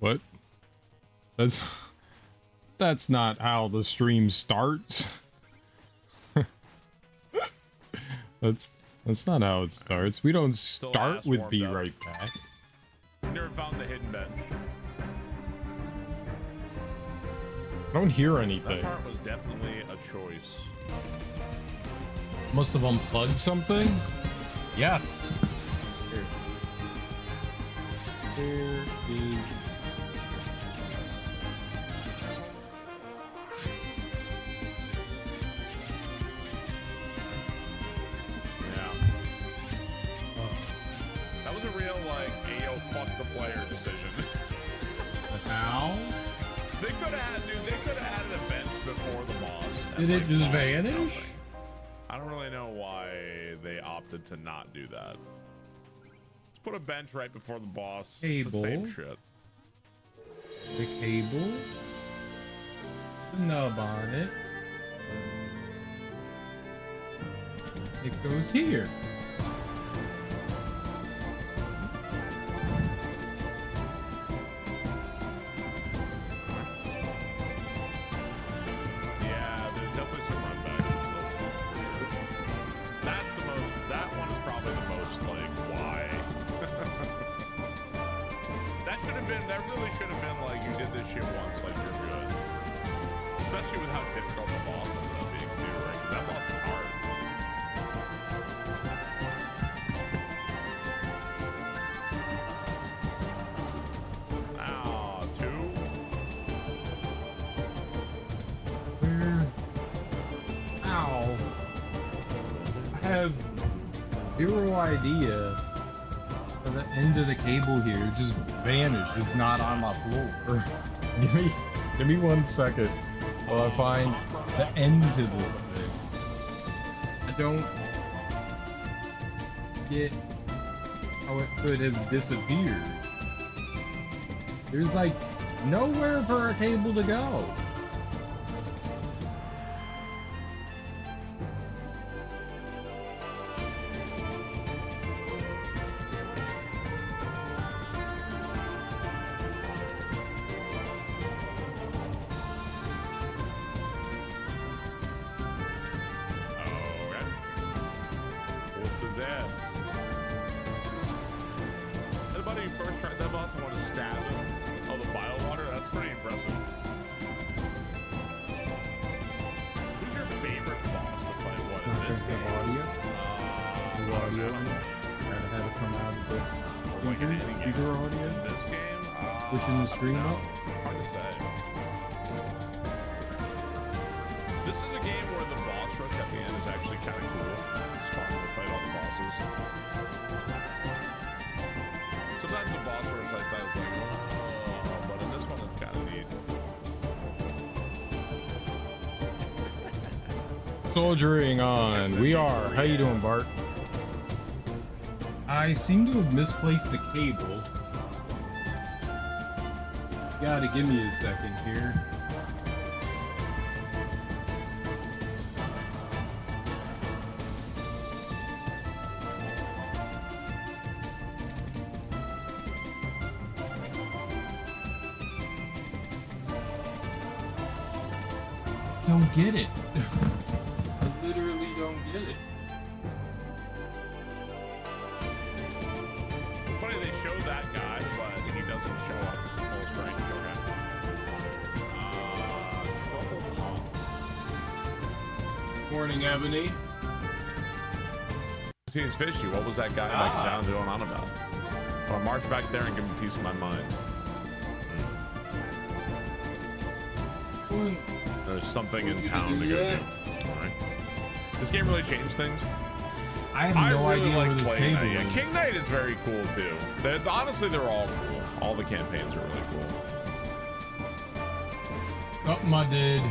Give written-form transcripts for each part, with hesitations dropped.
What? That's not how the stream starts. That's not how it starts. We don't start with be right back. Never found the hidden bench. I don't hear anything. That part was definitely a choice. Must have unplugged something? Yes. Here. Here is... Yeah. That was a real, like, ayo, fuck the player decision. How? They could have had, dude, they could have added a bench before the boss. Did it just vanish? I don't really know why they opted to not do that. Let's put a bench right before the boss. It's the same shit. The cable. The nub on it. It goes here. Zero idea of the end of the cable here. It just vanished. It's not on my floor. give me 1 second while I find the end to this thing. I don't get how it could have disappeared. There's like nowhere for a cable to go. Stream up? Hard to say. This is a game where the boss rush at the end is actually kind of cool. It's fun to fight all the bosses. Sometimes the boss rush like that is like, oh, but in this one it's kind of neat. Soldiering on. We are. How you doing, Bart? I seem to have misplaced the cable. Gotta give me a second here. Don't get it. I literally don't get it. It's funny they show that guy, but he doesn't show up full screen. Morning, Ebony. Seems fishy. What was that guy back down going on about? I'll march back there and give him a piece of my mind. There's something in town to go do. Right. This game really changed things. I have no idea where this table is. Yeah, King Knight is very cool too. Honestly, they're all cool. All the campaigns are really cool. Something I did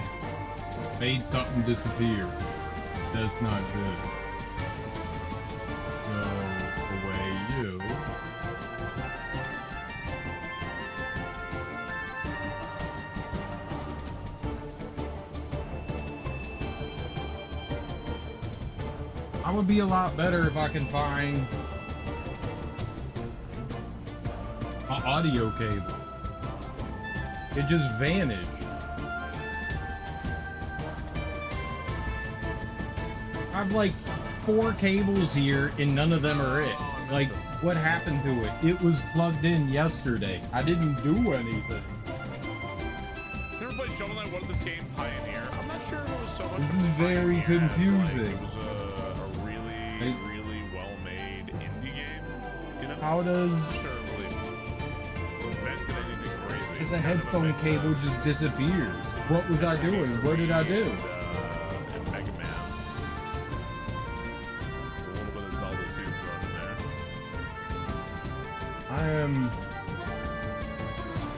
made something disappear. That's not good. Go away, you. I would be a lot better if I can find an audio cable. It just vanished. I have like 4 cables here and none of them are it. Like, what happened to it? It was plugged in yesterday. I didn't do anything. Never played Shovel Knight. What did this game pioneer? I'm not sure if it was so much. This is very confusing. It was a really well-made indie game. You know? How does? Because the headphone cable just disappeared. What was I doing? What did I do? Mega Man. A little bit of Zelda 2 thrown in there. I am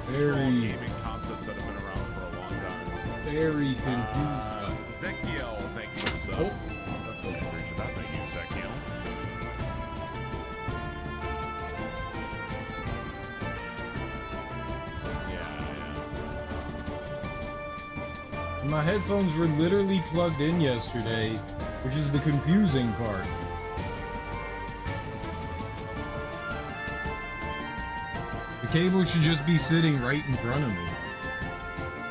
very gaming concepts that have been around for a long time. Very confused. Zekiel, thank you for the sub. Appreciate that. Thank you, Zekiel. My headphones were literally plugged in yesterday, which is the confusing part. The cable should just be sitting right in front of me.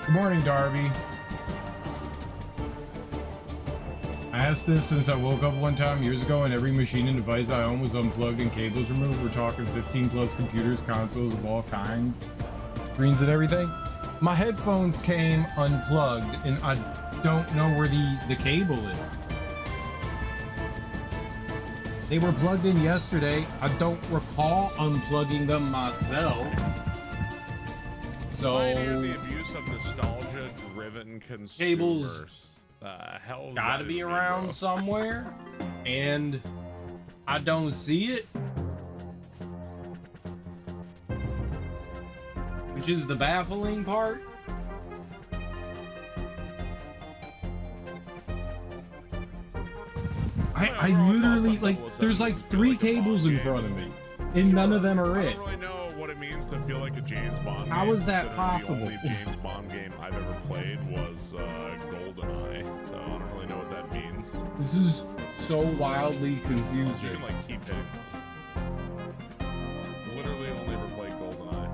Good morning, Darby. I asked this since I woke up one time years ago and every machine and device I own was unplugged and cables removed. We're talking 15 plus computers, consoles of all kinds, screens and everything. My headphones came unplugged and I don't know where the cable is. They were plugged in yesterday. I don't recall unplugging them myself. So the abuse of nostalgia-driven consumers. Cables hell gotta be around somewhere, and I don't see it, which is the baffling part. I literally, like, there's like 3 cables in front of me, and none of them are it. I don't really know what it means to feel like a James Bond How game, is that possible? The only James Bond game I've ever played was GoldenEye, so I don't really know what that means. This is so wildly confusing. You can like keep hitting those. Literally only ever played GoldenEye.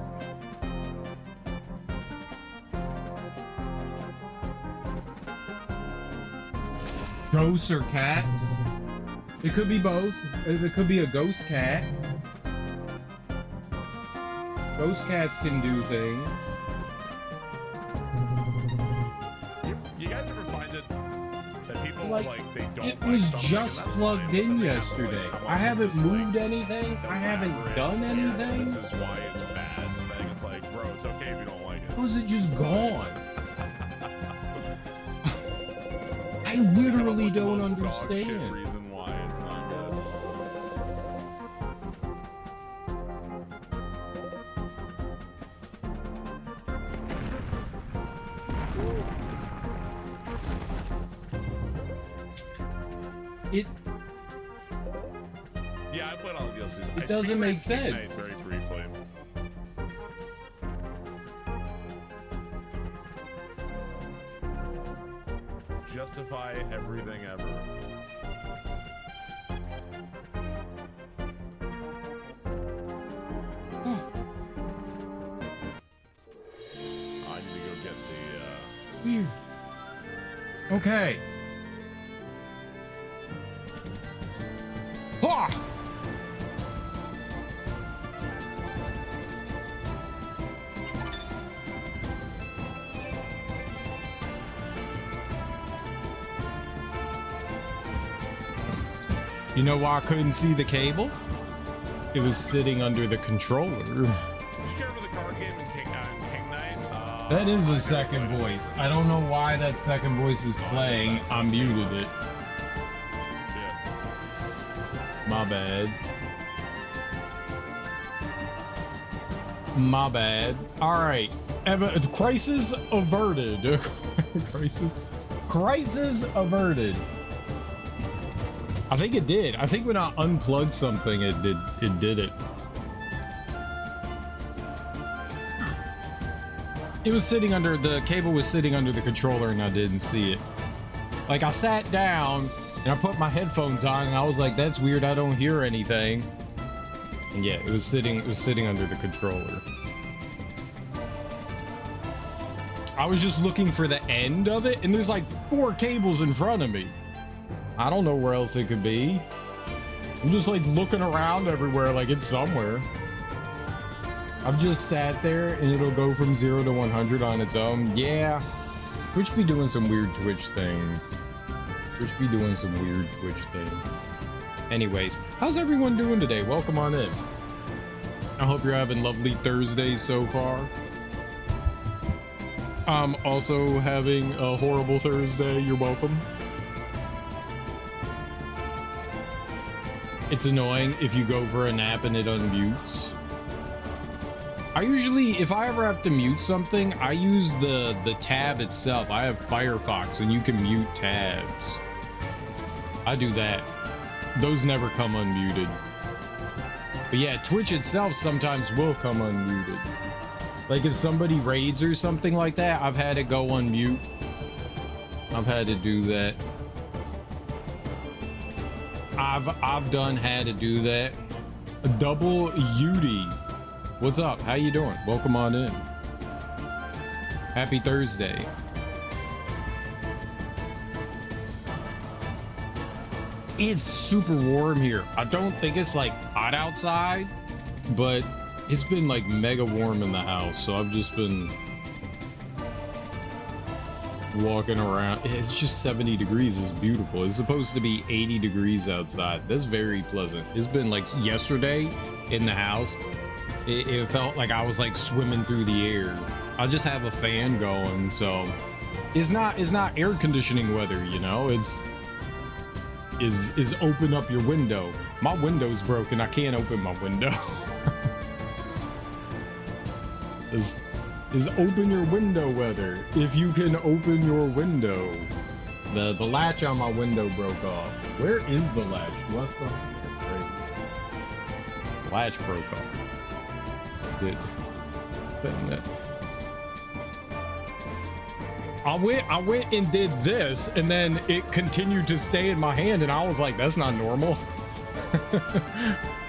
Ghosts or cats? It could be both. It could be a ghost cat. Ghost cats can do things. You guys ever find it that people Like, they don't it like was something, just and that's plugged fine, in but they have to, yesterday. come I up haven't with this, moved anything. I haven't elaborate done here, anything. This is why it's bad. Thing. It's like, bro, it's okay if you don't like it. How is it just gone? I literally don't understand. Reason why it's not good. Yeah, I played all the DLCs. It doesn't make sense. Very briefly. Justify everything ever. I need to go get the Weird. Okay. Ha! You know why I couldn't see the cable? It was sitting under the controller. Did you care for the card game in King Knight? That is a second voice. I don't know why that second voice is playing. I muted it. My bad. My bad. Alright. Crisis averted. Crisis averted. I think it did. I think when I unplugged something, it did it. It was sitting under, the cable was sitting under the controller and I didn't see it. Like, I sat down and I put my headphones on and I was like, that's weird, I don't hear anything. And yeah, it was sitting under the controller. I was just looking for the end of it, and there's like 4 cables in front of me. I don't know where else it could be. I'm just like looking around everywhere like it's somewhere. I've just sat there and it'll go from 0 to 100 on its own. Yeah, Twitch be doing some weird Twitch things. Twitch be doing some weird Twitch things. Anyways, how's everyone doing today? Welcome on in. I hope you're having lovely Thursdays so far. I'm also having a horrible Thursday. You're welcome. It's annoying if you go for a nap and it unmutes. I usually, if I ever have to mute something, I use the tab itself. I have Firefox and you can mute tabs. I do that. Those never come unmuted. But yeah, Twitch itself sometimes will come unmuted. Like if somebody raids or something like that, I've had it go on mute. I've had to do that. I've had to do that. Double Udy. What's up? How you doing? Welcome on in. Happy Thursday. It's super warm here. I don't think it's like hot outside, but it's been like mega warm in the house. So I've just been walking around. It's just 70 degrees. It's beautiful. It's supposed to be 80 degrees outside. That's very pleasant. It's been like yesterday in the house. It felt like I was like swimming through the air. I just have a fan going, so it's not air conditioning weather, you know. It's open up your window. My window's broken. I can't open my window. is open your window weather. If you can open your window. The latch on my window broke off. Where is the latch? What's the latch broke off? I went and did this, and then it continued to stay in my hand, and I was like, that's not normal.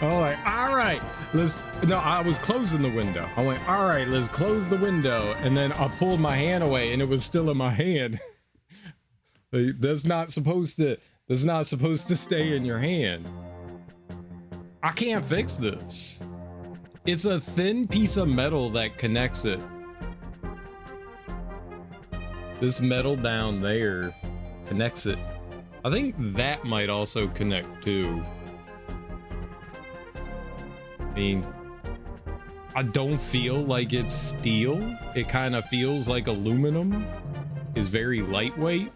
I'm like, all right, I was closing the window. I went, all right, let's close the window. And then I pulled my hand away and it was still in my hand. That's not supposed to stay in your hand. I can't fix this. It's a thin piece of metal that connects it. This metal down there connects it. I think that might also connect too. I mean, I don't feel like it's steel. It kind of feels like aluminum. It's very lightweight.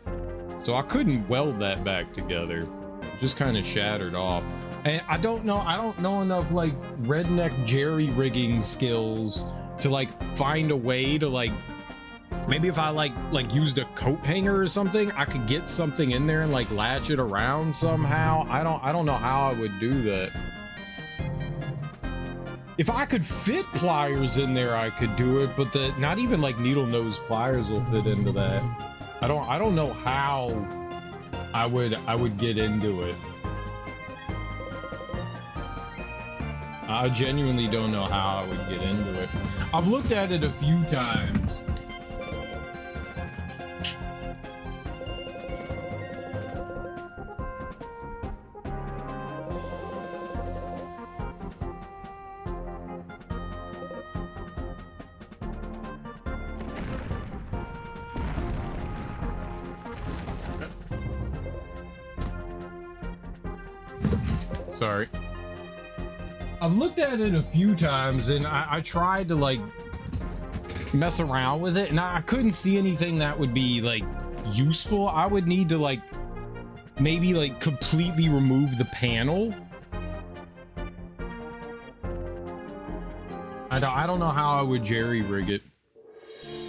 So I couldn't weld that back together. It just kind of shattered off. And I don't know enough like redneck jerry rigging skills to like find a way to like, maybe if I like used a coat hanger or something, I could get something in there and like latch it around somehow. I don't know how I would do that. If I could fit pliers in there, I could do it, but not even like needle nose pliers will fit into that. I don't know how I would get into it. I genuinely don't know how I would get into it. I've looked at it a few times. Sorry. I've looked at it a few times and I tried to like mess around with it and I couldn't see anything that would be like useful. I would need to like maybe like completely remove the panel. I don't know how I would jerry rig it.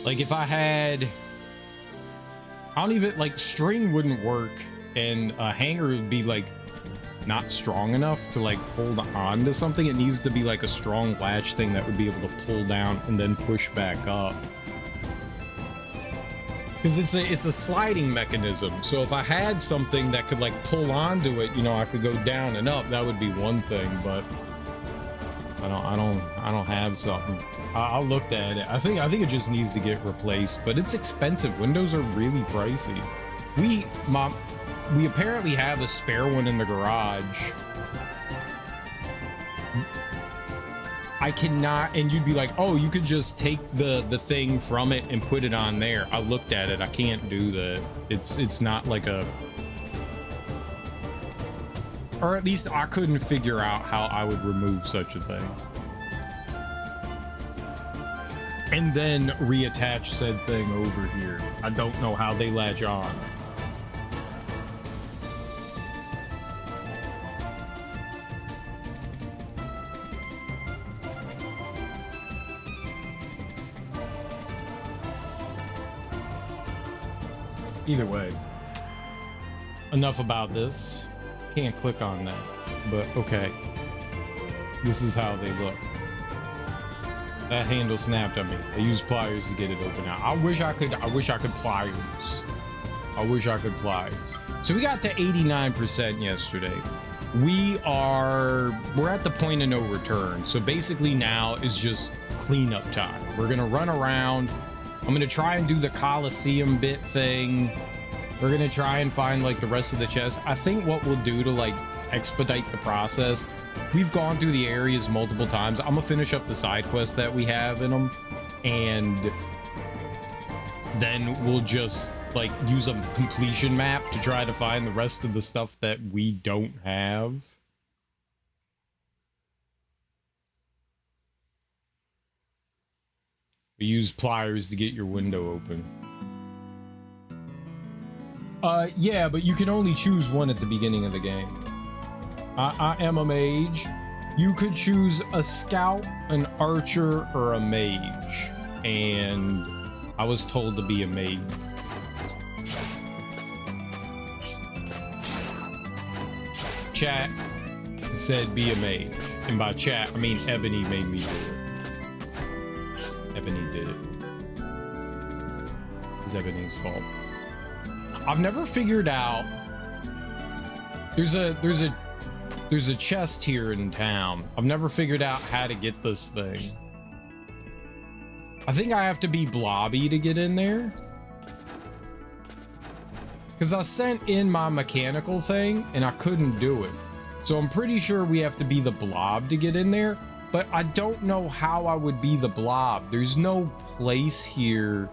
Like if I had, I don't even like string wouldn't work and a hanger would be like not strong enough to like hold on to something. It needs to be like a strong latch thing that would be able to pull down and then push back up. Because it's a sliding mechanism. So if I had something that could like pull onto it, you know, I could go down and up, that would be one thing, but I don't have something. I looked at it. I think it just needs to get replaced, but it's expensive. Windows are really pricey. We apparently have a spare one in the garage. I cannot, and you'd be like, oh, you could just take the thing from it and put it on there. I looked at it. I can't do that. It's not like a, or at least I couldn't figure out how I would remove such a thing. And then reattach said thing over here. I don't know how they latch on. Either way, enough about this. Can't click on that, but okay. This is how they look. That handle snapped on me. I used pliers to get it open now. I wish I could pliers. I wish I could pliers. So we got to 89% yesterday. We're at the point of no return. So basically now is just cleanup time. We're gonna run around. I'm gonna try and do the Coliseum bit thing. We're gonna try and find like the rest of the chests. I think what we'll do to like expedite the process, we've gone through the areas multiple times. I'm gonna finish up the side quests that we have in them, and then we'll just like use a completion map to try to find the rest of the stuff that we don't have. We use pliers to get your window open. Yeah, but you can only choose one at the beginning of the game. I am a mage. You could choose a scout, an archer, or a mage. And I was told to be a mage. Chat said be a mage. And by chat, I mean Ebony made me do it. Ebony did it. It's Ebony's fault. I've never figured out. There's a chest here in town. I've never figured out how to get this thing. I think I have to be blobby to get in there. Because I sent in my mechanical thing and I couldn't do it. So I'm pretty sure we have to be the blob to get in there. But I don't know how I would be the blob. There's no place here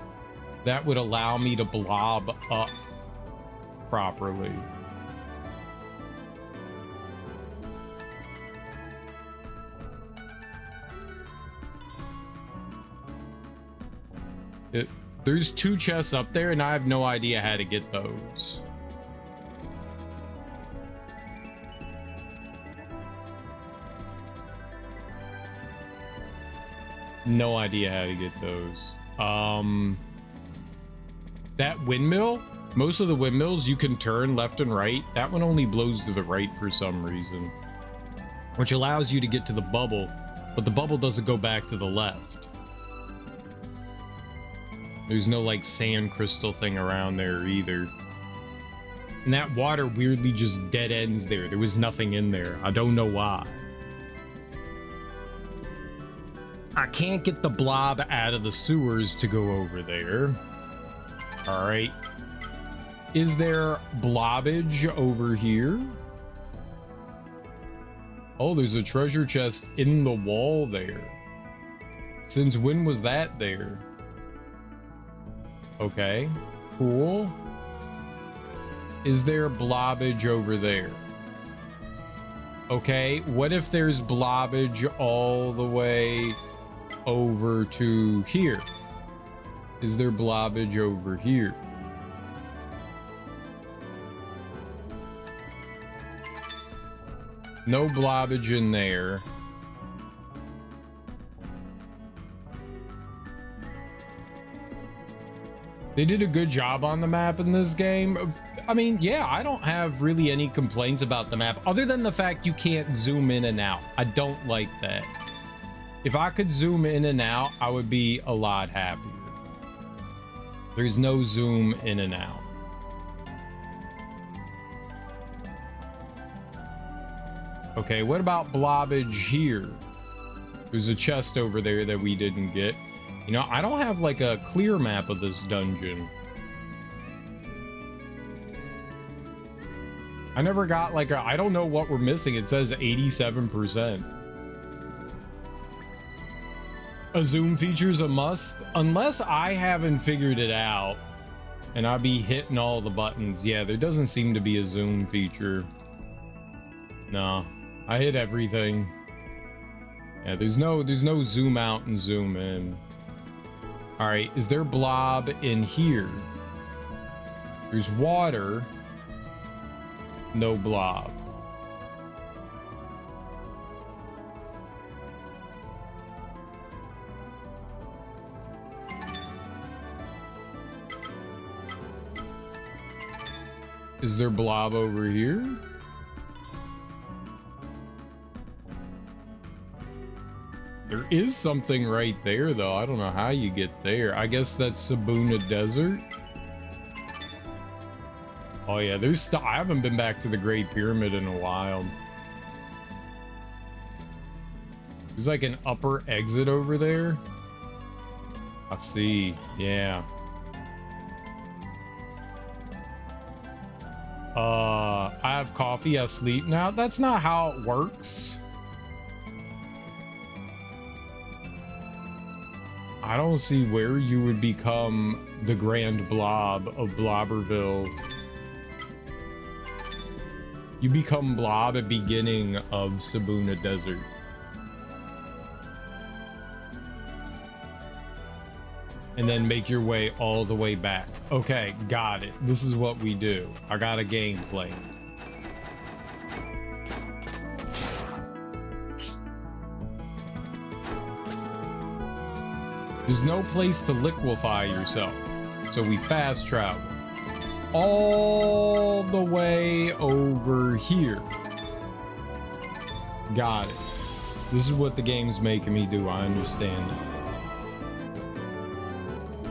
that would allow me to blob up properly. There's 2 chests up there and I have no idea how to get those. No idea how to get those. That windmill, most of the windmills you can turn left and right. That one only blows to the right for some reason, which allows you to get to the bubble, but the bubble doesn't go back to the left. There's no like sand crystal thing around there either. And that water weirdly just dead ends there. There was nothing in there. I don't know why. I can't get the blob out of the sewers to go over there. All right. Is there blobbage over here? Oh, there's a treasure chest in the wall there. Since when was that there? Okay, cool. Is there blobbage over there? Okay, what if there's blobbage all the way over to here? Is there blobbage over here? No blobbage in there. They did a good job on the map in this game. I mean, yeah, I don't have really any complaints about the map other than the fact you can't zoom in and out. I don't like that. If I could zoom in and out, I would be a lot happier. There's no zoom in and out. Okay, what about blobbage here? There's a chest over there that we didn't get. You know, I don't have like a clear map of this dungeon. I never got like I don't know what we're missing. It says 87%. A zoom feature's a must, unless I haven't figured it out and I be hitting all the buttons. Yeah, there doesn't seem to be a zoom feature. No, I hit everything. Yeah, there's no zoom out and zoom in. All right, is there blob in here? There's water. No blob. Is there blob over here? There is something right there, though. I don't know how you get there. I guess that's Sabuna Desert. Oh yeah, there's still. I haven't been back to the Great Pyramid in a while. There's like an upper exit over there. I see. Yeah. I have coffee. I sleep now. That's not how it works. I don't see where you would become the Grand Blob of Blobberville. You become Blob at beginning of Sabuna Desert. And then make your way all the way back. Okay, got it. This is what we do. I got a gameplay. There's no place to liquefy yourself, so we fast travel all the way over here. Got it. This is what the game's making me do. I understand it.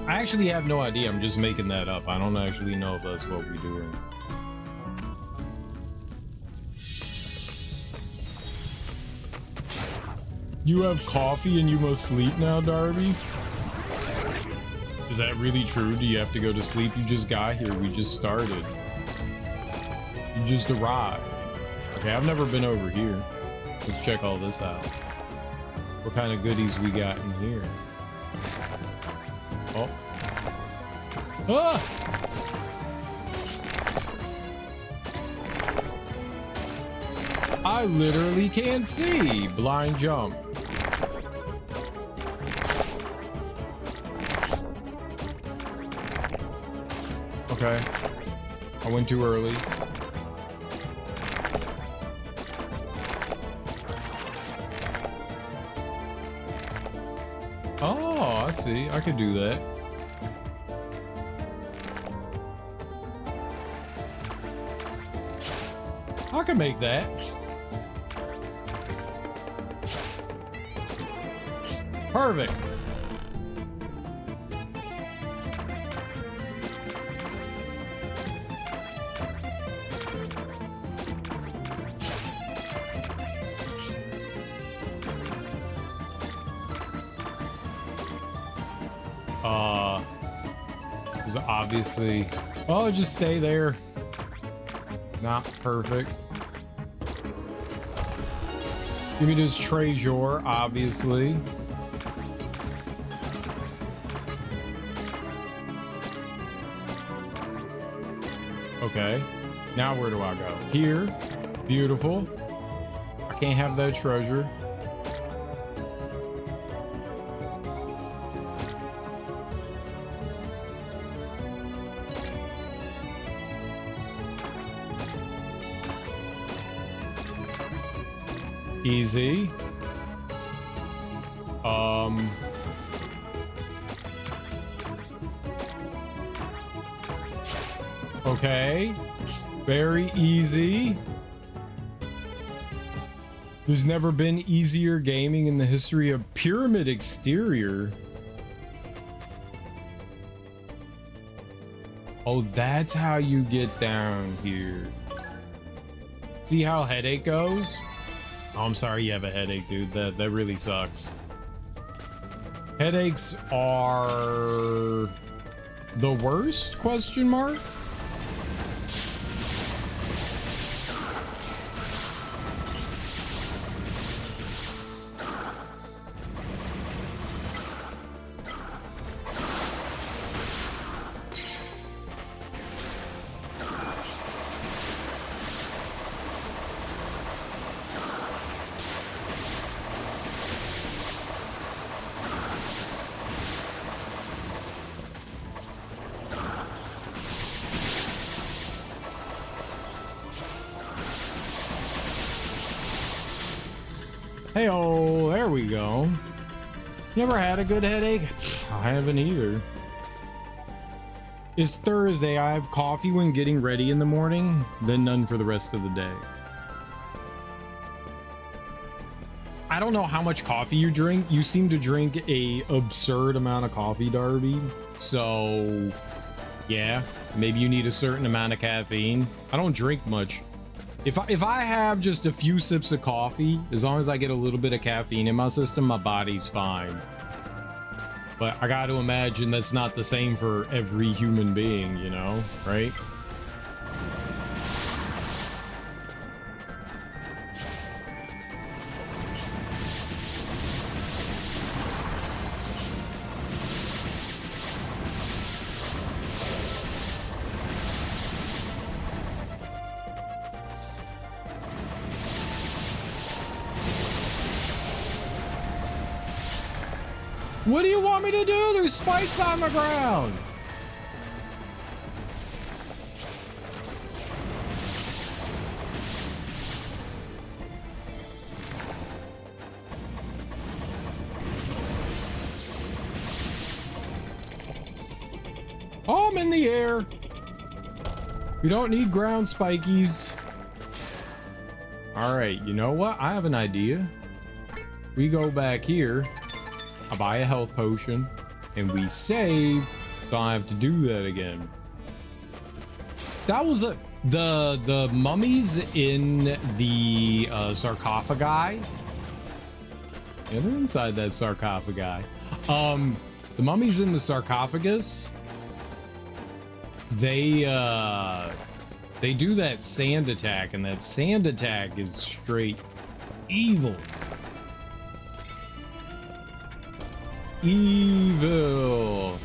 I actually have no idea. I'm just making that up. I don't actually know if that's what we're doing. You have coffee and you must sleep now, Darby? Is that really true? Do you have to go to sleep? You just got here. We just started. You just arrived. Okay, I've never been over here. Let's check all this out. What kind of goodies we got in here? Oh. Ah! I literally can't see. Blind jump. Okay. I went too early. Oh, I see. I could do that. I can make that. Perfect. Is obviously. Oh, just stay there. Not perfect. Give me this treasure, obviously. Okay. Now where do I go? Here. Beautiful. I can't have that treasure. Easy. Okay. Very easy. There's never been easier gaming in the history of Pyramid Exterior. Oh, that's how you get down here. See how Headache goes? Oh, I'm sorry you have a headache, dude. That really sucks. Headaches are the worst? Question mark? Hey-oh, there we go. You ever had a good headache? I haven't either. It's Thursday. I have coffee when getting ready in the morning, then none for the rest of the day. I don't know how much coffee you drink. You seem to drink a absurd amount of coffee, Darby. So, yeah, maybe you need a certain amount of caffeine. I don't drink much. If I have just a few sips of coffee, as long as I get a little bit of caffeine in my system, my body's fine. But I got to imagine that's not the same for every human being, you know, right? What do you want me to do? There's spikes on the ground. Oh, I'm in the air. You don't need ground spikies. All right, you know what? I have an idea. We go back here. I buy a health potion and we save, so I have to do that again. That was the mummies in the sarcophagi. Yeah, they're inside that sarcophagi. The mummies in the sarcophagus, they do that sand attack, and that sand attack is straight evil. Evil.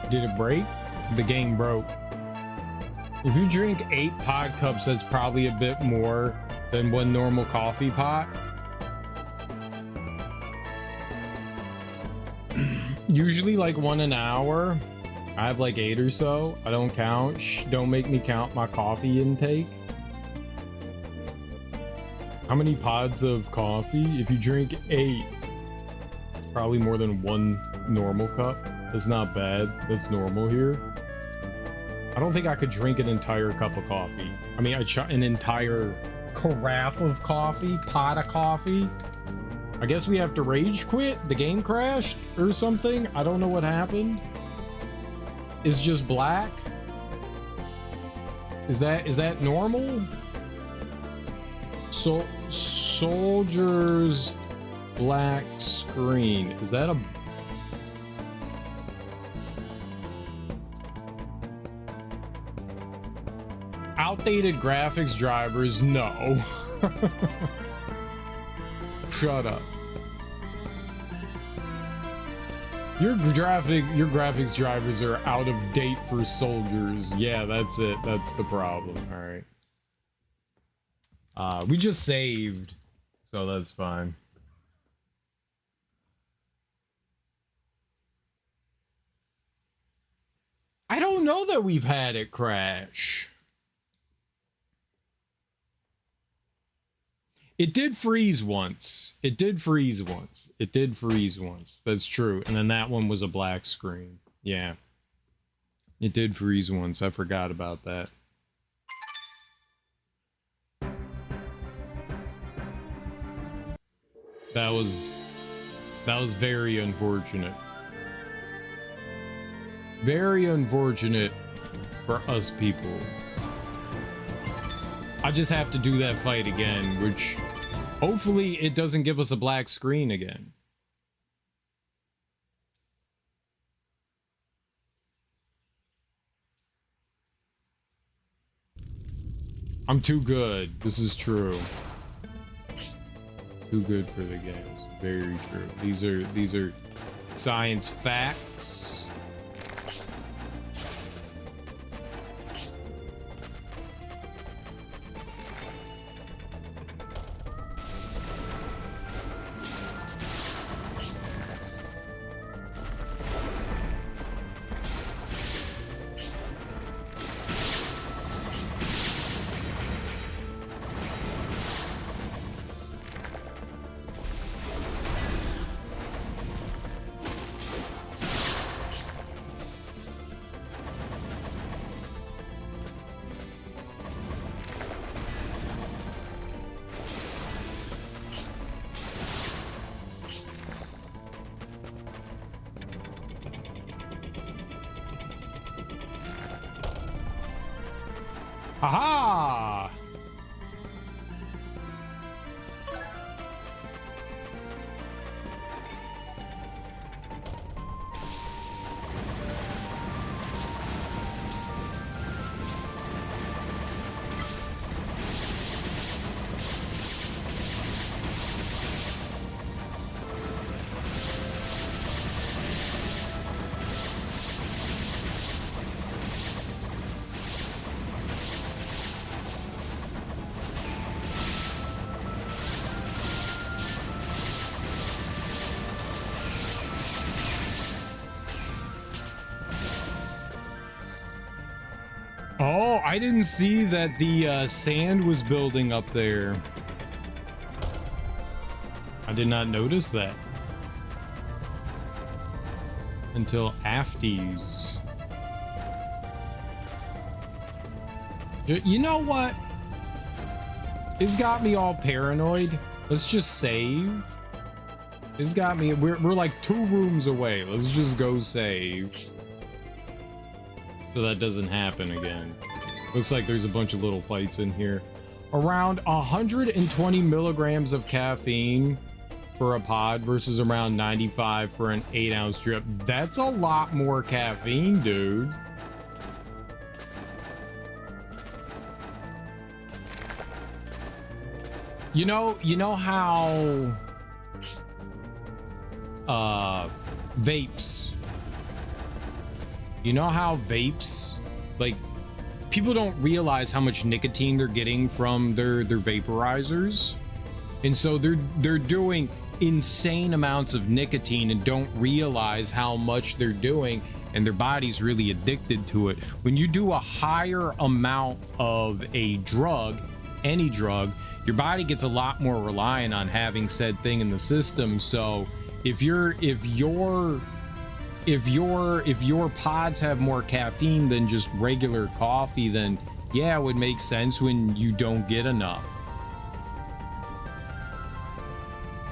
Did it break? The game broke. If you drink 8 pod cups, that's probably a bit more than one normal coffee pot. Usually like 1 an hour. I have like 8 or so. I don't count. Shh, don't make me count my coffee intake. How many pods of coffee? If you drink 8, it's probably more than 1 normal cup. That's not bad. That's normal here. I don't think I could drink an entire cup of coffee. I mean, an entire carafe of coffee, pot of coffee. I guess we have to rage quit. The game crashed or something. I don't know what happened. It's just black. Is that normal? Souldiers black screen. Is that a outdated graphics drivers? No. Shut up. Your graphics drivers are out of date for Souldiers. Yeah, that's it. That's the problem. All right. We just saved, so that's fine. I don't know that we've had it crash. It did freeze once. It did freeze once. It did freeze once. That's true. And then that one was a black screen. Yeah. It did freeze once. I forgot about that. That was very unfortunate. Very unfortunate for us people. I just have to do that fight again, which hopefully it doesn't give us a black screen again. I'm too good. This is true. Too good for the games. Very true. These are science facts. Aha! Oh, I didn't see that the sand was building up there. I did not notice that until afties. You know what? It's got me all paranoid. Let's just save. It's got me. We're like 2 rooms away. Let's just go save. So that doesn't happen again. Looks like there's a bunch of little fights in here. Around 120 milligrams of caffeine for a pod versus around 95 for an 8-ounce drip. That's a lot more caffeine, dude. You know how vapes. You know how vapes, like, people don't realize how much nicotine they're getting from their vaporizers. And so they're doing insane amounts of nicotine and don't realize how much they're doing, and their body's really addicted to it. When you do a higher amount of a drug, any drug, your body gets a lot more reliant on having said thing in the system. So if your pods have more caffeine than just regular coffee, then yeah, it would make sense when you don't get enough.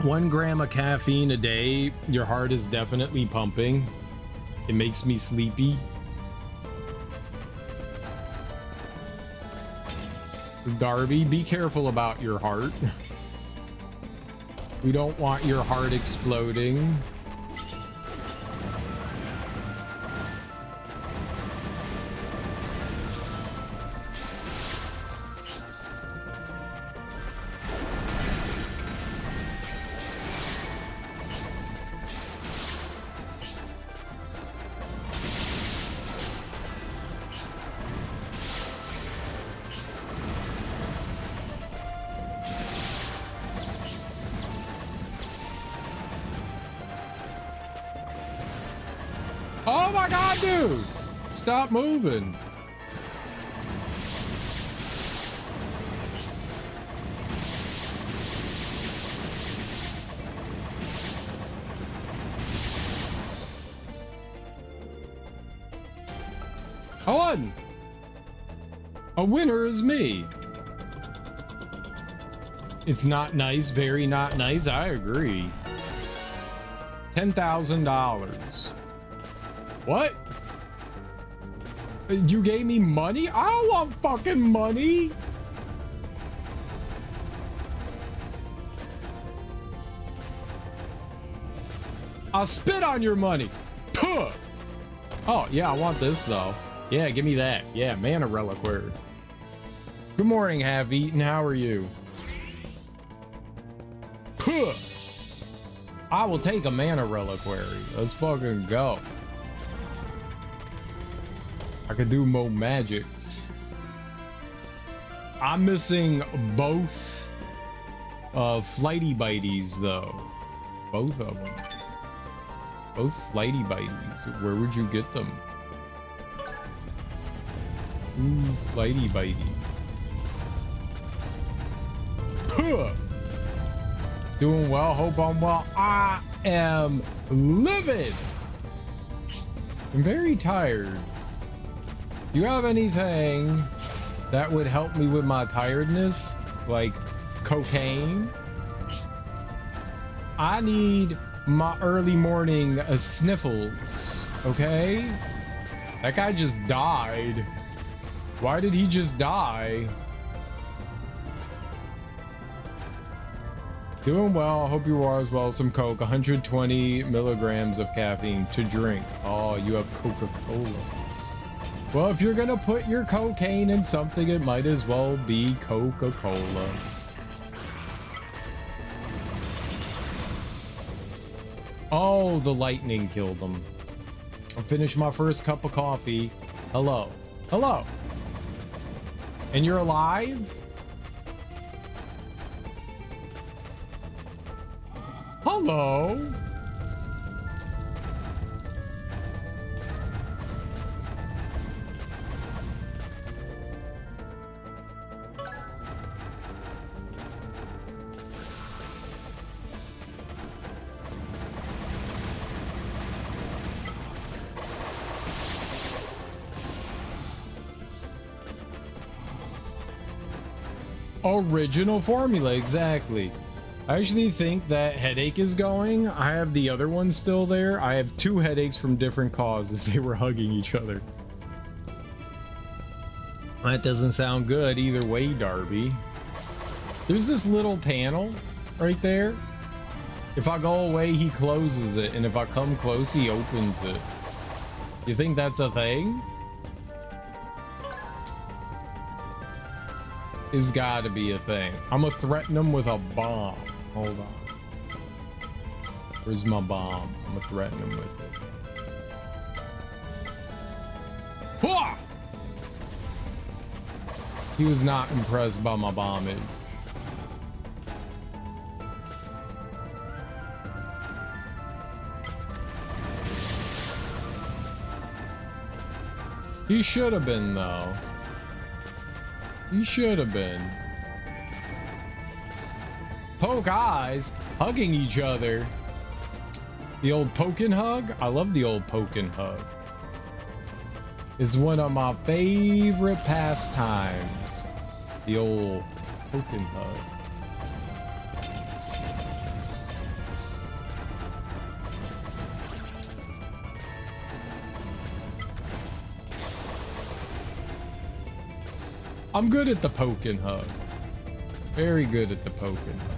1 gram of caffeine a day, your heart is definitely pumping. It makes me sleepy. Darby, be careful about your heart. We don't want your heart exploding. Oh my god, dude! Stop moving. I won! A winner is me. It's not nice, very not nice. I agree. $10,000. What? You gave me money? I don't want fucking money. I'll spit on your money. Puh. Oh, yeah, I want this though. Yeah, give me that. Yeah, mana reliquary. Good morning, Have Eaten. How are you? Puh. I will take a mana reliquary. Let's fucking go. I could do more magics. I'm missing both flighty bites though. Both of them. Both flighty bites. Where would you get them? Ooh, flighty bites. Puh. Doing well, hope I'm well. I am livid. I'm very tired. Do you have anything that would help me with my tiredness? Like cocaine? I need my early morning sniffles, okay? That guy just died. Why did he just die? Doing well. I hope you are as well. Some Coke. 120 milligrams of caffeine to drink. Oh, you have Coca-Cola. Well, if you're gonna put your cocaine in something, it might as well be Coca-Cola. Oh, the lightning killed him. I finished my first cup of coffee. Hello. Hello. And you're alive? Hello. Original formula, exactly. I actually think that headache is going. I have the other one still there. I have two headaches from different causes. They were hugging each other. That doesn't sound good either way, Darby. There's this little panel right there. If I go away, he closes it, and if I come close, he opens it. You think that's a thing? It's gotta be a thing. I'm gonna threaten him with a bomb. Hold on. Where's my bomb? I'm gonna threaten him with it. Hwah! He was not impressed by my bombage. He should have been, though. He should have been. Poke eyes, hugging each other. The old poke and hug. I love the old poke and hug. It's one of my favorite pastimes. The old poke and hug. I'm good at the poke and hug. Very good at the poke and hug.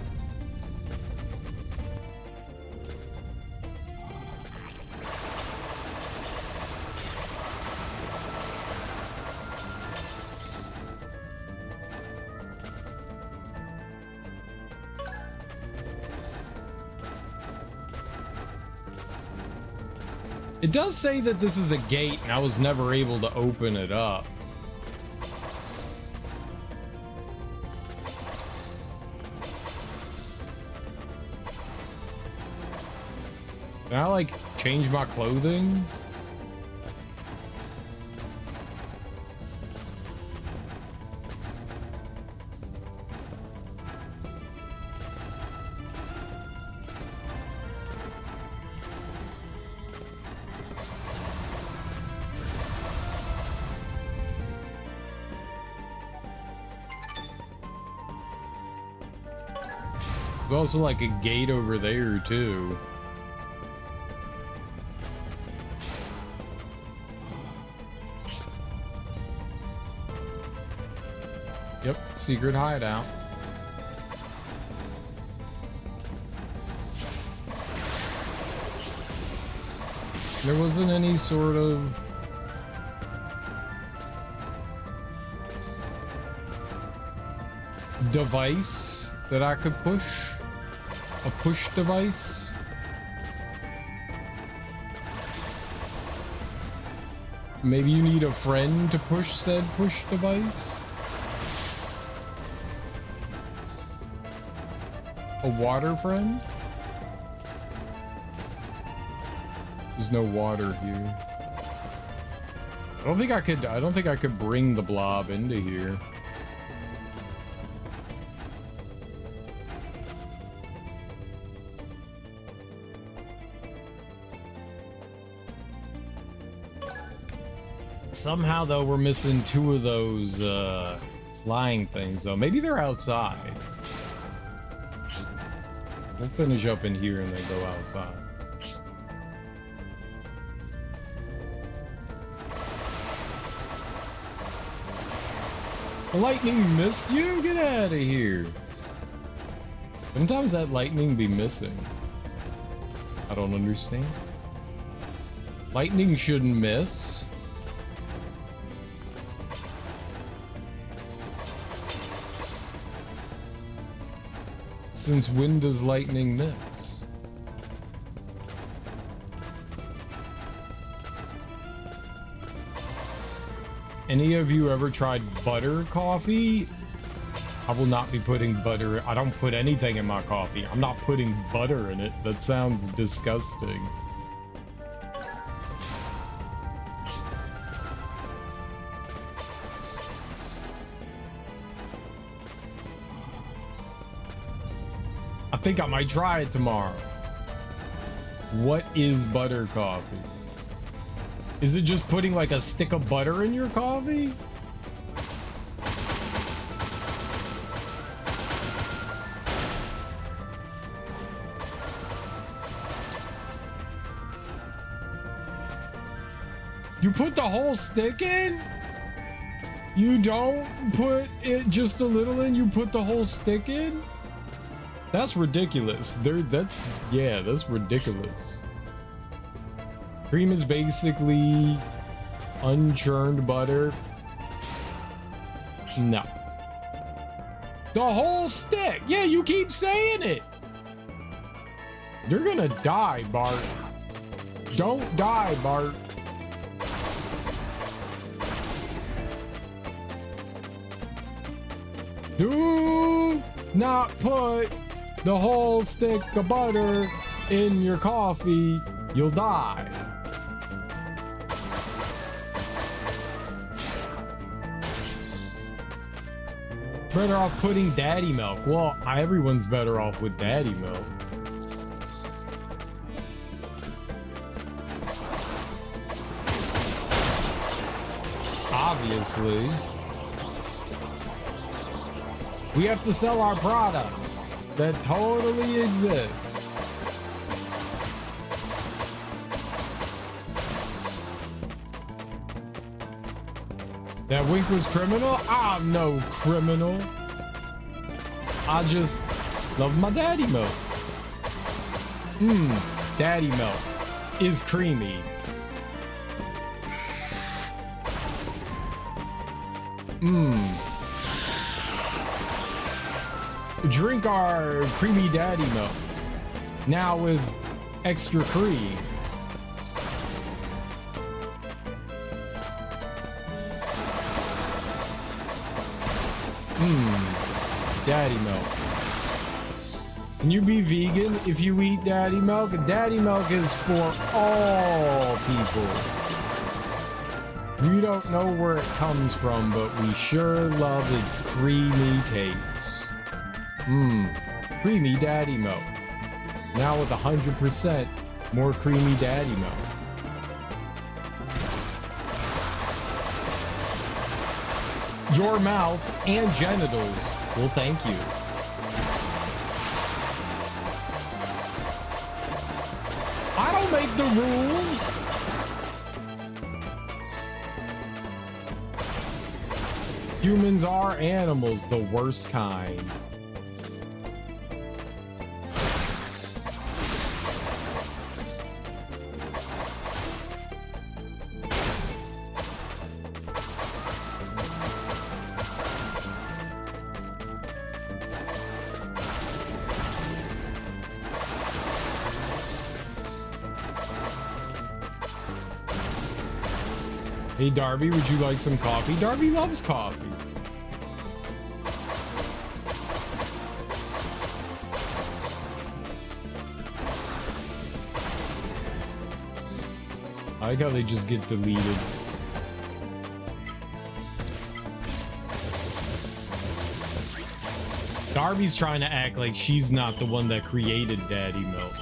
It does say that this is a gate and I was never able to open it up. Can I like change my clothing? There's also like a gate over there too. Yep, secret hideout. There wasn't any sort of device that I could push. A push device. Maybe you need a friend to push said push device. A water friend? There's no water here. I don't think I could bring the blob into here. Somehow though we're missing two of those flying things though. Maybe they're outside. We'll finish up in here and then go outside. The lightning missed you? Get out of here. Sometimes that lightning be missing. I don't understand. Lightning shouldn't miss. Since when does lightning miss? Any of you ever tried butter coffee? I will not be putting butter. I don't put anything in my coffee. I'm not putting butter in it. That sounds disgusting. I think I might try it tomorrow. What is butter coffee? Is it just putting like a stick of butter in your coffee? You put the whole stick in? You don't put it just a little in, you put the whole stick in? That's ridiculous. That's ridiculous. Cream is basically unchurned butter. No. The whole stick. Yeah, you keep saying it. You're gonna die, Bart. Don't die, Bart. Do not put the whole stick of butter in your coffee. You'll die. Better off putting daddy milk. Well, everyone's better off with daddy milk. Obviously. We have to sell our product that totally exists. That wink was criminal? I'm no criminal. I just love my daddy milk. Daddy milk is creamy. Drink our creamy daddy milk. Now with extra cream. Daddy milk. Can you be vegan if you eat daddy milk? Daddy milk is for all people. We don't know where it comes from, but we sure love its creamy taste. Creamy daddy milk. Now with 100% more creamy daddy milk. Your mouth and genitals will thank you. make the rules. Humans are animals, the worst kind. Hey Darby, would you like some coffee? Darby loves coffee. I like how they just get deleted. Darby's trying to act like she's not the one that created Daddy Milk.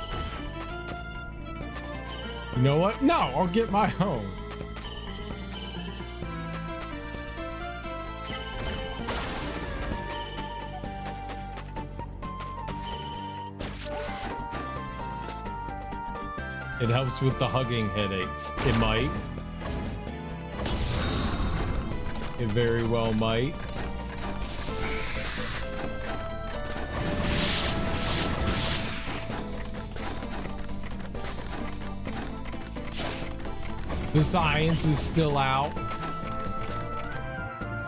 You know what? No, I'll get my own. It helps with the hugging headaches. It might. It very well might. The science is still out.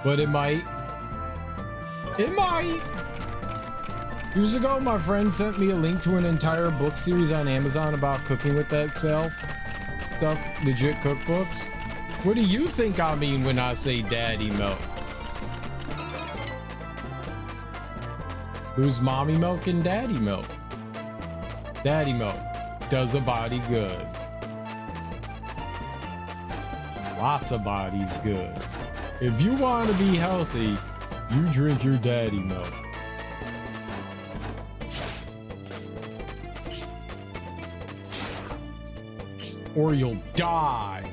But it might. It might. Years ago, my friend sent me a link to an entire book series on Amazon about cooking with that stuff, legit cookbooks. What do you think I mean when I say Daddy Milk? Who's Mommy Milk and Daddy Milk? Daddy Milk does a body good. Lots of bodies good. If you want to be healthy, you drink your Daddy Milk. Or you'll die.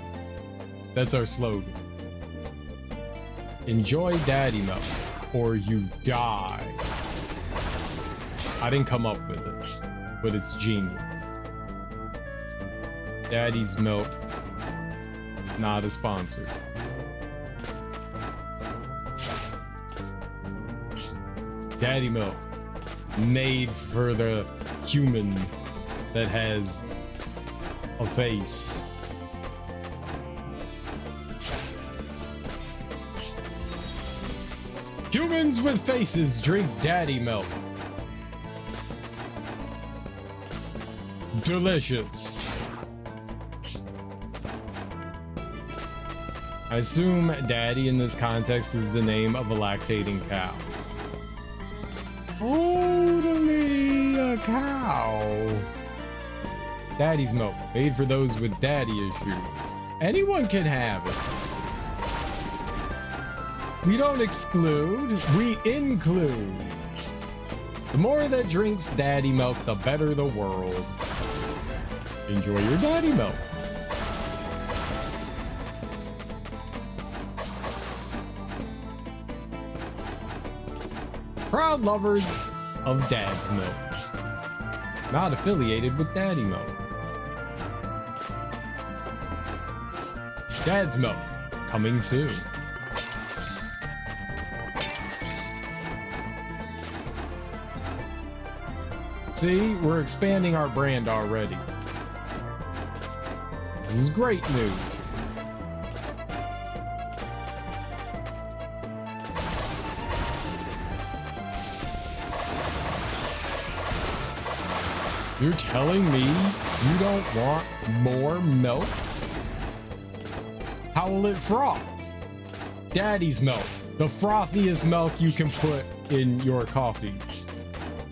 That's our slogan. Enjoy Daddy Milk, or you die. I didn't come up with it, but it's genius. Daddy's Milk, not a sponsor. Daddy Milk, made for the human that has a face. Humans with faces drink Daddy Milk. Delicious. I assume Daddy in this context is the name of a lactating cow. Totally a cow. Daddy's Milk, made for those with daddy issues. Anyone can have it. We don't exclude, we include. The more that drinks Daddy Milk, the better the world. Enjoy your Daddy Milk. Proud lovers of Dad's Milk. Not affiliated with Daddy Milk. Dad's Milk, coming soon. See, we're expanding our brand already. This is great news. You're telling me you don't want more milk? How will it froth? Daddy's Milk, the frothiest milk you can put in your coffee,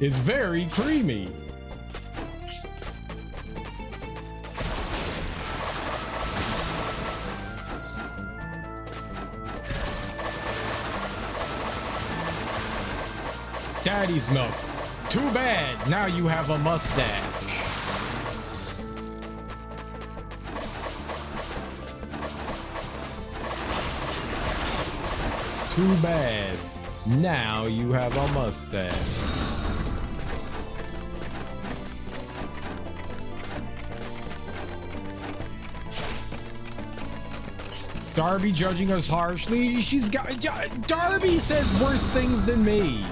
is very creamy. Daddy's Milk. Too bad, now you have a mustache. Too bad, now you have a mustache. Darby judging us harshly. She's got Darby says worse things than me.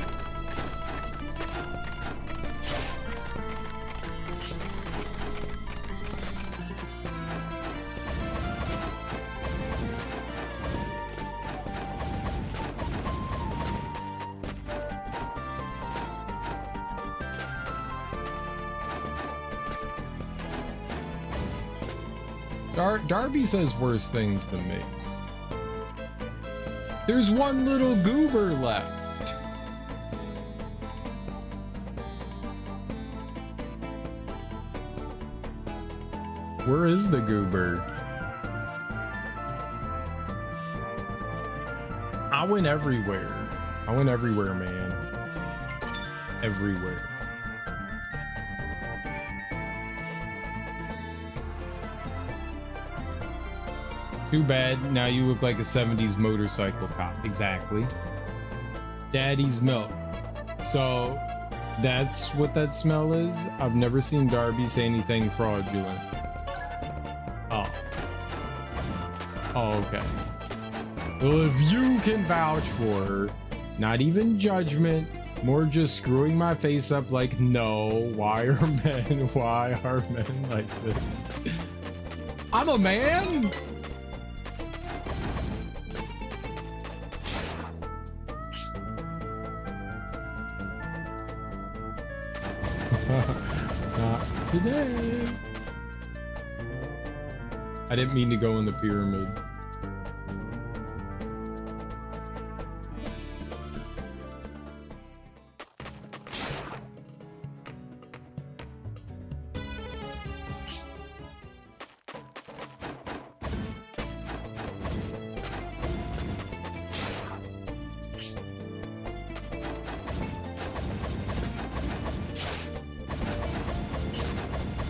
Darby says worse things than me. There's one little goober left. Where is the goober? I went everywhere. I went everywhere, man. Everywhere. Too bad, now you look like a 70s motorcycle cop. Exactly. Daddy's milk. So, that's what that smell is? I've never seen Darby say anything fraudulent. Oh. Oh, okay. Well, if you can vouch for her, not even judgment, more just screwing my face up like, no, why are men like this? I'm a man! Not today. I didn't mean to go in the pyramid.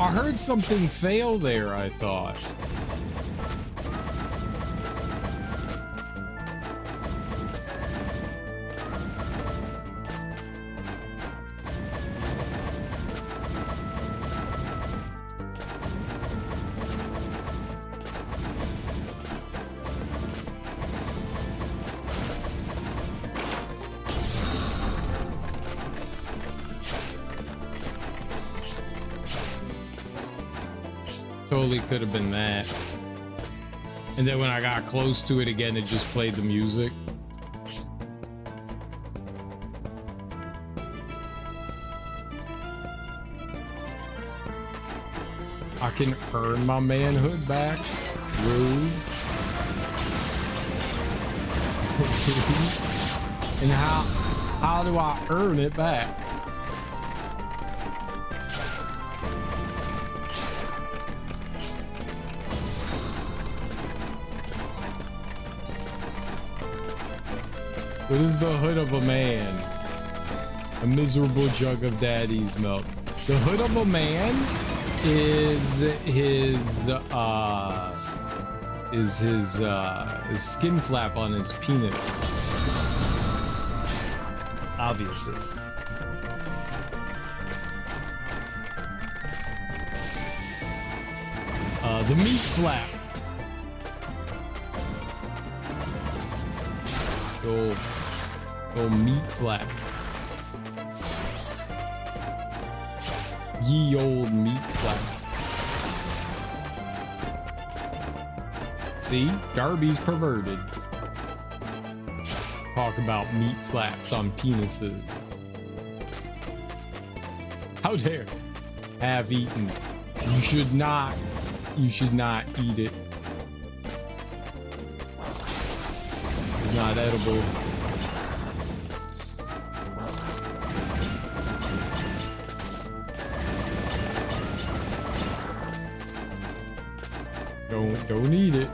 I heard something fail there, I thought. Totally could have been that. And then when I got close to it again, it just played the music. I can earn my manhood back. Rude. And how do I earn it back? What is the hood of a man? A miserable jug of daddy's milk. The hood of a man is his skin flap on his penis. Obviously. The meat flap. Old meat flap. Ye old meat flap. See? Darby's perverted. Talk about meat flaps on penises. How dare? Have eaten. You should not eat it. It's not edible. Don't eat it.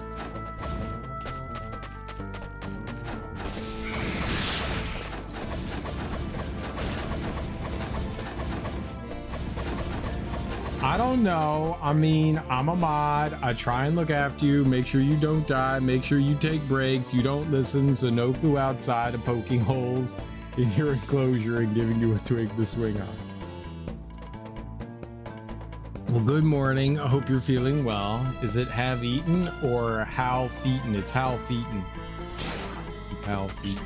I don't know. I mean, I'm a mod. I try and look after you, make sure you don't die, make sure you take breaks, you don't listen, so no clue outside of poking holes in your enclosure and giving you a twig to swing on. Well, good morning. I hope you're feeling well. Is it have eaten or how feetin? It's how feetin. It's how feetin.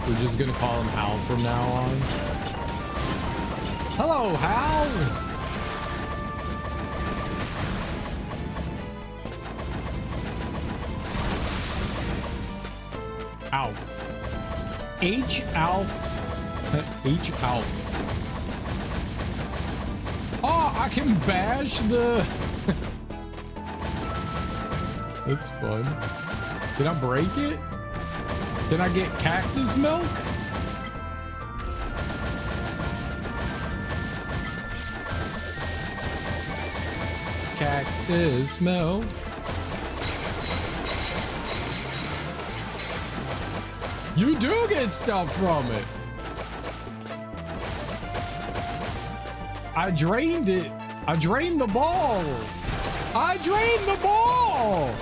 We're just gonna call him Hal from now on. Hello, Hal! Alf. H-Alf. H-Alf. Oh, I can bash the... That's fun. Can I break it? Can I get cactus milk? Cactus milk. You do get stuff from it. I drained it. I drained the ball. I drained the ball.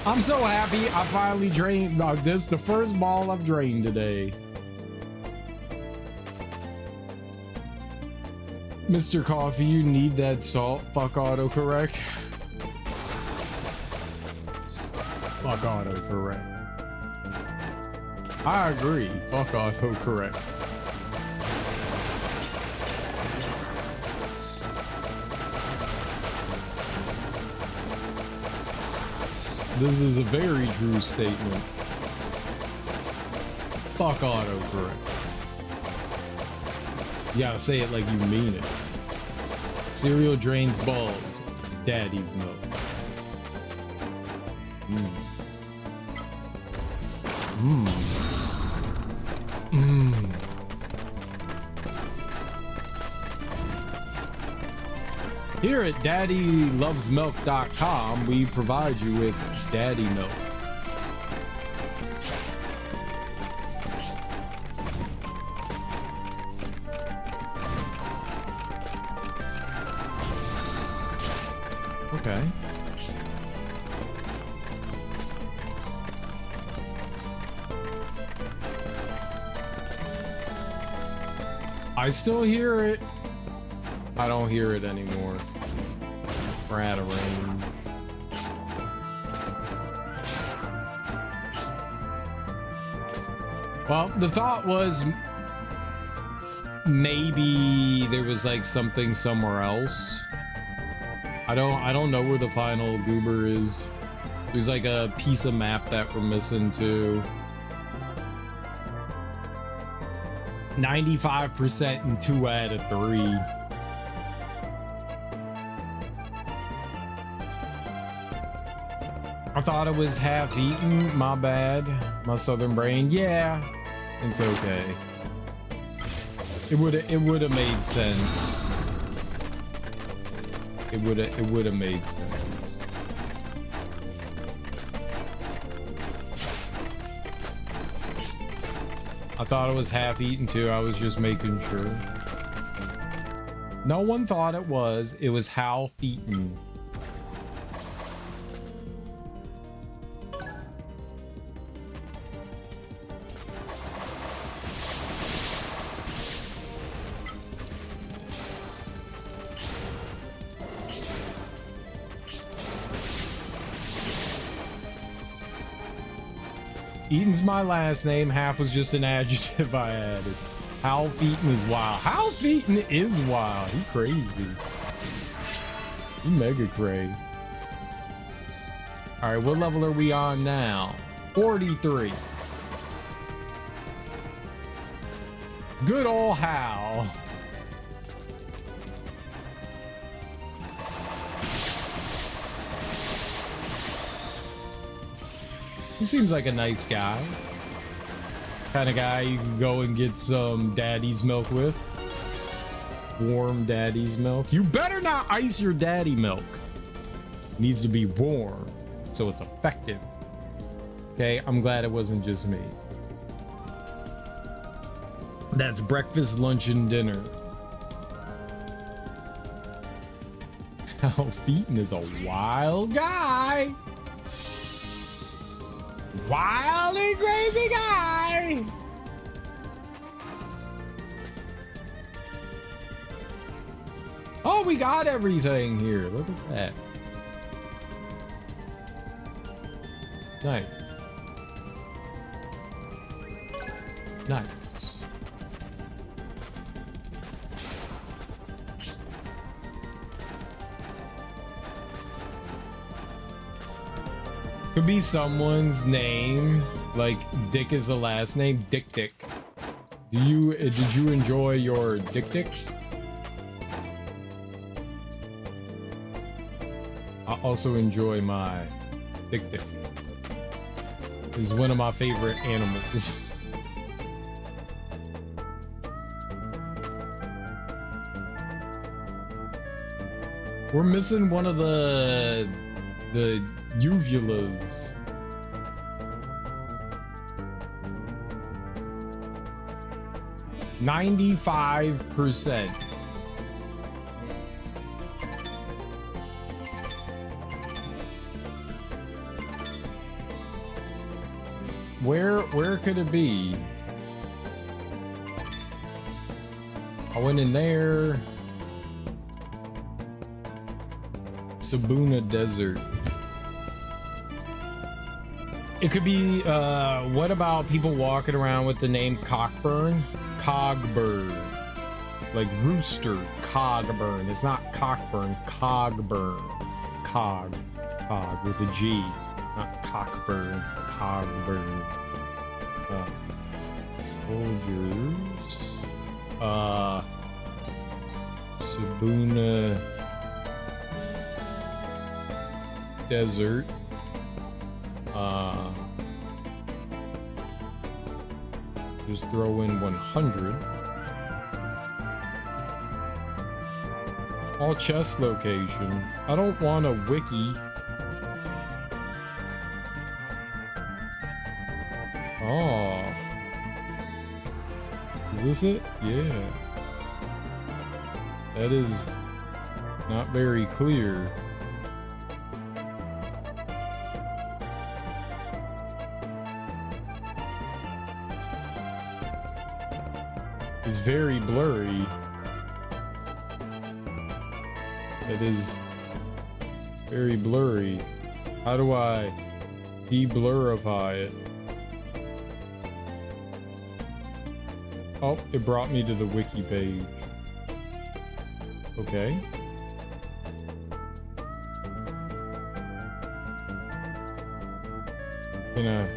I'm so happy I finally drained. This is the first ball I've drained today. Mr. Coffee, you need that salt. Fuck autocorrect. Fuck autocorrect. I agree. Fuck autocorrect. This is a very true statement. Fuck autocorrect. You gotta say it like you mean it. Cereal drains balls. Daddy's milk. Here at daddylovesmilk.com, we provide you with daddy milk. Okay. I still hear it. I don't hear it anymore. We're out of range. Well, the thought was maybe there was like something somewhere else. I don't know where the final goober is. There's like a piece of map that we're missing too. 95% and 2 out of 3. I thought it was half eaten. My bad. My southern brain. Yeah, it's okay. It would have made sense. It would have made sense. I thought it was half eaten too. I was just making sure. No one thought it was. It was half eaten. Eaton's my last name. Half was just an adjective I added. Half Eaton is wild. Half Eaton is wild. He crazy. He mega cray. All right, what level are we on now? 43. Good old Hal. He seems like a nice guy. Kind of guy you can go and get some daddy's milk with. Warm daddy's milk. You better not ice your daddy milk. It needs to be warm so it's effective. Okay, I'm glad it wasn't just me. That's breakfast, lunch, and dinner. Hal Featon is a wild guy. Wild and crazy guy. Oh, we got everything here. Look at that. Nice. Nice. Could be someone's name, like Dick is the last name. Dick. Did you enjoy your Dick? I also enjoy my Dick. Is one of my favorite animals. We're missing one of the uvulas. %95%. Where could it be? I went in there. Sabuna Desert. It could be, what about people walking around with the name Cockburn? Cogburn. Like rooster, Cogburn. It's not Cockburn, Cogburn. Cog with a G. Not Cockburn, Cogburn. Soldiers. Sabuna Desert. Just throw in 100. All chest locations. I don't want a wiki. Oh. Is this it? Yeah. That is not very clear. It's very blurry. It is very blurry. How do I de-blurify it? Oh, it brought me to the wiki page. Okay. In a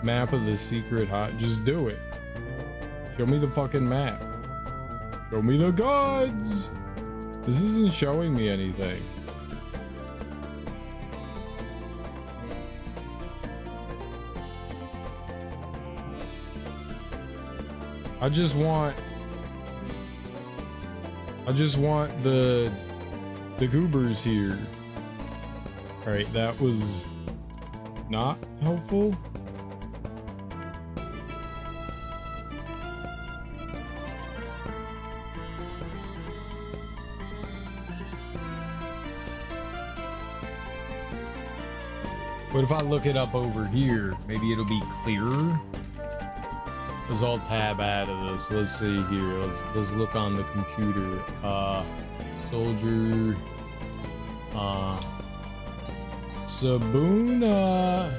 map of the secret hot, just do it. Show me the fucking map. Show me the goods. This isn't showing me anything. I just want the goobers here. All right, that was not helpful. What if I look it up over here? Maybe it'll be clearer. Let's all tab out of this. Let's see here. Let's look on the computer. Soldier. Sabuna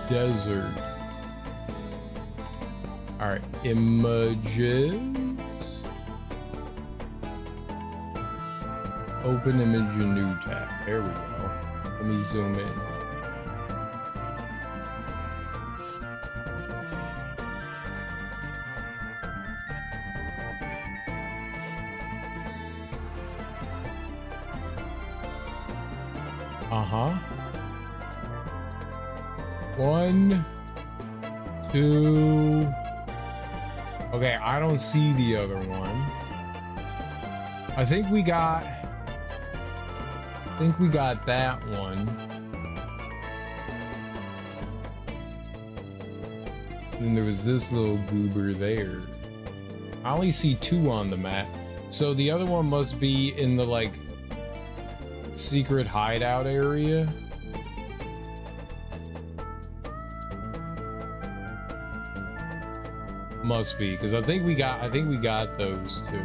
Desert. All right, images. Open image in new tab. There we go. Let me zoom in. One, two. Okay, I don't see the other one. I think we got that one. And there was this little goober there. I only see two on the map. So the other one must be in the like secret hideout area. Must be, because I think we got those two.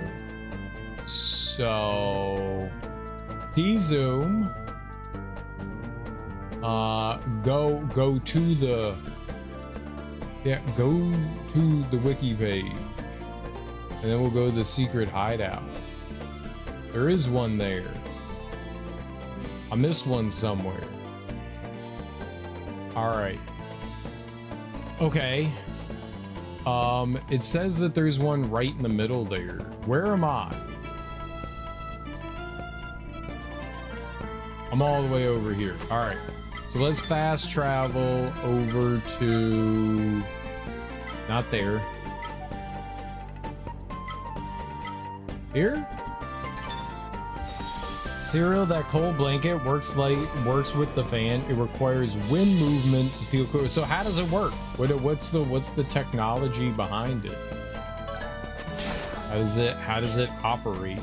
So de-zoom. Go to the wiki page. And then we'll go to the secret hideout. There is one there. I missed one somewhere. Alright. Okay. It says that there's one right in the middle there. Where am I? I'm all the way over here. Alright. So let's fast travel over to... Not there. Here? Cereal, that cold blanket works with the fan. It requires wind movement to feel cool. So how does it work? What's the technology behind it? How does it operate?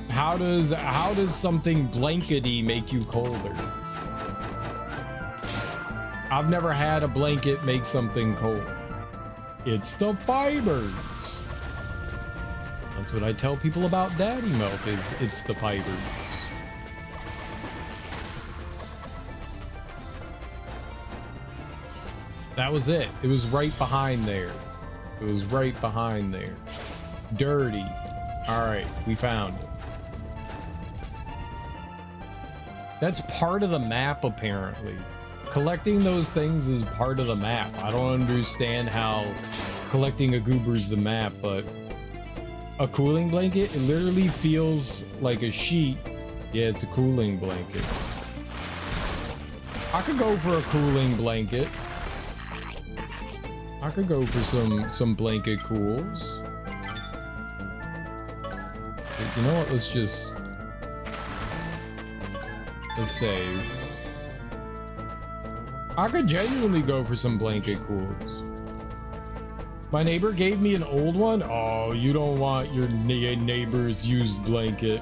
How does something blankety make you colder? I've never had a blanket make something cold. It's the fibers. That's what I tell people about daddy milk, is it's the fibers. That was it. It was right behind there. It was right behind there. Dirty. All right, we found it. That's part of the map, apparently. Collecting those things is part of the map. I don't understand how collecting a goober's the map, but a cooling blanket, it literally feels like a sheet. Yeah, it's a cooling blanket. I could go for a cooling blanket. I could go for some blanket cools. But you know what? Let's save. I could genuinely go for some blanket cools. My neighbor gave me an old one. Oh, you don't want your neighbor's used blanket.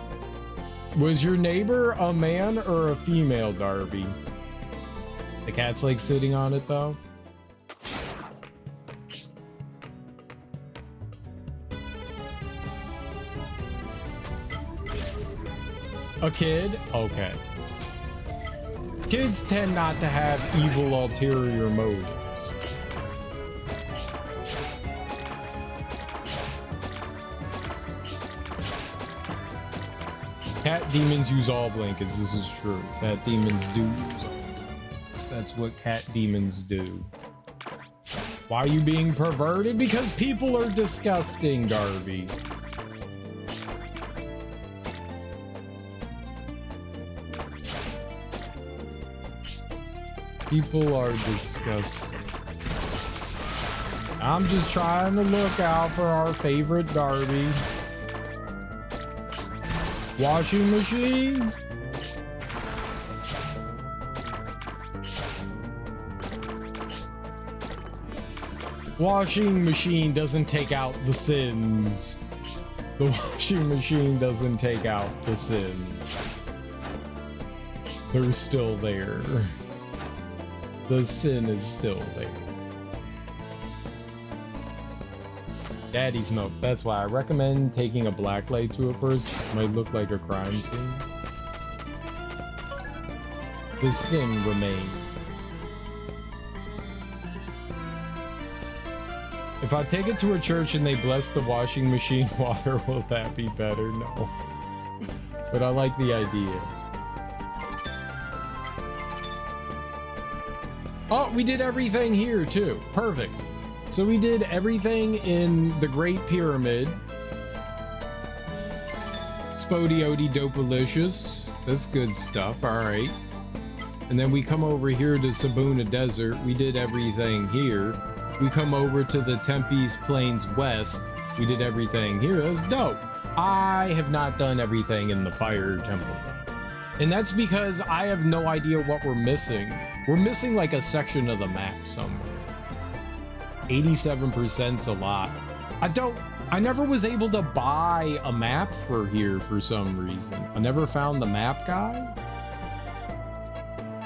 Was your neighbor a man or a female, Darby? The cat's like sitting on it though. A kid? Okay. Kids tend not to have evil ulterior motives. Cat demons use all blankets. This is true. Cat demons do use all blankets. That's what cat demons do. Why are you being perverted? Because people are disgusting, Darby. People are disgusting. I'm just trying to look out for our favorite Darby. Washing machine? Washing machine doesn't take out the sins. The washing machine doesn't take out the sins. They're still there. The sin is still there. Daddy's milk. That's why I recommend taking a black light to it first. It might look like a crime scene. The sin remains. If I take it to a church and they bless the washing machine water, will that be better? No. But I like the idea. Oh, we did everything here too. Perfect. So we did everything in the Great Pyramid. Spodiody Dopalicious. That's good stuff. All right. And then we come over here to Sabuna Desert. We did everything here. We come over to the Tempe's Plains West. We did everything here. That's dope. I have not done everything in the Fire Temple. And that's because I have no idea what we're missing. We're missing like a section of the map somewhere. 87%'s a lot. I never was able to buy a map for here for some reason. I never found the map guy.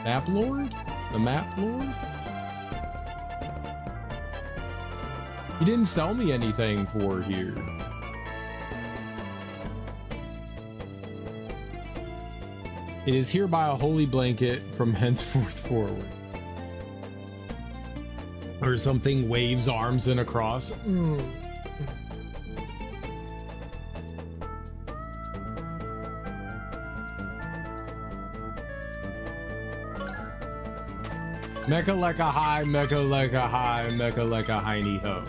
Map Lord? The Map Lord? He didn't sell me anything for here. It is hereby a holy blanket from henceforth forward. Or something, waves arms and a cross. Mecha like a high, mecha like a high, mecha like a hiney ho.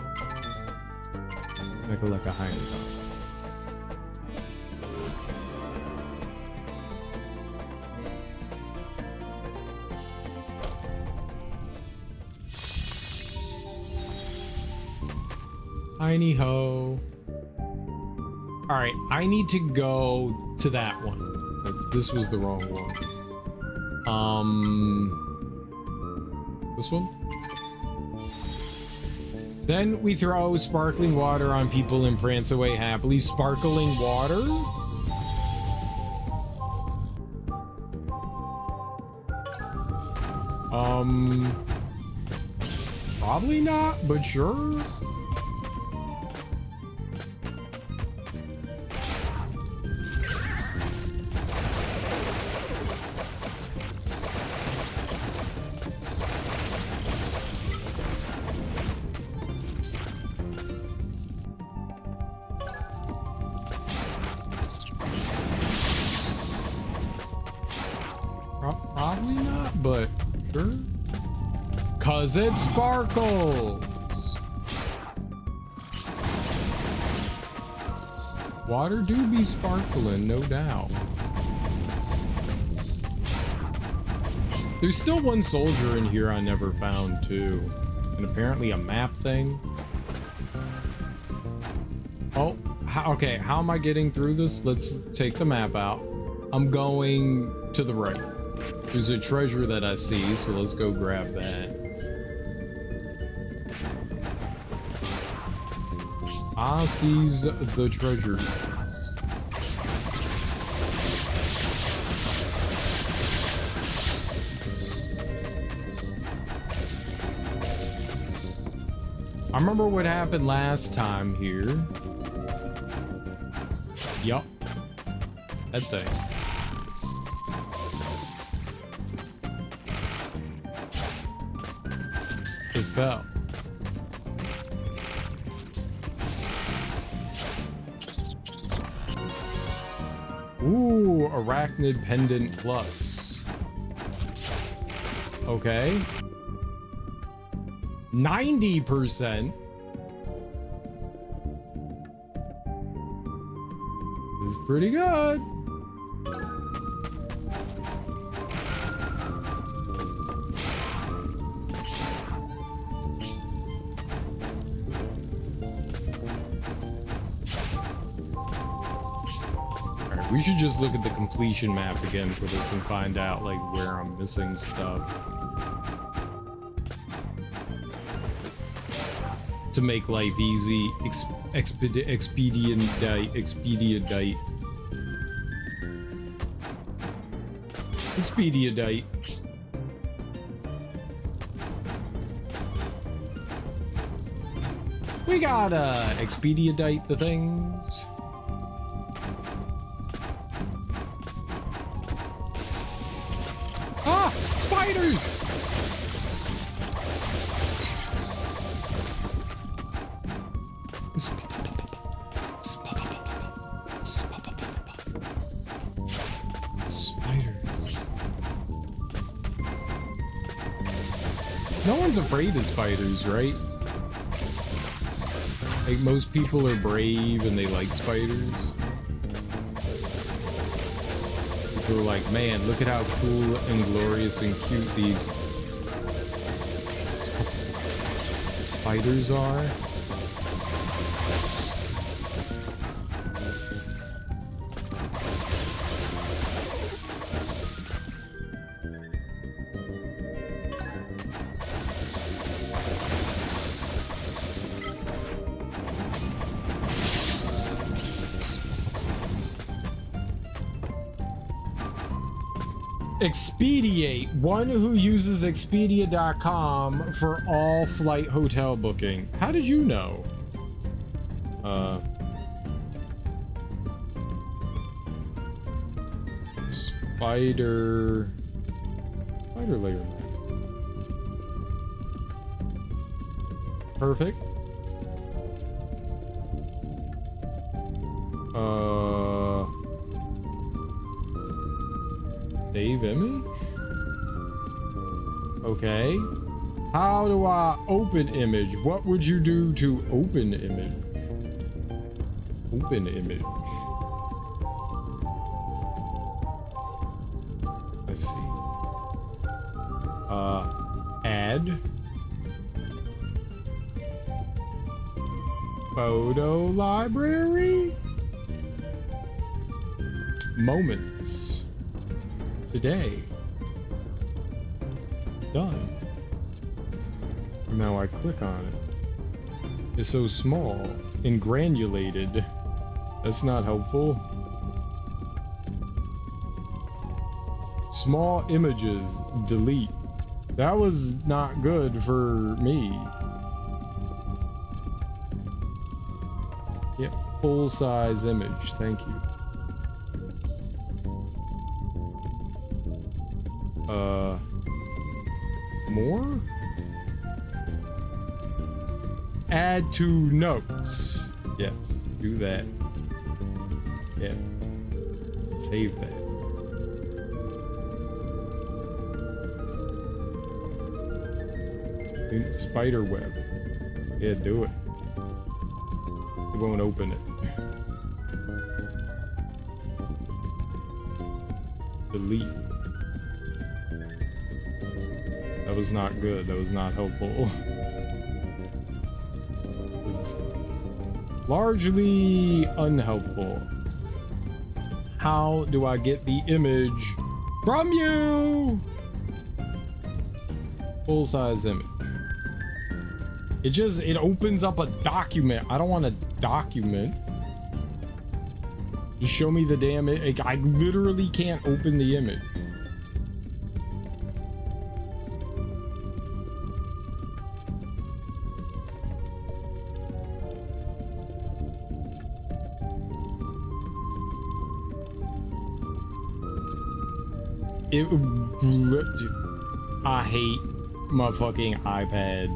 Mecha like a hiney ho. Tiny ho. All right, I need to go to that one. This was the wrong one. This one? Then we throw sparkling water on people and prance away happily. Sparkling water? Probably not, but sure. Probably not, but sure. 'Cause it sparkles. Water do be sparkling, no doubt. There's still one soldier in here I never found too. And apparently a map thing. Oh, okay, how am I getting through this? Let's take the map out. I'm going to the right. There's a treasure that I see, so let's go grab that. I sees the treasures. I remember what happened last time here. Yup. That thing. It fell. Ooh, arachnid pendant plus. Okay. 90%. This is pretty good. We should just look at the completion map again for this and find out like where I'm missing stuff. To make life easy, expedient. We gotta expedite the things. Ah! Spiders! Spiders. No one's afraid of spiders, right? Like, most people are brave and they like spiders. People are like, man, look at how cool and glorious and cute these spiders are. Expediate, one who uses Expedia.com for all flight hotel booking. How did you know? Spider layer. Perfect. Save image? Okay. How do I open image? What would you do to open image? Open image. Let's see. Add. Photo library? Moments. Today. Done. Now I click on it. It's so small and granulated. That's not helpful. Small images. Delete. That was not good for me. Yeah, full size image. Thank you. More? Add to notes. Yes, do that. Yeah. Save that. Spider web. Yeah, do it. It won't open it. Delete. That was not good. That was not helpful. It was largely unhelpful. How do I get the image from you? Full size image. It opens up a document. I don't want a document. Just show me the damn it. I literally can't open the image. I hate my fucking iPad.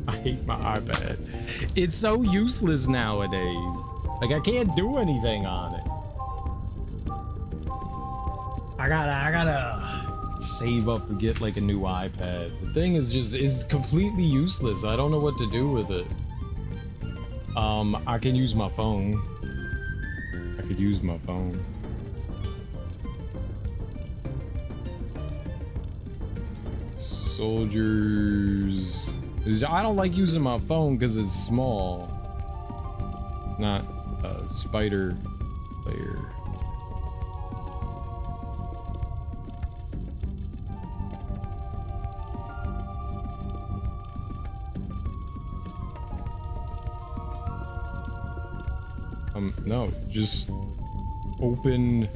I hate my iPad. It's so useless nowadays. Like, I can't do anything on it. I gotta save up to get like a new iPad. The thing is completely useless. I don't know what to do with it. I can use my phone. I could use my phone. Soldiers. I don't like using my phone because it's small. Not a spider layer. No, just open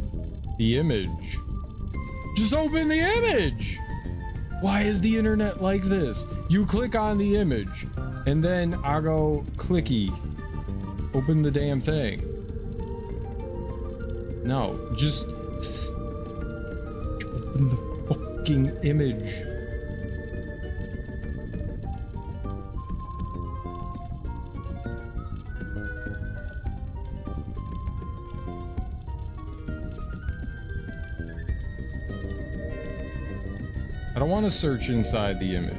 the image. Just open the image! Why is the internet like this? You click on the image, and then I go clicky. Open the damn thing. No, just open the fucking image. I don't want to search inside the image.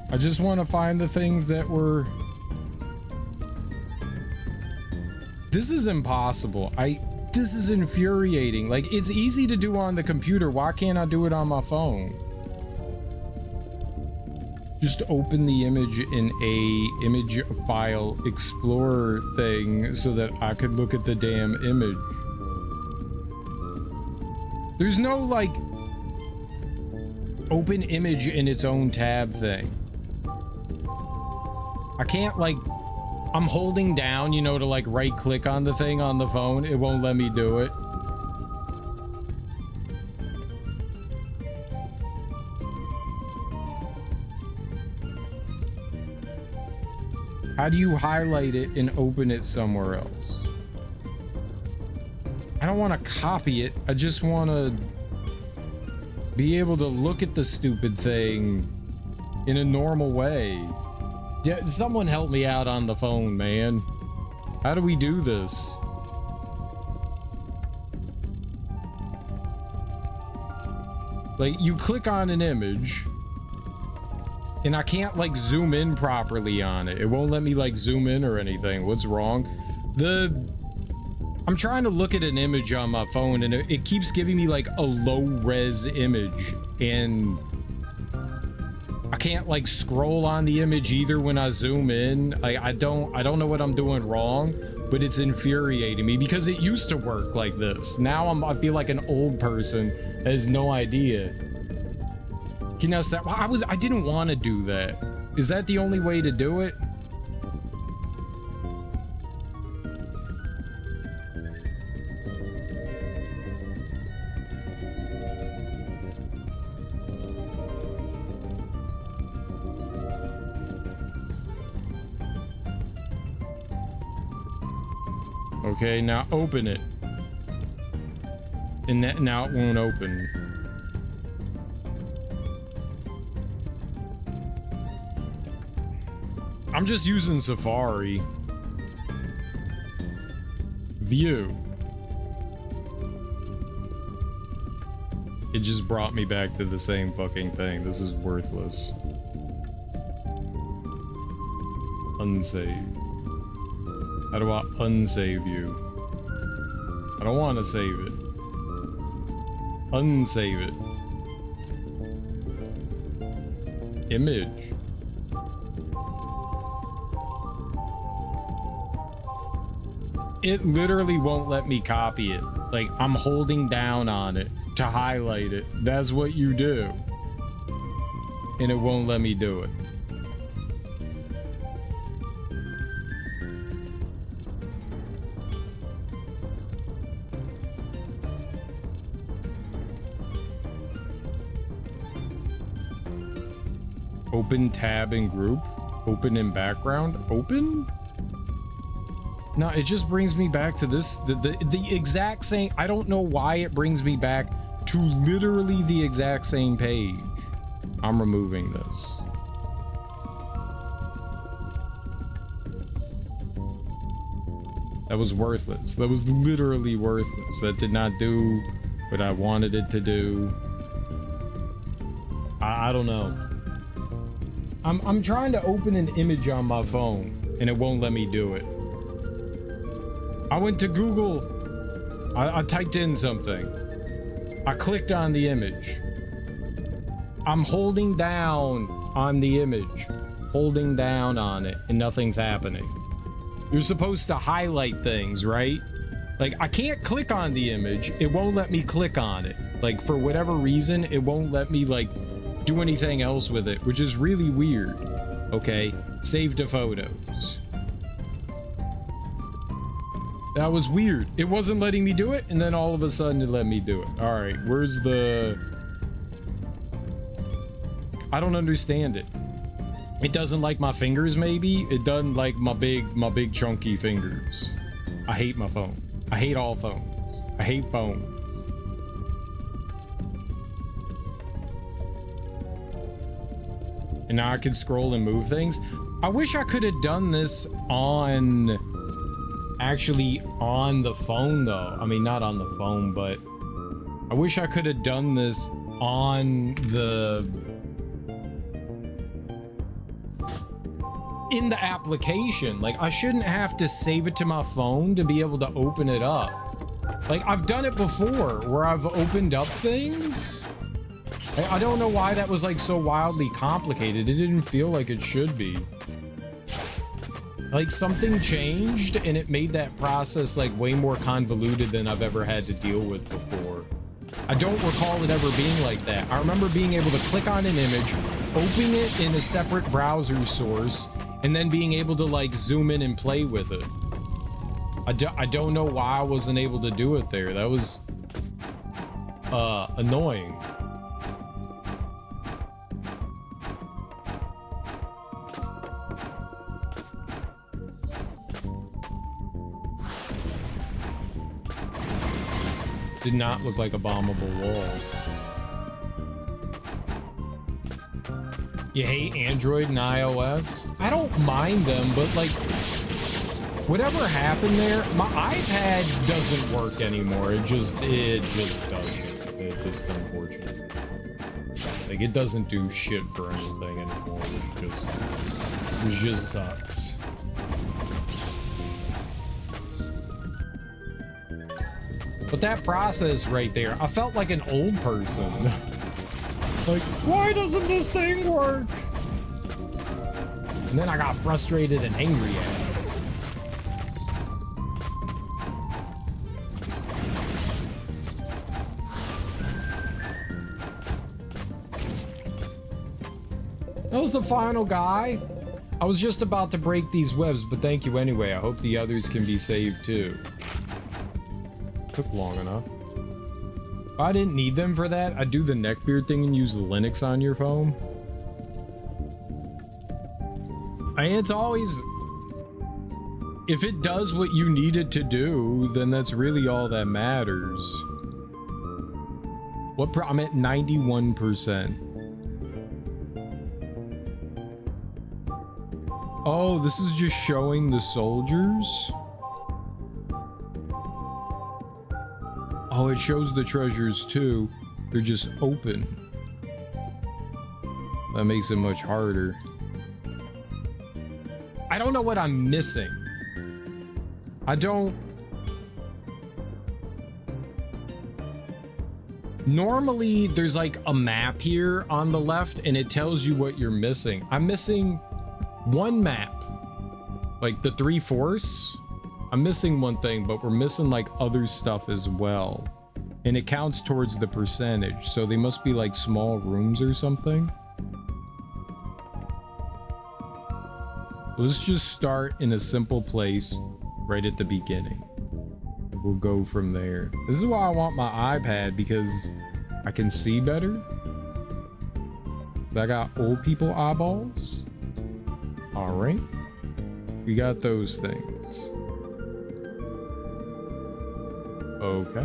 I just want to find the things that were... This is impossible. This is infuriating. Like, it's easy to do on the computer. Why can't I do it on my phone? just open the image in a image file explorer thing so that I could look at the damn image. There's no like open image in its own tab thing. I can't like, I'm holding down, you know, to like right click on the thing on the phone. It won't let me do it. How do you highlight it and open it somewhere else? I don't want to copy it. I just want to be able to look at the stupid thing in a normal way. Someone help me out on the phone, man. How do we do this? Like, you click on an image and I can't like zoom in properly on it. It won't let me like zoom in or anything. What's wrong? I'm trying to look at an image on my phone and it keeps giving me like a low res image and I can't like scroll on the image either when I zoom in. I don't know what I'm doing wrong, but it's infuriating me because it used to work like this. Now I feel like an old person that has no idea. Can you say, well, I didn't want to do that. Is that the only way to do it? Okay, now open it. And now it won't open. I'm just using Safari. View. It just brought me back to the same fucking thing. This is worthless. Unsave. How do I unsave you? I don't want to save it. Unsave it. Image. It literally won't let me copy it. Like, I'm holding down on it to highlight it. That's what you do. And it won't let me do it. Open tab in group. Open in background. Open? No, it just brings me back to this, the exact same. I don't know why it brings me back to literally the exact same page. I'm removing this. That was worthless. That was literally worthless. That did not do what I wanted it to do. I don't know. I'm trying to open an image on my phone and it won't let me do it. I went to Google. I typed in something. I clicked on the image. I'm holding down on the image, holding down on it, and nothing's happening. You're supposed to highlight things, right? Like, I can't click on the image. It won't let me click on it. Like, for whatever reason, it won't let me, like, do anything else with it, which is really weird. Okay, save to photos. That was weird. It wasn't letting me do it, and then all of a sudden it let me do it. All right, where's the... I don't understand it. It doesn't like my fingers, maybe? It doesn't like my big chunky fingers. I hate my phone. I hate all phones. I hate phones. And now I can scroll and move things. I wish I could have done this on... actually on the phone though. I mean, not on the phone, but I wish I could have done this on the in the application. Like, I shouldn't have to save it to my phone to be able to open it up. Like, I've done it before where I've opened up things I don't know why that was like so wildly complicated. It didn't feel like it should be. Like something changed and it made that process like way more convoluted than I've ever had to deal with before. I don't recall it ever being like that. I remember being able to click on an image, opening it in a separate browser source, and then being able to like zoom in and play with it. I don't know why I wasn't able to do it there. That was annoying. Did not look like a bombable wall. You hate Android and iOS? I don't mind them, but like, whatever happened there, my iPad doesn't work anymore. It just doesn't. It just unfortunately doesn't. Like, it doesn't do shit for anything anymore, which just sucks. But that process right there, I felt like an old person. Like, why doesn't this thing work? And then I got frustrated and angry at it. That was the final guy. I was just about to break these webs, but thank you anyway. I hope the others can be saved too. Took long enough. If I didn't need them for that, I'd do the neckbeard thing and use the Linux on your phone. And it's always, if it does what you need it to do, then that's really all that matters. I'm at 91%. Oh, this is just showing the soldiers? Oh, it shows the treasures too. They're just open. That makes it much harder. I don't know what I'm missing. Normally, there's like a map here on the left and it tells you what you're missing. I'm missing one map. Like the 3/4. I'm missing one thing, but we're missing like other stuff as well. And it counts towards the percentage, so they must be like small rooms or something. Let's just start in a simple place right at the beginning. We'll go from there. This is why I want my iPad, because I can see better. So I got old people eyeballs. All right. We got those things. Okay.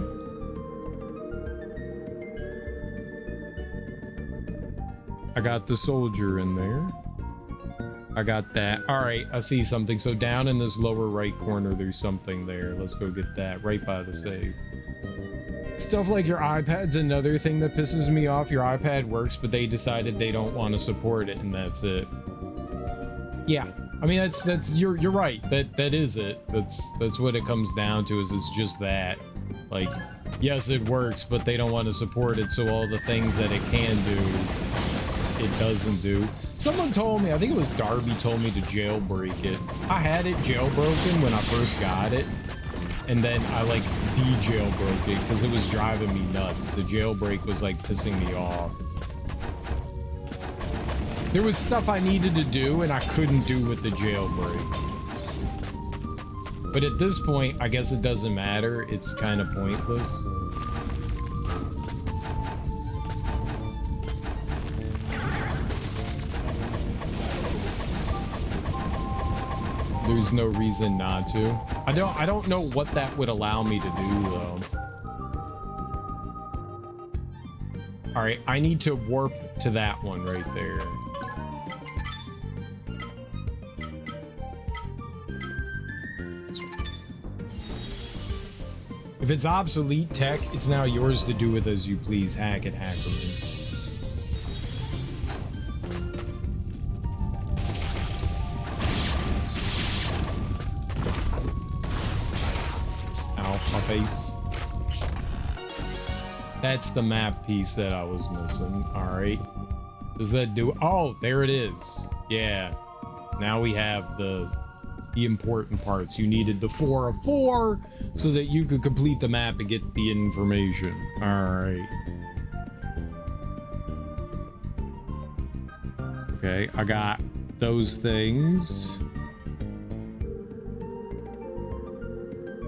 I got the soldier in there. I got that. All right, I see something. So down in this lower right corner, there's something there. Let's go get that right by the save. Stuff like your iPad's another thing that pisses me off. Your iPad works, but they decided they don't want to support it, and that's it. Yeah. I mean, you're right. That is it. That's what it comes down to, is it's just that. Like, yes, it works, but they don't want to support it, so all the things that it can do, it doesn't do. Someone told me, I think it was Darby, told me to jailbreak it. I had it jailbroken when I first got it, and then I like de-jailbroke it because it was driving me nuts. The jailbreak was like pissing me off. There was stuff I needed to do and I couldn't do with the jailbreak. But at this point, I guess it doesn't matter. It's kind of pointless. There's no reason not to. I don't know what that would allow me to do though. All right, I need to warp to that one right there. If it's obsolete tech, it's now yours to do with as you please. Hack it, Hackerman. Ow, my face. That's the map piece that I was missing. All right. Does that do? Oh, there it is. Yeah. Now we have the important parts. You needed the 4 of 4 so that you could complete the map and get the information. All right. Okay, I got those things.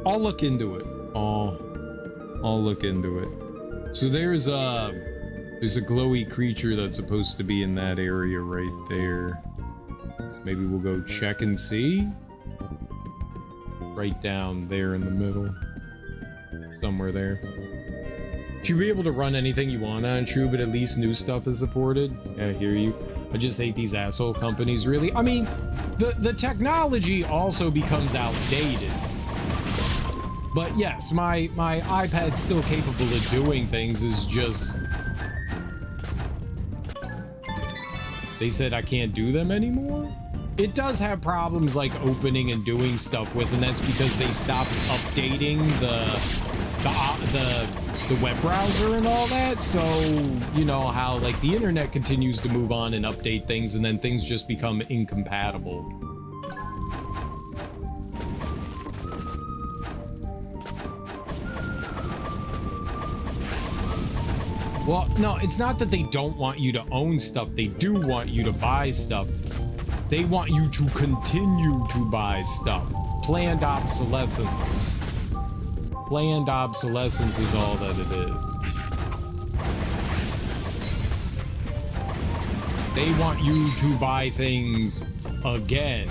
I'll look into it. I'll look into it. So there's a glowy creature that's supposed to be in that area right there. So maybe we'll go check and see. Right down there in the middle. Somewhere there. Should be able to run anything you want on True, but at least new stuff is supported. Yeah, I hear you. I just hate these asshole companies, really. I mean, the technology also becomes outdated. But yes, my iPad's still capable of doing things, is just... They said I can't do them anymore? It does have problems like opening and doing stuff with, and that's because they stopped updating the web browser and all that. So, you know how like the internet continues to move on and update things, and then things just become incompatible. Well, no, it's not that they don't want you to own stuff. They do want you to buy stuff. They want you to continue to buy stuff. Planned obsolescence. Planned obsolescence is all that it is. They want you to buy things again.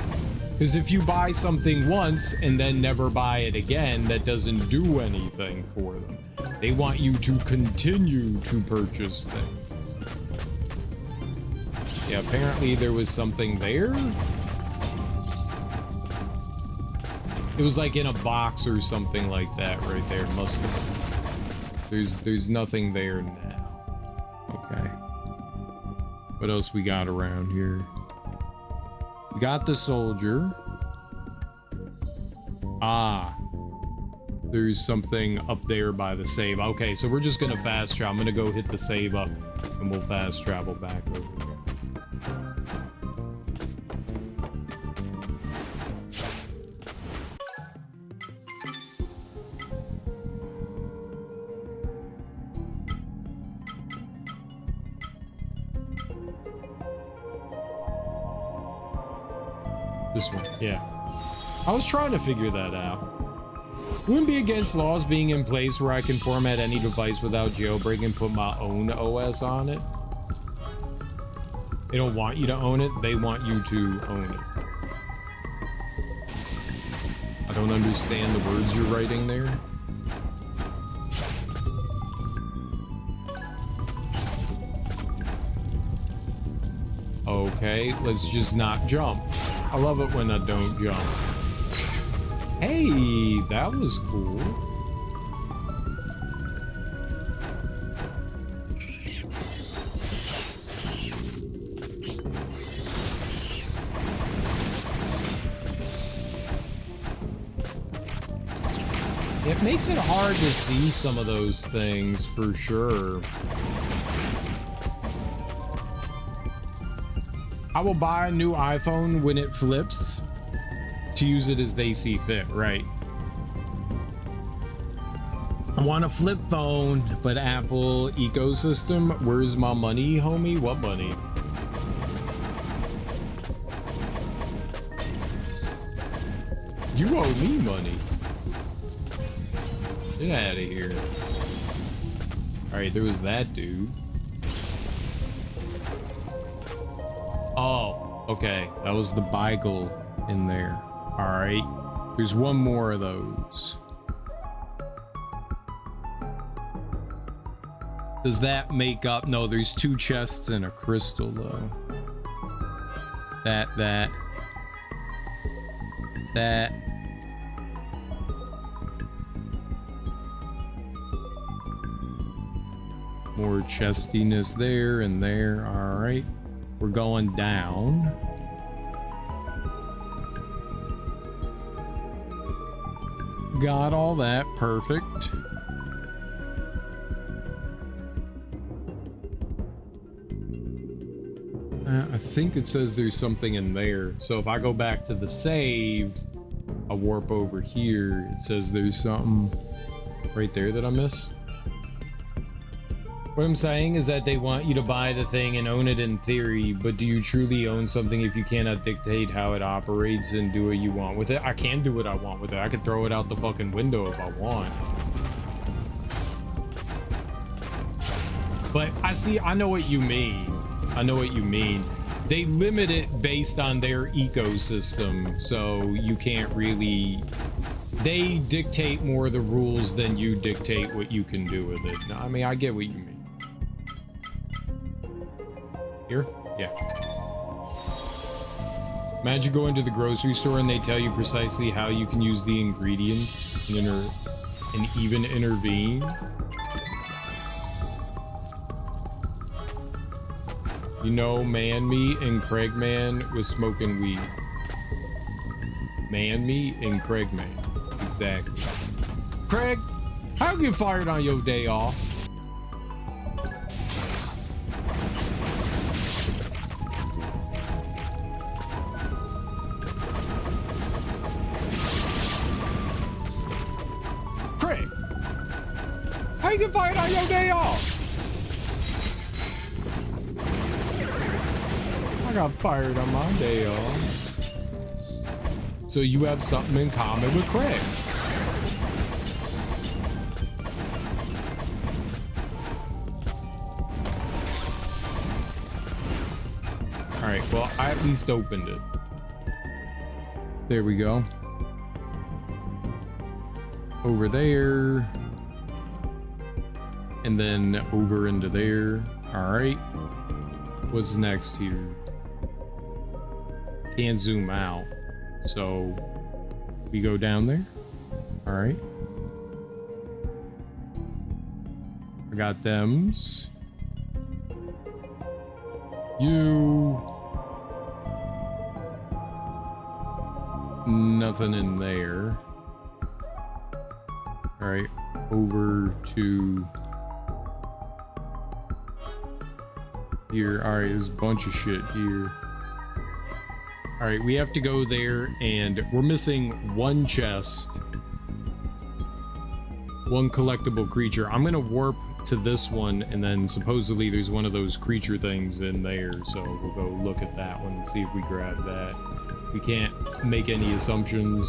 Because if you buy something once and then never buy it again, that doesn't do anything for them. They want you to continue to purchase things. Yeah, apparently there was something there. It was like in a box or something like that right there. Must have. There's nothing there now. Okay. What else we got around here? We got the soldier. Ah. There's something up there by the save. Okay, so we're just gonna fast travel. I'm gonna go hit the save up and we'll fast travel back over here. This one, yeah. I was trying to figure that out. Wouldn't be against laws being in place where I can format any device without jailbreak and put my own OS on it. They don't want you to own it, they want you to own it. I don't understand the words you're writing there. Okay, let's just not jump. I love it when I don't jump. Hey, that was cool. It makes it hard to see some of those things for sure. I will buy a new iPhone when it flips to use it as they see fit, right? I want a flip phone, but Apple ecosystem, where's my money, homie? What money? You owe me money. Get out of here. All right, there was that dude. Oh, okay. That was the Beagle in there. All right. There's one more of those. Does that make up? No, there's 2 chests and a crystal, though. That. More chestiness there and there. All right. We're going down. Got all that. Perfect. I think it says there's something in there. So if I go back to the save, I warp over here. It says there's something right there that I missed. What I'm saying is that they want you to buy the thing and own it in theory, but do you truly own something if you cannot dictate how it operates and do what you want with it? I can do what I want with it. I could throw it out the fucking window if I want. But I know what you mean. I know what you mean. They limit it based on their ecosystem, so you can't really... They dictate more of the rules than you dictate what you can do with it. I mean, I get what you mean. Here? Yeah. Imagine going to the grocery store and they tell you precisely how you can use the ingredients and even intervene. You know, Man Meat and Craigman was smoking weed. Man Meat and Craigman. Exactly. Craig, how you get fired on your day off? Craig, how you get fired on your day off? I got fired on my day off. So you have something in common with Craig. All right, well, I at least opened it. There we go. Over there. And then over into there. All right. What's next here? Can't zoom out. So we go down there. All right. I got thems. You. Nothing in there. All right. Over to here. All right. There's a bunch of shit here. All right, we have to go there, and we're missing one chest, one collectible creature. I'm gonna warp to this one, and then supposedly there's one of those creature things in there, so we'll go look at that one and see if we grab that. We can't make any assumptions.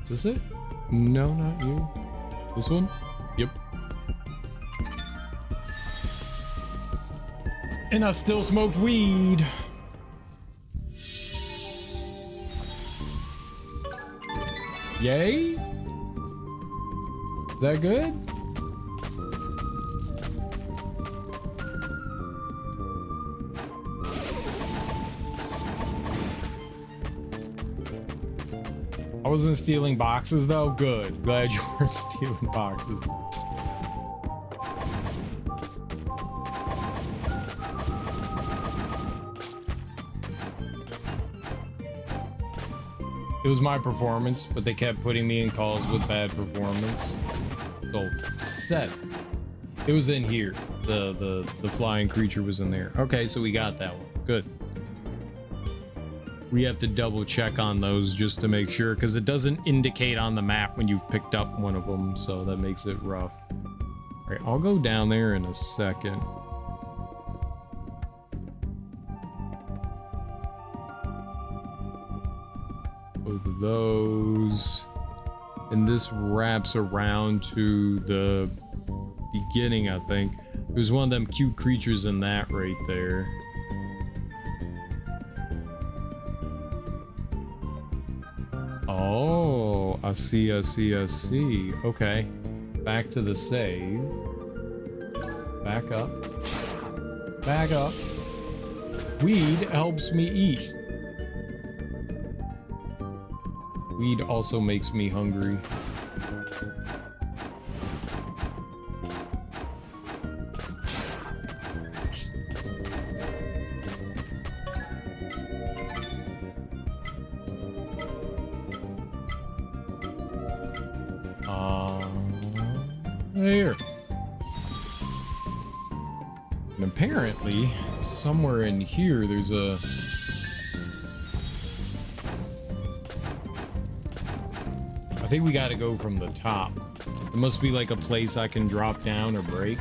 Is this it? No, not you. This one? Yep. And I still smoked weed. Yay? Is that good? I wasn't stealing boxes though. Good. Glad you weren't stealing boxes. It was my performance, but they kept putting me in calls with bad performance. So set. It was in here. The flying creature was in there. Okay, so we got that one. Good. We have to double check on those just to make sure, because it doesn't indicate on the map when you've picked up one of them, so that makes it rough. All right, I'll go down there in a second. Both of those. And this wraps around to the beginning, I think. There's one of them cute creatures in that right there. Oh, I see. Okay. Back to the save. Back up. Back up. Weed helps me eat. Weed also makes me hungry. Here. And apparently, somewhere in here, there's a... I think we gotta go from the top. There must be like a place I can drop down or break.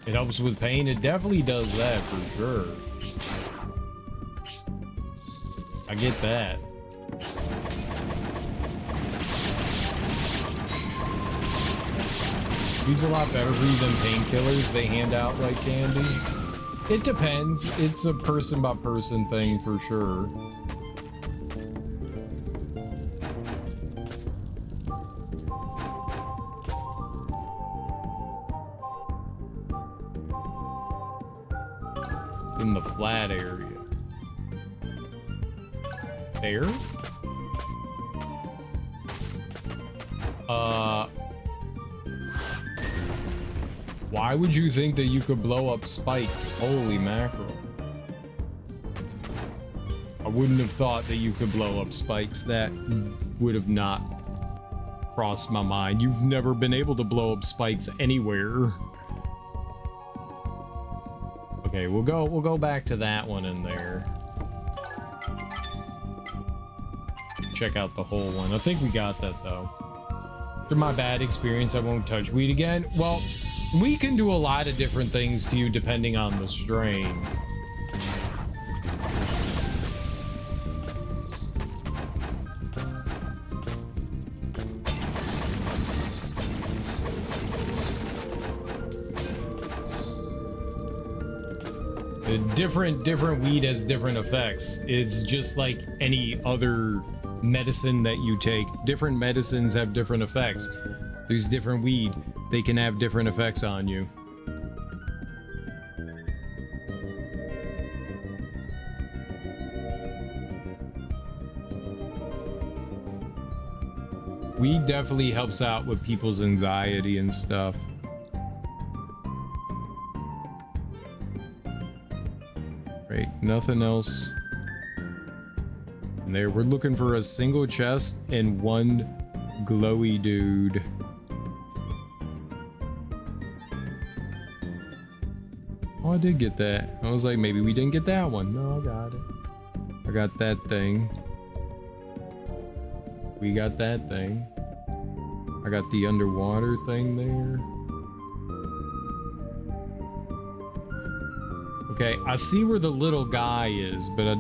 It helps with pain. It definitely does that for sure. I get that. These are a lot better for you than painkillers they hand out like candy. It depends. It's a person by person thing for sure. In the flat area. There? Why would you think that you could blow up spikes? Holy mackerel. I wouldn't have thought that you could blow up spikes. That would have not crossed my mind. You've never been able to blow up spikes anywhere. Okay, we'll go back to that one in there. Check out the whole one. I think we got that though. After my bad experience, I won't touch weed again. Well, we can do a lot of different things to you depending on the strain. Different weed has different effects. It's just like any other medicine that you take. Different medicines have different effects. There's different weed. They can have different effects on you. Weed definitely helps out with people's anxiety and stuff. Right, nothing else. And there, we're looking for a single chest and one glowy dude. Oh, I did get that. I was like, maybe we didn't get that one. No, I got it. I got that thing. We got that thing. I got the underwater thing there. Okay, I see where the little guy is, but I...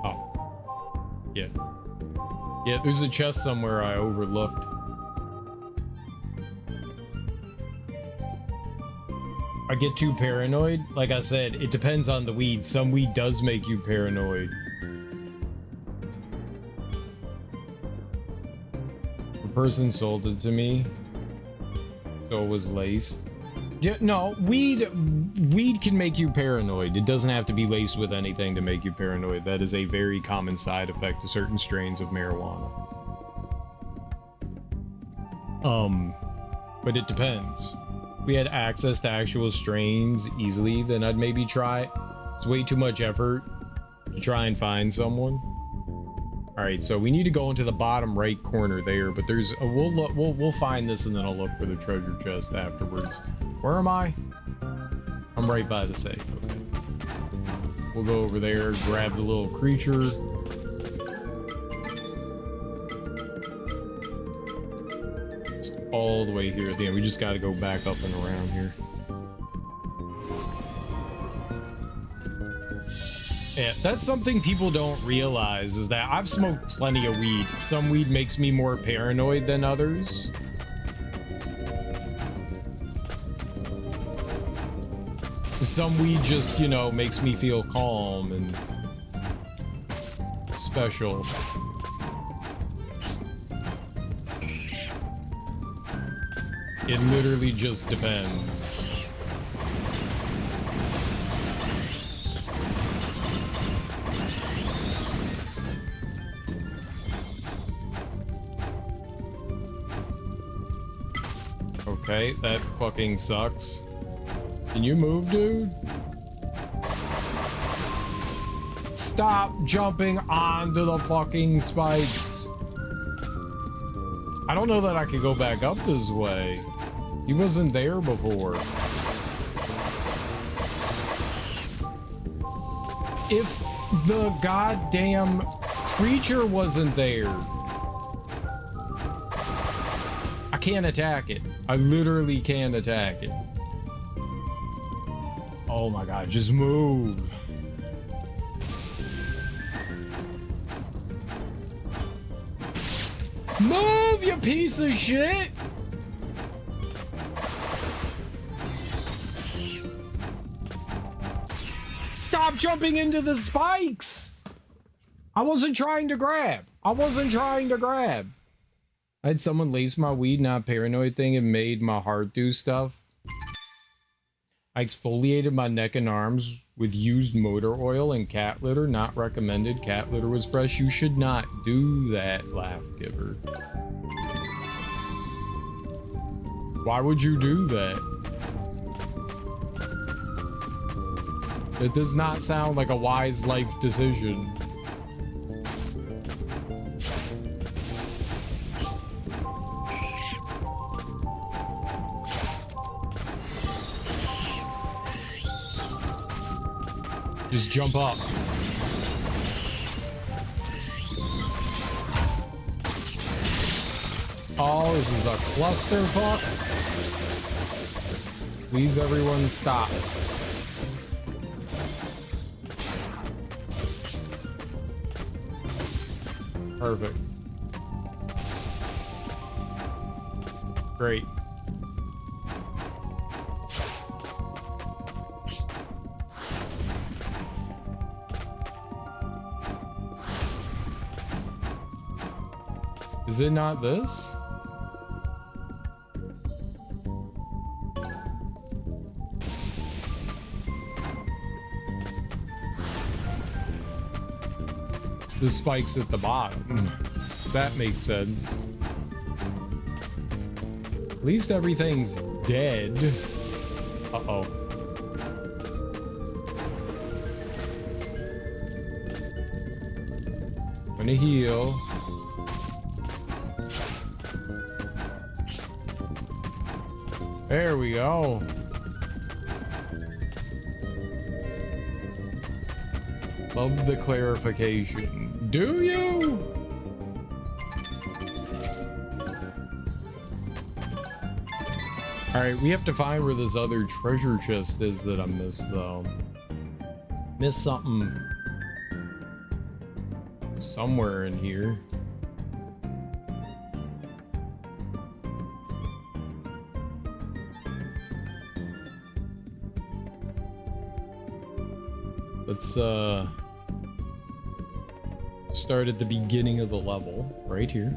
Oh. Yeah. Yeah, there's a chest somewhere I overlooked. I get too paranoid. Like I said, it depends on the weed. Some weed does make you paranoid. The person sold it to me, so it was laced. No, weed can make you paranoid. It doesn't have to be laced with anything to make you paranoid. That is a very common side effect to certain strains of marijuana. But it depends. If we had access to actual strains easily, then I'd maybe try it. It's way too much effort to try and find someone. All right, so we need to go into the bottom right corner there, but there's a, we'll find this and then I'll look for the treasure chest afterwards. Where am I? I'm right by the safe. Okay. We'll go over there, grab the little creature. It's all the way here at the end. We just got to go back up and around here. Yeah, that's something people don't realize, is that I've smoked plenty of weed. Some weed makes me more paranoid than others. Some weed just, you know, makes me feel calm and special. It literally just depends. Okay, that fucking sucks. Can you move, dude? Stop jumping onto the fucking spikes. I don't know that I could go back up this way. He wasn't there before. If the goddamn creature wasn't there, I can't attack it. I literally can't attack it. Oh my god, just move. Move, you piece of shit! Stop jumping into the spikes! I wasn't trying to grab. I had someone lace my weed, not paranoid thing, and made my heart do stuff. I exfoliated my neck and arms with used motor oil and cat litter. Not recommended. Cat litter was fresh. You should not do that, Laugh Giver. Why would you do that? It does not sound like a wise life decision. Just jump up. Oh, this is a clusterfuck. Please, everyone, stop. Perfect. Great. Is it not this? It's the spikes at the bottom. That makes sense. At least everything's dead. Uh-oh. Gonna heal. There we go. Love the clarification. Do you? Alright, we have to find where this other treasure chest is that I missed, though. Missed something somewhere in here. Let's start at the beginning of the level, right here.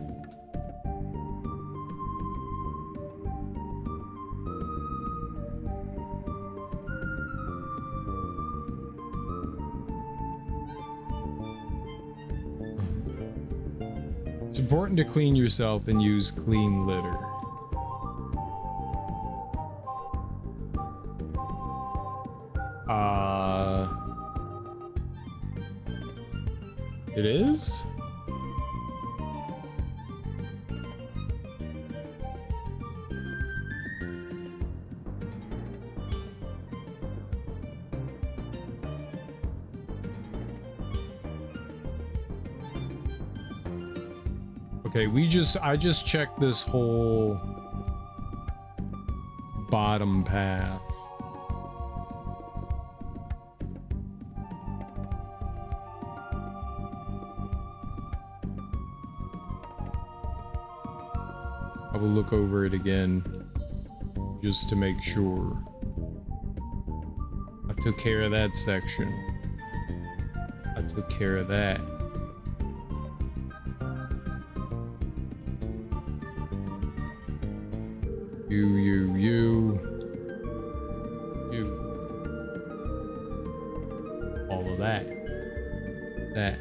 It's important to clean yourself and use clean litter. It is? Okay, I just checked this whole bottom path. I will look over it again just to make sure. I took care of that section. I took care of that. You. All of that. That.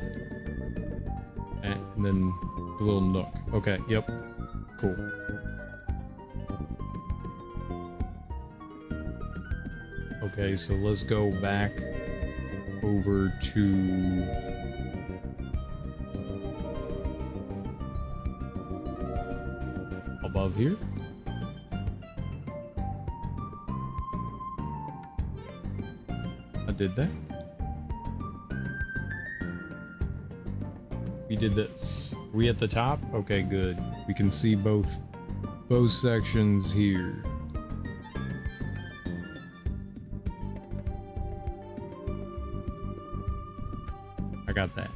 And then the little nook. Okay, yep. Cool. Okay, so let's go back over to above here. I did that. We did this. We at the top? Okay, good. We can see both sections here. I got that.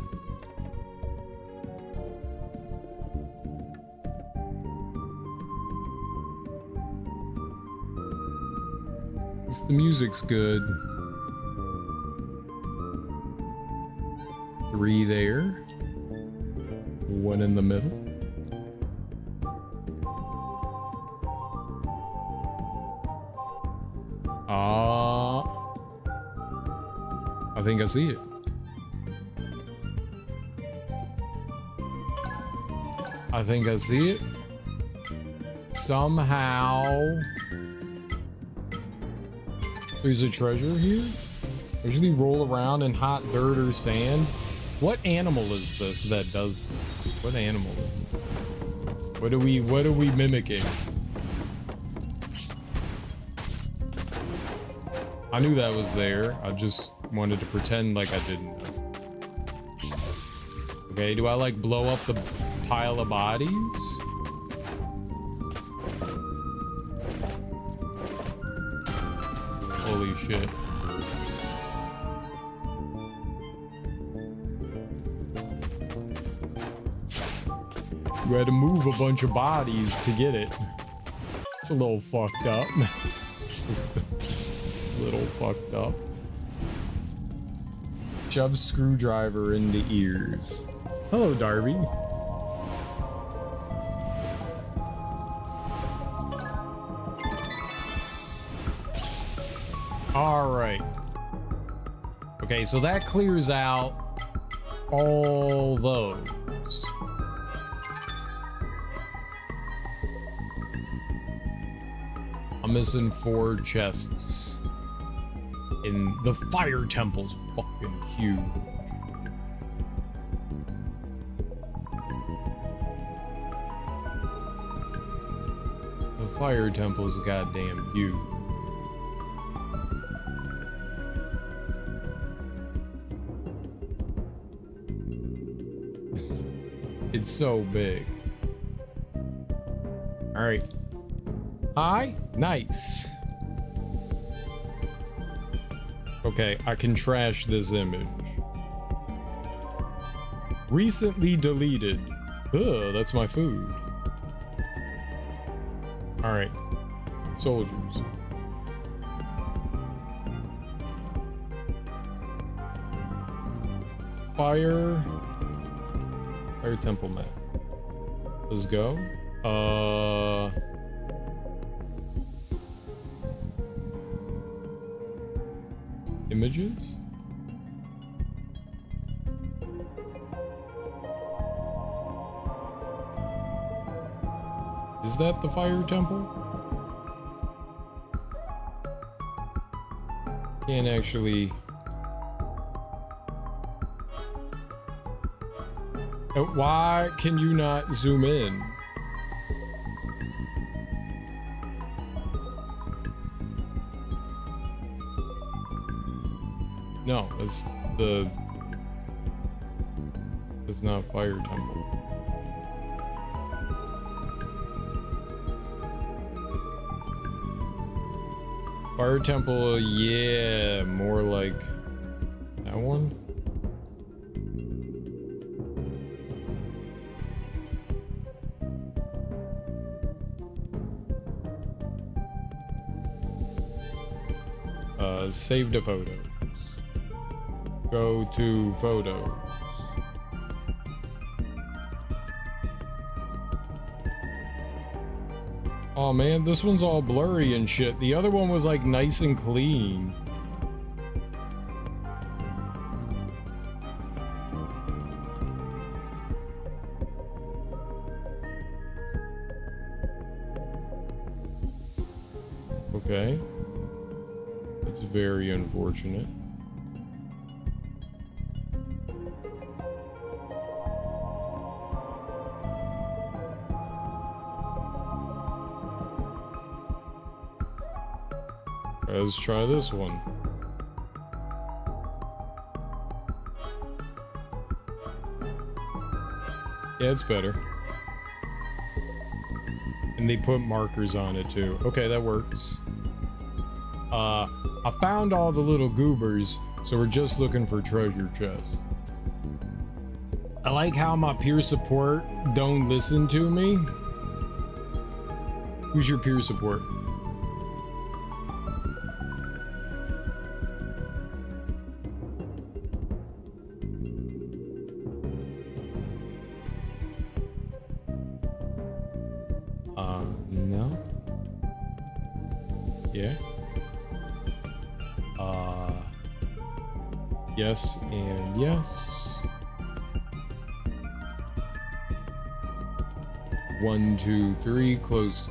The music's good. 3 there. 1 in the middle. I think I see it. I think I see it. Somehow there's a treasure here. I usually roll around in hot dirt or sand. What animal is this that does this? What animal is it? What are we mimicking? I knew that was there. I just wanted to pretend like I didn't. Okay, do I like blow up the pile of bodies? Holy shit. You had to move a bunch of bodies to get it. It's a little fucked up. It's a little fucked up. Shove screwdriver into ears. Hello, Darby. All right. Okay, so that clears out all those. I'm missing 4 chests. And the fire temple's fucking huge. The fire temple's goddamn huge. It's so big. All right. Hi. Nice. Okay, I can trash this image. Recently deleted. Ugh, that's my food. All right. Soldiers. Fire temple map. Let's go. Images? Is that the fire temple? Can't actually. Why can you not zoom in? No, that's not fire temple. Fire temple, yeah, more like that one. Save the photos. Go to photos. Oh man, this one's all blurry and shit. The other one was like nice and clean. Okay. That's very unfortunate. Let's try this one. Yeah, it's better. And they put markers on it too. Okay, that works. I found all the little goobers, so we're just looking for treasure chests. I like how my peer support don't listen to me. Who's your peer support? No. Yeah. Yes and yes. 1, 2, 3, close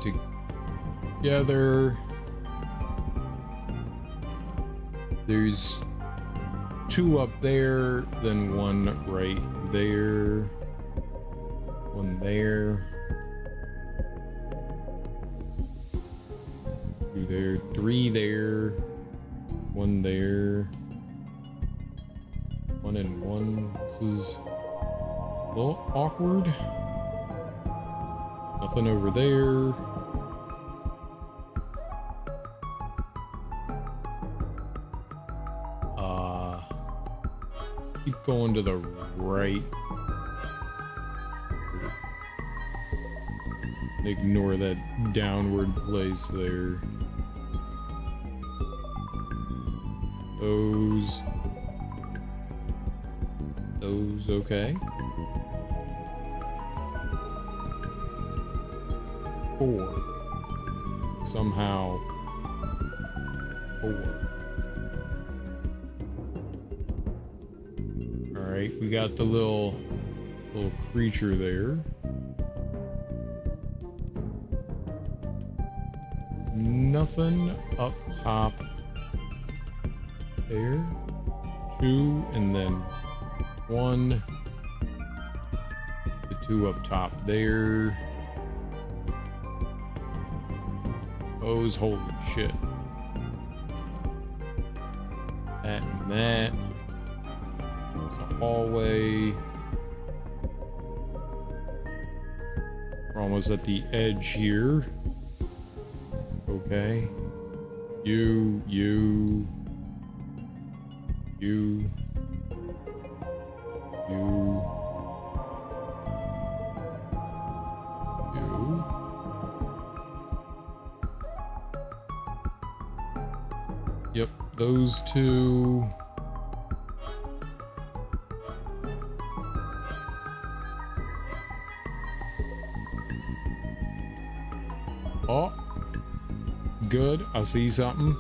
together. There's 2 up there, then 1 right there. 1 there. 2 there, 3 there. 1 there. 1 and 1. This is a little awkward. Nothing over there. Let's keep going to the right. Ignore that downward place there. Those, okay. 4. Somehow 4. All right, we got the little creature there. Nothing up top there. 2 and then 1. The 2 up top there. Those, holy shit. That and that. There's a hallway. We're almost at the edge here. Okay. You. You. Yep, those 2. Oh, good. I see something.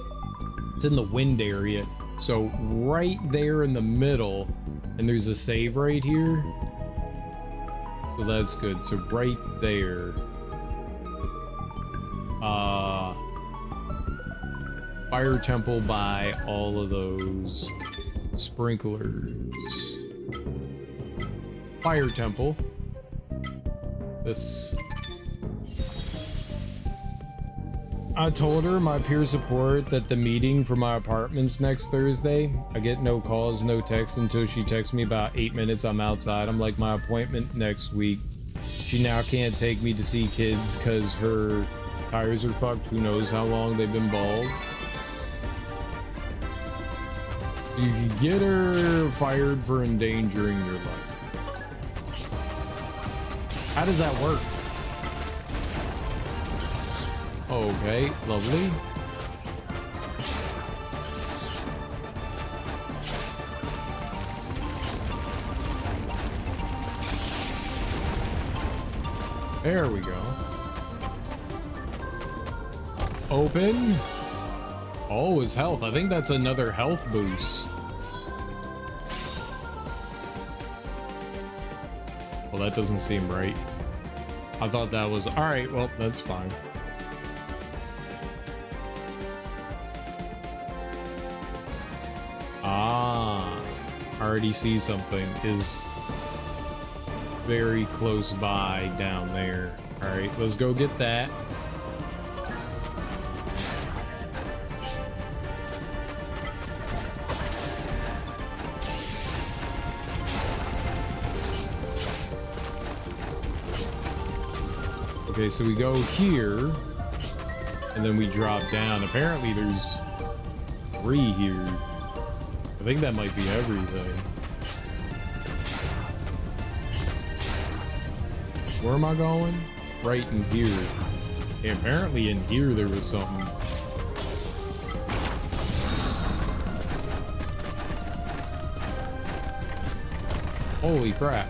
It's in the wind area. So right there in the middle, and there's a save right here. So that's good. So right there. Fire temple by all of those sprinklers. Fire temple. This. I told her, my peer support, that the meeting for my apartment's next Thursday. I get no calls, no texts until she texts me about 8 minutes I'm outside. I'm like, my appointment next week. She now can't take me to see kids because her tires are fucked. Who knows how long they've been bald. You can get her fired for endangering your life. How does that work? Okay, lovely. There we go. Open. Oh, his health. I think that's another health boost. Well, that doesn't seem right. I thought that was... All right, well, that's fine. Ah, already see something is very close by down there. All right, let's go get that. Okay, so we go here, and then we drop down. Apparently there's 3 here. I think that might be everything. Where am I going? Right in here. And apparently in here there was something. Holy crap.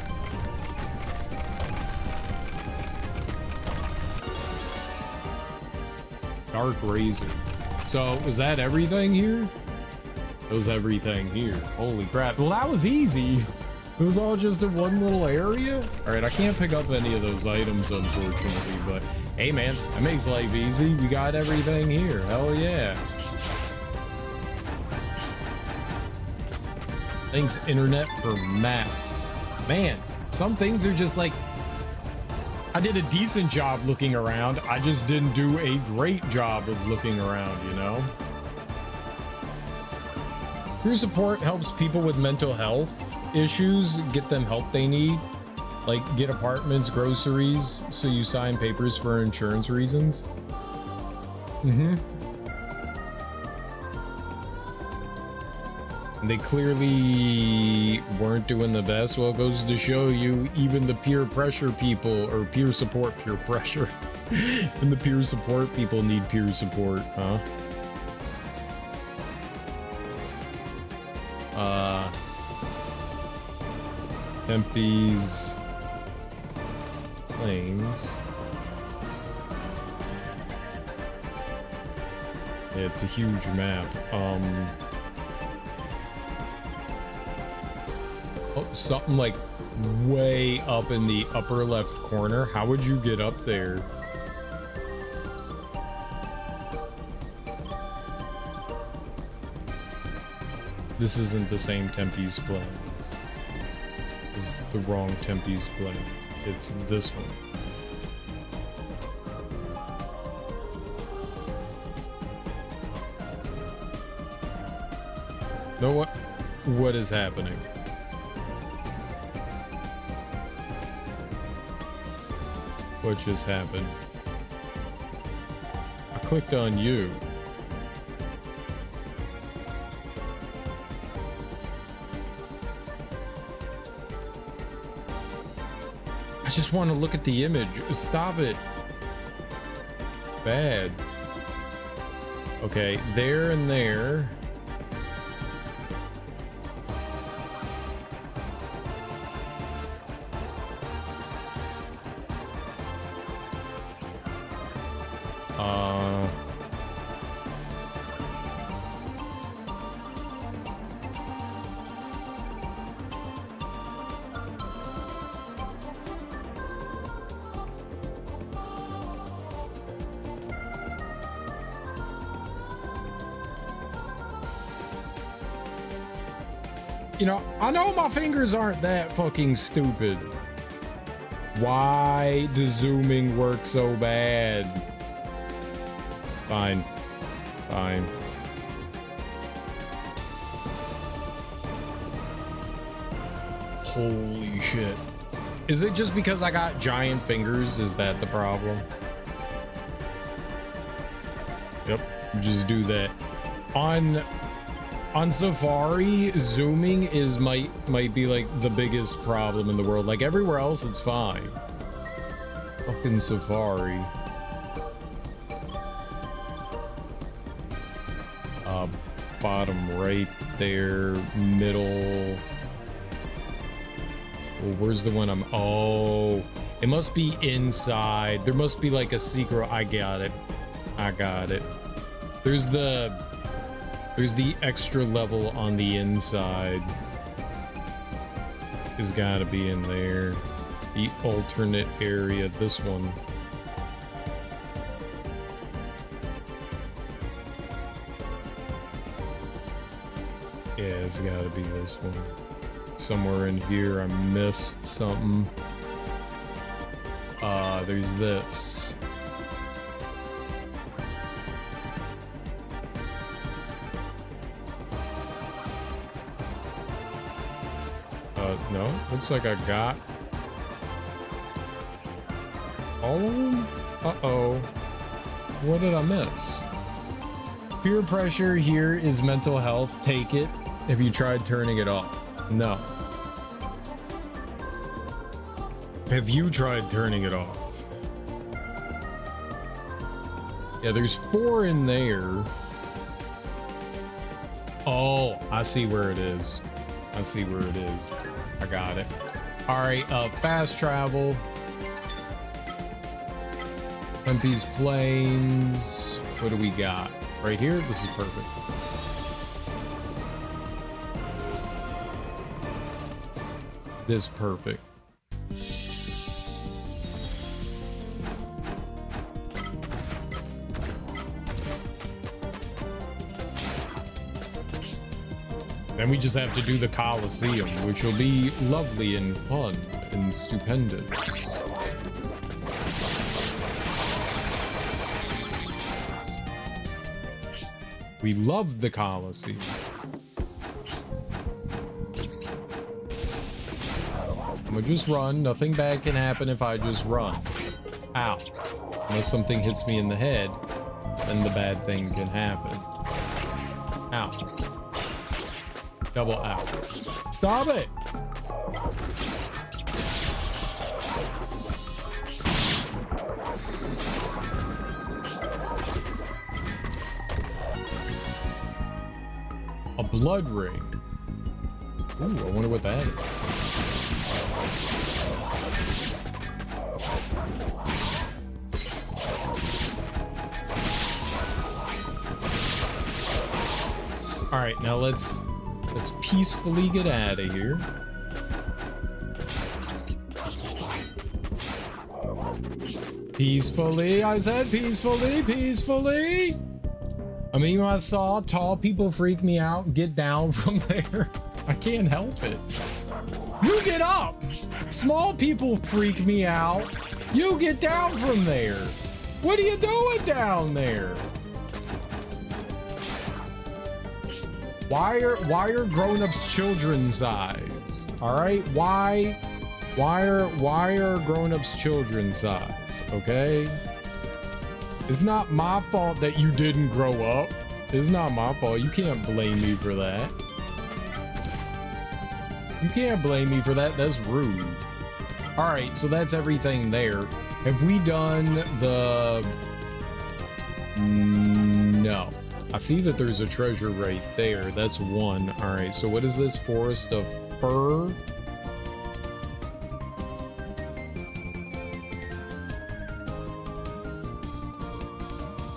Dark Razor. So, was that everything here? It was everything here. Holy crap. Well, that was easy. It was all just in one little area? Alright, I can't pick up any of those items, unfortunately, but hey, man, that makes life easy. We got everything here. Hell yeah. Thanks, Internet, for map. Man, some things are just like, I did a decent job looking around. I just didn't do a great job of looking around, you know? Peer support helps people with mental health issues get them help they need. Like get apartments, groceries, so you sign papers for insurance reasons. They clearly weren't doing the best. Well, it goes to show you even the peer pressure people, or peer support, peer pressure. Even the peer support people need peer support, huh? Tempe's Plains. Yeah, it's a huge map. Oh, something like way up in the upper left corner. How would you get up there? This isn't the same Tempe's Plains. This is the wrong Tempe's Plains. It's this one. No, what is happening? What just happened? I clicked on you. I just want to look at the image. Stop it. Bad. Okay, there and there. You know, I know my fingers aren't that fucking stupid. Why does zooming work so bad? Fine. Fine. Holy shit. Is it just because I got giant fingers? Is that the problem? Yep, just do that. On Safari, zooming is might be like the biggest problem in the world. Like everywhere else, it's fine. Fucking Safari. Bottom right there, middle. Well, where's the one I'm? Oh, it must be inside. There must be like a secret. I got it. I got it. There's the extra level on the inside. Has got to be in there. The alternate area, this one. Yeah, it's got to be this one. Somewhere in here, I missed something. There's this. No, looks like I got. All of them? Uh-oh. What did I miss? Peer pressure here is mental health. Take it if you tried turning it off. No. Have you tried turning it off? Yeah, there's 4 in there. Oh, I see where it is. I see where it is. I got it. All right, fast travel. Tempe's Plains. What do we got? Right here? This is perfect. This is perfect. Then we just have to do the Colosseum, which will be lovely and fun and stupendous. We love the Colosseum. I'm gonna just run. Nothing bad can happen if I just run. Ow. Unless something hits me in the head, then the bad thing can happen. Ow. Double ow. Stop it! A blood ring. Ooh, I wonder what that is. All right, now let's peacefully get out of here. Peacefully, I said peacefully, peacefully. I mean, I saw tall people freak me out. Get down from there. I can't help it. You get up. Small people freak me out. You get down from there. What are you doing down there? Why are grown-ups children's size? All right, why are grown-ups children's size? Okay, it's not my fault that you didn't grow up. It's not my fault. You can't blame me for that. You can't blame me for that. That's rude. All right, so that's everything there. Have we done the? No. I see that there's a treasure right there. That's one. All right, so what is this? Forest of Fur?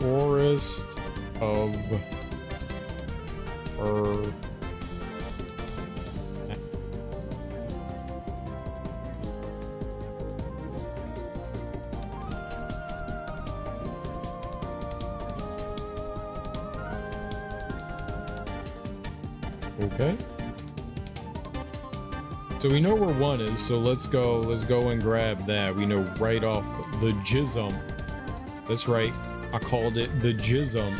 Forest of Fur. Okay. So we know where one is, so let's go and grab that. We know right off the jism. That's right. I called it the jism.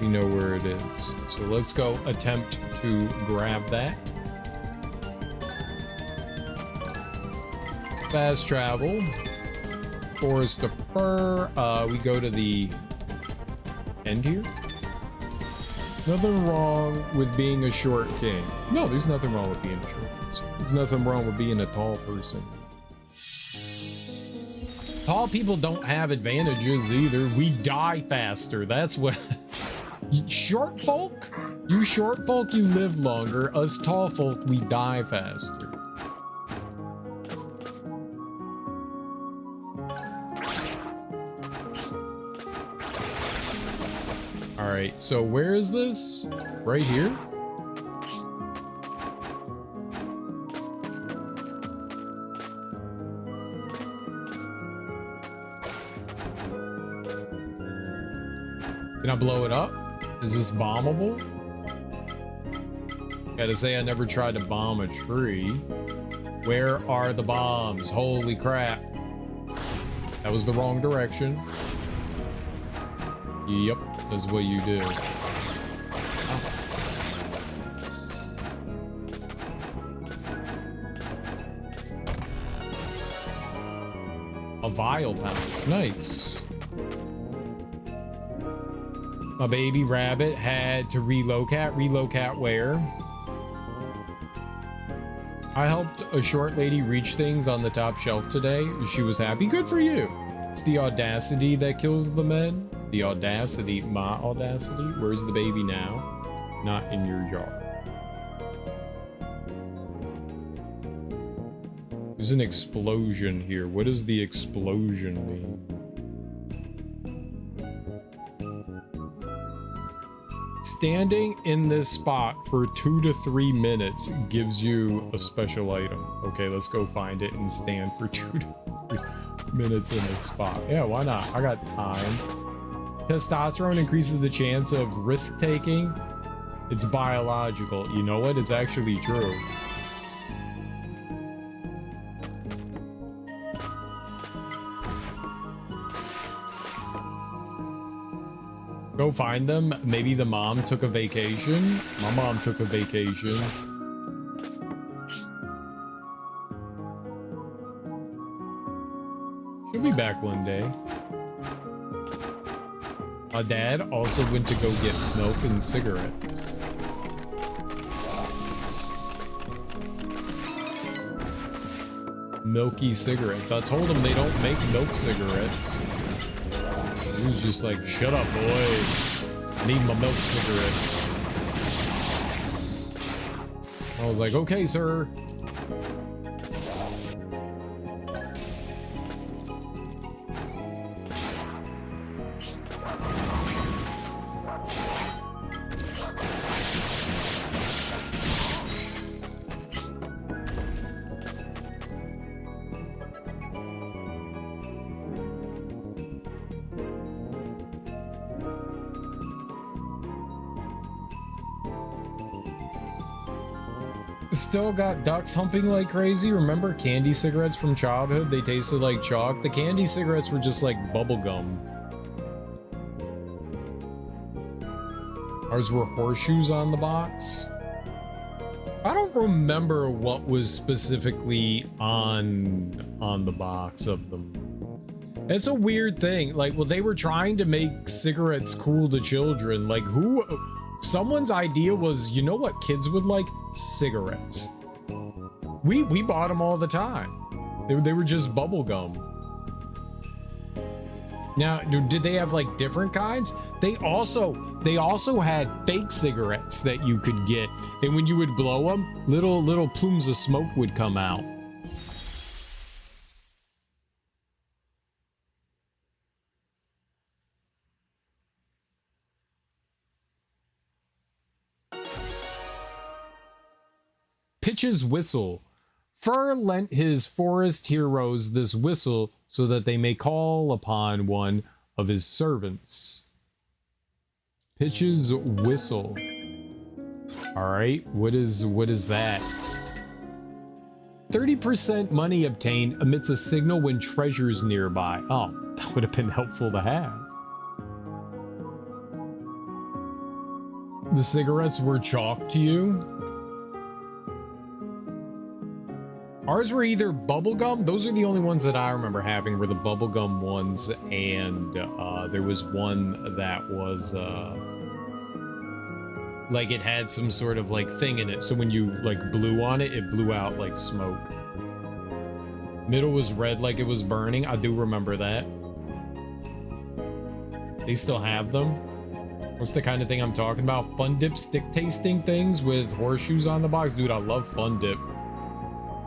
We know where it is. So let's go attempt to grab that. Fast travel. Forest of Fur. We go to the end here. Nothing wrong with being a short king. No, there's nothing wrong with being a short person. There's nothing wrong with being a tall person. Tall people don't have advantages either. We die faster. That's what... Short folk? You short folk, you live longer. Us tall folk, we die faster. All right, so where is this? Right here? Can I blow it up? Is this bombable? Gotta say, I never tried to bomb a tree. Where are the bombs? Holy crap. That was the wrong direction. Yep, that's what you do. A vial pouch. Nice. A baby rabbit had to relocate. Relocate where? I helped a short lady reach things on the top shelf today. She was happy. Good for you. It's the audacity that kills the men. The audacity. My audacity. Where's the baby now? Not in your yard. There's an explosion here. What does the explosion mean? Standing in this spot for 2 to 3 minutes gives you a special item. Okay, let's go find it and stand for 2 to 3 minutes in this spot. Yeah, why not? I got time. Testosterone increases the chance of risk-taking. It's biological. You know what? It's actually true. Go find them. Maybe the mom took a vacation. My mom took a vacation. She'll be back one day. My dad also went to go get milk and cigarettes. Milky cigarettes. I told him they don't make milk cigarettes. He was just like, shut up, boy. I need my milk cigarettes. I was like, okay, sir. Still got ducks humping like crazy. Remember candy cigarettes from childhood? They tasted like chalk. The candy cigarettes were just like bubble gum. Ours were horseshoes on the box. I don't remember what was specifically on the box of them. It's a weird thing. Like, well, they were trying to make cigarettes cool to children. Like, who? Someone's idea was, you know what kids would like? Cigarettes. We bought them all the time. They were just bubble gum. Now, did they have like different kinds? They also had fake cigarettes that you could get, and when you would blow them, little plumes of smoke would come out. Pitch's whistle. Fur lent his forest heroes this whistle so that they may call upon one of his servants. Pitch's whistle. All right, what is that? 30% money obtained emits a signal when treasure's nearby. Oh, that would have been helpful to have. The cigarettes were chalk to you? Ours were either bubblegum. Those are the only ones that I remember having, were the bubblegum ones, and there was one that was like it had some sort of like thing in it, so when you like blew on it, it blew out like smoke. Middle was red like it was burning. I do remember that. They still have them. What's the kind of thing I'm talking about? Fun Dip stick tasting things with horseshoes on the box. Dude, I love Fun Dip.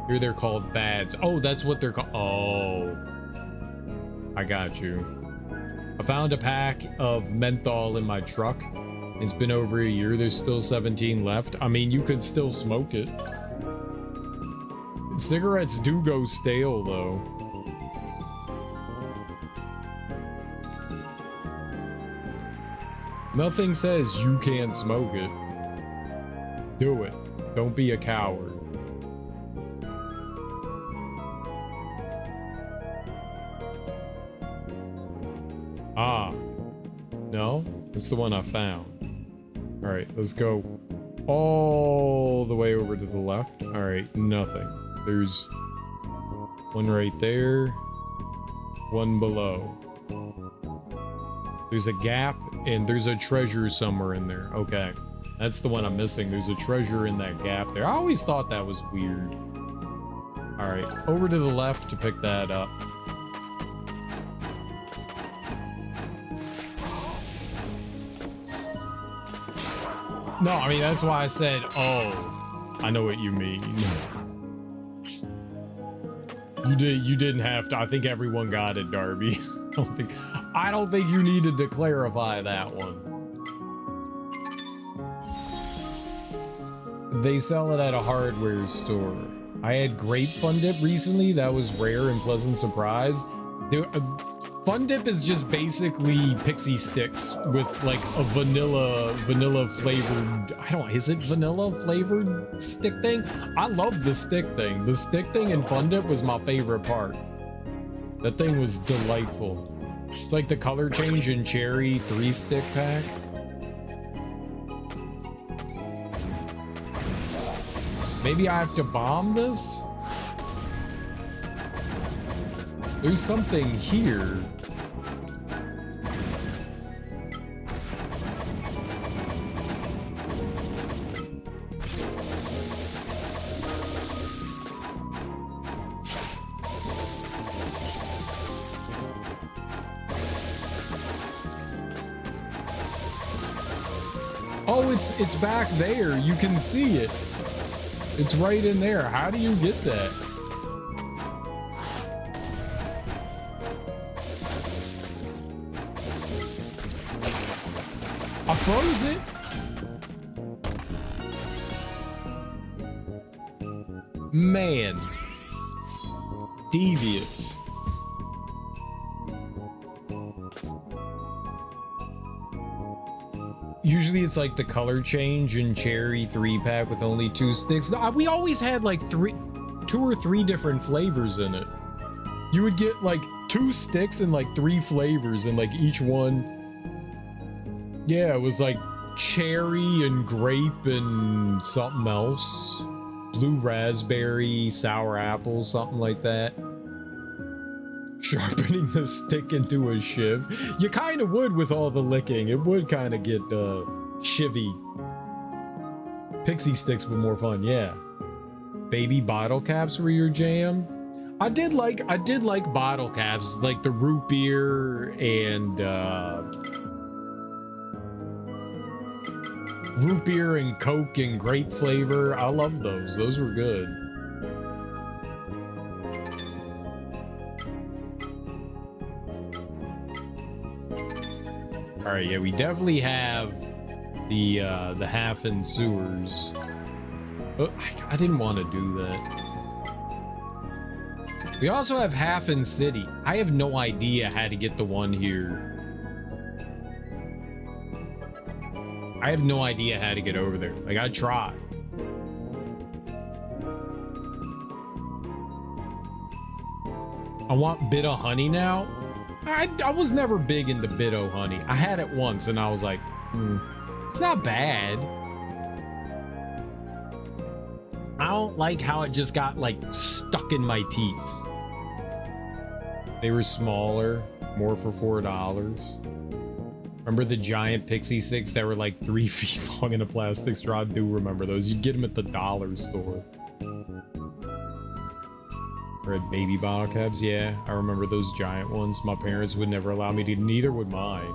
Here they're called fads. Oh, that's what they're called. Oh, I got you. I found a pack of menthol in my truck. It's been over a year. There's still 17 left. I mean, you could still smoke it. Cigarettes do go stale, though. Nothing says you can't smoke it. Do it. Don't be a coward. Ah, no, that's the one I found. All right, let's go all the way over to the left. All right, nothing. There's one right there. one below. There's a gap and there's a treasure somewhere in there. Okay, that's the one I'm missing. There's a treasure in that gap there. I always thought that was weird. All right, over to the left to pick that up. No, I mean, that's why I said, oh, I know what you mean. You didn't have to. I think everyone got it, Darby. I don't think you needed to clarify that one. They sell it at a hardware store. I had grape Fun Dip recently. That was rare and pleasant surprise. Fun Dip is just basically pixie sticks with like a vanilla flavored, is it vanilla flavored stick thing? I love the stick thing. The stick thing in Fun Dip was my favorite part. That thing was delightful. It's like the color change in cherry 3-stick pack. Maybe I have to bomb this? There's something here. Oh, it's back there. You can see it. It's right in there. How do you get that? I froze it. Man. Devious. Usually it's like the color change in cherry 3-pack with only 2 sticks. No, we always had like 2 or 3 different flavors in it. You would get like 2 sticks and like 3 flavors, and like each one, yeah, it was like cherry and grape and something else. Blue raspberry, sour apple, something like that. Sharpening the stick into a shiv. You kind of would with all the licking. It would kind of get shivvy. Pixie sticks were more fun, yeah. Baby bottle caps were your jam. I did like bottle caps, like the root beer and Coke and grape flavor. I love those. Those were good. All right, yeah, we definitely have the half in sewers. Oh, I didn't want to do that. We also have half in city. I have no idea how to get the one here. I have no idea how to get over there. Like, I tried. I want bit of honey now. I was never big into Bit-O honey. I had it once and I was like, it's not bad. I don't like how it just got like stuck in my teeth. They were smaller, more for $4. Remember the giant pixie sticks that were like 3 feet long in a plastic straw? I do remember those. You'd get them at the dollar store. Or at baby bottle caps, yeah. I remember those giant ones. My parents would never allow me to, neither would mine.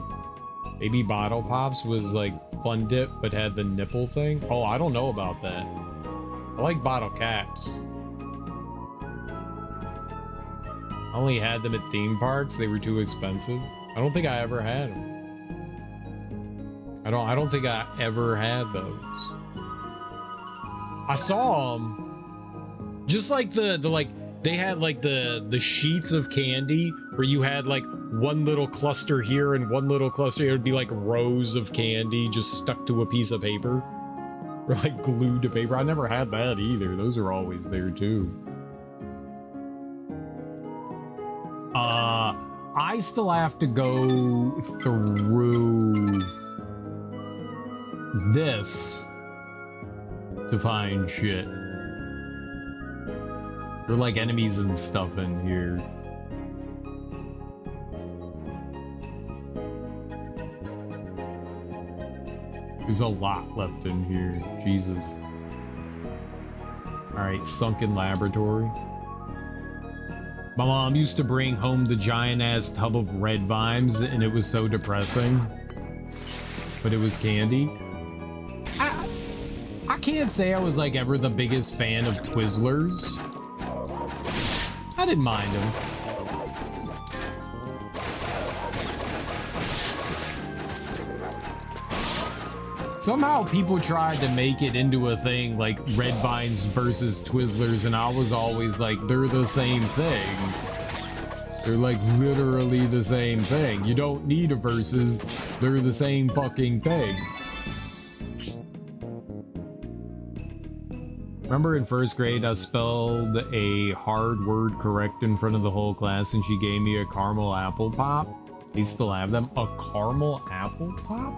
Baby bottle pops was like Fun Dip, but had the nipple thing. Oh, I don't know about that. I like bottle caps. I only had them at theme parks. They were too expensive. I don't think I ever had them. I don't think I ever had those. I saw them. Just like they had like the sheets of candy where you had like one little cluster here and one little cluster here. It would be like rows of candy just stuck to a piece of paper or like glued to paper. I never had that either. Those are always there too. I still have to go through this to find shit. There are like enemies and stuff in here. There's a lot left in here. Jesus. Alright, sunken laboratory. My mom used to bring home the giant-ass tub of red vines, and it was so depressing. But it was candy. I can't say I was like ever the biggest fan of Twizzlers. I didn't mind them. Somehow people tried to make it into a thing like red vines versus Twizzlers, and I was always like, they're the same thing. They're like literally the same thing. You don't need a versus. They're the same fucking thing. Remember in first grade, I spelled a hard word correct in front of the whole class, and she gave me a caramel apple pop? They still have them? A caramel apple pop?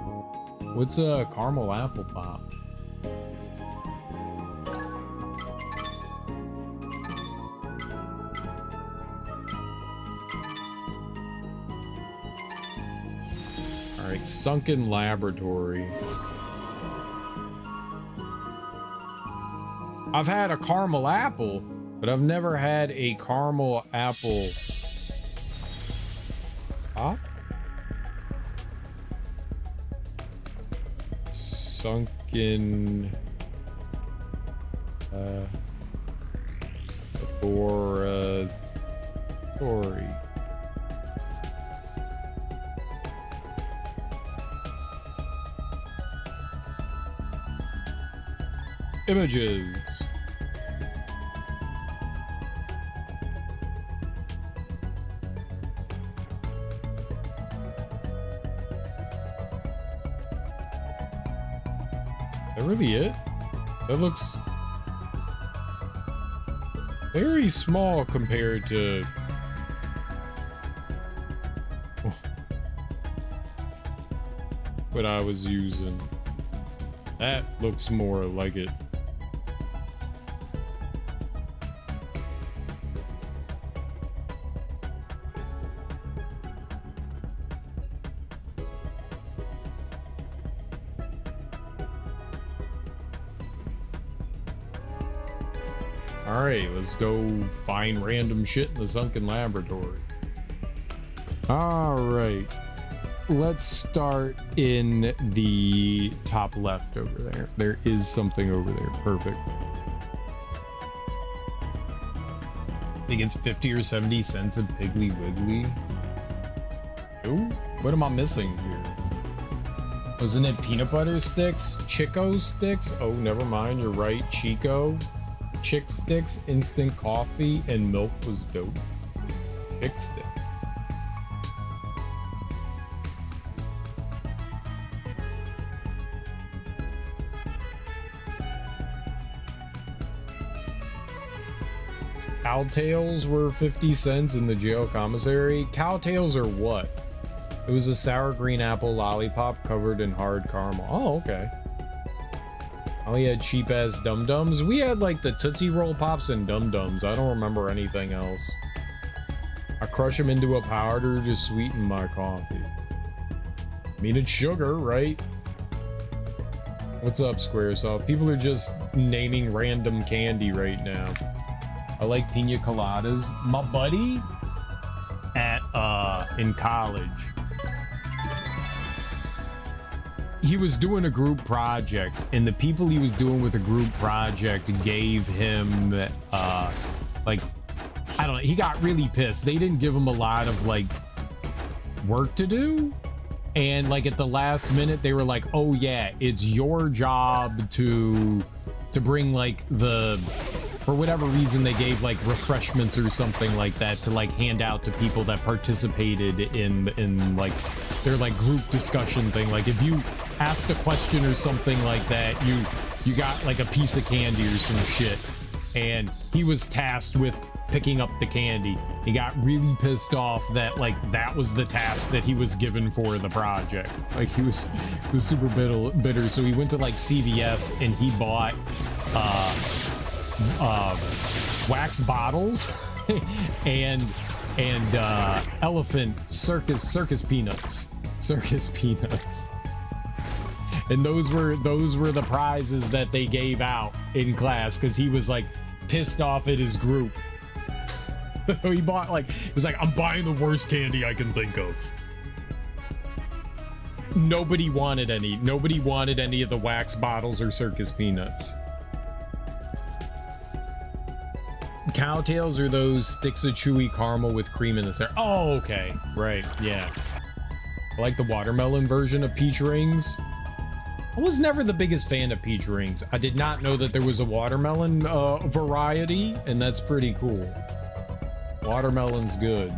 What's a caramel apple pop? Alright, sunken laboratory. I've had a caramel apple, but I've never had a caramel apple pop? Sunken laboratory. Images. Is that really it? That looks very small compared to what I was using. That looks more like it. Alright, let's go find random shit in the sunken laboratory. Alright. Let's start in the top left over there. There is something over there. Perfect. I think it's 50 or 70 cents a Piggly Wiggly. Ooh, what am I missing here? Wasn't it peanut butter sticks? Chico sticks? Oh, never mind. You're right. Chico. Chick sticks, instant coffee, and milk was dope. Chick stick. Cowtails were 50 cents in the jail commissary. Cowtails are what? It was a sour green apple lollipop covered in hard caramel. Oh, okay. We had cheap ass Dum Dums. We had like the Tootsie Roll Pops and Dum Dums. I don't remember anything else. I crush them into a powder to sweeten my coffee. I mean, it's sugar, right? What's up, Squaresoft? People are just naming random candy right now. I like pina coladas. My buddy in college, he was doing a group project, and the people he was doing with a group project gave him like, I don't know, he got really pissed. They didn't give him a lot of like work to do, and like at the last minute they were like, oh yeah, it's your job to bring like the, for whatever reason they gave like refreshments or something like that to like hand out to people that participated in like their like group discussion thing. Like if you asked a question or something like that, you got like a piece of candy or some shit, and he was tasked with picking up the candy. He got really pissed off that like that was the task that he was given for the project. Like he was super bitter. So he went to like CVS and he bought wax bottles and elephant circus peanuts. And those were the prizes that they gave out in class because he was like pissed off at his group. He bought like, he was like, I'm buying the worst candy I can think of. Nobody wanted any. Nobody wanted any of the wax bottles or circus peanuts. Cowtails are those sticks of chewy caramel with cream in the center. Oh, okay. Right. Yeah. I like the watermelon version of peach rings. I was never the biggest fan of peach rings. I did not know that there was a watermelon variety, and that's pretty cool. Watermelon's good.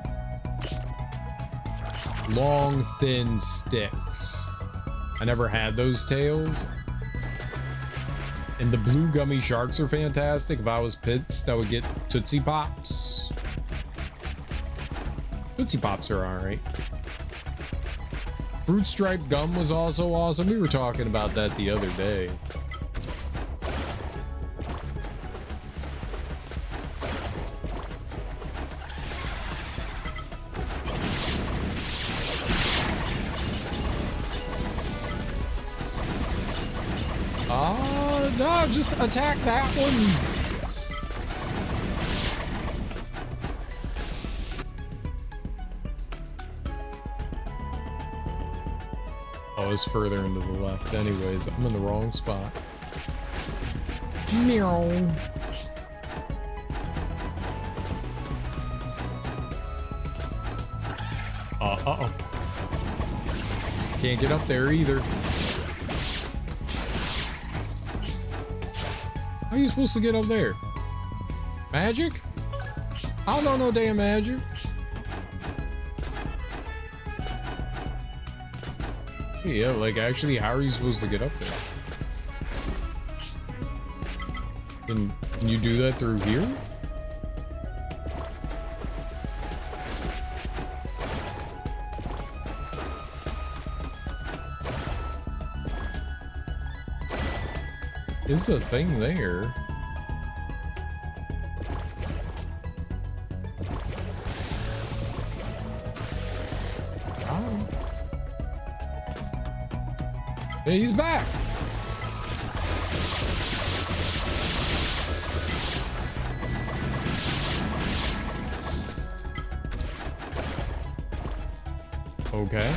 Long, thin sticks. I never had those tails. And the blue gummy sharks are fantastic. If I was Pitts, I would get Tootsie Pops. Tootsie Pops are alright. Fruit Stripe gum was also awesome. We were talking about that the other day. No, just attack that one. Oh, it's further into the left anyways. I'm in the wrong spot. Meow. Uh-oh. Can't get up there either. How are you supposed to get up there? Magic? I don't know no damn magic. Yeah, like actually, how are you supposed to get up there? Can you do that through here? Is a thing there. Oh. Hey, he's back. Okay.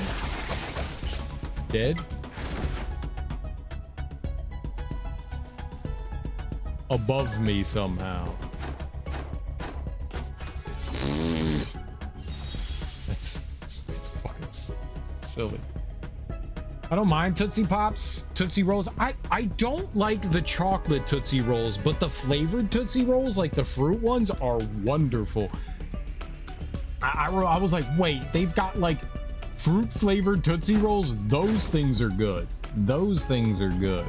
Dead. Above me somehow. It's fucking silly. I don't mind Tootsie Pops, Tootsie Rolls. I don't like the chocolate Tootsie Rolls, but the flavored Tootsie Rolls, like the fruit ones, are wonderful. I was like, wait, they've got like fruit flavored Tootsie Rolls? Those things are good. Those things are good.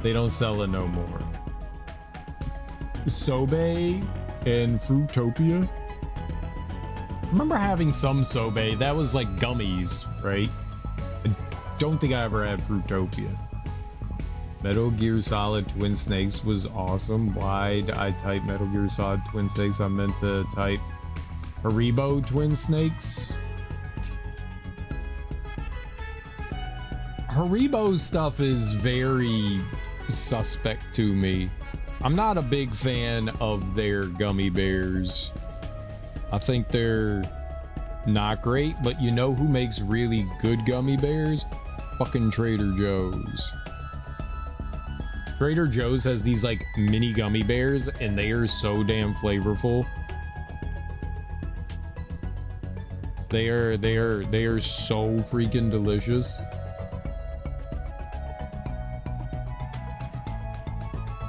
They don't sell it no more. Sobe and Fruitopia. I remember having some Sobe. That was like gummies, right? I don't think I ever had Fruitopia. Metal Gear Solid Twin Snakes was awesome. Why'd I type Metal Gear Solid Twin Snakes? I meant to type Haribo Twin Snakes. Haribo stuff is very suspect to me. I'm not a big fan of their gummy bears. I think they're not great, but you know who makes really good gummy bears? Fucking Trader Joe's. Trader Joe's has these like mini gummy bears and they are so damn flavorful. They are so freaking delicious.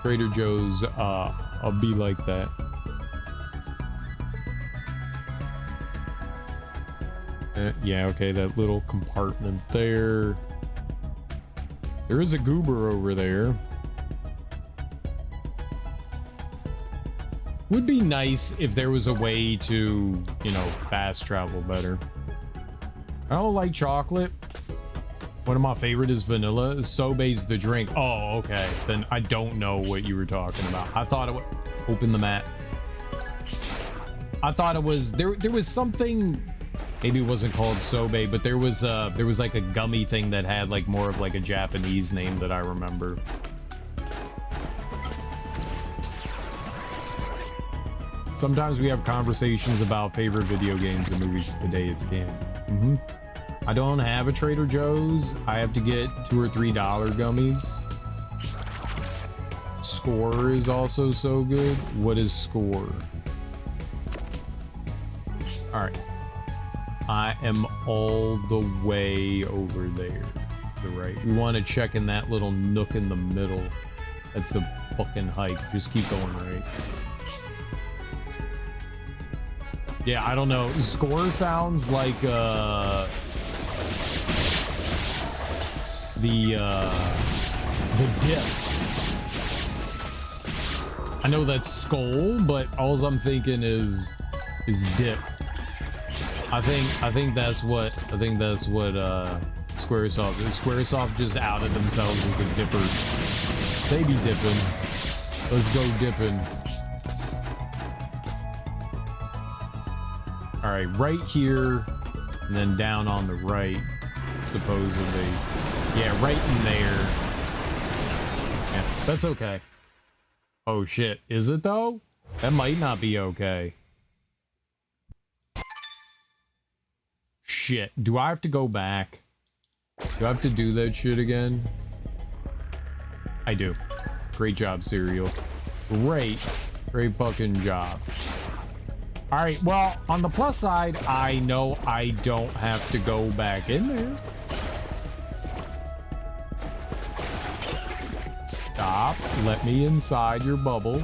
Trader Joe's, I'll be like that. Yeah, okay, that little compartment there. There is a goober over there. Would be nice if there was a way to, you know, fast travel better. I don't like chocolate. One of my favorite is vanilla. Sobe's the drink. Oh, okay. Then I don't know what you were talking about. I thought it would open the map. I thought it was there was something Maybe it wasn't called Sobe, but there was like a gummy thing that had like more of like a Japanese name that I remember. Sometimes we have conversations about favorite video games and movies. Today it's candy. I don't have a Trader Joe's. I have to get $2 or $3 gummies. Score is also so good. What is Score? All right. I am all the way over there to the right. We want to check in that little nook in the middle. That's a fucking hike. Just keep going right. Yeah, I don't know. Score sounds like the dip. I know that's skull, but all I'm thinking is dip. I think that's what Squaresoft is. Squaresoft just outed themselves as a dipper. They be dipping. Let's go dipping. All right, right here, and then down on the right, supposedly. Yeah, right in there. Yeah, that's okay. Oh shit, is it though? That might not be okay. Shit, do I have to go back? Do I have to do that shit again? I do. Great job, Serial. Great fucking job. All right, well, on the plus side, I know I don't have to go back in there. Stop. Let me inside your bubble.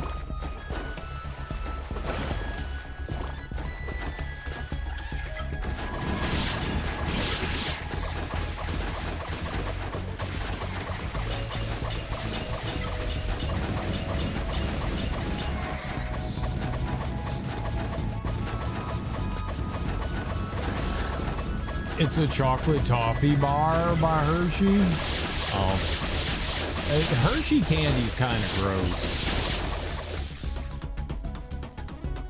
It's a chocolate toffee bar by Hershey. Oh. Hershey candy's kind of gross.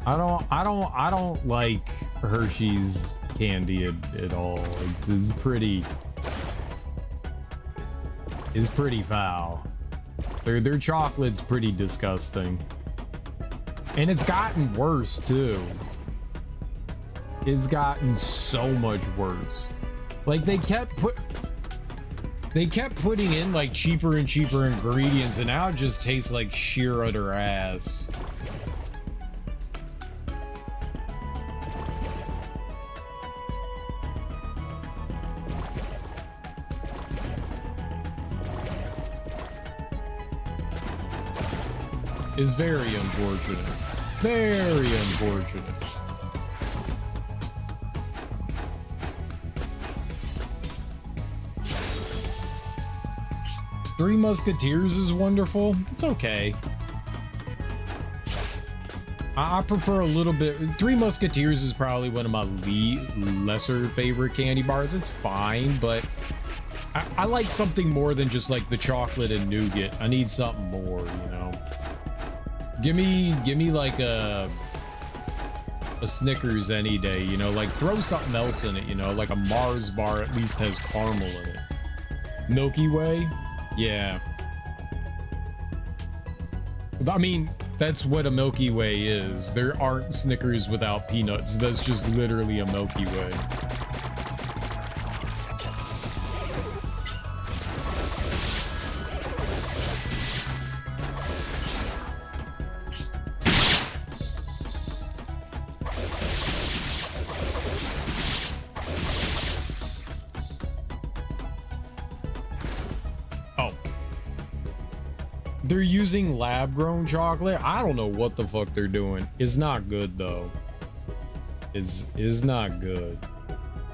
I don't like Hershey's candy at all. It's pretty foul. Their chocolate's pretty disgusting. And it's gotten worse too. It's gotten so much worse. Like they kept putting in like cheaper and cheaper ingredients, and now it just tastes like sheer utter ass. It's very unfortunate. Very unfortunate. Three Musketeers is wonderful. It's okay. I prefer a little bit. Three Musketeers is probably one of my lesser favorite candy bars. It's fine, but I like something more than just like the chocolate and nougat. I need something more, you know. Give me like a Snickers any day, you know. Like throw something else in it, you know. Like a Mars bar at least has caramel in it. Milky Way. Yeah. I mean, that's what a Milky Way is. There aren't Snickers without peanuts. That's just literally a Milky Way. They're using lab-grown chocolate. I don't know what the fuck they're doing. It's not good though. Is not good.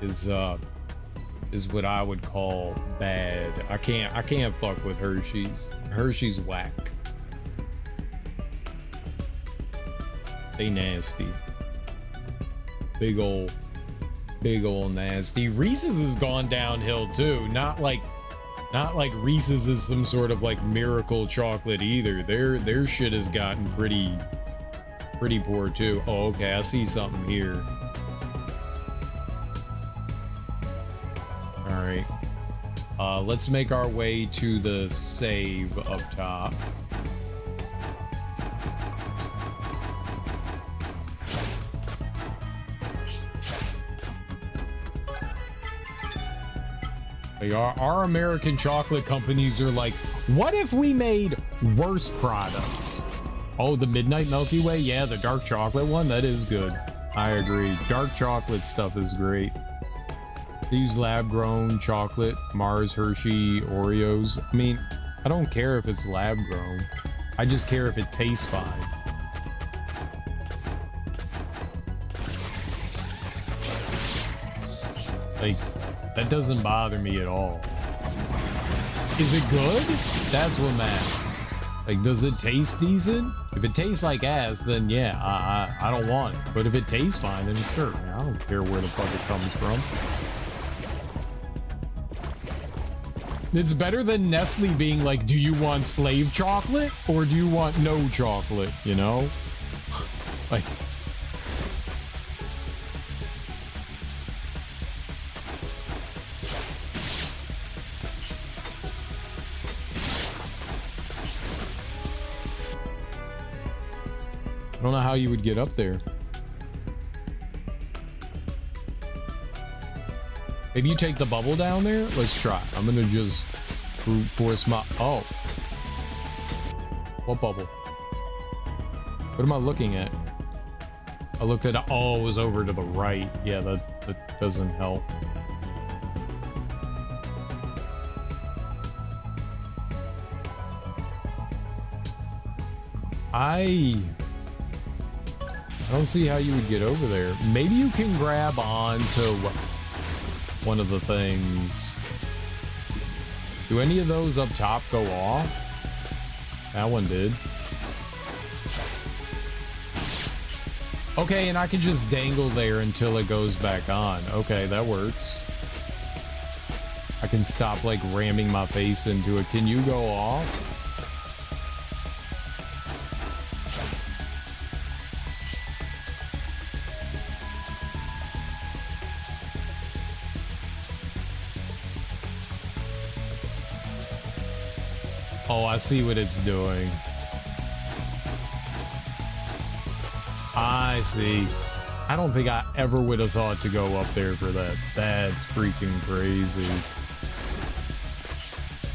Is what I would call bad. I can't fuck with Hershey's. Hershey's whack. They nasty. Big ol' nasty. Reese's has gone downhill too. Not like Reese's is some sort of like miracle chocolate either. Their shit has gotten pretty poor too. Oh, okay, I see something here. right. Let's make our way to the save up top. Like our American chocolate companies are like, what if we made worse products? Oh, the Midnight Milky Way? Yeah, the dark chocolate one? That is good. I agree. Dark chocolate stuff is great. These lab-grown chocolate, Mars, Hershey, Oreos. I mean, I don't care if it's lab-grown. I just care if it tastes fine. Like, that doesn't bother me at all. Is it good? That's what matters. Like, does it taste decent? If it tastes like ass, then yeah, I don't want it. But if it tastes fine, then sure. Man, I don't care where the fuck it comes from. It's better than Nestle being like, do you want slave chocolate or do you want no chocolate, you know? Like... I don't know how you would get up there. Maybe you take the bubble down there? Let's try. I'm gonna just brute force my... Oh. What bubble? What am I looking at? I looked at... Oh, it was over to the right. Yeah, that doesn't help. I don't see how you would get over there. Maybe you can grab onto one of the things. Do any of those up top go off? That one did. Okay, and I can just dangle there until it goes back on. Okay, that works. I can stop like ramming my face into it. Can you go off? Oh, I see what it's doing. I see. I don't think I ever would have thought to go up there for that. That's freaking crazy.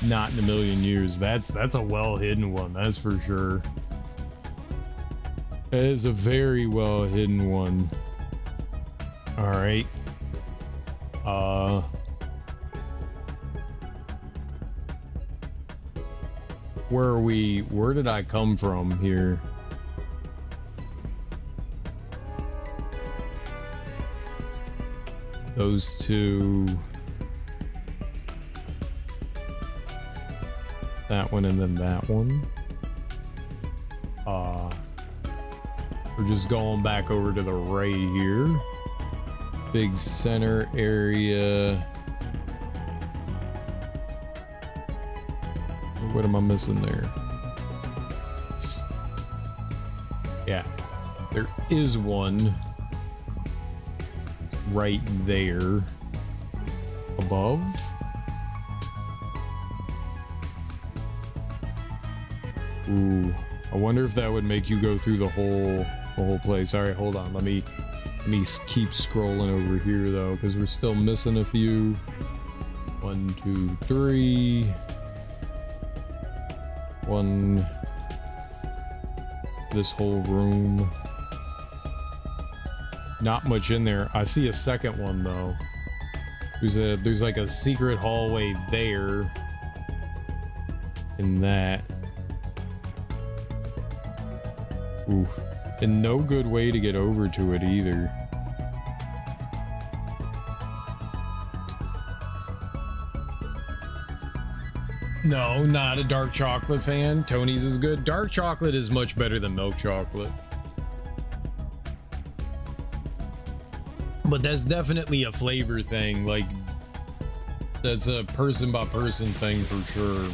Not in a million years. That's a well-hidden one, that's for sure. That is a very well-hidden one. All right. Where are we? Where did I come from here? Those two. That one and then that one. We're just going back over to the right here. Big center area. What am I missing there? Yeah, there is one right there above. Ooh, I wonder if that would make you go through the whole place. All right, hold on. Let me keep scrolling over here though, because we're still missing a few. 1, 2, 3. One. This whole room. Not much in there. I see a second one though. There's like a secret hallway there. In that. Oof. And no good way to get over to it either. No, not a dark chocolate fan. Tony's is good. Dark chocolate is much better than milk chocolate. But that's definitely a flavor thing. Like, that's a person by person thing for sure.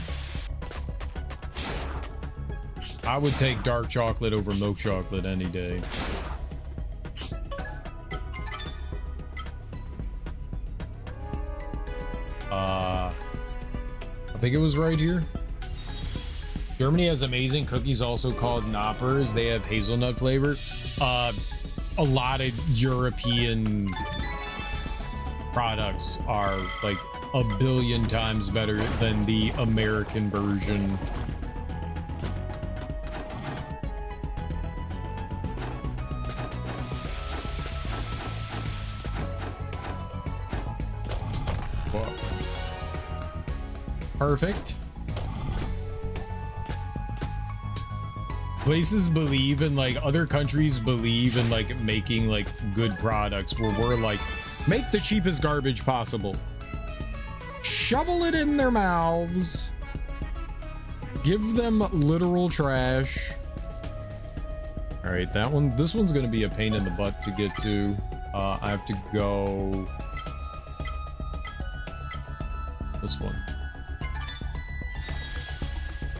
I would take dark chocolate over milk chocolate any day. I think it was right here. Germany has amazing cookies, also called Knoppers. They have hazelnut flavor. A lot of European products are like a billion times better than the American version. Whoa. Perfect. Places believe in, like, other countries believe in, like, making, like, good products where we're like, make the cheapest garbage possible. Shovel it in their mouths. Give them literal trash. All right, this one's gonna be a pain in the butt to get to. I have to go this one.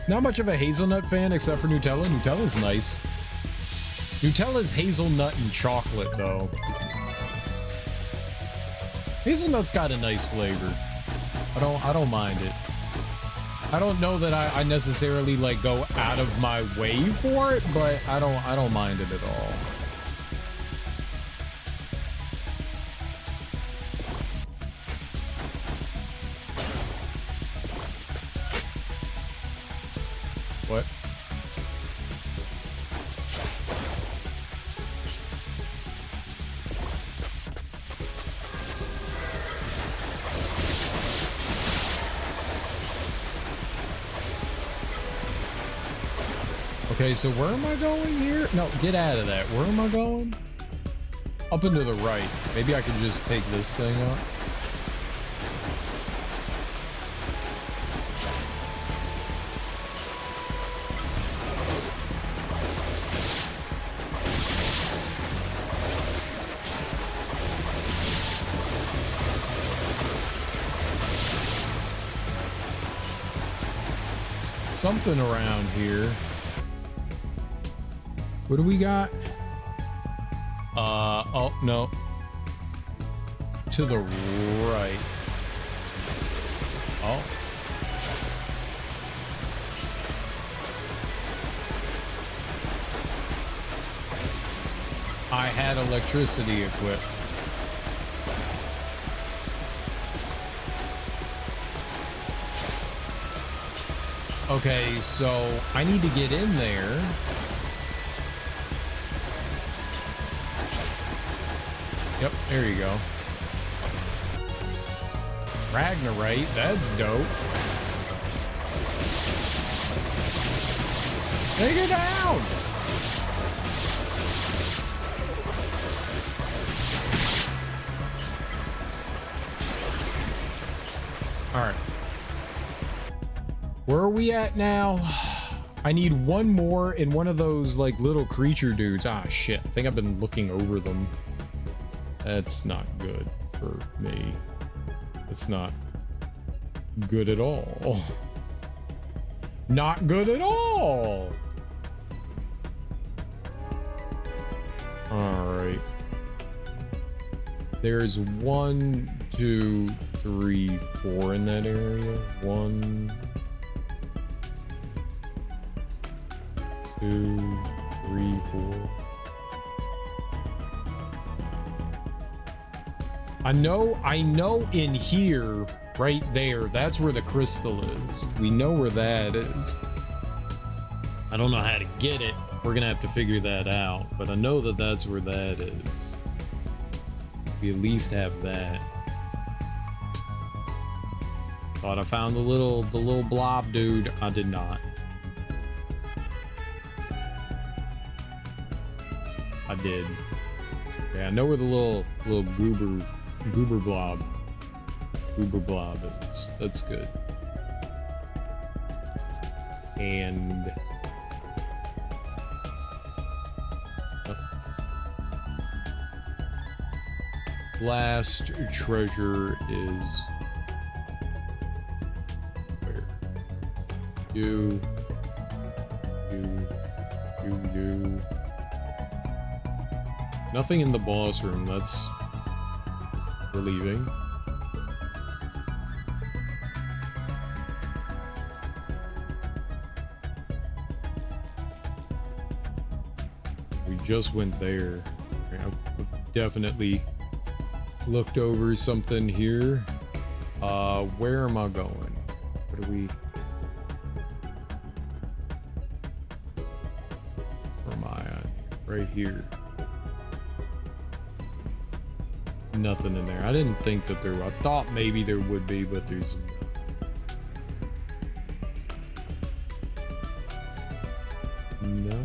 Not much of a hazelnut fan except for Nutella. Nutella's nice. Nutella's hazelnut and chocolate though. Hazelnut's got a nice flavor. I don't mind it. I don't know that I necessarily like go out of my way for it, but I don't mind it at all. What? Okay, so where am I going here? No, get out of that. Where am I going? Up and to the right. Maybe I can just take this thing up. Something around here. What do we got? Oh, no. To the right. Oh. I had electricity equipped. Okay, so I need to get in there. Yep, there you go. Ragnarite, that's dope. Take it down! Alright. Where are we at now? I need one more in one of those, like, little creature dudes. Ah, shit. I think I've been looking over them. That's not good for me. It's not good at all. Not good at all! Alright. There's 1, 2, 3, 4 in that area. 1, 2, 3, 4. I know in here, right there, that's where the crystal is. We know where that is. I don't know how to get it. We're gonna have to figure that out, but I know that that's where that is. We at least have that. Thought I found the little blob dude. I did not. I did. Yeah, I know where the little goober blob is. That's good. And last treasure is where? You. Nothing in the boss room. That's relieving. We just went there. Okay, I've definitely looked over something here. Where am I going? What are we... Where am I at? Right here. Nothing in there. I didn't think that there... I thought maybe there would be, but there's... No.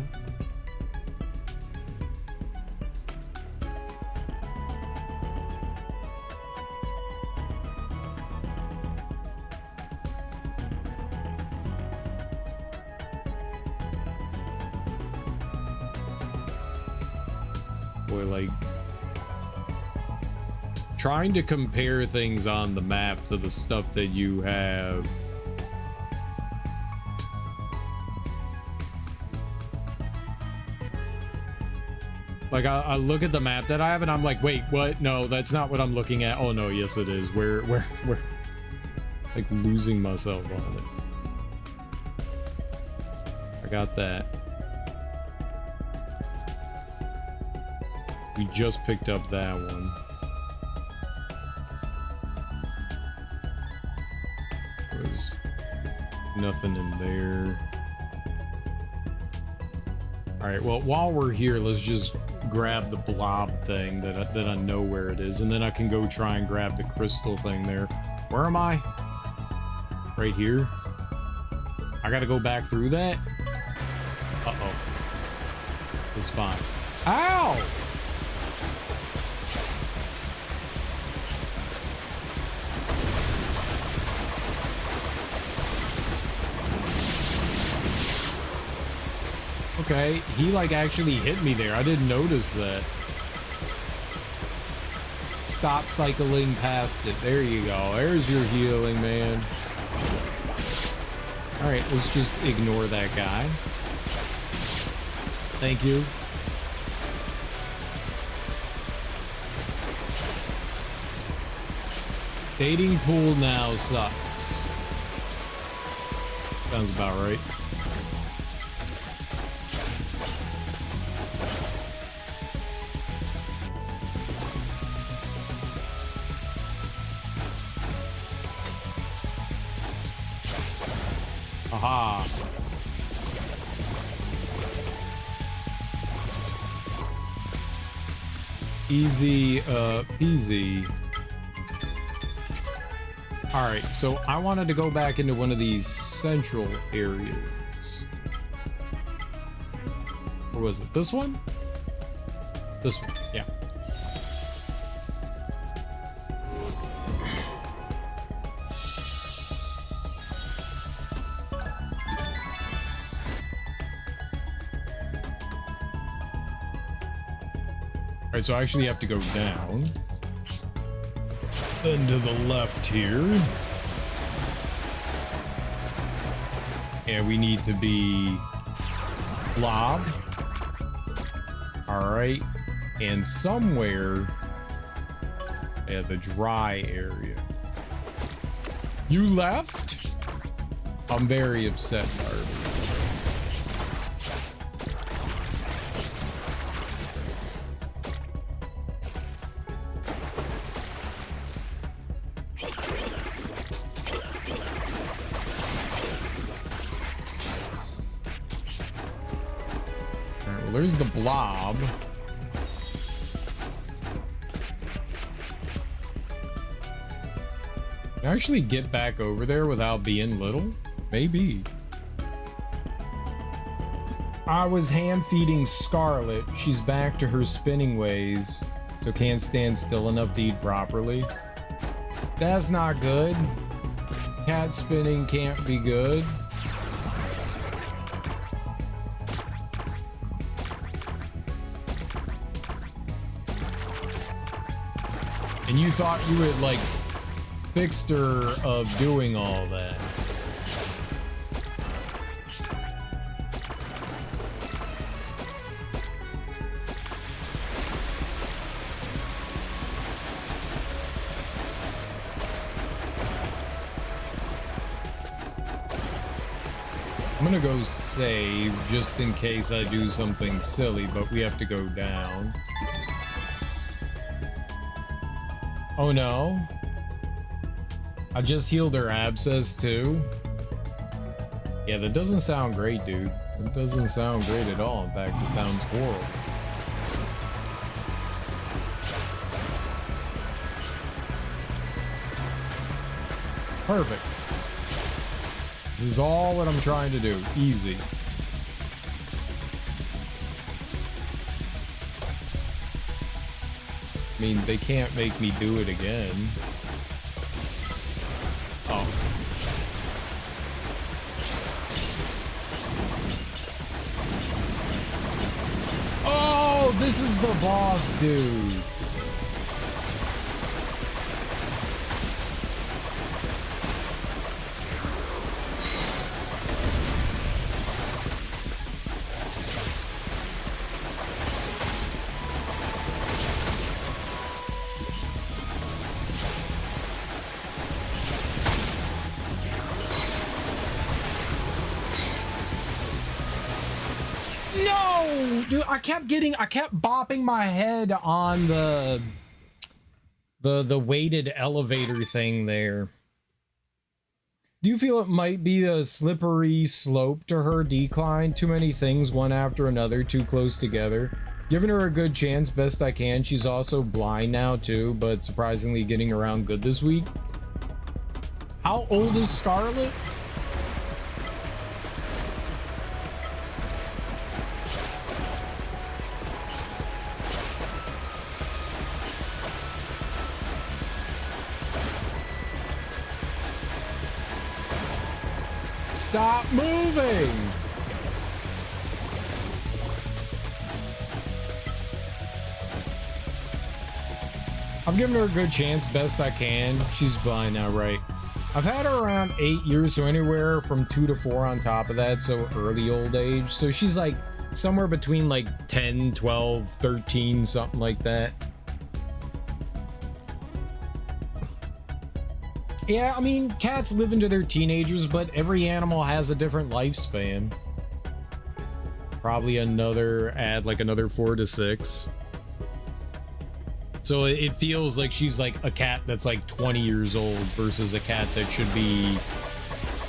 Boy, like... trying to compare things on the map to the stuff that you have. Like, I look at the map that I have and I'm like, wait, what? No, that's not what I'm looking at. Oh no, yes it is. Where, like losing myself on it. I got that. We just picked up that one. There's nothing in there. All right, well, while we're here, let's just grab the blob thing that I know where it is, and then I can go try and grab the crystal thing there. Where am I? Right here. I gotta go back through that? Uh-oh. It's fine. Ow! Okay, he like actually hit me there. I didn't notice that. Stop cycling past it. There you go. There's your healing, man. All right, let's just ignore that guy. Thank you. Dating pool now sucks. Sounds about right. Aha. Easy peasy. All right, so I wanted to go back into one of these central areas. Or was it this one? This one, yeah. Alright, so I actually have to go down. Then to the left here. And we need to be blob. Alright. And somewhere at the dry area. You left? I'm very upset, Barbie. There's the blob. Can I actually get back over there without being little? Maybe. I was hand feeding Scarlet. She's back to her spinning ways, so can't stand still enough to eat properly. That's not good. Cat spinning can't be good. And you thought you had, like, fixed her of doing all that. I'm gonna go save just in case I do something silly, but we have to go down. Oh no. I just healed her abscess too. Yeah, that doesn't sound great, dude. It doesn't sound great at all. In fact, it sounds horrible. Perfect. This is all what I'm trying to do. Easy. I mean, they can't make me do it again. Oh. Oh, this is the boss, dude. Dude, I kept bopping my head on the weighted elevator thing there. Do you feel it might be a slippery slope to her decline? Too many things, one after another, too close together. Giving her a good chance, best I can. She's also blind now too, but surprisingly getting around good this week. How old is Scarlet? Stop moving! I'm giving her a good chance, best I can. She's blind now, right? I've had her around 8 years, so anywhere from 2 to 4 on top of that, so early old age. So she's like somewhere between like 10, 12, 13, something like that. Yeah, I mean, cats live into their teenagers, but every animal has a different lifespan. Probably add like another 4 to 6. So it feels like she's like a cat that's like 20 years old versus a cat that should be,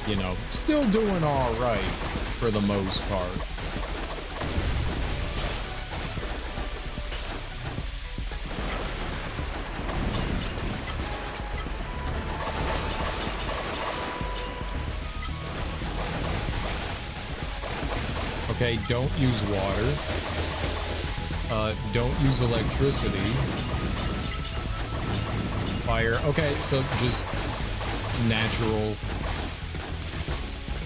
you know, still doing all right for the most part. Okay, don't use water. Don't use electricity. Fire. Okay, so just natural.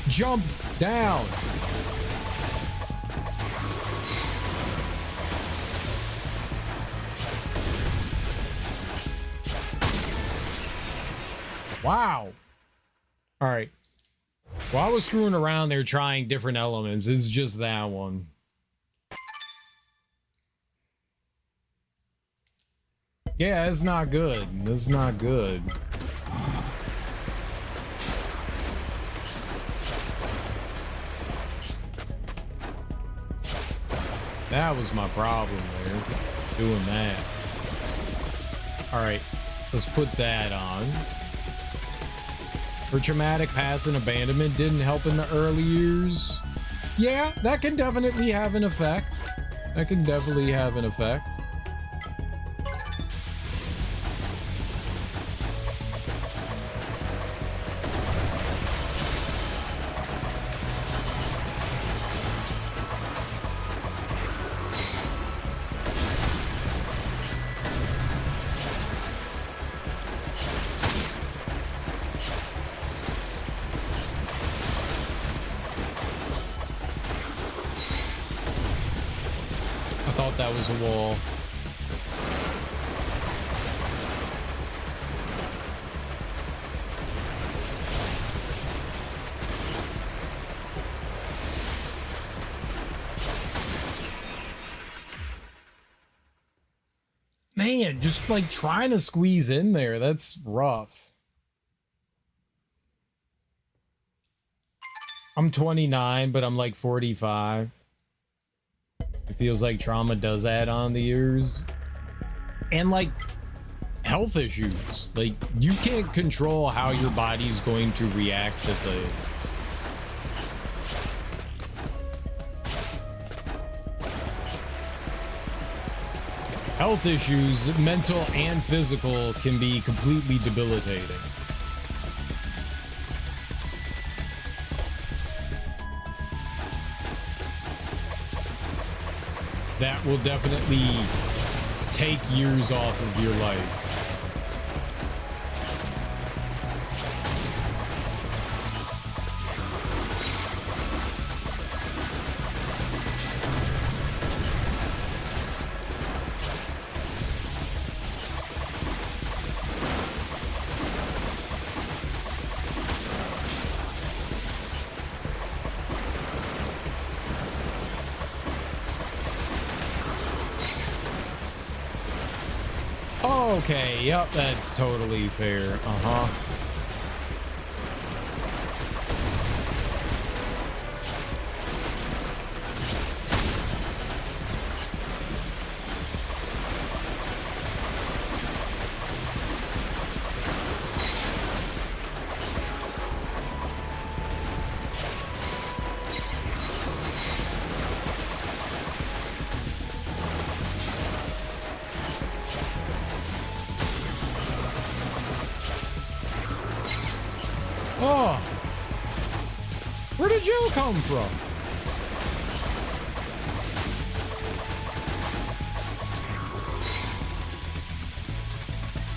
Jump down. Wow. All right. While I was screwing around there trying different elements, it's just that one. Yeah, it's not good. It's not good. That was my problem there, doing that. Alright, let's put that on. Her traumatic past and abandonment didn't help in the early years. Yeah, that can definitely have an effect. That can definitely have an effect. That was a wall. Man, just like trying to squeeze in there, that's rough. I'm 29, but I'm like 45. It feels like trauma does add on the years. And like health issues. Like you can't control how your body's going to react to things. Health issues, mental and physical, can be completely debilitating. That will definitely take years off of your life. Okay, yep, that's totally fair. Uh-huh. Oh, where did you come from?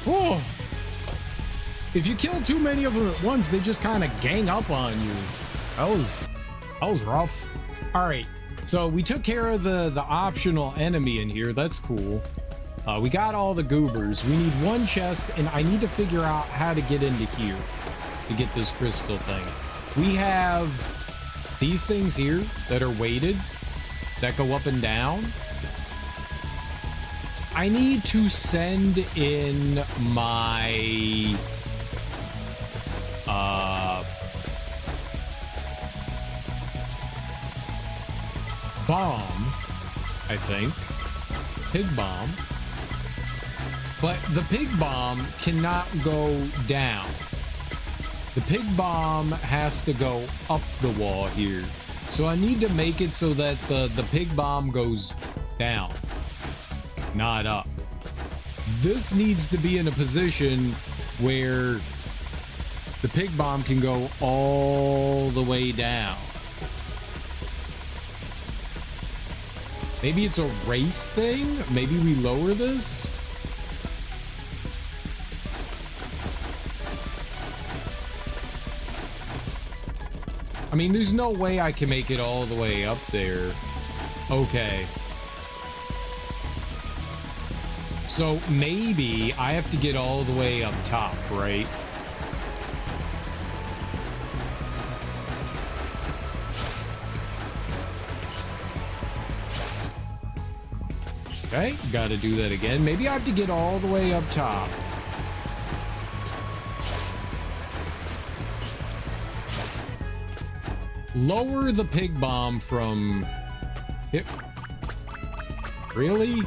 Oh, if you kill too many of them at once, they just kind of gang up on you. That was rough. All right, so we took care of the optional enemy in here. That's cool. We got all the goobers. We need one chest, and I need to figure out how to get into here to get this crystal thing. We have these things here that are weighted that go up and down. I need to send in my bomb, I think. Pig bomb. But the pig bomb cannot go down. The pig bomb has to go up the wall here. So I need to make it so that the pig bomb goes down, not up. This needs to be in a position where the pig bomb can go all the way down. Maybe it's a race thing? Maybe we lower this? I mean, there's no way I can make it all the way up there. Okay. So maybe I have to get all the way up top, right? Okay, gotta do that again. Maybe I have to get all the way up top. Lower the pig bomb from... Really?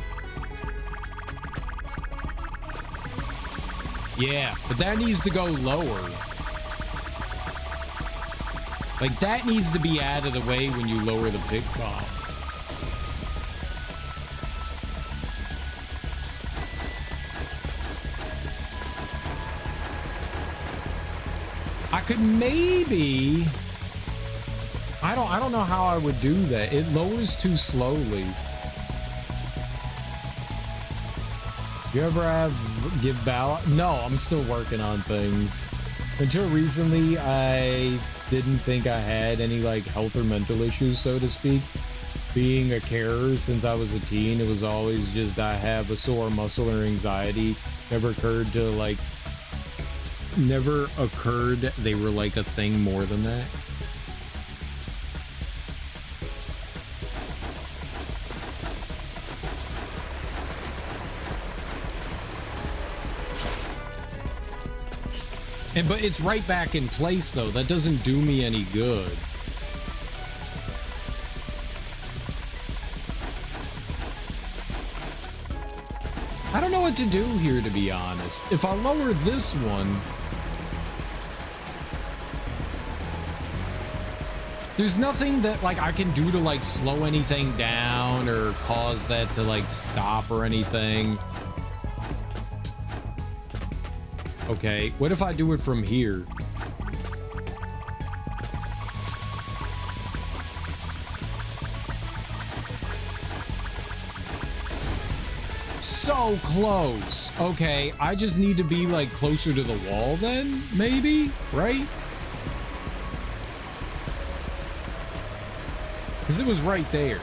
Yeah, but that needs to go lower. Like, that needs to be out of the way when you lower the pig bomb. I could maybe... I don't know how I would do that. It lowers too slowly. You ever give ballot? No, I'm still working on things. Until recently, I didn't think I had any like health or mental issues, so to speak. Being a carer since I was a teen, it was always just I have a sore muscle or anxiety. Never occurred they were like a thing more than that. But it's right back in place though. That doesn't do me any good. I don't know what to do here, to be honest. If I lower this one, there's nothing that like I can do to like slow anything down or cause that to like stop or anything. Okay, what if I do it from here? So close. Okay, I just need to be like closer to the wall then, maybe, right? Because it was right there.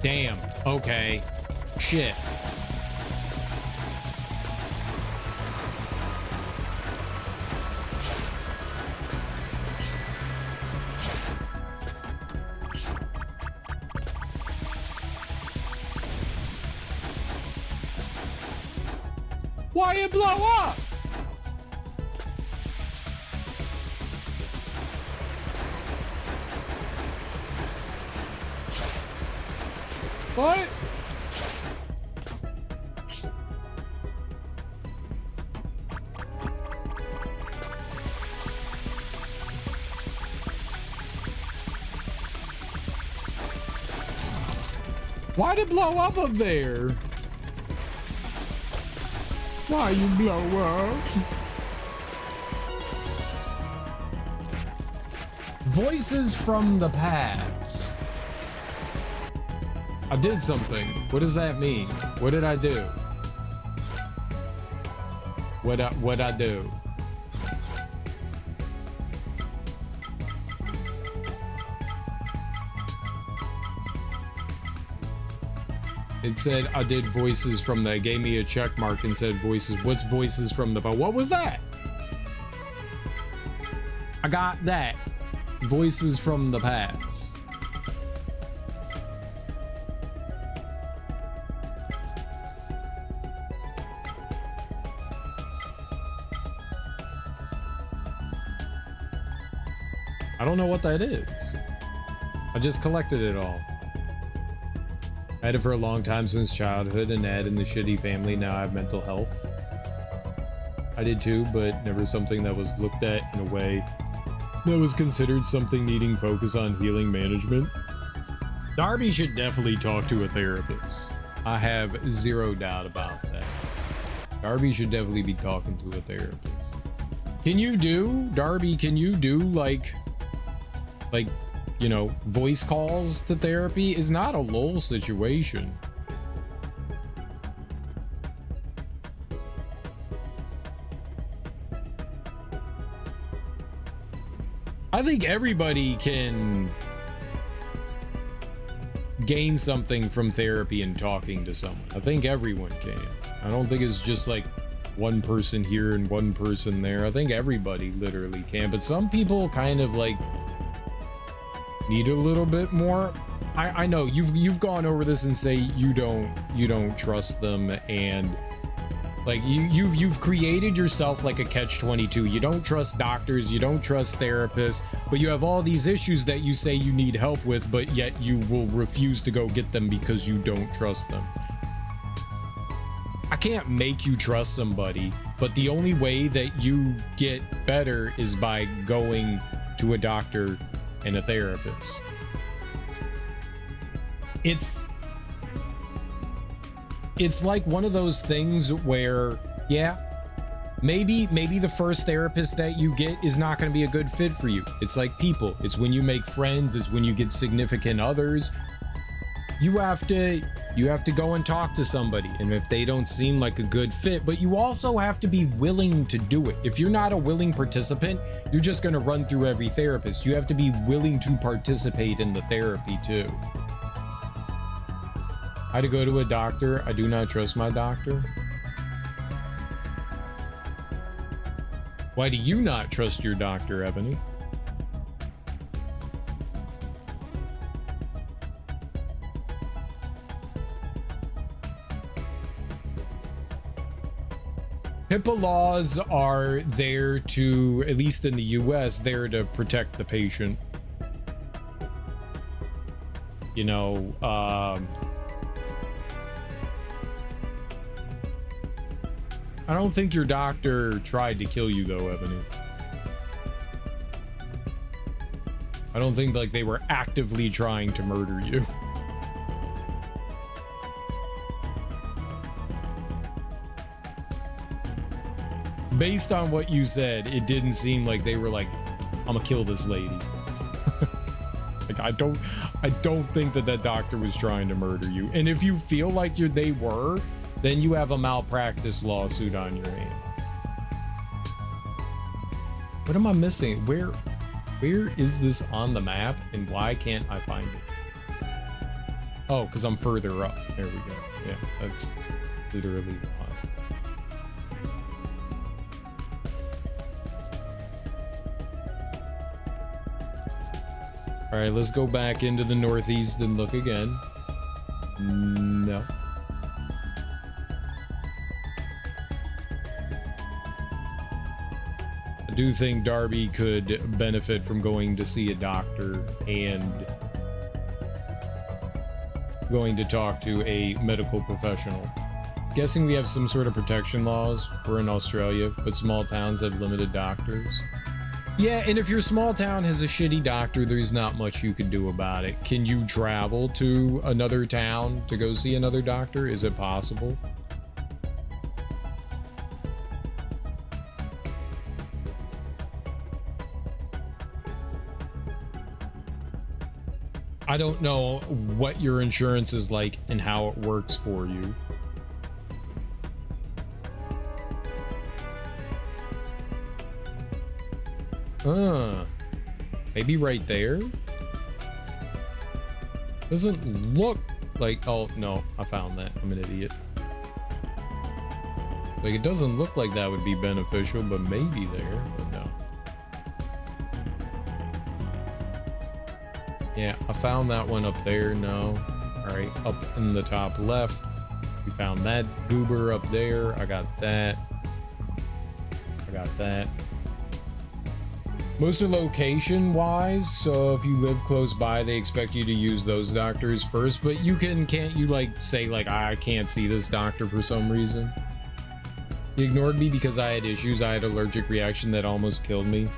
Damn. Okay. Shit. Why it blow up? What? Why'd it blow up there? Why you blow up? Voices from the past. I did something. What does that mean? What did I do? What'd I do? It said I did voices from the, it gave me a check mark and said voices. What's voices from the, what was that? I got that. Voices from the past. I don't know what that is. I just collected it all. I had it for a long time since childhood, and Ed and the shitty family. Now I have mental health. I did too, but never something that was looked at in a way that was considered something needing focus on healing management. Darby should definitely talk to a therapist. I have zero doubt about that. Darby should definitely be talking to a therapist. Darby, can you do like, you know, voice calls to therapy? Is not a lol situation. I think everybody can gain something from therapy and talking to someone. I think everyone can. I don't think it's just like one person here and one person there. I think everybody literally can, but some people kind of like need a little bit more. I know you've gone over this and say you don't trust them, and like you've created yourself like a catch-22. You don't trust doctors, you don't trust therapists, but you have all these issues that you say you need help with, but yet you will refuse to go get them because you don't trust them. I can't make you trust somebody, but the only way that you get better is by going to a doctor and a therapist. It's like one of those things where, yeah, maybe the first therapist that you get is not going to be a good fit for you. It's like people. It's when you make friends, it's when you get significant others. You have to go and talk to somebody, and if they don't seem like a good fit, but you also have to be willing to do it. If you're not a willing participant, you're just going to run through every therapist. You have to be willing to participate in the therapy too. I had to go to a doctor. I do not trust my doctor. Why do you not trust your doctor, Ebony? HIPAA laws are there to, at least in the US, there to protect the patient. You know, I don't think your doctor tried to kill you though, Ebony. I don't think like they were actively trying to murder you. Based on what you said, it didn't seem like they were like, I'm gonna kill this lady. Like, I don't think that that doctor was trying to murder you. And if you feel like they were, then you have a malpractice lawsuit on your hands. What am I missing? Where is this on the map, and why can't I find it? Oh, because I'm further up. There we go. Yeah, that's literally why. All right, let's go back into the northeast and look again. No. I do think Darby could benefit from going to see a doctor and going to talk to a medical professional. Guessing we have some sort of protection laws. We're in Australia, but small towns have limited doctors. Yeah, and if your small town has a shitty doctor, there's not much you can do about it. Can you travel to another town to go see another doctor? Is it possible? I don't know what your insurance is like and how it works for you. Maybe right there? Doesn't look like... Oh, no, I found that. I'm an idiot. Like, it doesn't look like that would be beneficial, but maybe there, but no. Yeah, I found that one up there. No. All right, up in the top left. We found that goober up there. I got that. I got that. Most are location wise, so if you live close by, they expect you to use those doctors first, but you can't you like say like, I can't see this doctor for some reason? He ignored me because I had issues. I had allergic reaction that almost killed me.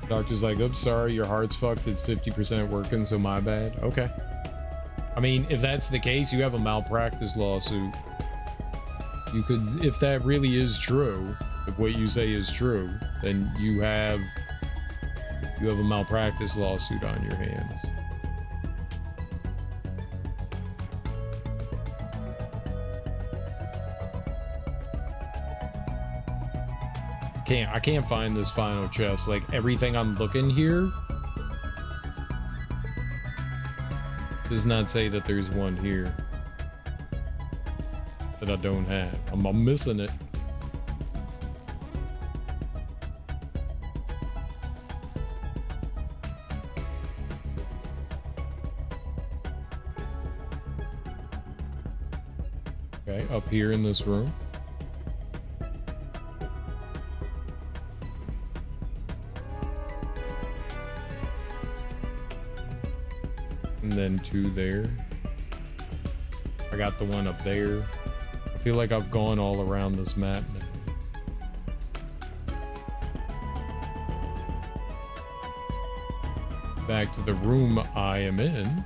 The doctor's like, oops, sorry, your heart's fucked. It's 50% working, so my bad. Okay. I mean, if that's the case, you have a malpractice lawsuit. You could, if that really is true, if what you say is true, then you have a malpractice lawsuit on your hands. I can't find this final chest. Like, everything I'm looking here does not say that there's one here that I don't have. I'm missing it. Okay, up here in this room. And then two there. I got the one up there. I feel like I've gone all around this map now. Back to the room I am in.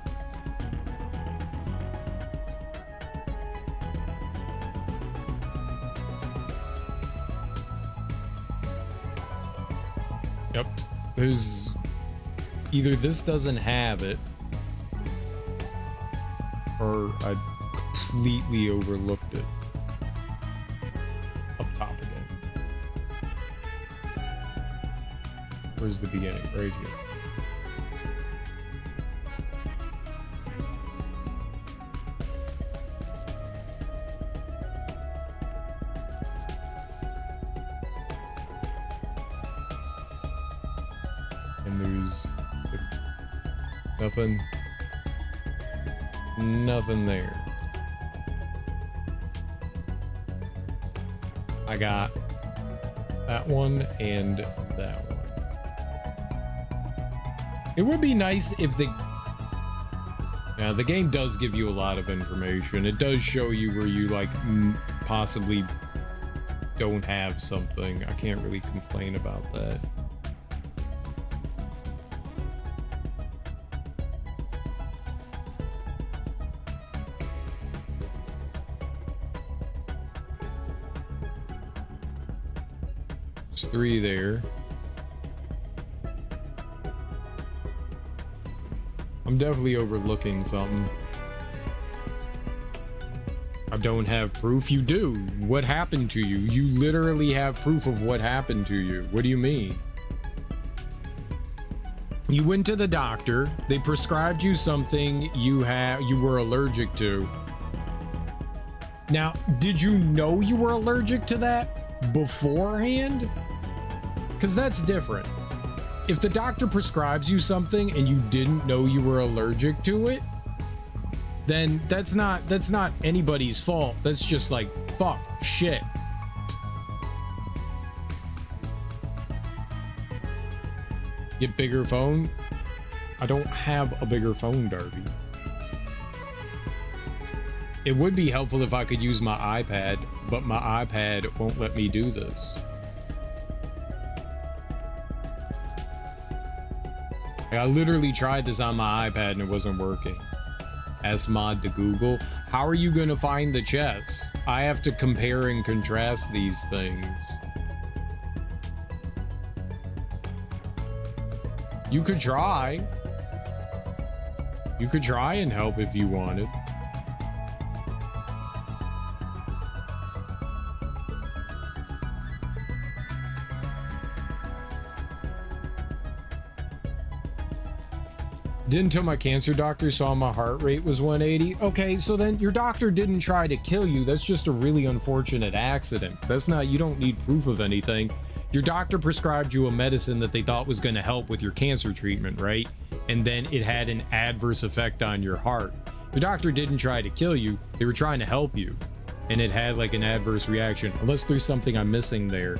Yep. There's either this doesn't have it, or I completely overlooked it. Up top again. Where's the beginning? Right here. And there's nothing there. I got that one and that one. It would be nice if the game does give you a lot of information. It does show you where you like possibly don't have something. I can't really complain about that. There's 3 there. I'm definitely overlooking something. I don't have proof. You do. What happened to you? You literally have proof of what happened to you. What do you mean? You went to the doctor. They prescribed you something you were allergic to. Now, did you know you were allergic to that beforehand? Because that's different. If the doctor prescribes you something and you didn't know you were allergic to it, then that's not anybody's fault. That's just like, fuck, shit. Get bigger phone? I don't have a bigger phone, Darby. It would be helpful if I could use my iPad, but my iPad won't let me do this. I literally tried this on my iPad and it wasn't working. Ask mod to Google. How are you gonna find the chest? I have to compare and contrast these things. You could try. You could try and help if you wanted. Didn't tell my cancer doctor, saw my heart rate was 180. Okay, so then your doctor didn't try to kill you. That's just a really unfortunate accident. That's not, you don't need proof of anything. Your doctor prescribed you a medicine that they thought was going to help with your cancer treatment, right? And then it had an adverse effect on your heart. The doctor didn't try to kill you. They were trying to help you. And it had like an adverse reaction. Unless there's something I'm missing there.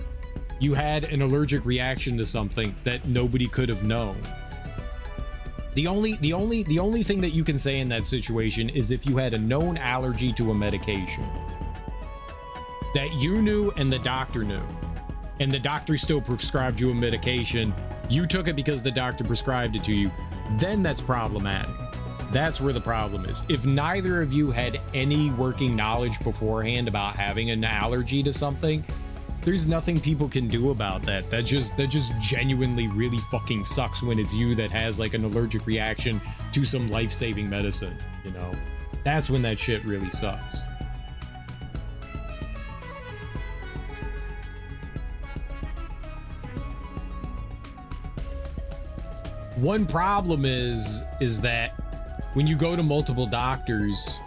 You had an allergic reaction to something that nobody could have known. The only thing that you can say in that situation is if you had a known allergy to a medication that you knew and the doctor knew, and the doctor still prescribed you a medication, you took it because the doctor prescribed it to you, then that's problematic. That's where the problem is. If neither of you had any working knowledge beforehand about having an allergy to something, there's nothing people can do about that. That just genuinely really fucking sucks when it's you that has like an allergic reaction to some life-saving medicine, you know? That's when that shit really sucks. One problem is that when you go to multiple doctors,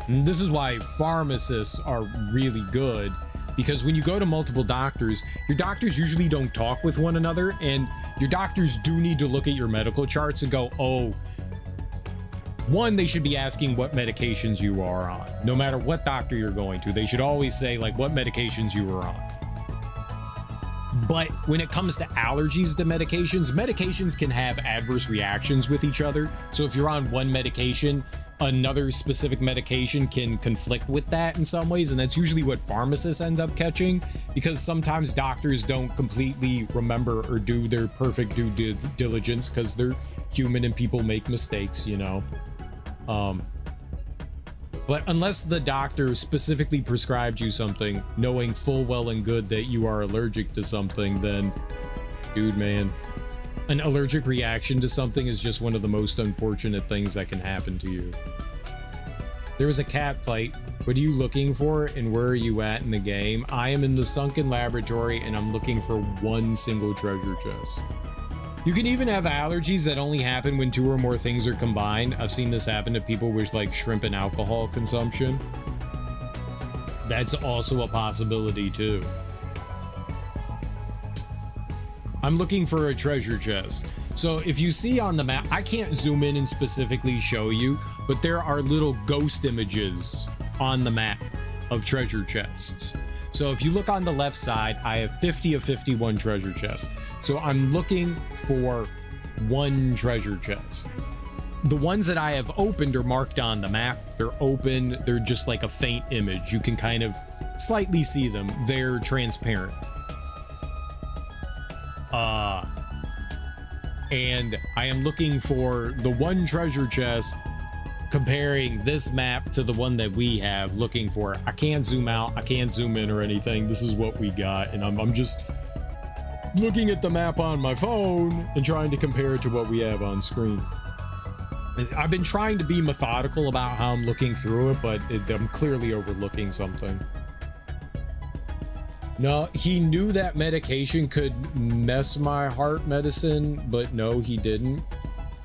and this is why pharmacists are really good, because when you go to multiple doctors, your doctors usually don't talk with one another, and your doctors do need to look at your medical charts and go, oh, one, they should be asking what medications you are on. No matter what doctor you're going to, they should always say like what medications you are on. But when it comes to allergies to medications, medications can have adverse reactions with each other. So if you're on one medication, another specific medication can conflict with that in some ways, and that's usually what pharmacists end up catching, because sometimes doctors don't completely remember or do their perfect due diligence because they're human and people make mistakes, you know. But unless the doctor specifically prescribed you something, knowing full well and good that you are allergic to something, then, dude, man, an allergic reaction to something is just one of the most unfortunate things that can happen to you. There was a cat fight. What are you looking for, and where are you at in the game? I am in the sunken laboratory, and I'm looking for one single treasure chest. You can even have allergies that only happen when 2 or more things are combined. I've seen this happen to people with like shrimp and alcohol consumption. That's also a possibility too. I'm looking for a treasure chest. So if you see on the map, I can't zoom in and specifically show you, but there are little ghost images on the map of treasure chests. So if you look on the left side, I have 50 of 51 treasure chests. So I'm looking for one treasure chest. The ones that I have opened are marked on the map. They're open. They're just like a faint image. You can kind of slightly see them. They're transparent. And I am looking for the one treasure chest, comparing this map to the one that we have, looking for. I can't zoom out. I can't zoom in or anything. This is what we got. And I'm just looking at the map on my phone and trying to compare it to what we have on screen. I've been trying to be methodical about how I'm looking through it, but I'm clearly overlooking something. No, he knew that medication could mess my heart medicine, but no, he didn't.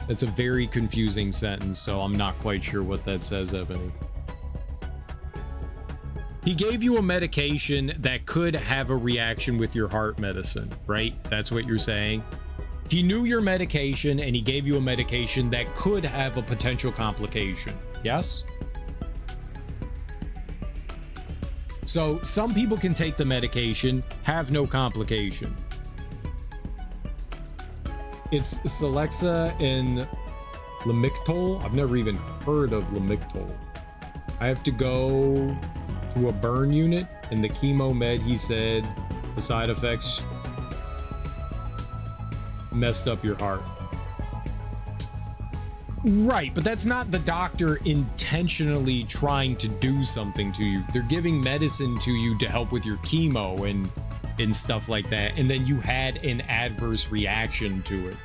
That's a very confusing sentence, so I'm not quite sure what that says, Ebony. He gave you a medication that could have a reaction with your heart medicine, right? That's what you're saying? He knew your medication and he gave you a medication that could have a potential complication. Yes? So some people can take the medication, have no complication. It's Celexa and Lamictal. I've never even heard of Lamictal. I have to go to a burn unit, and the chemo med, he said, the side effects messed up your heart. Right, but that's not the doctor intentionally trying to do something to you. They're giving medicine to you to help with your chemo and stuff like that, and then you had an adverse reaction to it.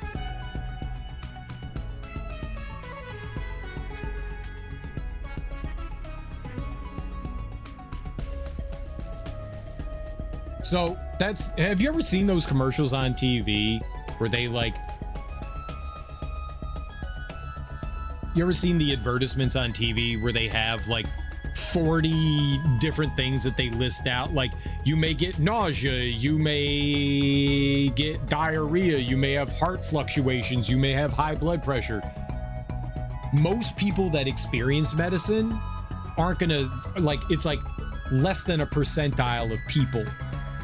So that's, have you ever seen those commercials on TV where they like, you ever seen the advertisements on TV where they have like 40 different things that they list out? Like, you may get nausea, you may get diarrhea, you may have heart fluctuations, you may have high blood pressure. Most people that experience medicine aren't gonna, like, it's like less than a percentile of people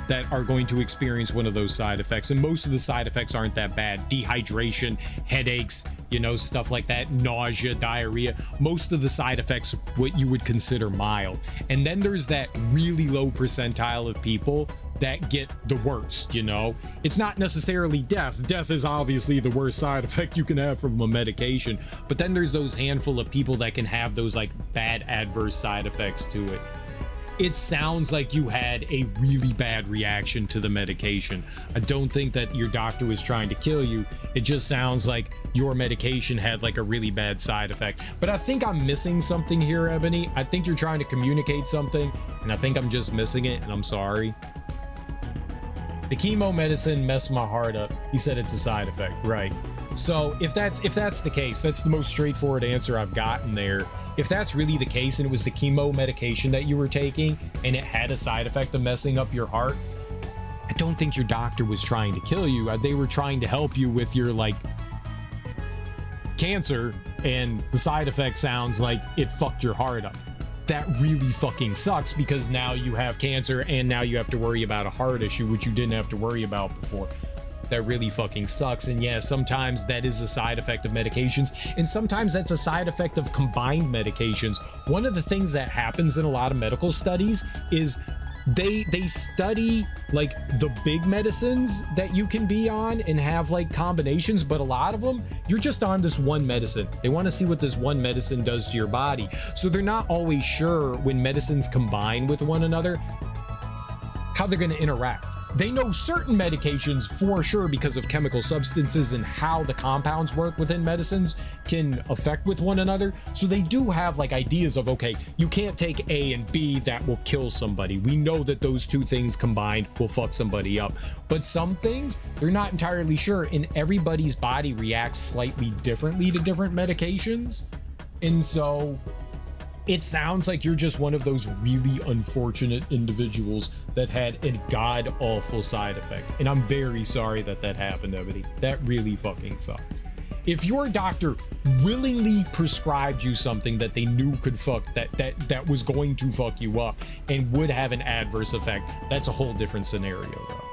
that are going to experience one of those side effects. And most of the side effects aren't that bad. Dehydration, headaches, you know, stuff like that, nausea, diarrhea. Most of the side effects, what you would consider mild. And then there's that really low percentile of people that get the worst, you know? It's not necessarily death. Death is obviously the worst side effect you can have from a medication. But then there's those handful of people that can have those like bad adverse side effects to it. It sounds like you had a really bad reaction to the medication. I don't think that your doctor was trying to kill you. It just sounds like your medication had like a really bad side effect. But I think I'm missing something here, Ebony. I think you're trying to communicate something, and I think I'm just missing it, and I'm sorry. The chemo medicine messed my heart up. He said it's a side effect, right? So if that's the case, that's the most straightforward answer I've gotten there. If that's really the case and it was the chemo medication that you were taking and it had a side effect of messing up your heart, I don't think your doctor was trying to kill you. They were trying to help you with your like cancer, and the side effect sounds like it fucked your heart up. That really fucking sucks, because now you have cancer and now you have to worry about a heart issue, which you didn't have to worry about before. That really fucking sucks. And yeah, sometimes that is a side effect of medications, and sometimes that's a side effect of combined medications. One of the things that happens in a lot of medical studies is they study like the big medicines that you can be on and have like combinations, but a lot of them you're just on this one medicine. They want to see what this one medicine does to your body. So they're not always sure when medicines combine with one another how they're going to interact. They know certain medications for sure because of chemical substances and how the compounds work within medicines can affect with one another. So they do have like ideas of, okay, you can't take A and B, that will kill somebody. We know that those two things combined will fuck somebody up. But some things, they're not entirely sure, and everybody's body reacts slightly differently to different medications. And so it sounds like you're just one of those really unfortunate individuals that had a god-awful side effect. And I'm very sorry that that happened, Ebony. That really fucking sucks. if your doctor willingly prescribed you something that they knew could that was going to fuck you up and would have an adverse effect, that's a whole different scenario though.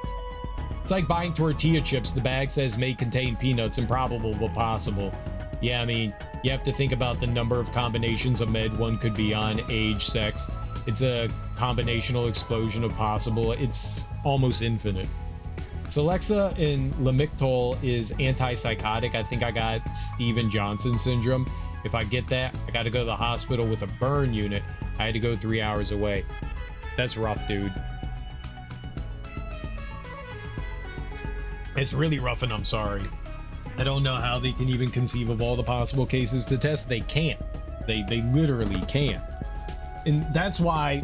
It's like buying tortilla chips. The bag says may contain peanuts, improbable but possible. Yeah, I mean, you have to think about the number of combinations of med one could be on, age, sex. It's a combinational explosion of possible. It's almost infinite. Celexa and Lamictal is antipsychotic. I think I got Steven Johnson syndrome. If I get that, I got to go to the hospital with a burn unit. I had to go 3 hours away. That's rough, dude. It's really rough, and I'm sorry. I don't know how they can even conceive of all the possible cases to test. They can't. They literally can't. And that's why,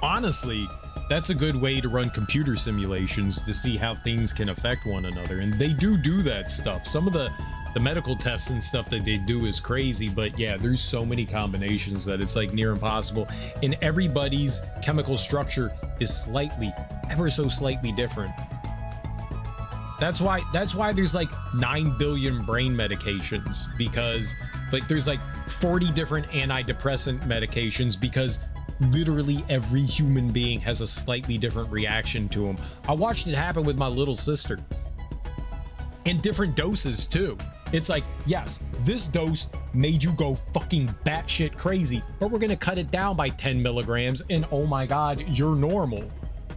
honestly, that's a good way to run computer simulations to see how things can affect one another. And they do that stuff. Some of the medical tests and stuff that they do is crazy, but yeah, there's so many combinations that it's like near impossible. And everybody's chemical structure is slightly, ever so slightly different. That's why there's like 9 billion brain medications, because like there's like 40 different antidepressant medications, because literally every human being has a slightly different reaction to them. I watched it happen with my little sister, and different doses too. It's like, yes, this dose made you go fucking batshit crazy, but we're gonna cut it down by 10 milligrams, and oh my god, you're normal.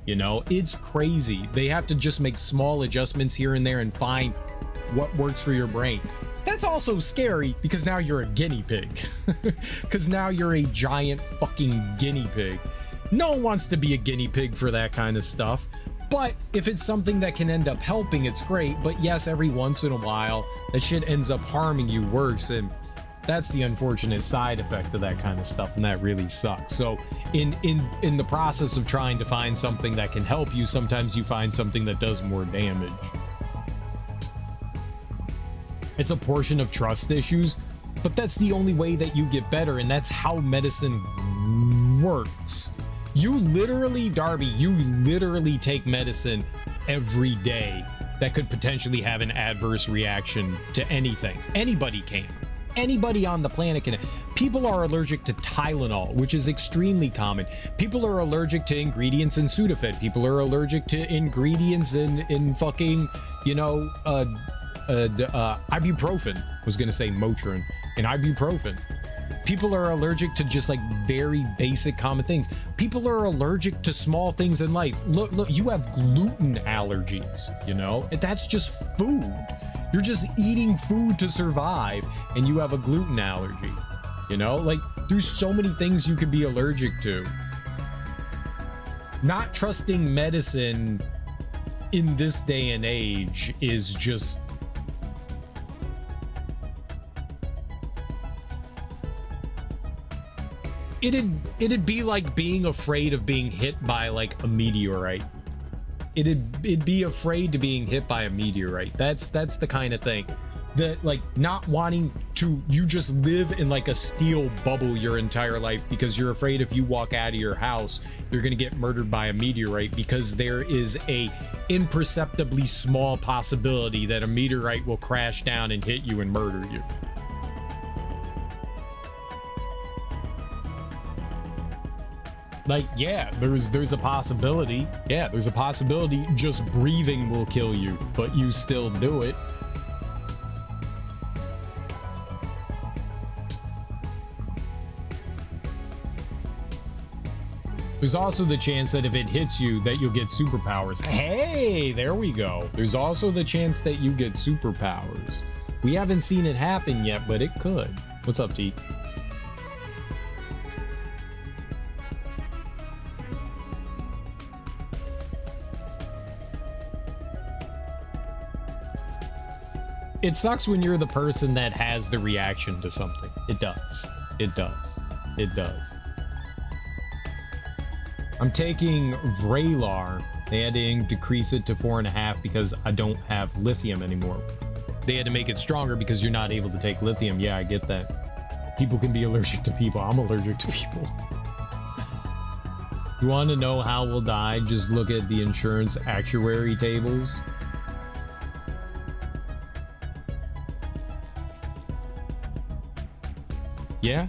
You know, it's crazy. They have to just make small adjustments here and there and find what works for your brain. That's also scary, because now you're a guinea pig. Because now you're a giant fucking guinea pig. No one wants to be a guinea pig for that kind of stuff. But if it's something that can end up helping, it's great. But yes, every once in a while, that shit ends up harming you worse. And that's the unfortunate side effect of that kind of stuff, and that really sucks. So in the process of trying to find something that can help you, sometimes you find something that does more damage. It's a portion of trust issues, but that's the only way that you get better, and that's how medicine works. You literally, Darby, you literally take medicine every day that could potentially have an adverse reaction to anything. Anybody can. Anybody on the planet can. People are allergic to Tylenol, which is extremely common. People are allergic to ingredients in Sudafed. People are allergic to ingredients in fucking, you know, ibuprofen. I was gonna say Motrin. And ibuprofen. People are allergic to just like very basic common things. People are allergic to small things in life. Look, you have gluten allergies, you know? And that's just food. You're just eating food to survive, and you have a gluten allergy. You know, like there's so many things you could be allergic to. Not trusting medicine in this day and age is just, it'd be like being afraid of being hit by like a meteorite. It'd be afraid to being hit by a meteorite. That's the kind of thing that, like, not wanting to, you just live in like a steel bubble your entire life because you're afraid if you walk out of your house you're gonna get murdered by a meteorite, because there is a imperceptibly small possibility that a meteorite will crash down and hit you and murder you. Like, yeah, there's a possibility. Yeah, there's a possibility just breathing will kill you, but you still do it. There's also the chance that if it hits you that you'll get superpowers. Hey, there we go. There's also the chance that you get superpowers. We haven't seen it happen yet, but it could. What's up, T? It sucks when you're the person that has the reaction to something. It does. It does. It does. I'm taking Vraylar. They had to decrease it to 4.5 because I don't have lithium anymore. They had to make it stronger because you're not able to take lithium. Yeah, I get that. People can be allergic to people. I'm allergic to people. You want to know how we'll die? Just look at the insurance actuary tables. Yeah.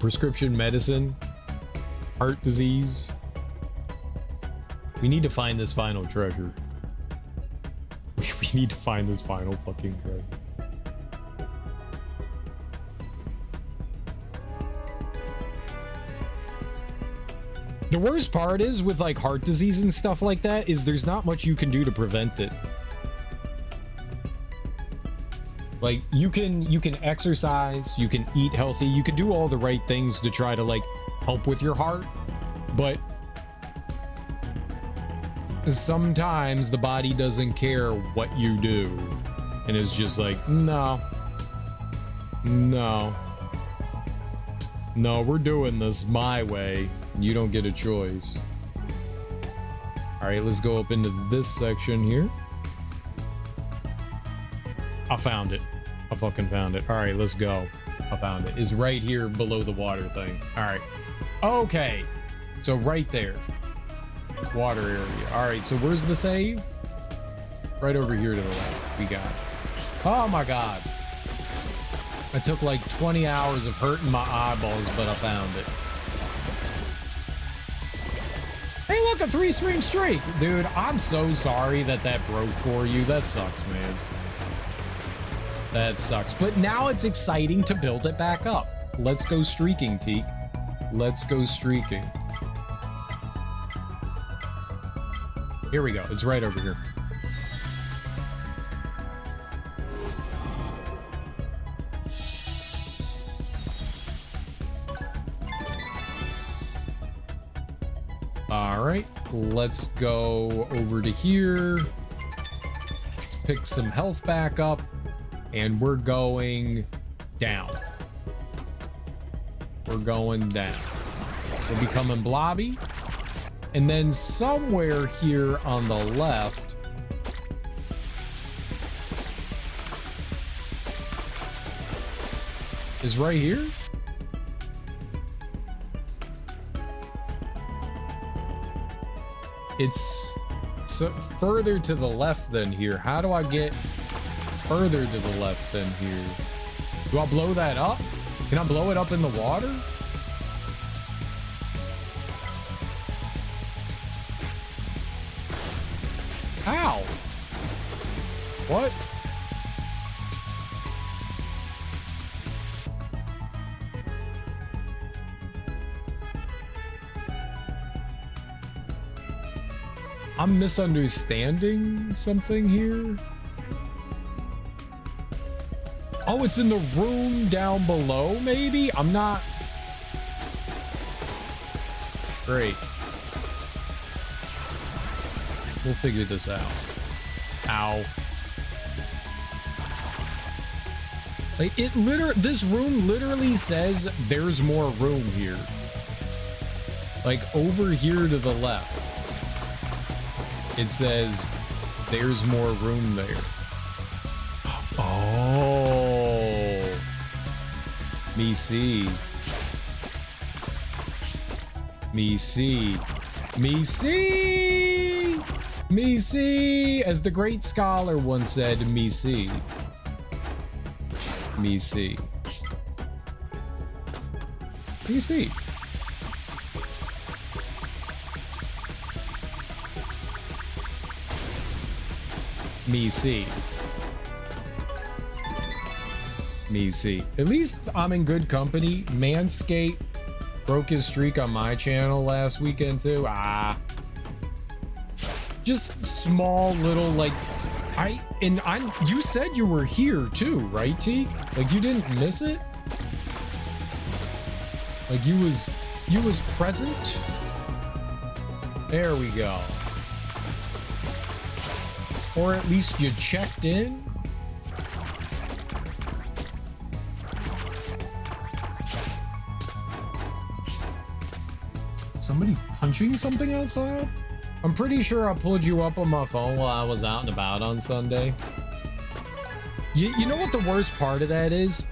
Prescription medicine, heart disease. We need to find this final treasure. We need to find this final fucking treasure. The worst part is with like heart disease and stuff like that is there's not much you can do to prevent it. Like you can exercise, you can eat healthy, you can do all the right things to try to like help with your heart, but sometimes the body doesn't care what you do and it's just like, no, we're doing this my way. You don't get a choice. All right, let's go up into this section here. I found it. I fucking found it. All right, let's go. I found it. It's right here below the water thing. All right. Okay. So right there. Water area. All right, so where's the save? Right over here to the left. We got it. Oh my God. I took like 20 hours of hurting my eyeballs, but I found it. Hey, look, a 3-string streak. Dude, I'm so sorry that broke for you. That sucks, man. That sucks. But now it's exciting to build it back up. Let's go streaking, Teak. Let's go streaking. Here we go. It's right over here. All right, let's go over to here. Let's pick some health back up, and we're going down. We're going down. We're becoming blobby. And then somewhere here on the left is right here. It's so further to the left than here. How do I get further to the left than here? Do I blow that up? Can I blow it up in the water? How? What? I'm misunderstanding something here. Oh, it's in the room down below, maybe? I'm not... Great. We'll figure this out. Ow. Like, this room literally says there's more room here. Like, over here to the left. It says there's more room there. Oh. Me see. Me see. Me see. Me see. As the great scholar once said, me see. Me see. Me see. Me see. Me see. At least I'm in good company. Manscaped broke his streak on my channel last weekend too. Just small little like you said you were here too, right, Teak? Like you didn't miss it? Like you was present? There we go. Or at least you checked in? Somebody punching something outside? I'm pretty sure I pulled you up on my phone while I was out and about on Sunday. You know what the worst part of that is?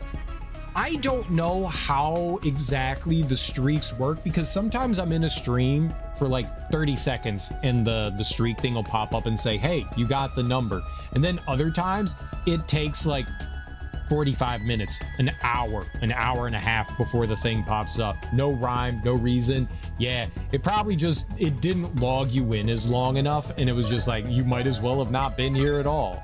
I don't know how exactly the streaks work because sometimes I'm in a stream for like 30 seconds and the streak thing will pop up and say, hey, you got the number. And then other times it takes like 45 minutes, an hour and a half before the thing pops up. No rhyme, no reason. Yeah, it probably just, it didn't log you in as long enough, and it was just like, you might as well have not been here at all.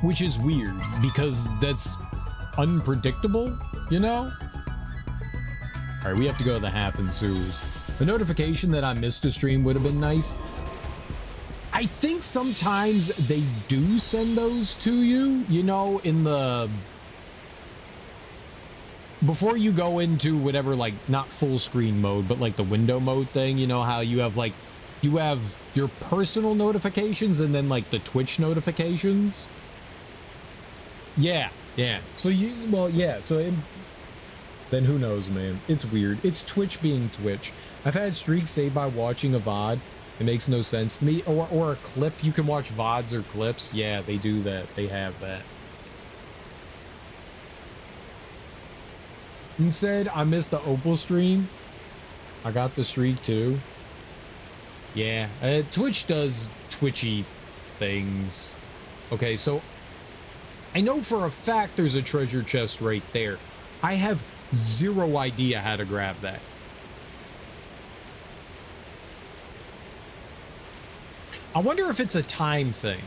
Which is weird, because that's unpredictable, you know? All right, we have to go to the half and sewers. The notification that I missed a stream would have been nice. I think sometimes they do send those to you, you know, in the... before you go into whatever, like, not full screen mode, but like the window mode thing, you know, how you have like, you have your personal notifications and then like the Twitch notifications. Yeah, yeah. So you, well, yeah, so then who knows, man. It's weird. It's Twitch being Twitch. I've had streaks saved by watching a VOD. It makes no sense to me. Or a clip. You can watch VODs or clips. Yeah, they do that. They have that. Instead, I missed the Opal stream. I got the streak too. Yeah, Twitch does twitchy things. Okay, so I know for a fact there's a treasure chest right there. I have zero idea how to grab that. I wonder if it's a time thing.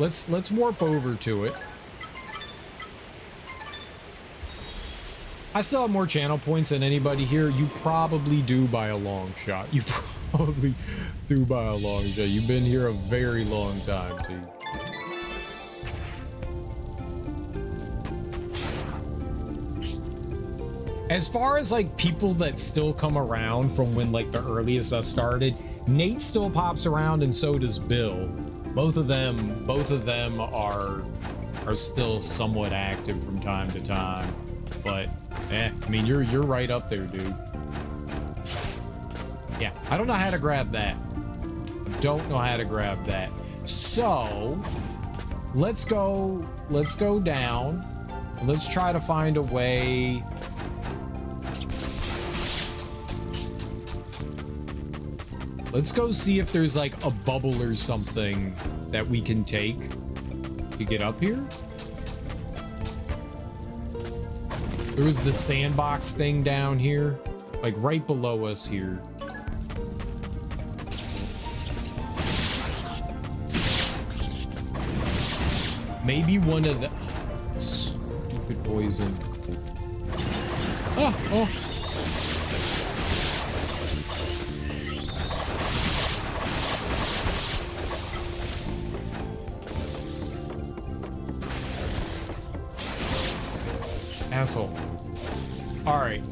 Let's warp over to it. I still have more channel points than anybody here. You probably do by a long shot. You probably do by a long shot. You've been here a very long time, T. As far as like people that still come around from when like the earliest I started, Nate still pops around and so does Bill. Both of them are still somewhat active from time to time. But I mean you're right up there, dude. Yeah, I don't know how to grab that. I don't know how to grab that. So let's go down. Let's try to find a way. Let's go see if there's like a bubble or something that we can take to get up here. There was the sandbox thing down here, like right below us here. Maybe one of the stupid poison. Oh. Asshole. All right.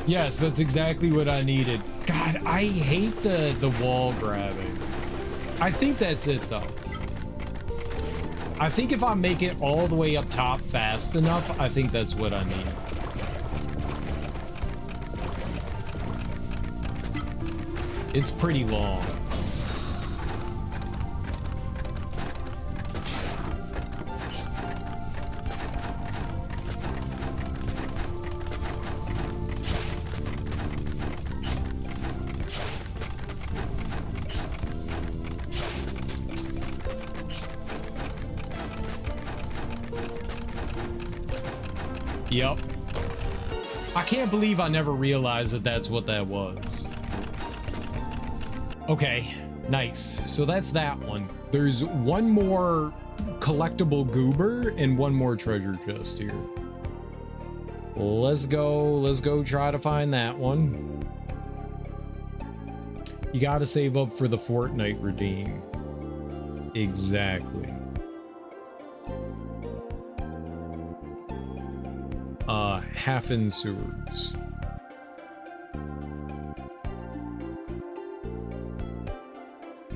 Yes, that's exactly what I needed. God, I hate the wall grabbing. I think that's it though. I think if I make it all the way up top fast enough, I think that's what I need. It's pretty long. Yep. I can't believe I never realized that that's what that was. Okay, nice. So that's that one. There's one more collectible goober and one more treasure chest here. Let's go try to find that one. You gotta save up for the Fortnite redeem. Exactly. Half-in sewers.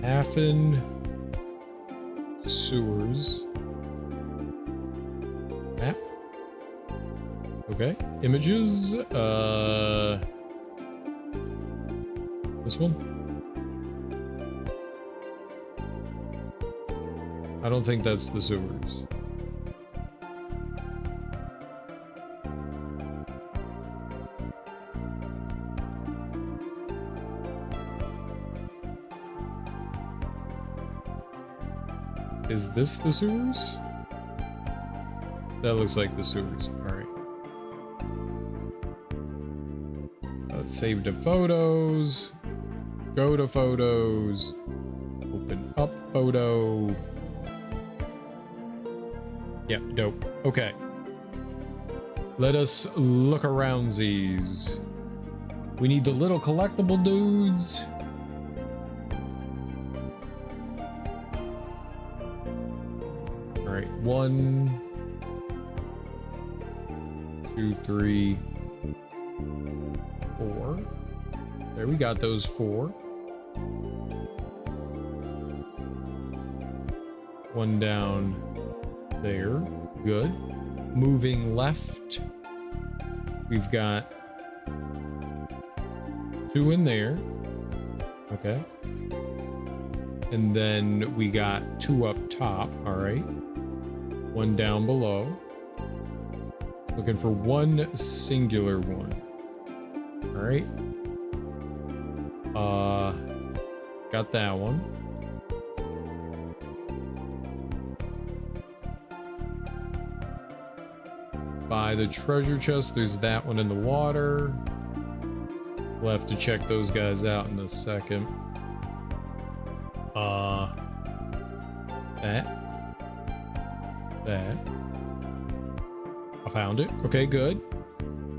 Half-in sewers. Map. Okay. Images. This one. I don't think that's the sewers. Is this the sewers? That looks like the sewers. All right. Save to photos. Go to photos. Open up photo. Yep, dope. Okay. Let us look around these. We need the little collectible dudes. All right, 1, 2, 3, 4. There, we got those 4. 1 down there. Good. Moving left. We've got 2 in there. Okay. And then we got 2 up top. All right. 1 down below. Looking for 1 singular one. All right. Got that one. By the treasure chest, there's that one in the water. We'll have to check those guys out in a second. That. I found it. Okay, good.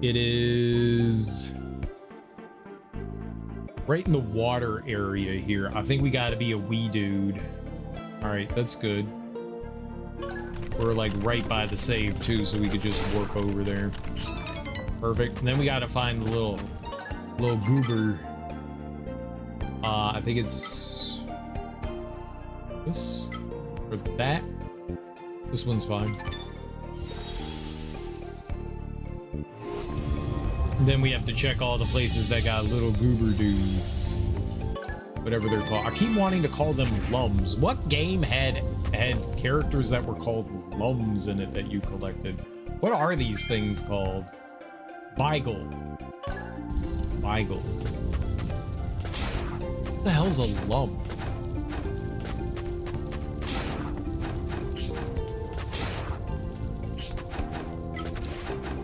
It is right in the water area here. I think we gotta be a wee dude. All right, that's good. We're like right by the save too, so we could just warp over there. Perfect. And then we gotta find the little goober. I think it's this or that. This one's fine. And then we have to check all the places that got little goober dudes. Whatever they're called. I keep wanting to call them lums. What game had characters that were called lums in it that you collected? What are these things called? Beagle. Beagle. What the hell's a lum?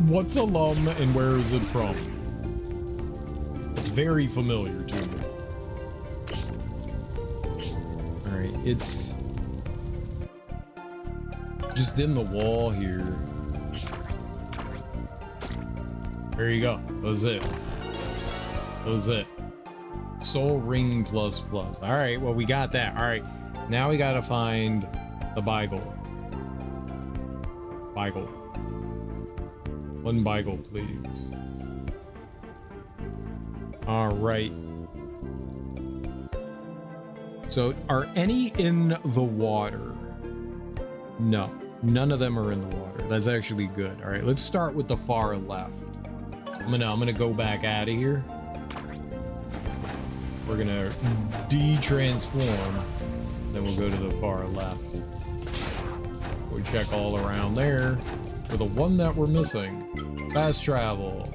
What's a lum and where is it from? It's very familiar to me. Alright, it's just in the wall here. There you go. That was it. That was it. Soul Ring plus plus. Alright, well we got that. Alright, now we gotta find the Beagle. Beagle. 1 Beagle, please. All right. So, are any in the water? No, none of them are in the water. That's actually good. All right, let's start with the far left. I'm gonna go back out of here. We're gonna de-transform. Then we'll go to the far left. We'll check all around there. For the one that we're missing. Fast travel.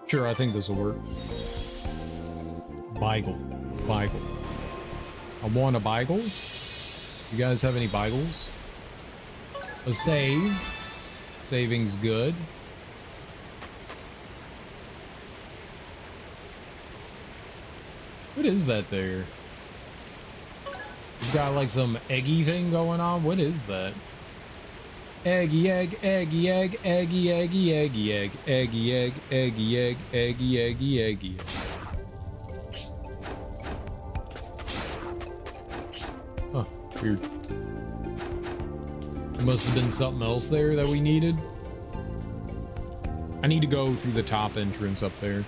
Sure, I think this will work. Beagle. Beagle. I want a Beagle. You guys have any Beagles? A save. Saving's good. What is that there? He's got like some eggy thing going on. What is that? Eggy egg, eggy egg, eggy eggy eggy egg, eggy egg, eggy egg, eggy eggy eggy egg. Huh, weird. There must have been something else there that we needed. I need to go through the top entrance up there.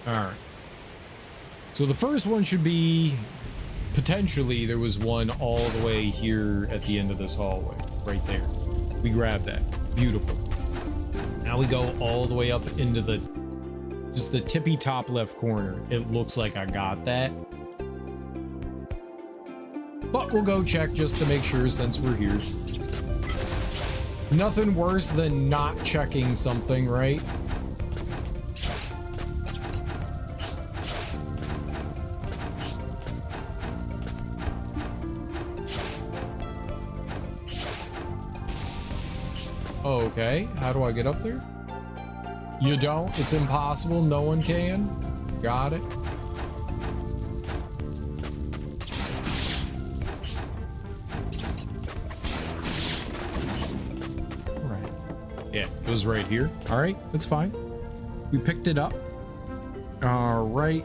Alright. So the first one should be... Potentially, there was one all the way here at the end of this hallway. Right there. We grabbed that. Beautiful. Now we go all the way up into the, just the tippy top left corner. It looks like I got that. But we'll go check just to make sure since we're here. Nothing worse than not checking something, right? Okay, how do I get up there? You don't? It's impossible? No one can? Got it. Alright. Yeah, it was right here. Alright, that's fine. We picked it up. Alright.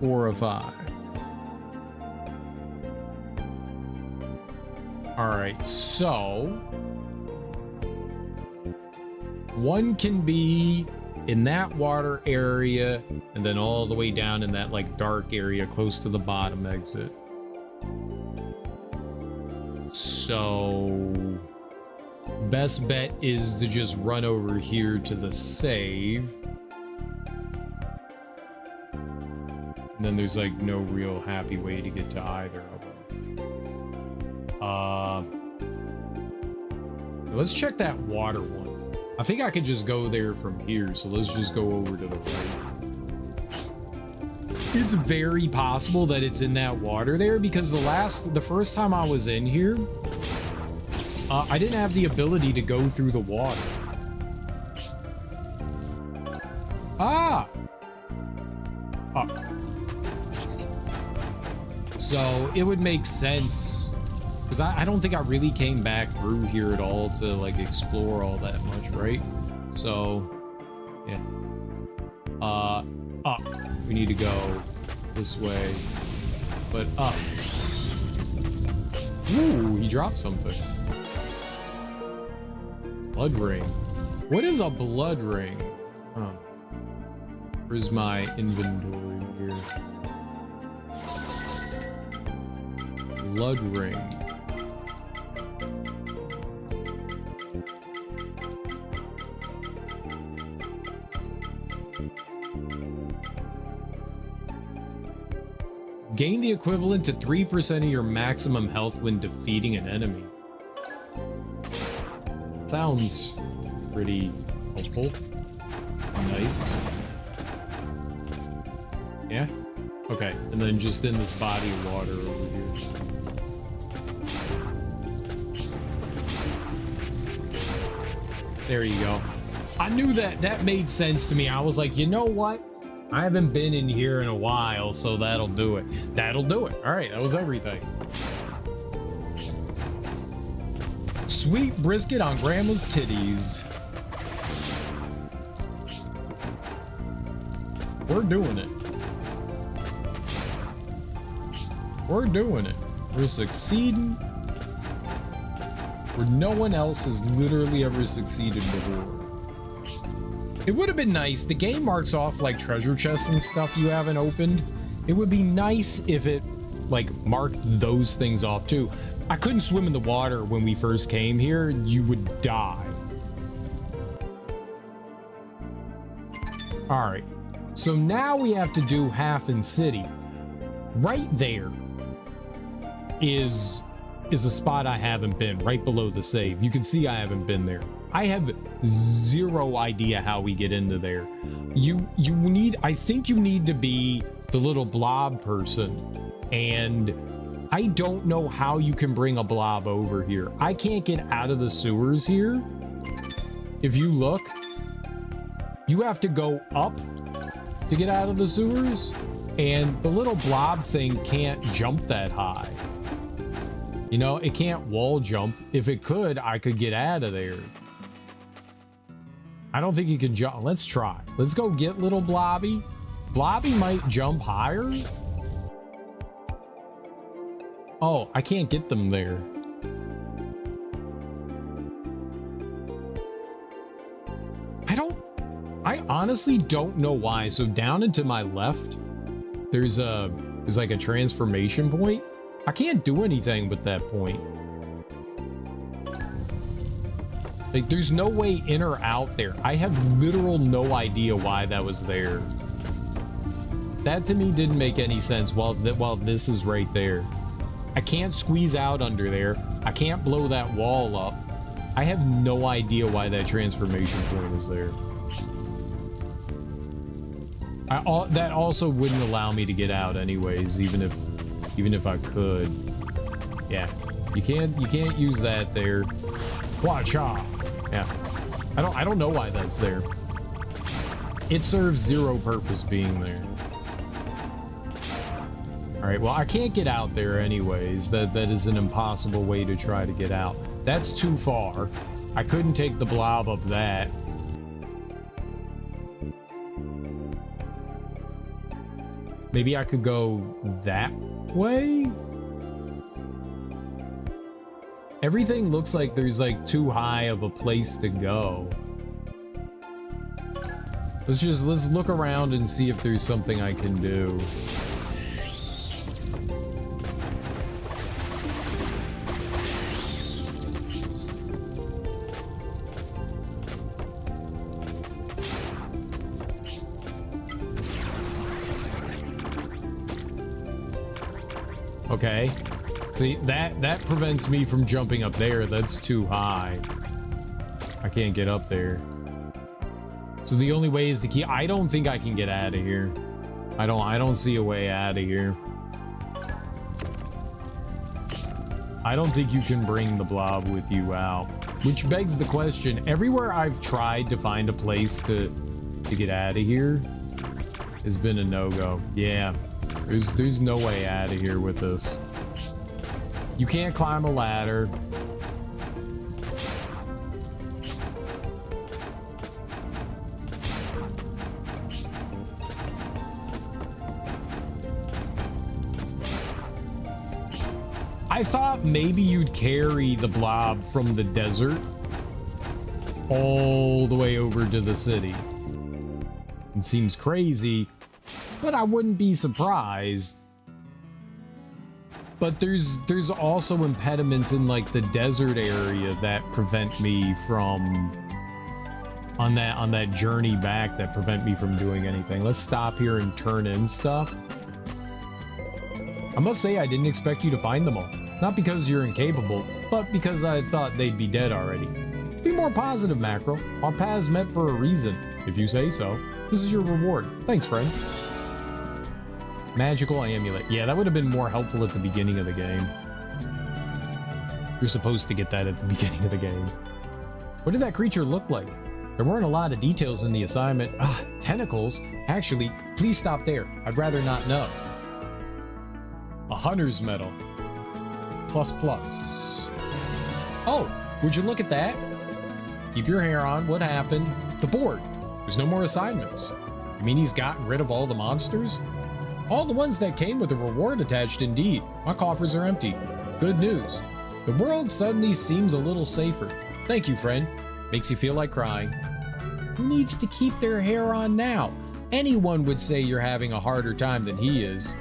4 of 5. All right, so one can be in that water area and then all the way down in that like dark area close to the bottom exit. So best bet is to just run over here to the save. And then there's like no real happy way to get to either of them. Let's check that water one. I think I could just go there from here, so let's just go over to the right. It's very possible that it's in that water there because the first time I was in here, I didn't have the ability to go through the water. Ah! So it would make sense. Because I don't think I really came back through here at all to, like, explore all that much, right? So, yeah. Up. We need to go this way. But up. Ooh, he dropped something. Blood ring. What is a blood ring? Huh. Where's my inventory here? Blood ring. Gain the equivalent to 3% of your maximum health when defeating an enemy. Sounds pretty helpful. Nice. Yeah? Okay, and then just in this body of water over here. There you go. I knew that made sense to me. I was like, you know what? I haven't been in here in a while, so that'll do it. That'll do it. All right, that was everything. Sweet brisket on grandma's titties. We're doing it. We're doing it. We're succeeding where no one else has literally ever succeeded before. It would have been nice. The game marks off like treasure chests and stuff you haven't opened. It would be nice if it like marked those things off too. I couldn't swim in the water when we first came here. You would die. All right. So now we have to do half in city. Right there is a spot I haven't been, right below the save. You can see I haven't been there. I have zero idea how we get into there. I think you need to be the little blob person, and I don't know how you can bring a blob over here. I can't get out of the sewers here. If you look, you have to go up to get out of the sewers, and the little blob thing can't jump that high. You know, it can't wall jump. If it could, I could get out of there. I don't think you can jump. Let's try. Let's go get little Blobby. Blobby might jump higher. Oh, I can't get them there. I honestly don't know why. So down and to my left, there's like a transformation point. I can't do anything with that point. Like, there's no way in or out there. I have literal no idea why that was there. That to me didn't make any sense while this is right there. I can't squeeze out under there. I can't blow that wall up. I have no idea why that transformation point is there. That also wouldn't allow me to get out anyways, even if I could. Yeah, you can't use that there. Wacha. Yeah, I don't know why that's there. It serves zero purpose being there. All right, well, I can't get out there anyways. That is an impossible way to try to get out. That's too far. I couldn't take the blob up that. Maybe I could go that way? Everything looks like there's like too high of a place to go. Let's look around and see if there's something I can do. Okay. See, that prevents me from jumping up there. That's too high. I can't get up there. So the only way is to keep... I don't think I can get out of here. I don't see a way out of here. I don't think you can bring the blob with you out. Which begs the question, everywhere I've tried to find a place to get out of here has been a no-go. Yeah. There's no way out of here with this. You can't climb a ladder. I thought maybe you'd carry the blob from the desert all the way over to the city. It seems crazy, but I wouldn't be surprised. But there's also impediments in like the desert area that prevent me from on that journey back, that prevent me from doing anything. Let's stop here and turn in stuff. I must say I didn't expect you to find them all. Not because you're incapable, but because I thought they'd be dead already. Be more positive, Macro. Our paths met for a reason, if you say so. This is your reward. Thanks, friend. Magical amulet. Yeah, that would have been more helpful at the beginning of the game. You're supposed to get that at the beginning of the game. What did that creature look like? There weren't a lot of details in the assignment. Tentacles? Actually, please stop there. I'd rather not know. A hunter's medal. ++. Oh, would you look at that? Keep your hair on. What happened? The board. There's no more assignments. You mean he's gotten rid of all the monsters? All the ones that came with a reward attached, indeed. My coffers are empty. Good news. The world suddenly seems a little safer. Thank you, friend. Makes you feel like crying. Who needs to keep their hair on now? Anyone would say you're having a harder time than he is.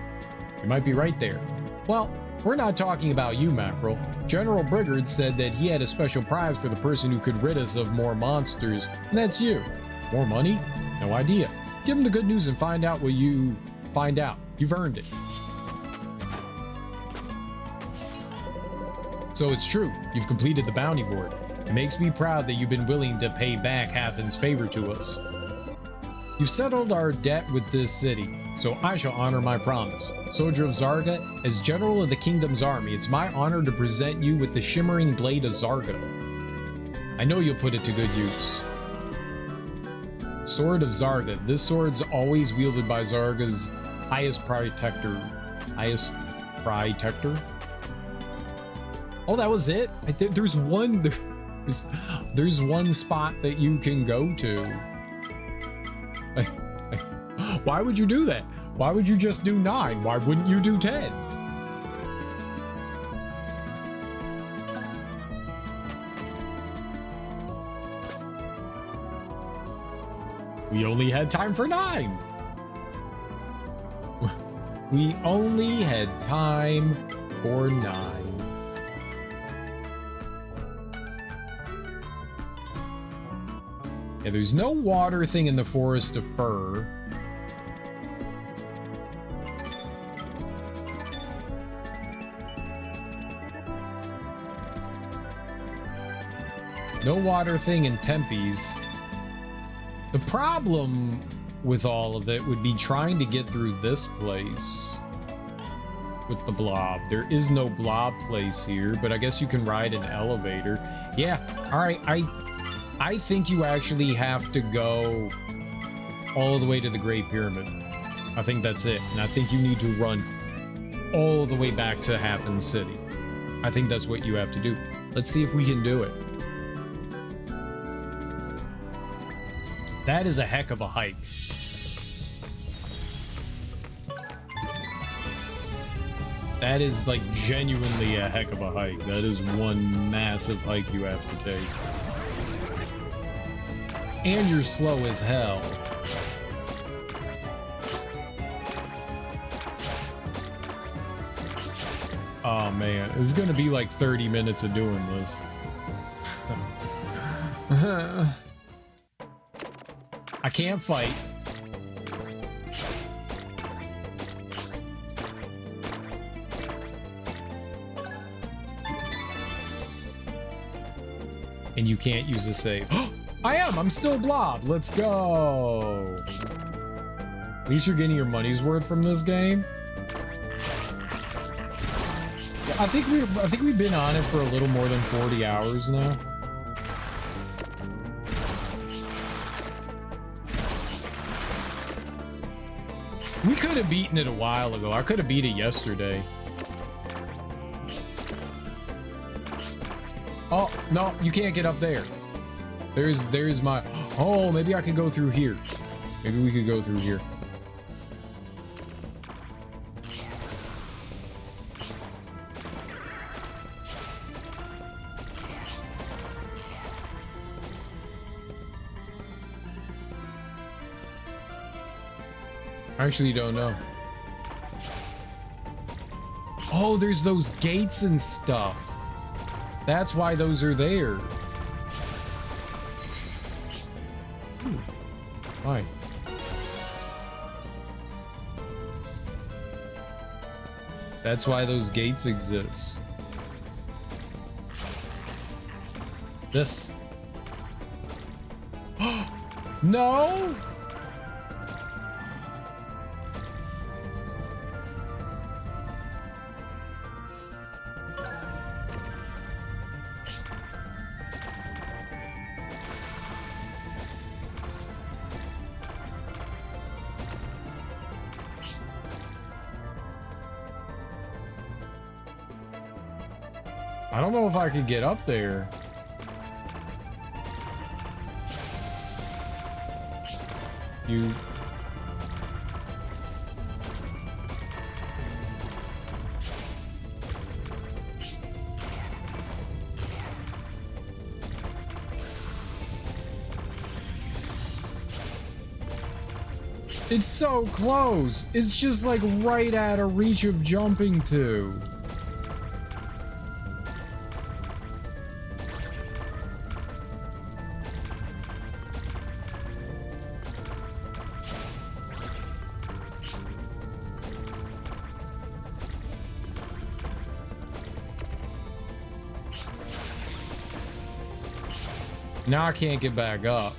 You might be right there. Well, we're not talking about you, Mackerel. General Brigard said that he had a special prize for the person who could rid us of more monsters, and that's you. More money? No idea. Give him the good news and find out what you find out. You've earned it. So it's true. You've completed the bounty board. It makes me proud that you've been willing to pay back Hafen's favor to us. You've settled our debt with this city, so I shall honor my promise. Soldier of Zarga, as General of the Kingdom's army, it's my honor to present you with the shimmering blade of Zarga. I know you'll put it to good use. Sword of Zarga. This sword's always wielded by Zarga's highest protector. Highest protector? Oh, that was it? There's one spot that you can go to. Why would you do that? Why would you just do 9? Why wouldn't you do 10? We only had time for 9. We only had time for 9. Yeah, there's no water thing in the Forest of Fur. No water thing in Tempe's. The problem with all of it would be trying to get through this place with the blob. There is no blob place here, but I guess you can ride an elevator. Yeah, all right. I think you actually have to go all the way to the Great Pyramid. I think that's it. And I think you need to run all the way back to Hafen City. I think that's what you have to do. Let's see if we can do it. That is a heck of a hike. That is like genuinely a heck of a hike. That is one massive hike you have to take. And you're slow as hell. Oh man, it's gonna be like 30 minutes of doing this. I can't fight. And you can't use the save. I'm still Blob. Let's go. At least you're getting your money's worth from this game. Yeah, I think we've been on it for a little more than 40 hours now. We could have beaten it a while ago. I could have beat it yesterday. Oh, no, you can't get up there. There's my... Oh, maybe I can go through here. Maybe we could go through here. I actually don't know. Oh, there's those gates and stuff. That's why those are there. Hi. That's why those gates exist. This. No! I don't know if I could get up there. You... It's so close. It's just like right out of reach of jumping to. Now I can't get back up.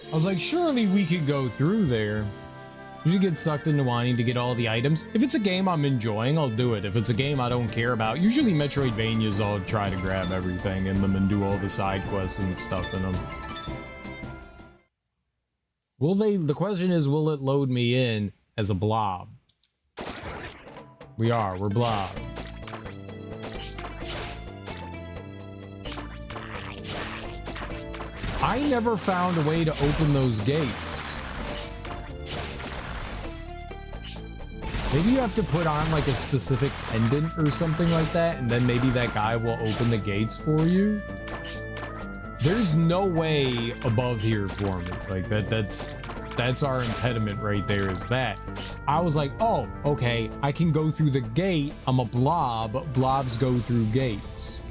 I was like, surely we could go through there. Usually get sucked into wanting to get all the items. If it's a game I'm enjoying, I'll do it. If it's a game I don't care about, usually Metroidvanias, I'll try to grab everything in them and do all the side quests and stuff in them. The question is, will it load me in as a blob? We're Blob. I never found a way to open those gates. Maybe you have to put on like a specific pendant or something like that, and then maybe that guy will open the gates for you. There's no way above here for me. Like that's That's our impediment right there, is that. I was like, oh, okay, I can go through the gate. I'm a blob. Blobs go through gates.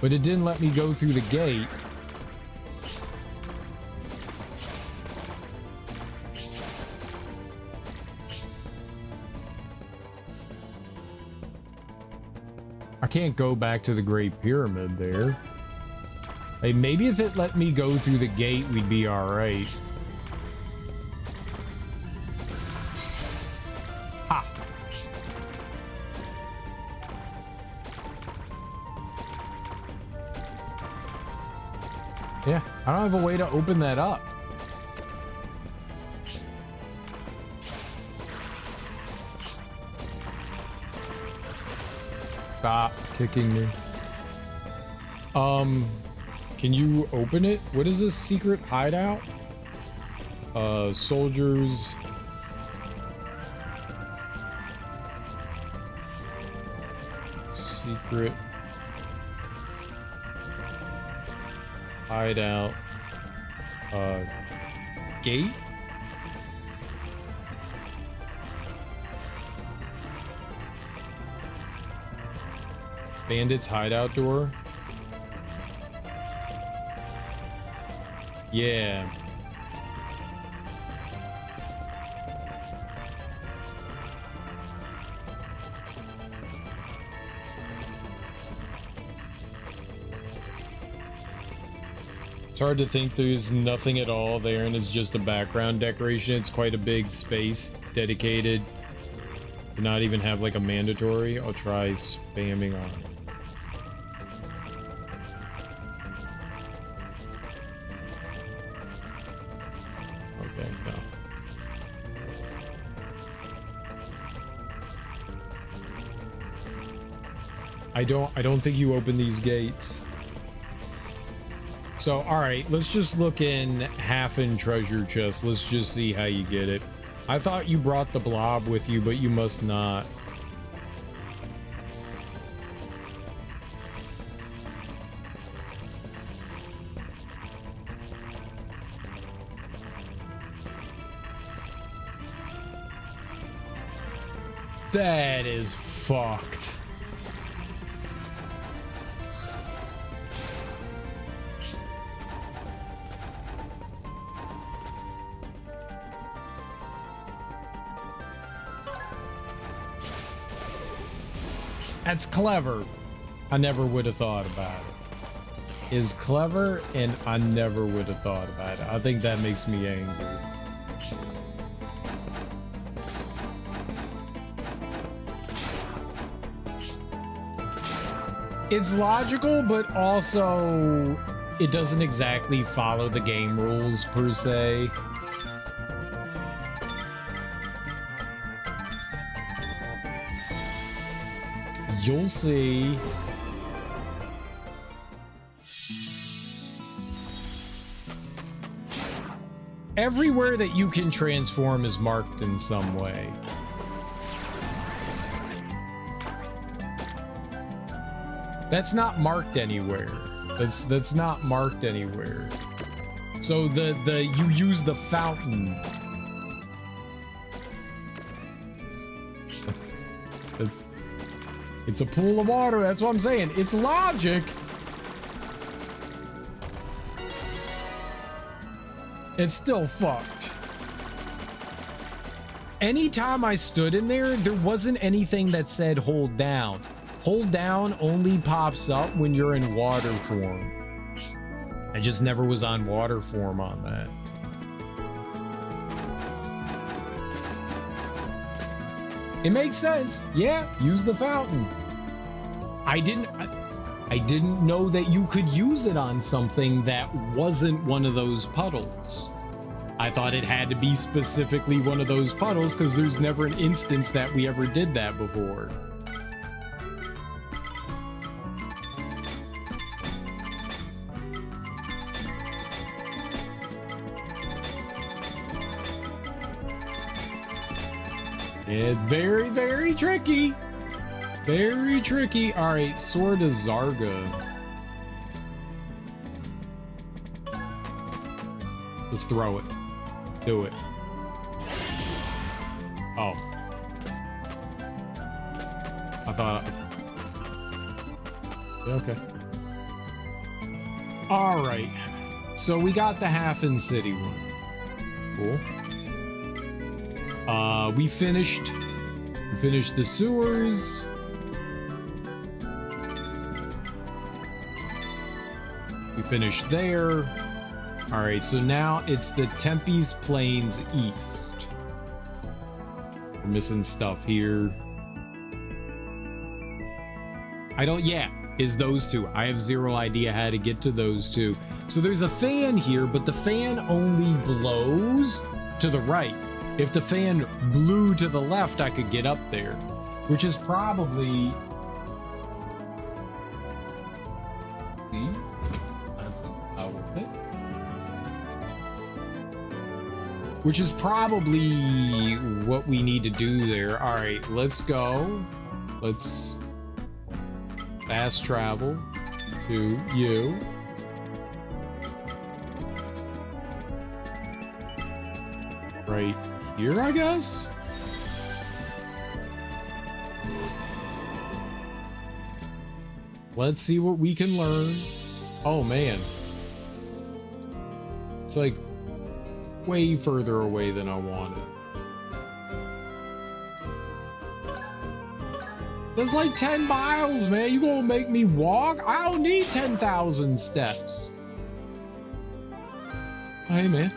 But it didn't let me go through the gate. I can't go back to the Great Pyramid there. Hey, maybe if it let me go through the gate, we'd be all right. Ha! Yeah, I don't have a way to open that up. Stop kicking me. Can you open it? What is this secret hideout? Soldiers. Secret hideout. Gate? Bandits hideout door. Yeah. It's hard to think there's nothing at all there and it's just a background decoration. It's quite a big space dedicated to not even have like a mandatory. I'll try spamming on it. I don't think you open these gates. So, all right, let's just look in half in treasure chest. Let's just see how you get it. I thought you brought the blob with you, but you must not. That is fucked. That's clever. I never would have thought about it. Is clever, and I never would have thought about it. I think that makes me angry. It's logical, but also it doesn't exactly follow the game rules per se. You'll see. Everywhere that you can transform is marked in some way. That's not marked anywhere. That's not marked anywhere. So you use the fountain. It's a pool of water. That's what I'm saying. It's logic. It's still fucked. Anytime I stood in there, there wasn't anything that said hold down. Hold down only pops up when you're in water form. I just never was on water form on that. It makes sense. Yeah, use the fountain. I didn't know that you could use it on something that wasn't one of those puddles. I thought it had to be specifically one of those puddles because there's never an instance that we ever did that before. It's very, very tricky. Very tricky. All right, Sword of Zarga. Let's throw it. Do it. Oh. I thought... Yeah, okay. Alright. So we got the half-in city one. Cool. We finished the sewers. We finished there. Alright, so now it's the Tempe's Plains East. We're missing stuff here. Is those two. I have zero idea how to get to those two. So there's a fan here, but the fan only blows to the right. If the fan blew to the left, I could get up there, which is probably... See? That's how it fits. Which is probably what we need to do there. All right, let's go. Let's fast travel to you. Right here, I guess? Let's see what we can learn. Oh, man. It's like way further away than I wanted. That's like 10 miles, man. You gonna make me walk? I don't need 10,000 steps. Hey, man.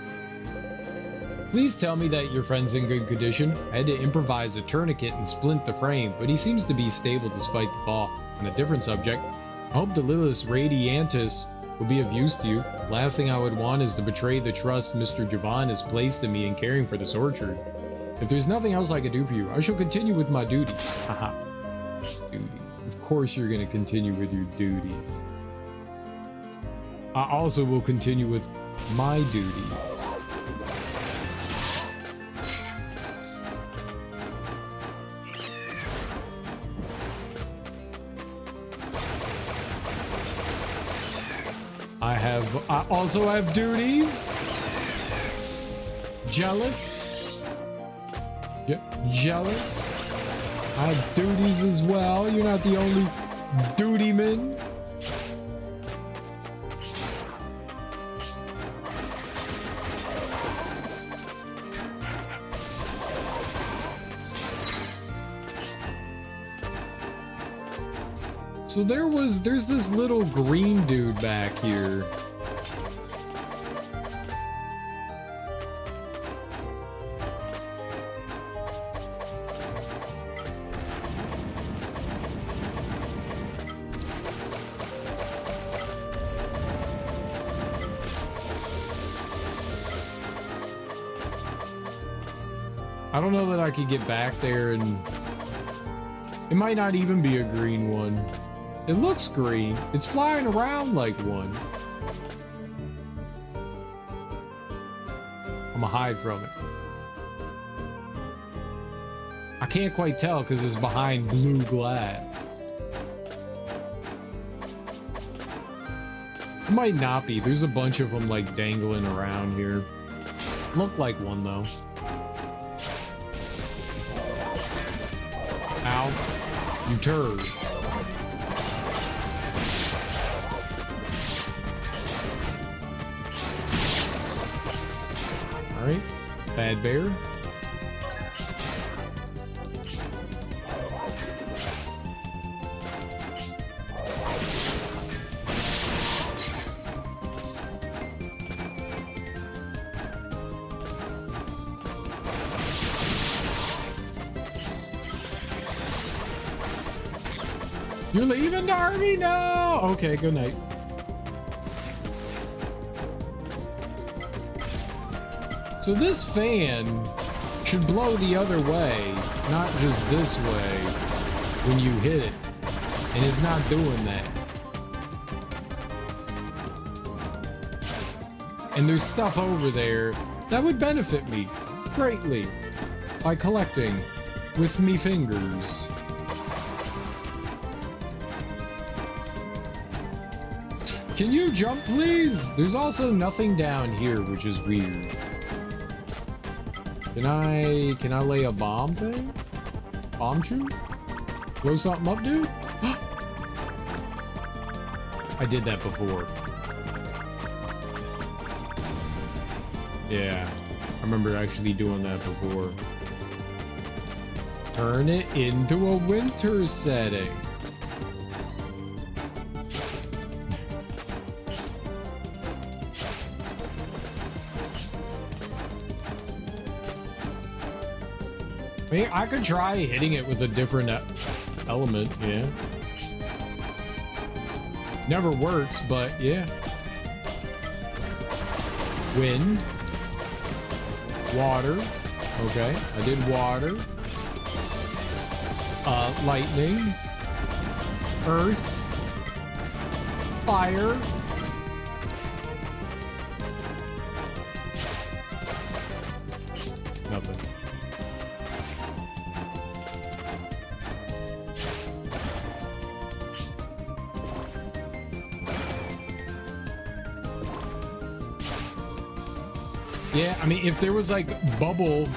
Please tell me that your friend's in good condition. I had to improvise a tourniquet and splint the frame, but he seems to be stable despite the fall. On a different subject, I hope the Lilith Radiantis will be of use to you. Last thing I would want is to betray the trust Mr. Javan has placed in me in caring for this orchard. If there's nothing else I can do for you, I shall continue with my duties. Haha. Duties. Of course you're going to continue with your duties. I also will continue with my duties. I also have duties. Jealous. Jealous. I have duties as well. You're not the only duty man. So there's this little green dude back here. I don't know that I could get back there, and it might not even be a green one. It looks green. It's flying around like one. I'm gonna hide from it. I can't quite tell because it's behind blue glass. It might not be. There's a bunch of them like dangling around here. Look like one though. Ow. You turd. Alright. Bad bear. You're leaving, Darby? No! Okay, good night. So this fan should blow the other way, not just this way when you hit it. And it's not doing that. And there's stuff over there that would benefit me greatly by collecting with me fingers. Can you jump, please? There's also nothing down here, which is weird. Can I lay a bomb thing? Bomb shoot? Throw something up, dude? I did that before. Yeah, I remember actually doing that before. Turn it into a winter setting. I mean, I could try hitting it with a different element, yeah. Never works, but yeah. Wind. Water. Okay, I did water. Lightning. Earth. Fire. Nothing. Yeah, I mean, if there was like bubble.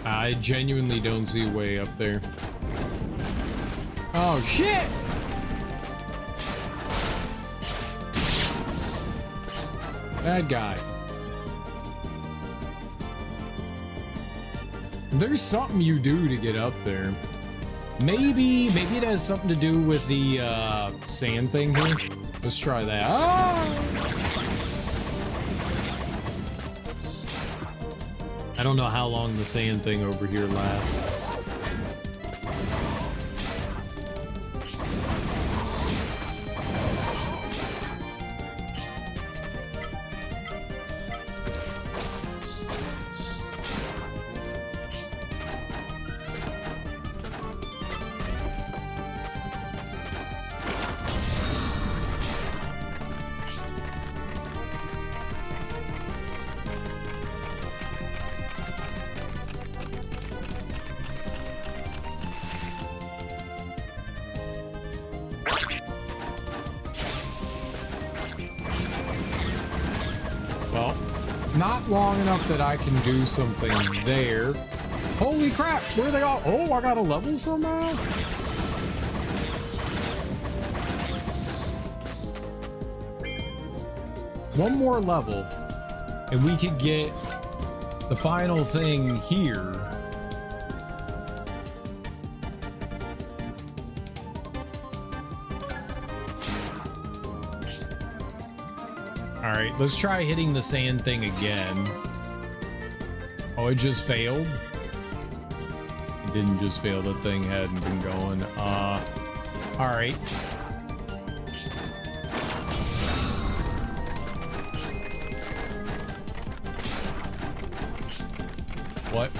I genuinely don't see a way up there. Oh, shit! Bad guy. There's something you do to get up there. Maybe it has something to do with the sand thing here. Let's try that. Oh! I don't know how long the sand thing over here lasts. Well, not long enough that I can do something there. Holy crap, where are they all? Oh, I got a level somehow? One more level, and we could get the final thing here. All right, let's try hitting the sand thing again. Oh, it just failed? It didn't just fail, the thing hadn't been going. All right. What?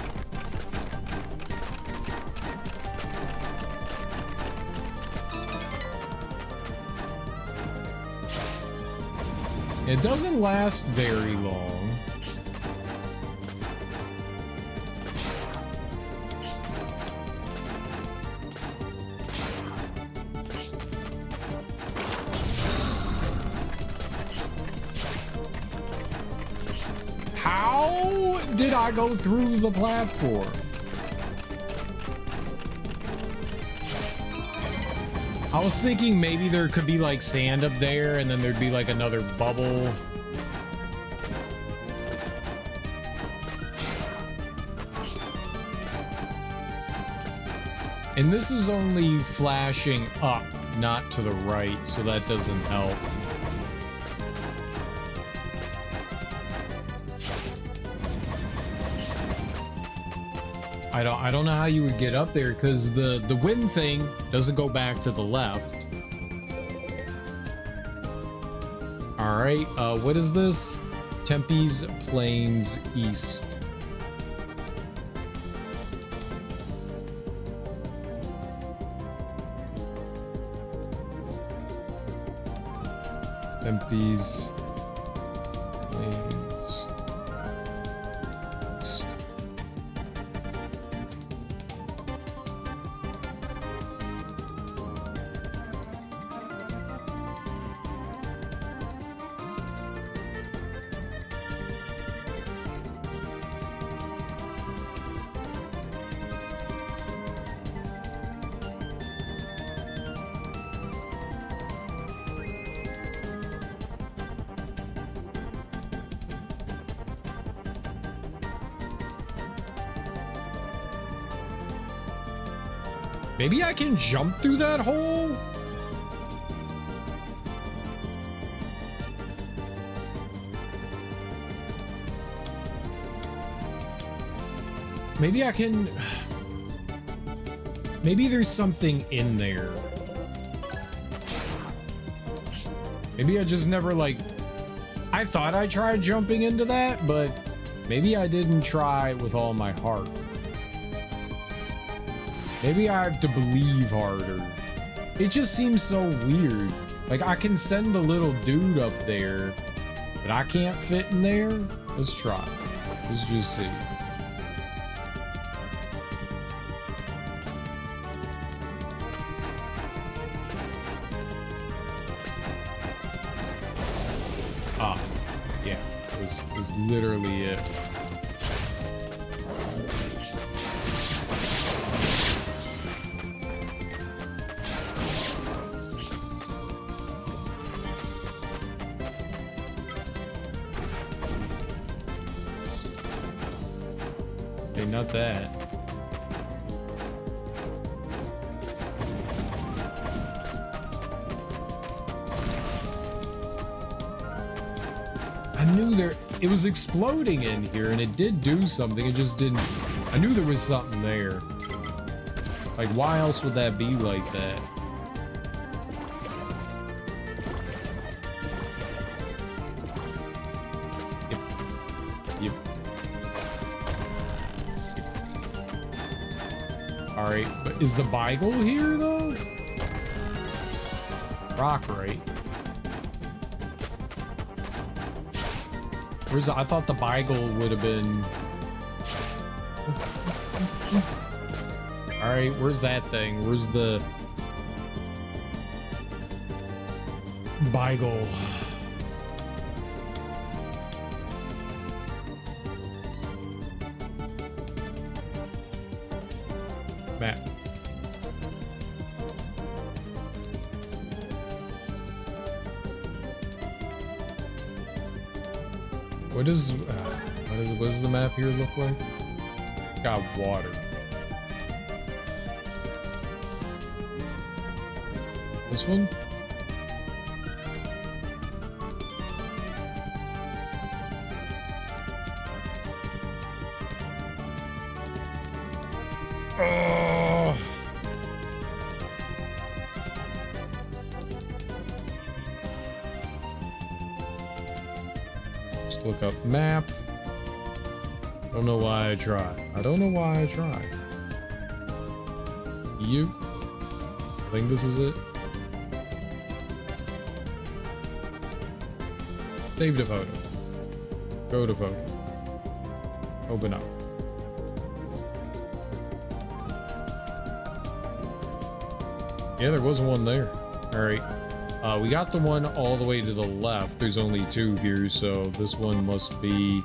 It doesn't last very long. How did I go through the platform? I was thinking maybe there could be like sand up there and then there'd be like another bubble. And this is only flashing up, not to the right, so that doesn't help. I don't know how you would get up there because the wind thing doesn't go back to the left. All right, what is this? Tempe's Plains East. Tempe's Plains East. Maybe I can jump through that hole? Maybe I can... Maybe there's something in there. Maybe I just never, like... I thought I tried jumping into that, but maybe I didn't try with all my heart. Maybe I have to believe harder. It just seems so weird. Like, I can send the little dude up there, but I can't fit in there? Let's try. Let's just see. Ah, yeah. It was literally it. Not that. I knew it was exploding in here and it did do something. It just didn't. I knew there was something there. Like, why else would that be like that? Yep. Alright, but is the Beagle here, though? Rock, right? Where's I thought the Beagle would have been... Alright, where's that thing? Where's the... Beagle? Map. What does the map here look like? It's got water. This one? Just look up map. Don't know why I try. I don't know why I try. You? I think this is it. Save the photo. Go to photo. Open up. Yeah, there was one there. All right. We got the one all the way to the left. There's only two here, so this one must be...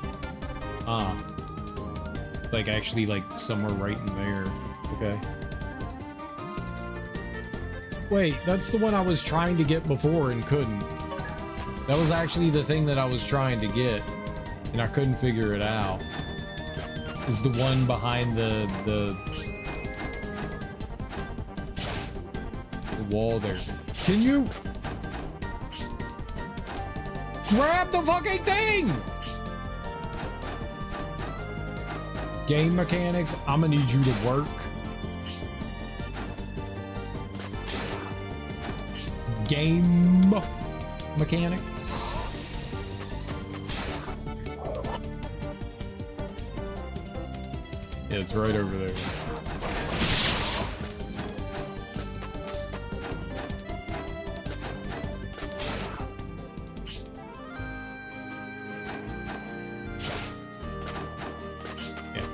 It's like actually like somewhere right in there. Okay. Wait, that's the one I was trying to get before and couldn't. That was actually the thing that I was trying to get, and I couldn't figure it out. Is the one behind the wall there. Can you grab the fucking thing? Game mechanics, I'm gonna need you to work. Game mechanics. Yeah, it's right over there.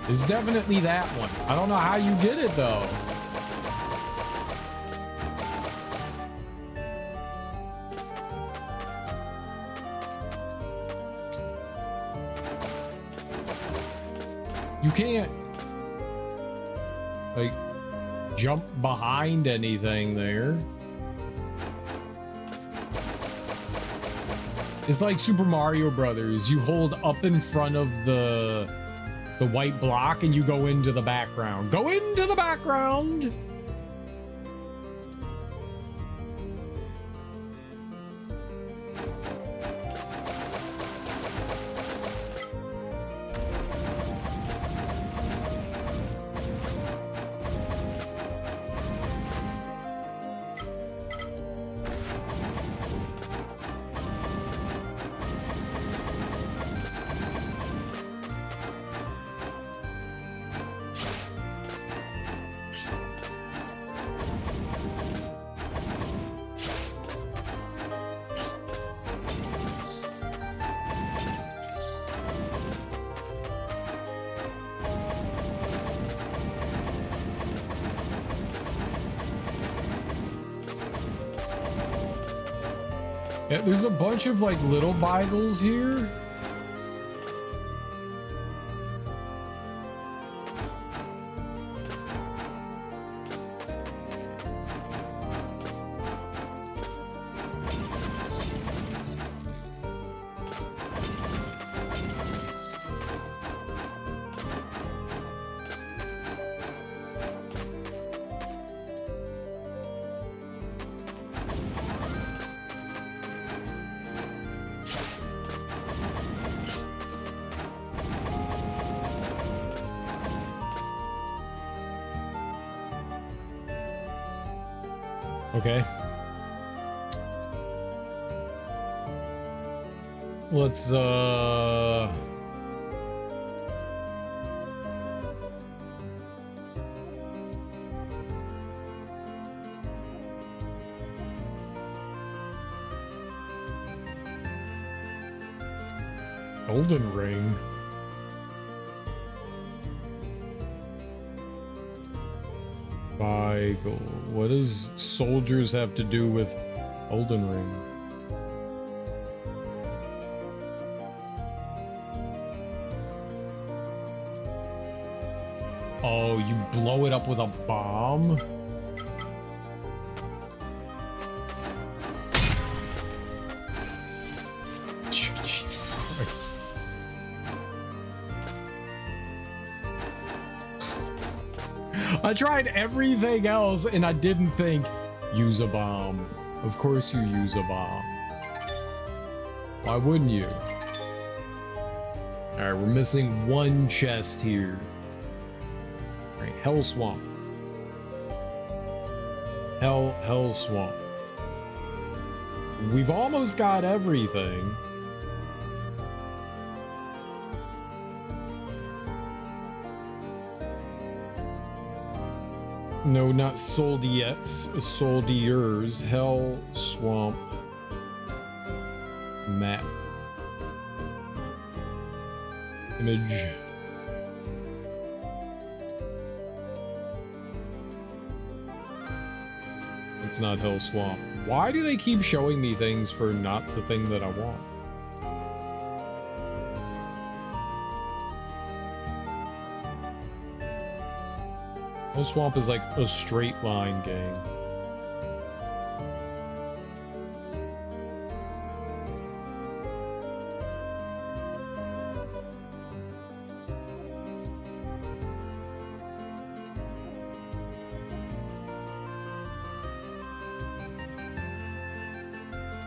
It's definitely that one. I don't know how you get it though. You can't like jump behind anything there. It's like Super Mario Brothers. You hold up in front of the white block and you go into the background. Go into the background. Yeah, there's a bunch of like little Bibles here. Okay. Let's Golden Ring. Bible. What does soldiers have to do with Golden Ring? Oh, you blow it up with a bomb? Jesus Christ. I tried everything else and I didn't think, use a bomb. Of course you use a bomb. Why wouldn't you? Alright, we're missing one chest here. Alright, Hell Swamp. Hell Swamp. We've almost got everything. No, not Souldiers. Souldiers. Hell Swamp map. Image. It's not Hell Swamp. Why do they keep showing me things for not the thing that I want? Hell Swamp is like a straight line game.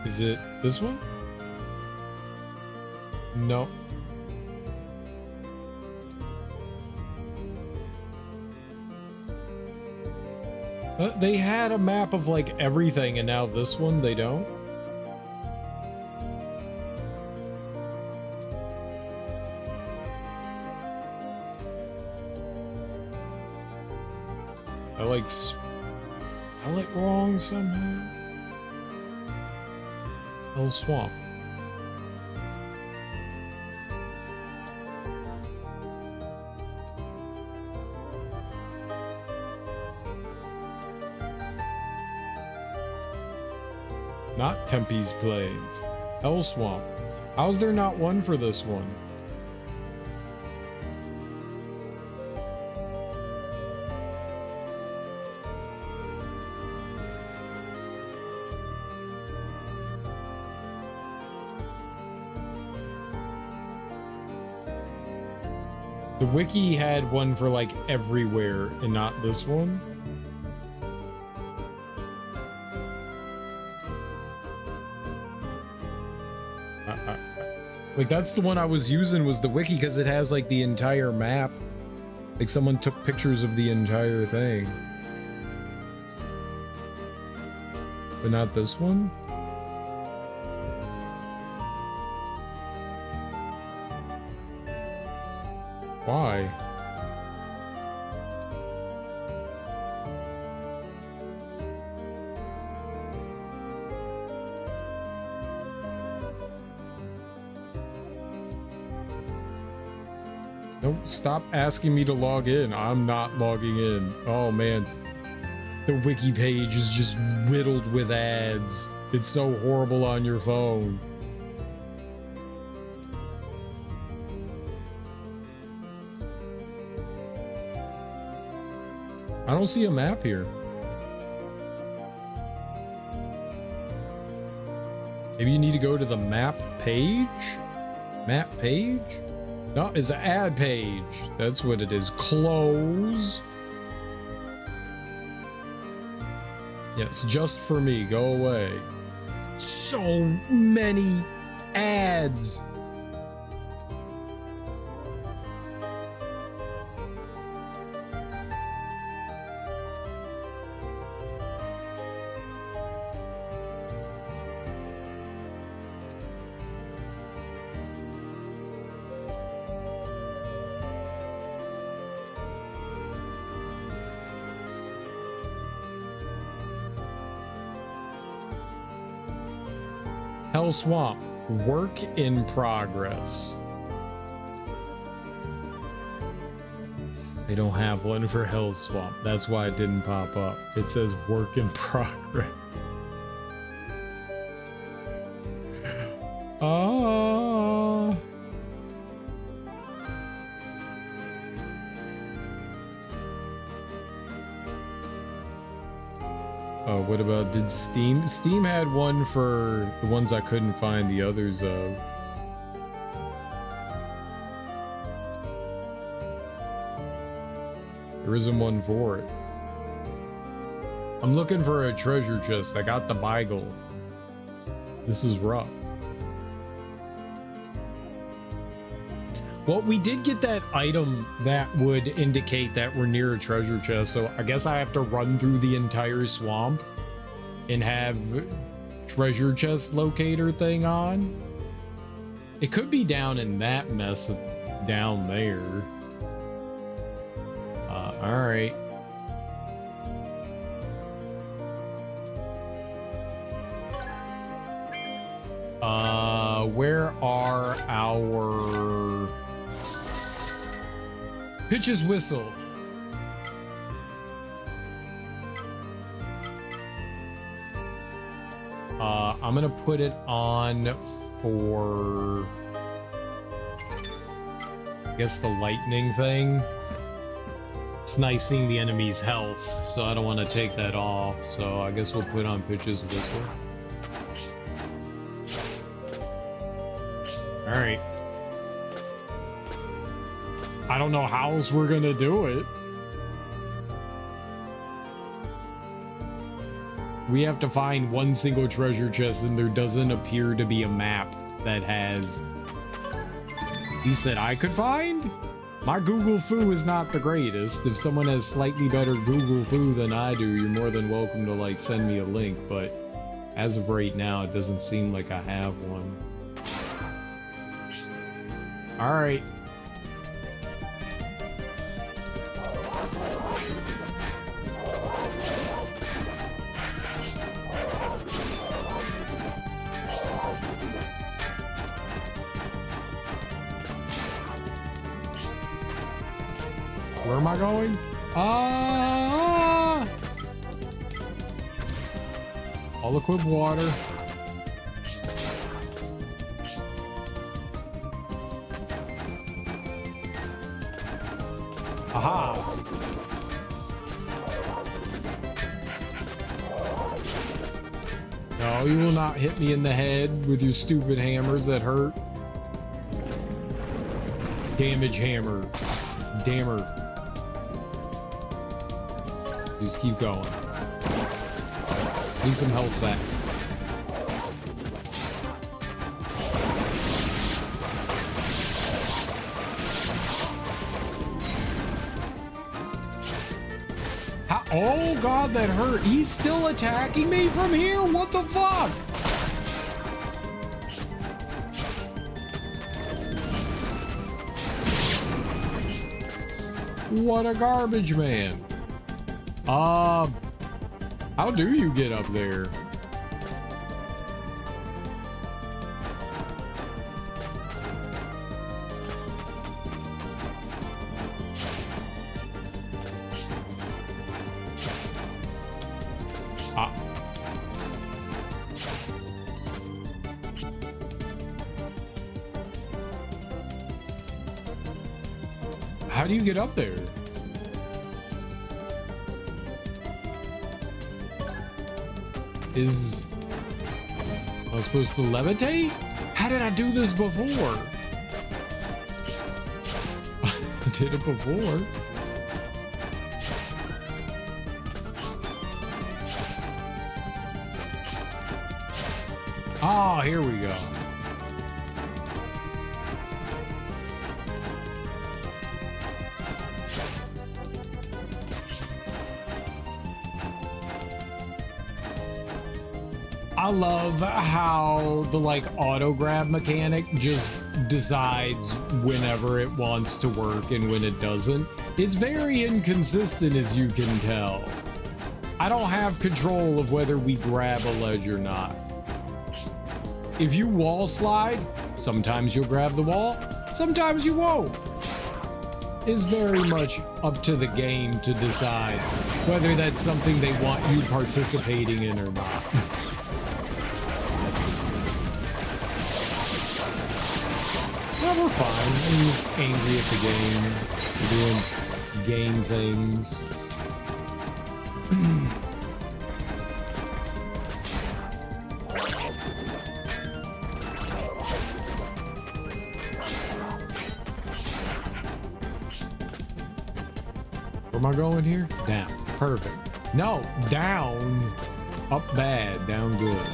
Is it this one? No. They had a map of like everything, and now this one they don't. I like spell it wrong somehow. Oh, swamp. Not Tempe's Plains. Hell Swamp. How's there not one for this one? The wiki had one for like everywhere and not this one. Like that's the one I was using was the wiki because it has like the entire map. Like someone took pictures of the entire thing. But not this one? Why? Don't stop asking me to log in. I'm not logging in. Oh man. The wiki page is just riddled with ads. It's so horrible on your phone. I don't see a map here. Maybe you need to go to the map page? Map page? No, it's an ad page. That's what it is. Close. Yes, just for me. Go away. So many ads. Hell Swamp, work in progress. They don't have one for Hell Swamp. That's why it didn't pop up. It says work in progress. Oh, what about, did Steam? Steam had one for the ones I couldn't find the others of. There isn't one for it. I'm looking for a treasure chest. I got the Beagle. This is rough. Well, we did get that item that would indicate that we're near a treasure chest, so I guess I have to run through the entire swamp and have treasure chest locator thing on. It could be down in that mess down there. All right. Where are our Pitch's Whistle? I'm gonna put it on for, I guess, the lightning thing. It's nice seeing the enemy's health, so I don't want to take that off. So I guess we'll put on Pitch's Whistle. All right. I don't know how else we're gonna do it. We have to find one single treasure chest, and there doesn't appear to be a map that has, at least that I could find. My Google Foo is not the greatest. If someone has slightly better Google Foo than I do, you're more than welcome to like send me a link, but as of right now, it doesn't seem like I have one. All right. Where am I going? All equipped water. Aha! No, you will not hit me in the head with your stupid hammers that hurt. Damage hammer. Dammer. Just keep going. Need some health back. Oh god, that hurt. He's still attacking me from here? What the fuck? What a garbage man. How do you get up there? How do you get up there? Is I supposed to levitate? How did I do this before? I did it before. Oh, here we go. I love how the like auto grab mechanic just decides whenever it wants to work and when it doesn't. It's very inconsistent, as you can tell. I don't have control of whether we grab a ledge or not. If you wall slide, sometimes you'll grab the wall, sometimes you won't. It's very much up to the game to decide whether that's something they want you participating in or not. Well, we're fine. I'm just angry at the game. We're doing game things. Where am I going here? Down. Perfect. No, down. Up bad, down good.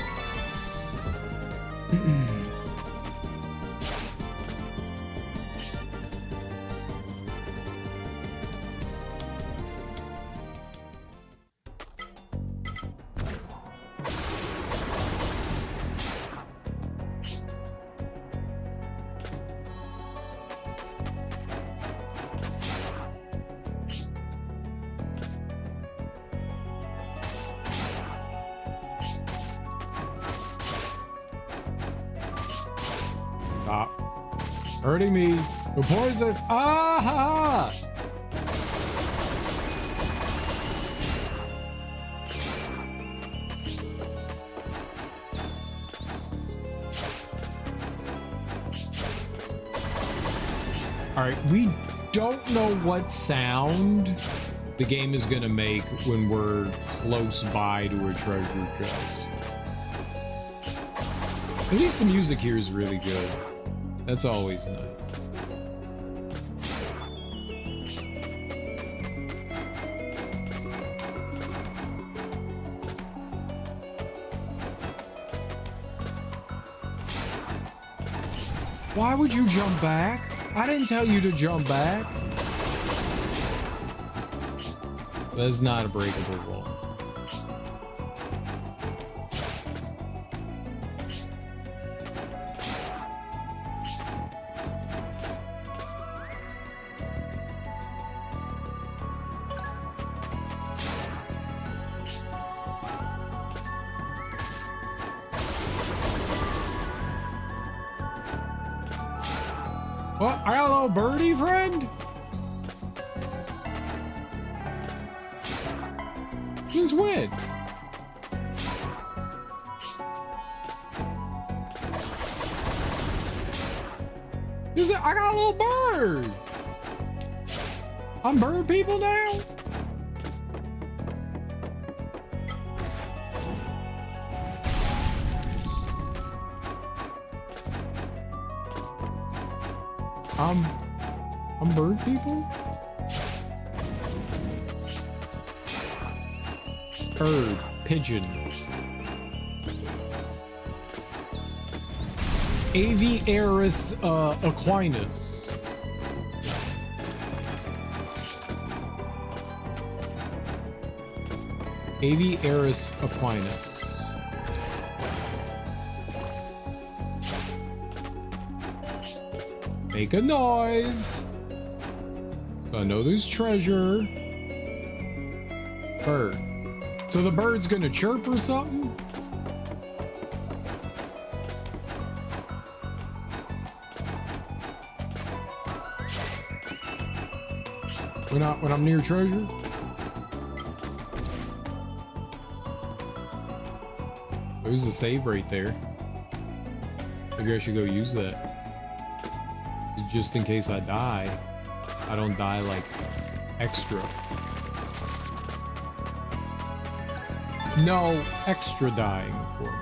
Stop hurting me. The poison. Ah ha ha. All right, we don't know what sound the game is gonna make when we're close by to a treasure chest. At least the music here is really good. That's always nice. Why would you jump back? I didn't tell you to jump back. That's not a breakable wall. What? I got a little birdie friend? Since when? I got a little bird. I'm bird people now? I'm bird people? Bird, pigeon. Aviaris equinus. Aviaris equinus. Make a noise. So I know there's treasure. Bird. So the bird's gonna chirp or something? When I'm near treasure? There's a save right there. Maybe I should go use that. Just in case I die. I don't die like extra. No extra dying for me.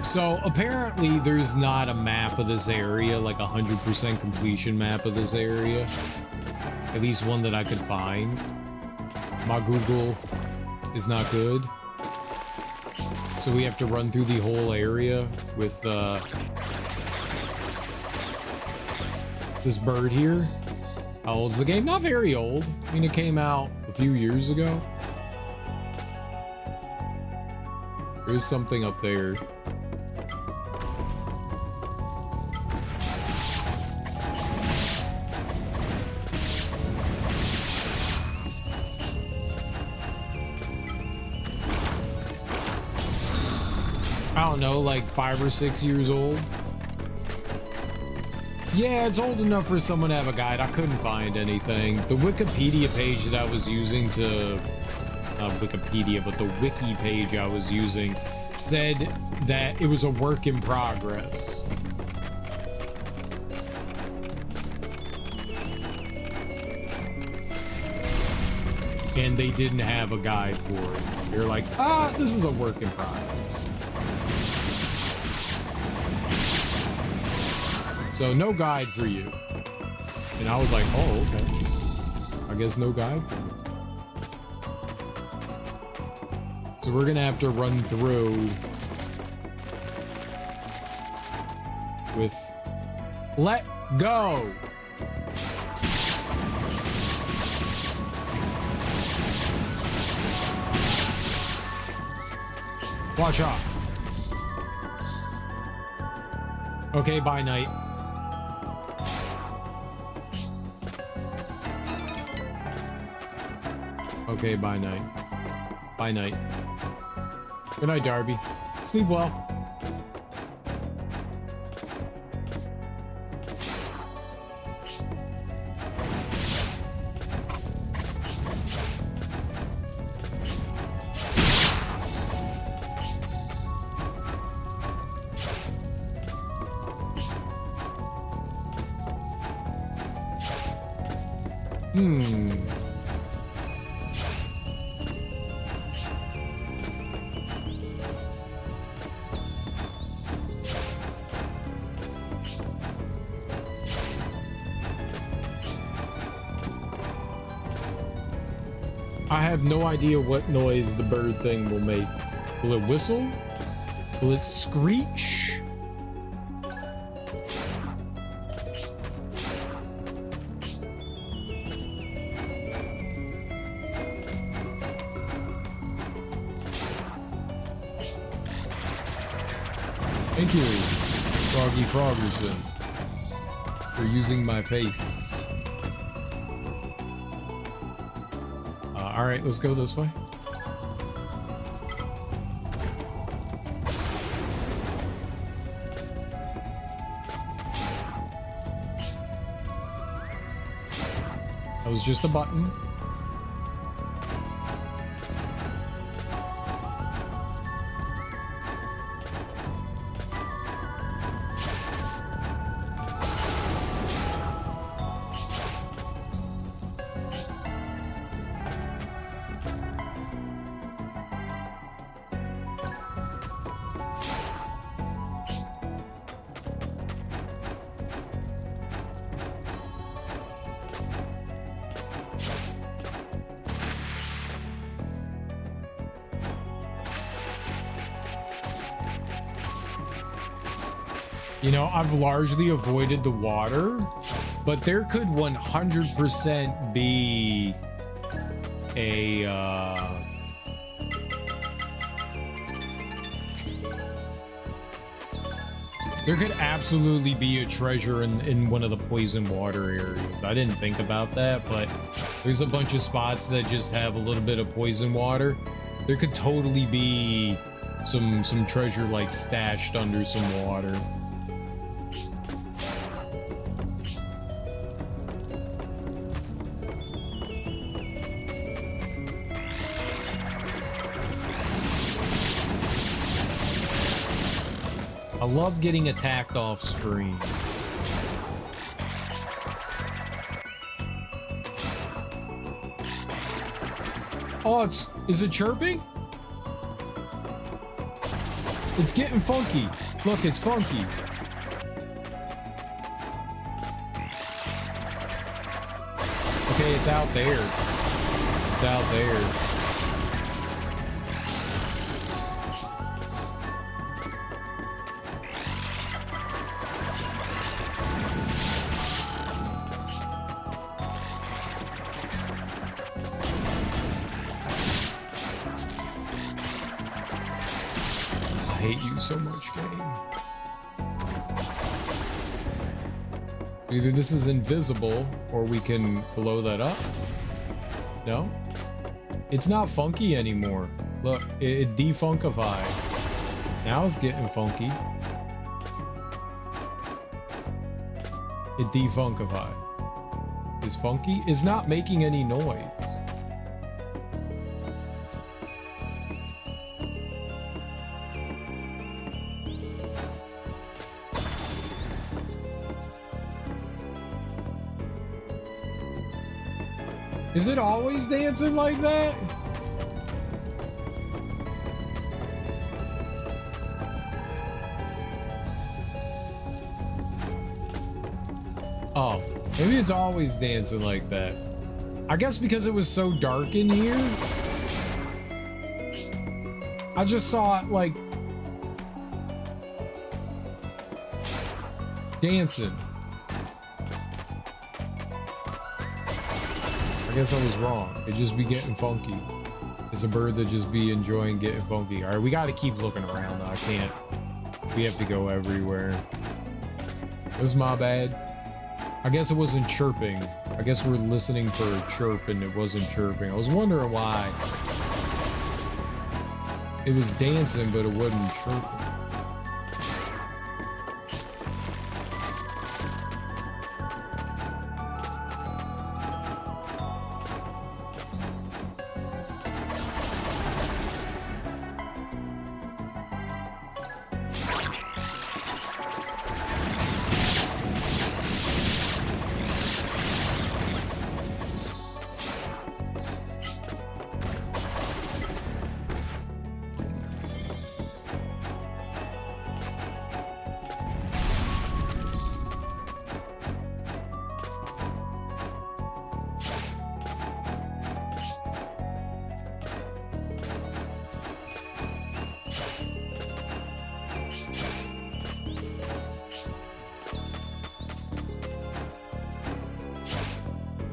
So apparently there's not a map of this area, like 100% completion map of this area. At least one that I could find. My Google is not good. So we have to run through the whole area with this bird here. How old is the game? Not very old. I mean, it came out a few years ago. There's something up there. I don't know, like 5 or 6 years old. Yeah, it's old enough for someone to have a guide. I couldn't find anything. The Wikipedia page that I was using to... Not Wikipedia, but the wiki page I was using said that it was a work in progress. And they didn't have a guide for it. They're like, this is a work in progress. So no guide for you. And I was like, oh, okay. I guess no guide for me. So we're gonna have to run through with let go. Watch out. Okay, bye night. Okay, bye night. Bye night. Good night, Darby. Sleep well. I have no idea what noise the bird thing will make. Will it whistle? Will it screech? Thank you, Froggy Frogerson, for using my face. All right, let's go this way. That was just a button. You know, I've largely avoided the water, but there could 100% be a, there could absolutely be a treasure in one of the poison water areas. I didn't think about that, but there's a bunch of spots that just have a little bit of poison water. There could totally be some treasure like stashed under some water. I love getting attacked off screen. Oh, is it chirping? It's getting funky. Look, it's funky. Okay, it's out there. It's out there. So much game. Either this is invisible or we can blow that up. No, it's not funky anymore. Look, it defunkified. Now it's getting funky. It defunkified. Is funky? It's not making any noise. Is it always dancing like that? Oh, maybe it's always dancing like that. I guess because it was so dark in here. I just saw it like dancing. I guess I was wrong. It just be getting funky. It's a bird that just be enjoying getting funky. All right, we got to keep looking around though. I can't. We have to go everywhere. It was my bad. I guess it wasn't chirping. I guess we're listening for a chirp and it wasn't chirping. I was wondering why. It was dancing, but it wasn't chirping.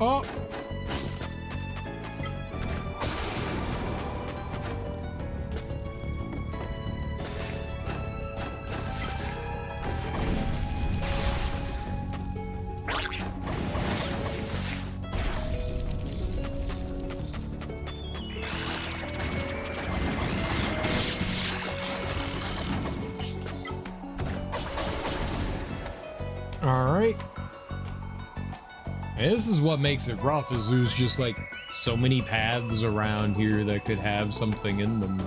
Oh! right? And this is what makes it rough, is there's just like so many paths around here that could have something in them.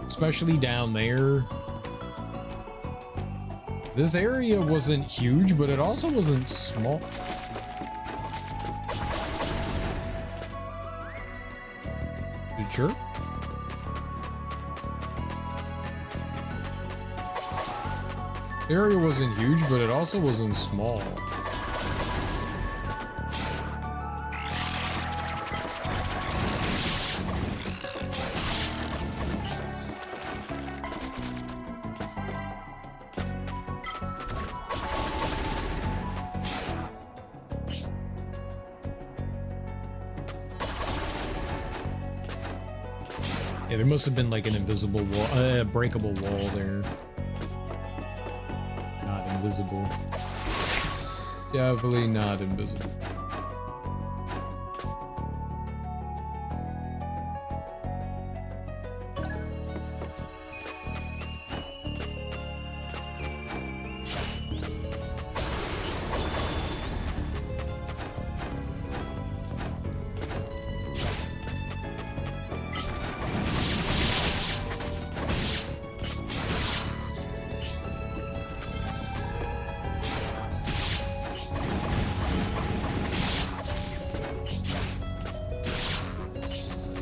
Especially down there. This area wasn't huge, but it also wasn't small. Did sure? The area wasn't huge, but it also wasn't small. Yeah, there must have been like an invisible wall, breakable wall there. Not invisible. Definitely not invisible.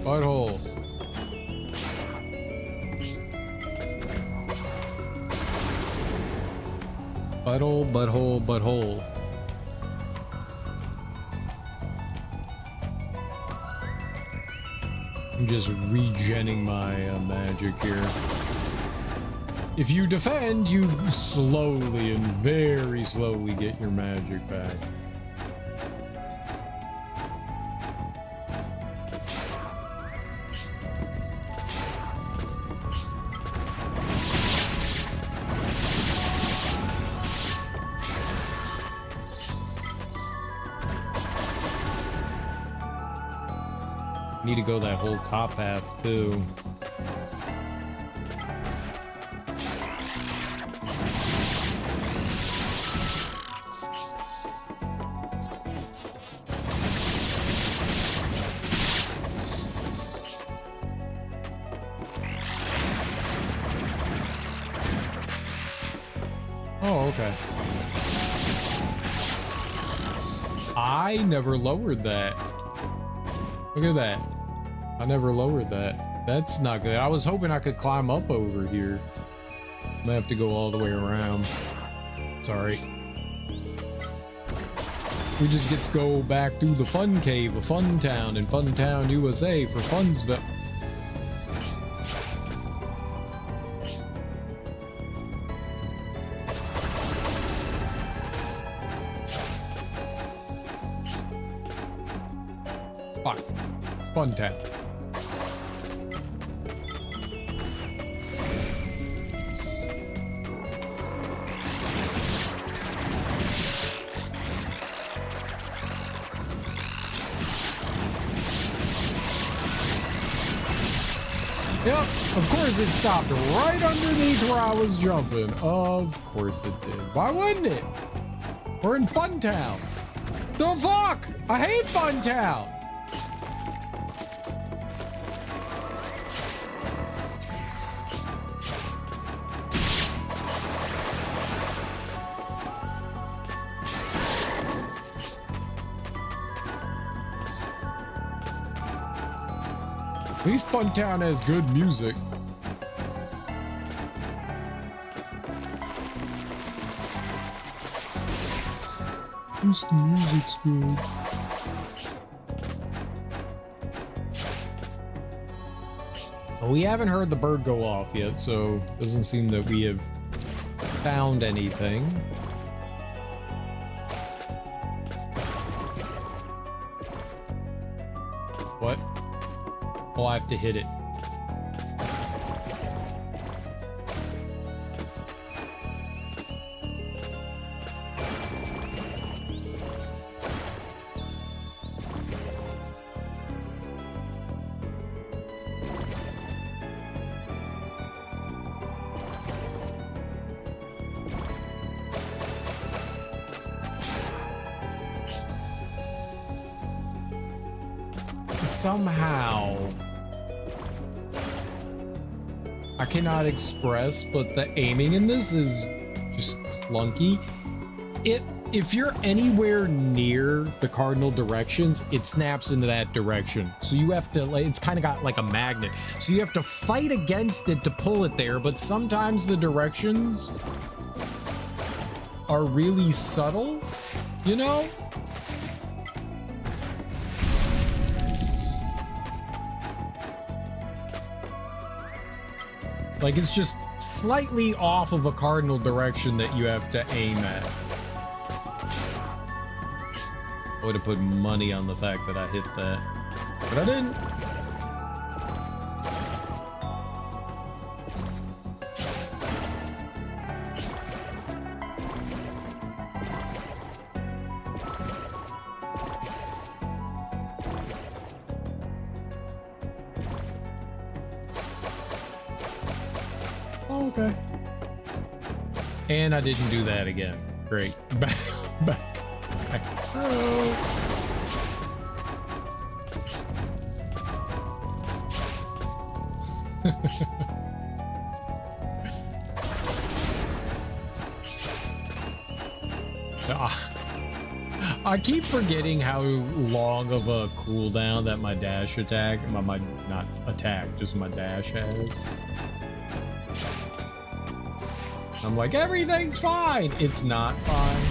Butthole. Butthole, butthole, butthole. I'm just regenning my magic here. If you defend, you slowly and very slowly get your magic back. Need to go that whole top path too. Oh, okay. I never lowered that. Look at that. I never lowered that. That's not good. I was hoping I could climb up over here. I'm gonna have to go all the way around. Sorry. We just get to go back through the fun cave of Fun Town in Fun Town, USA for Funsville. It's fine. It's Fun Town. Yep, of course it stopped right underneath where I was jumping. Of course it did. Why wouldn't it? We're in Fun Town. The fuck? I hate Fun Town. At least Fun Town has good music. At least the music's good. Well, we haven't heard the bird go off yet, so it doesn't seem that we have found anything. What? Oh, I have to hit it. somehow I cannot express, but the aiming in this is just clunky. If you're anywhere near the cardinal directions, it snaps into that direction. So you have to, like, it's kind of got like a magnet. So you have to fight against it to pull it there, but sometimes the directions are really subtle, you know? Like, it's just slightly off of a cardinal direction that you have to aim at. I would have put money on the fact that I hit that, but I didn't. Oh, okay. And I didn't do that again. Great. Back. I keep forgetting how long of a cooldown that my dash attack, my not attack, just my dash has. I'm like, everything's fine. It's not fine.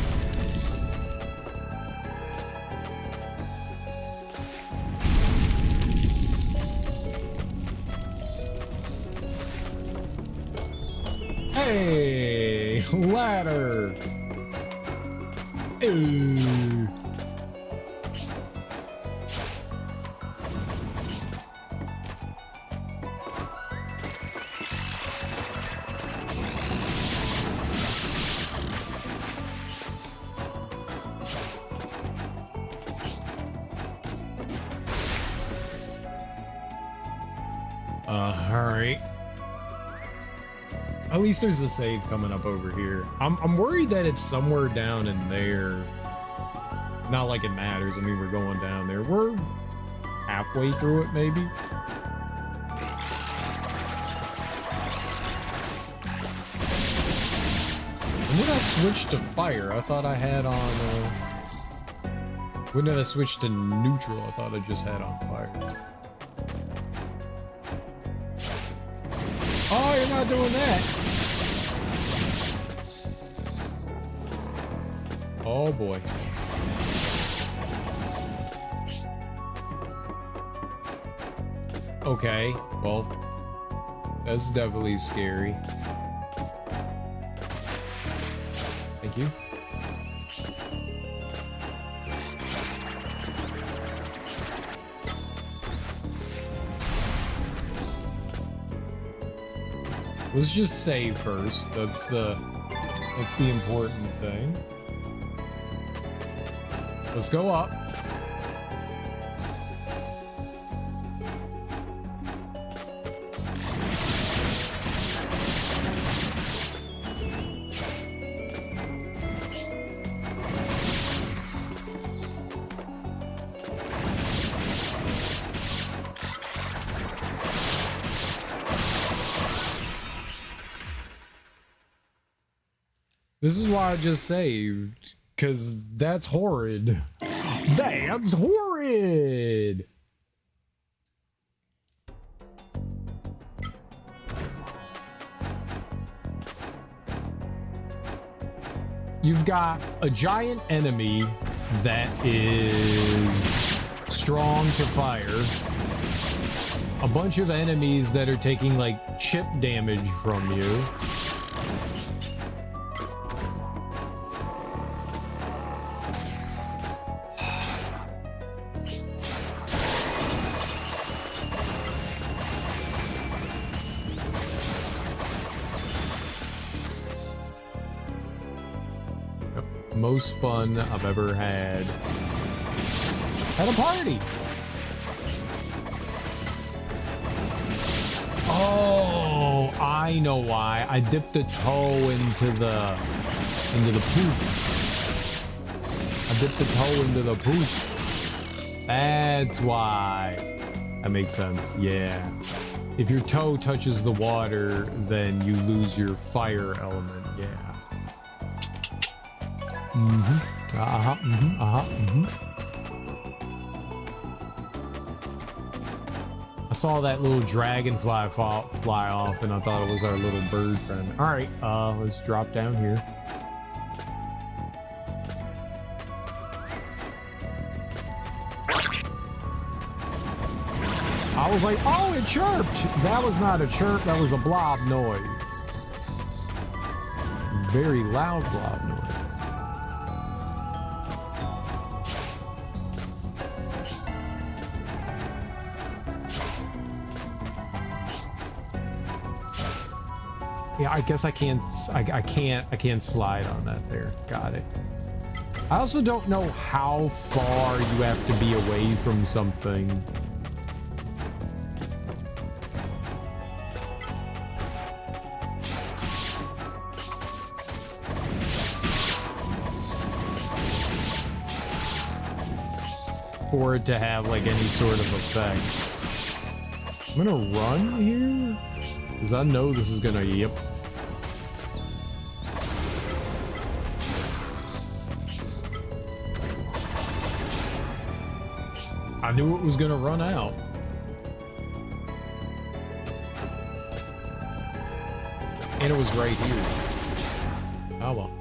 Hey, ladder. Ooh. All right. At least there's a save coming up over here. I'm worried that it's somewhere down in there. Not like it matters. I mean, we're going down there. We're halfway through it, maybe. When did I switch to fire? I thought I had on... When did I switch to neutral? I thought I just had on fire. Oh, you're not doing that. Oh boy. Okay, well, that's definitely scary. Thank you. Let's just save first. That's the important thing. Let's go up. This is why I just saved, because that's horrid. That's horrid! You've got a giant enemy that is strong to fire. A bunch of enemies that are taking like chip damage from you. Most fun I've ever had at a party. Oh, I know why. I dipped a toe into the poop. I dipped the toe into the poop. That's why. That makes sense. Yeah. If your toe touches the water, then you lose your fire element. Yeah. Mm-hmm. Uh-huh. Mm-hmm. Uh-huh. Mm-hmm. I saw that little dragonfly fly off, and I thought it was our little bird friend. All right, let's drop down here. I was like, oh, it chirped. That was not a chirp. That was a blob noise. Very loud blob noise. Yeah, I guess I can't slide on that there. Got it. I also don't know how far you have to be away from something. For it to have like any sort of effect. I'm gonna run here because I know this is gonna, yep. I knew it was gonna run out. And it was right here. Oh well.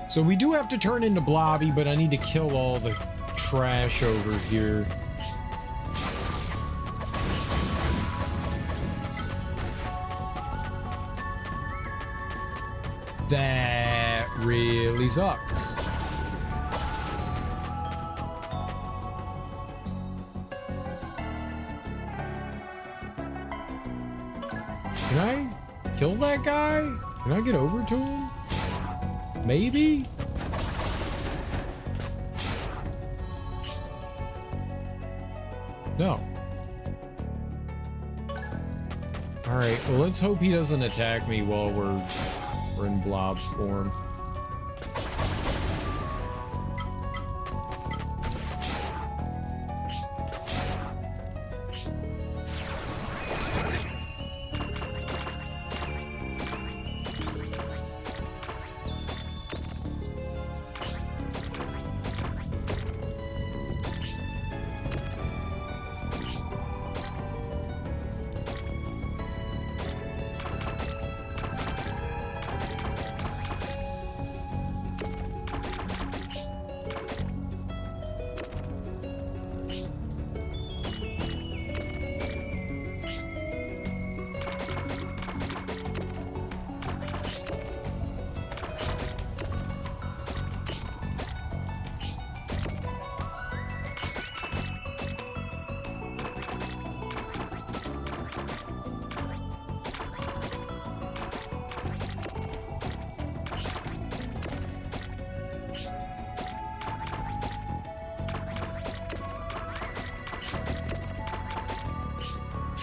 So we do have to turn into Blobby, but I need to kill all the trash over here. That really sucks. Can I kill that guy? Can I get over to him? Maybe? No. Alright, well let's hope he doesn't attack me while we're in blob form.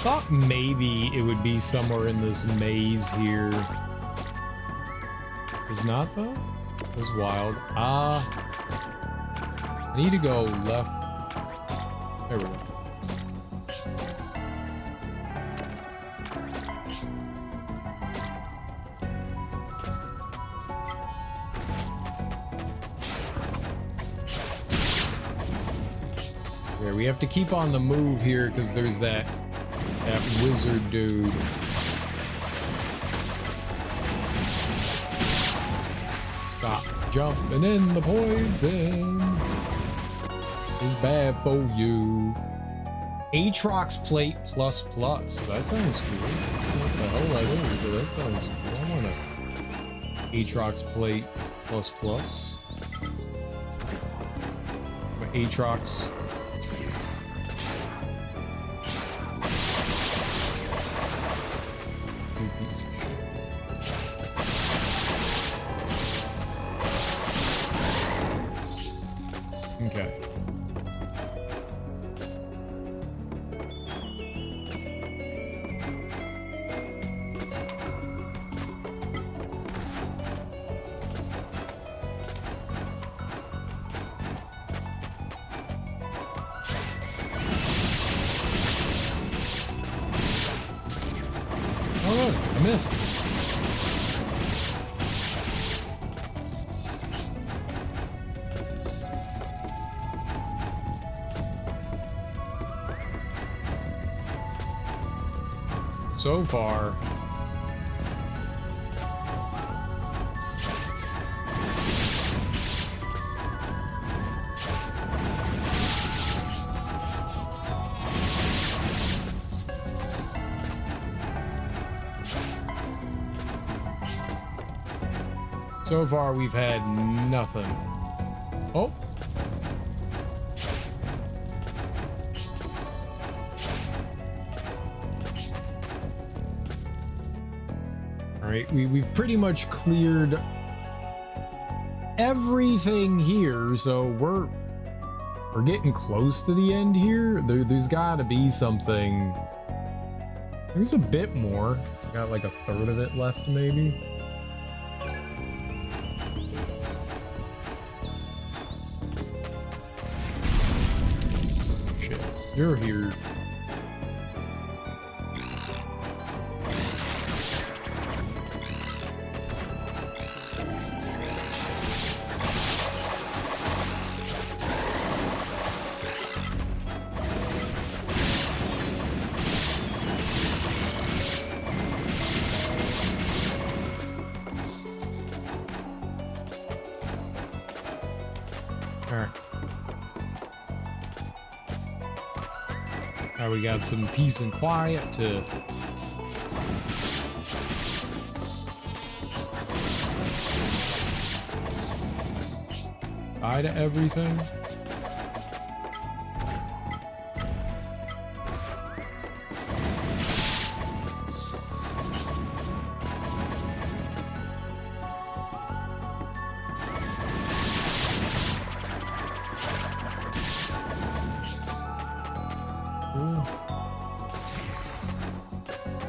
Thought maybe it would be somewhere in this maze here. Is not though? It's wild. I need to go left. There we go. Yeah, we have to keep on the move here because there's that wizard dude. Stop jumping in the poison. Is bad for you. Aatrox plate plus plus. That sounds cool. What the hell that is, but that sounds cool. I want a Aatrox plate plus plus. Aatrox Oh, I missed. So far. So far, we've had nothing. Oh. All right, we've pretty much cleared everything here, so we're getting close to the end here. There's got to be something. There's a bit more. Got like a third of it left, maybe. You're here. All right. Now we got some peace and quiet to bye to everything.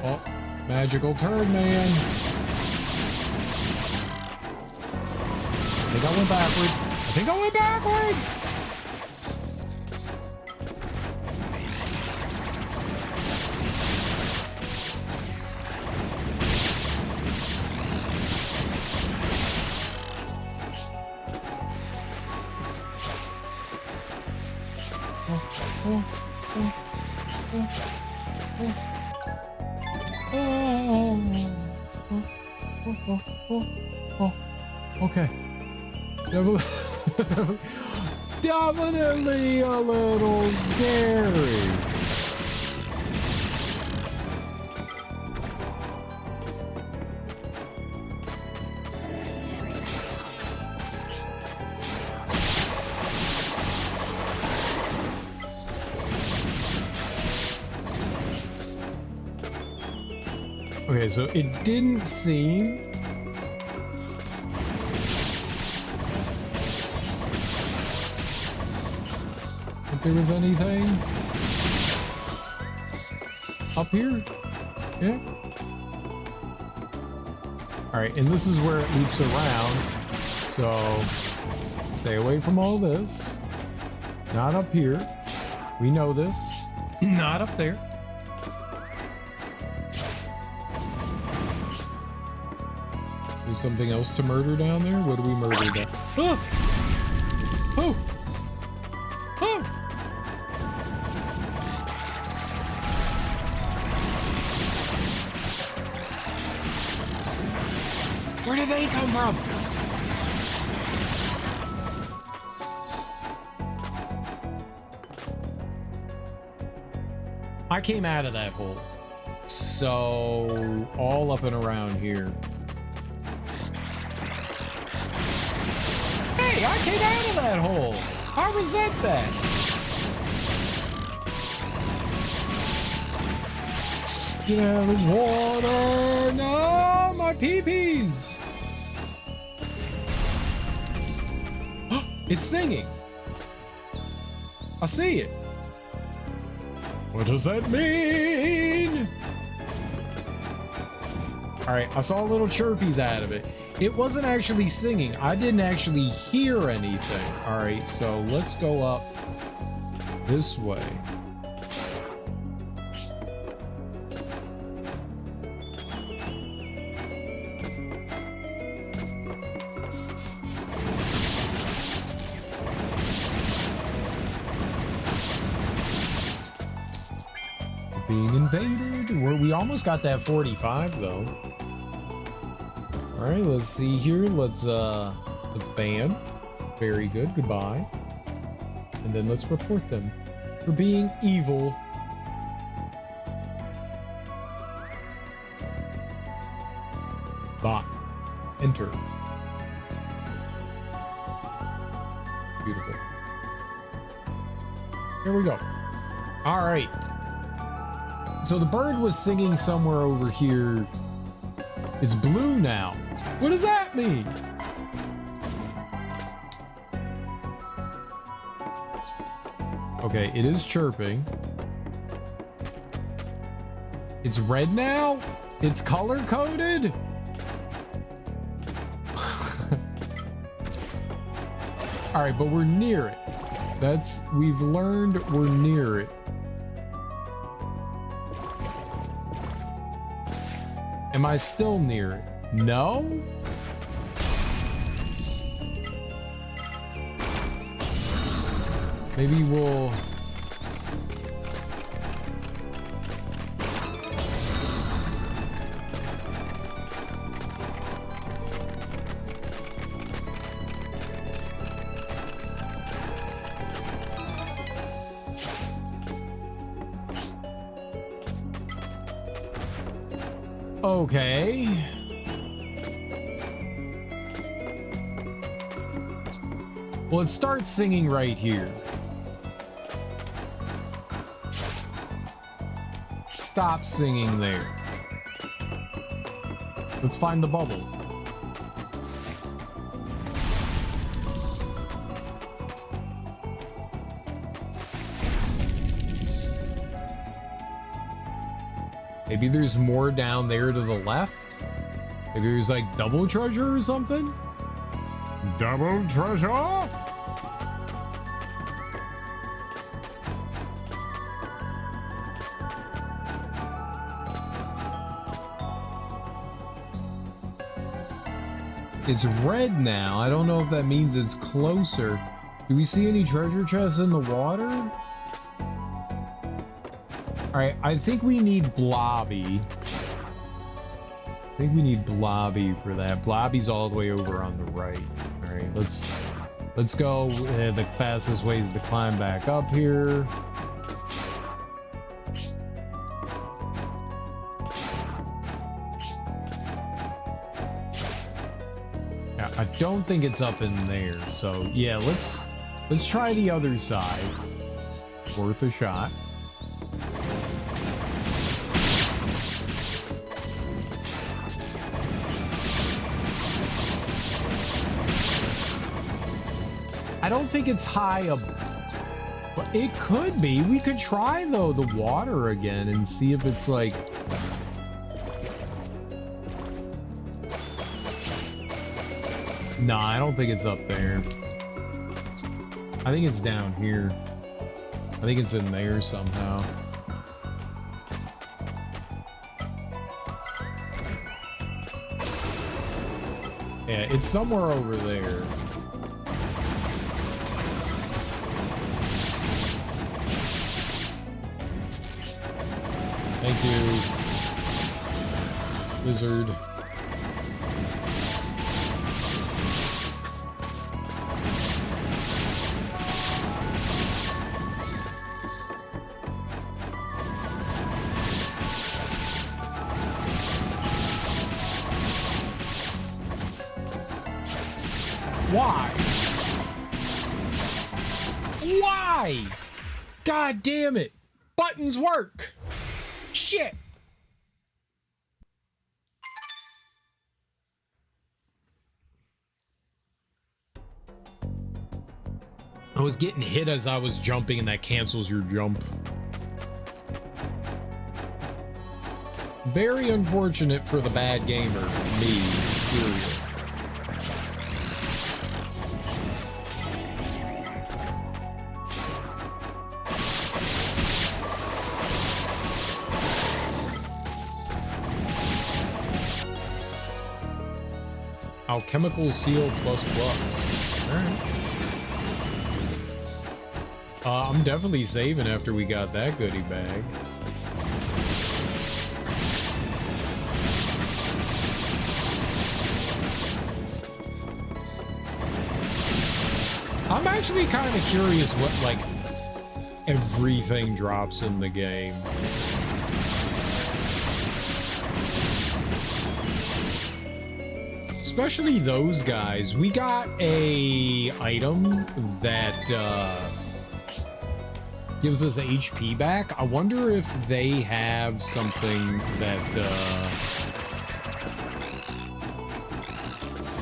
Oh, magical turd man. I think I went backwards. I think I went backwards. Okay. Definitely a little scary. Okay, so it didn't seem like there was anything up here. Yeah. All right, and this is where it loops around. So stay away from all this. Not up here. We know this. Not up there. Is something else to murder down there? What do we murder down? Oh! Oh! Oh! Where did they come from? I came out of that hole. So, all up and around here. Hey, I came out of that hole. I resent that. Get out of the water. No, my pee-pees. It's singing. I see it. What does that mean? All right, I saw little chirpies out of it. It wasn't actually singing. I didn't actually hear anything. All right, so let's go up this way. being invaded. We almost got that 45 though. All right, let's see here. Let's ban. Very good. Goodbye. And then let's report them for being evil. Bot. Enter. Beautiful. Here we go. All right. So the bird was singing somewhere over here. It's blue now. What does that mean? Okay, it is chirping. It's red now? It's color-coded? All right, but we're near it. We've learned we're near it. Am I still near it? No? Maybe we'll... Okay. Well, it starts singing right here. Stop singing there. Let's find the bubble. Maybe there's more down there to the left. Maybe there's like double treasure or something. Double treasure? It's red now. I don't know if that means it's closer. Do we see any treasure chests in the water? All right, I think we need Blobby. I think we need Blobby for that. Blobby's all the way over on the right. All right, let's go. The fastest way is to climb back up here. Yeah, I don't think it's up in there. So yeah, let's try the other side. Worth a shot. I don't think it's high up, but it could be. We could try though the water again and see if it's like. Nah, I don't think it's up there. I think it's down here. I think it's in there somehow. Yeah, it's somewhere over there. Thank you, wizard. Why? Why? God damn it. Buttons work. Shit. I was getting hit as I was jumping, and that cancels your jump. Very unfortunate for the bad gamer, me, Cereal. Alchemical seal ++. Alright. I'm definitely saving after we got that goodie bag. I'm actually kind of curious what, like, everything drops in the game. Especially those guys. We got a item that gives us HP back. I wonder if they have something that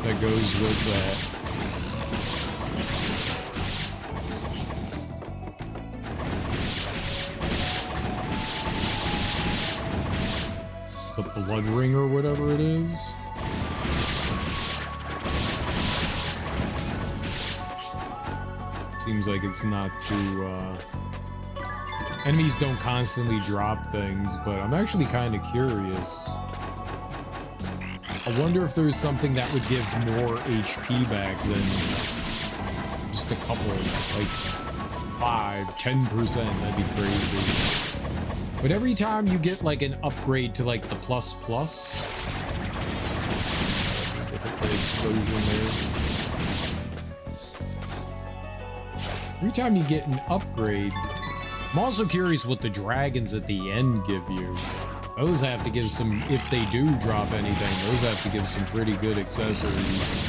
that goes with that. The blood ring or whatever it is. Seems like it's not too, enemies don't constantly drop things, but I'm actually kind of curious. I wonder if there's something that would give more HP back than just a couple, like 5–10%, that'd be crazy. But every time you get like an upgrade to like the plus, the explosion there. Every time you get an upgrade, I'm also curious what the dragons at the end give you. Those have to give some, if they do drop anything, those have to give some pretty good accessories.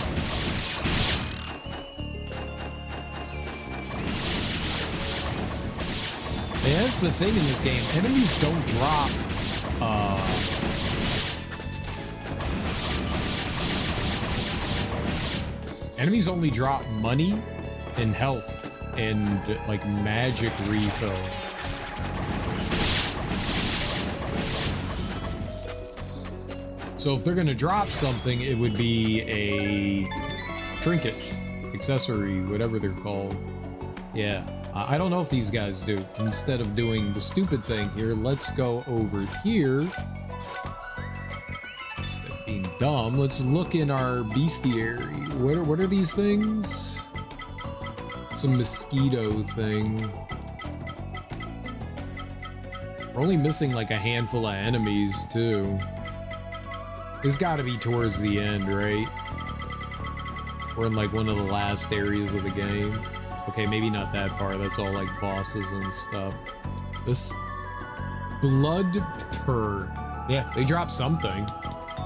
And that's the thing in this game, enemies don't drop, enemies only drop money and health and like magic refill. So if they're gonna drop something, it would be a trinket, accessory, whatever they're called. Yeah, I don't know if these guys do. Instead of doing the stupid thing here, let's go over here. Instead of being dumb, let's look in our bestiary. What are these things? It's a mosquito thing. We're only missing like a handful of enemies too. It's gotta be towards the end, right? We're in like one of the last areas of the game. Okay, maybe not that far. That's all like bosses and stuff. This blood perk. Yeah, they dropped something.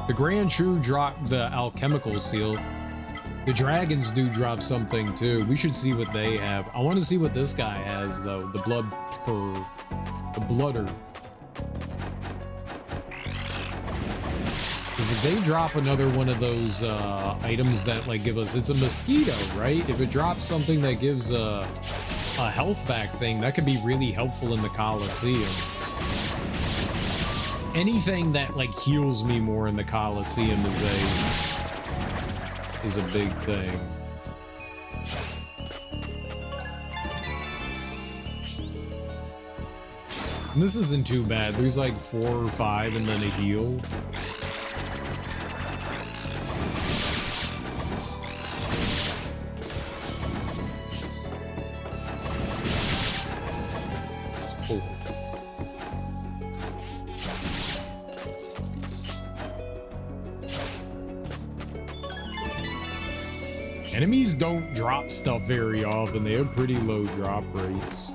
The Grand True dropped the alchemical seal. The dragons do drop something too. We should see what they have. I want to see what this guy has though. The blood perk. The blooder. Because if they drop another one of those items that like give us, it's a mosquito, right? If it drops something that gives a health back thing, that could be really helpful in the Coliseum. Anything that like heals me more in the Coliseum is a big thing. And this isn't too bad. There's like 4 or 5 and then a heal. Enemies don't drop stuff very often. They have pretty low drop rates.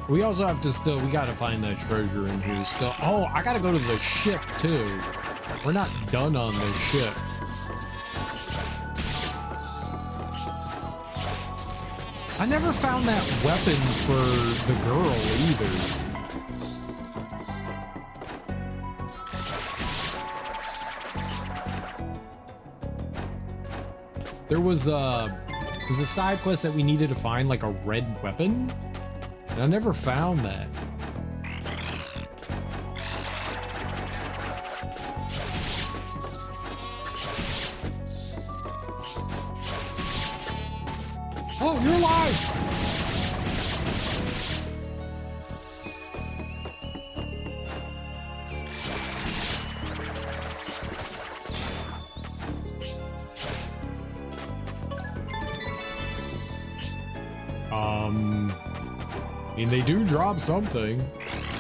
We also have to we gotta find that treasure in here still. Oh, I gotta go to the ship too. We're not done on the ship. I never found that weapon for the girl either. There was a side quest that we needed to find like a red weapon. I never found that. Oh, you're alive! I mean, they do drop something,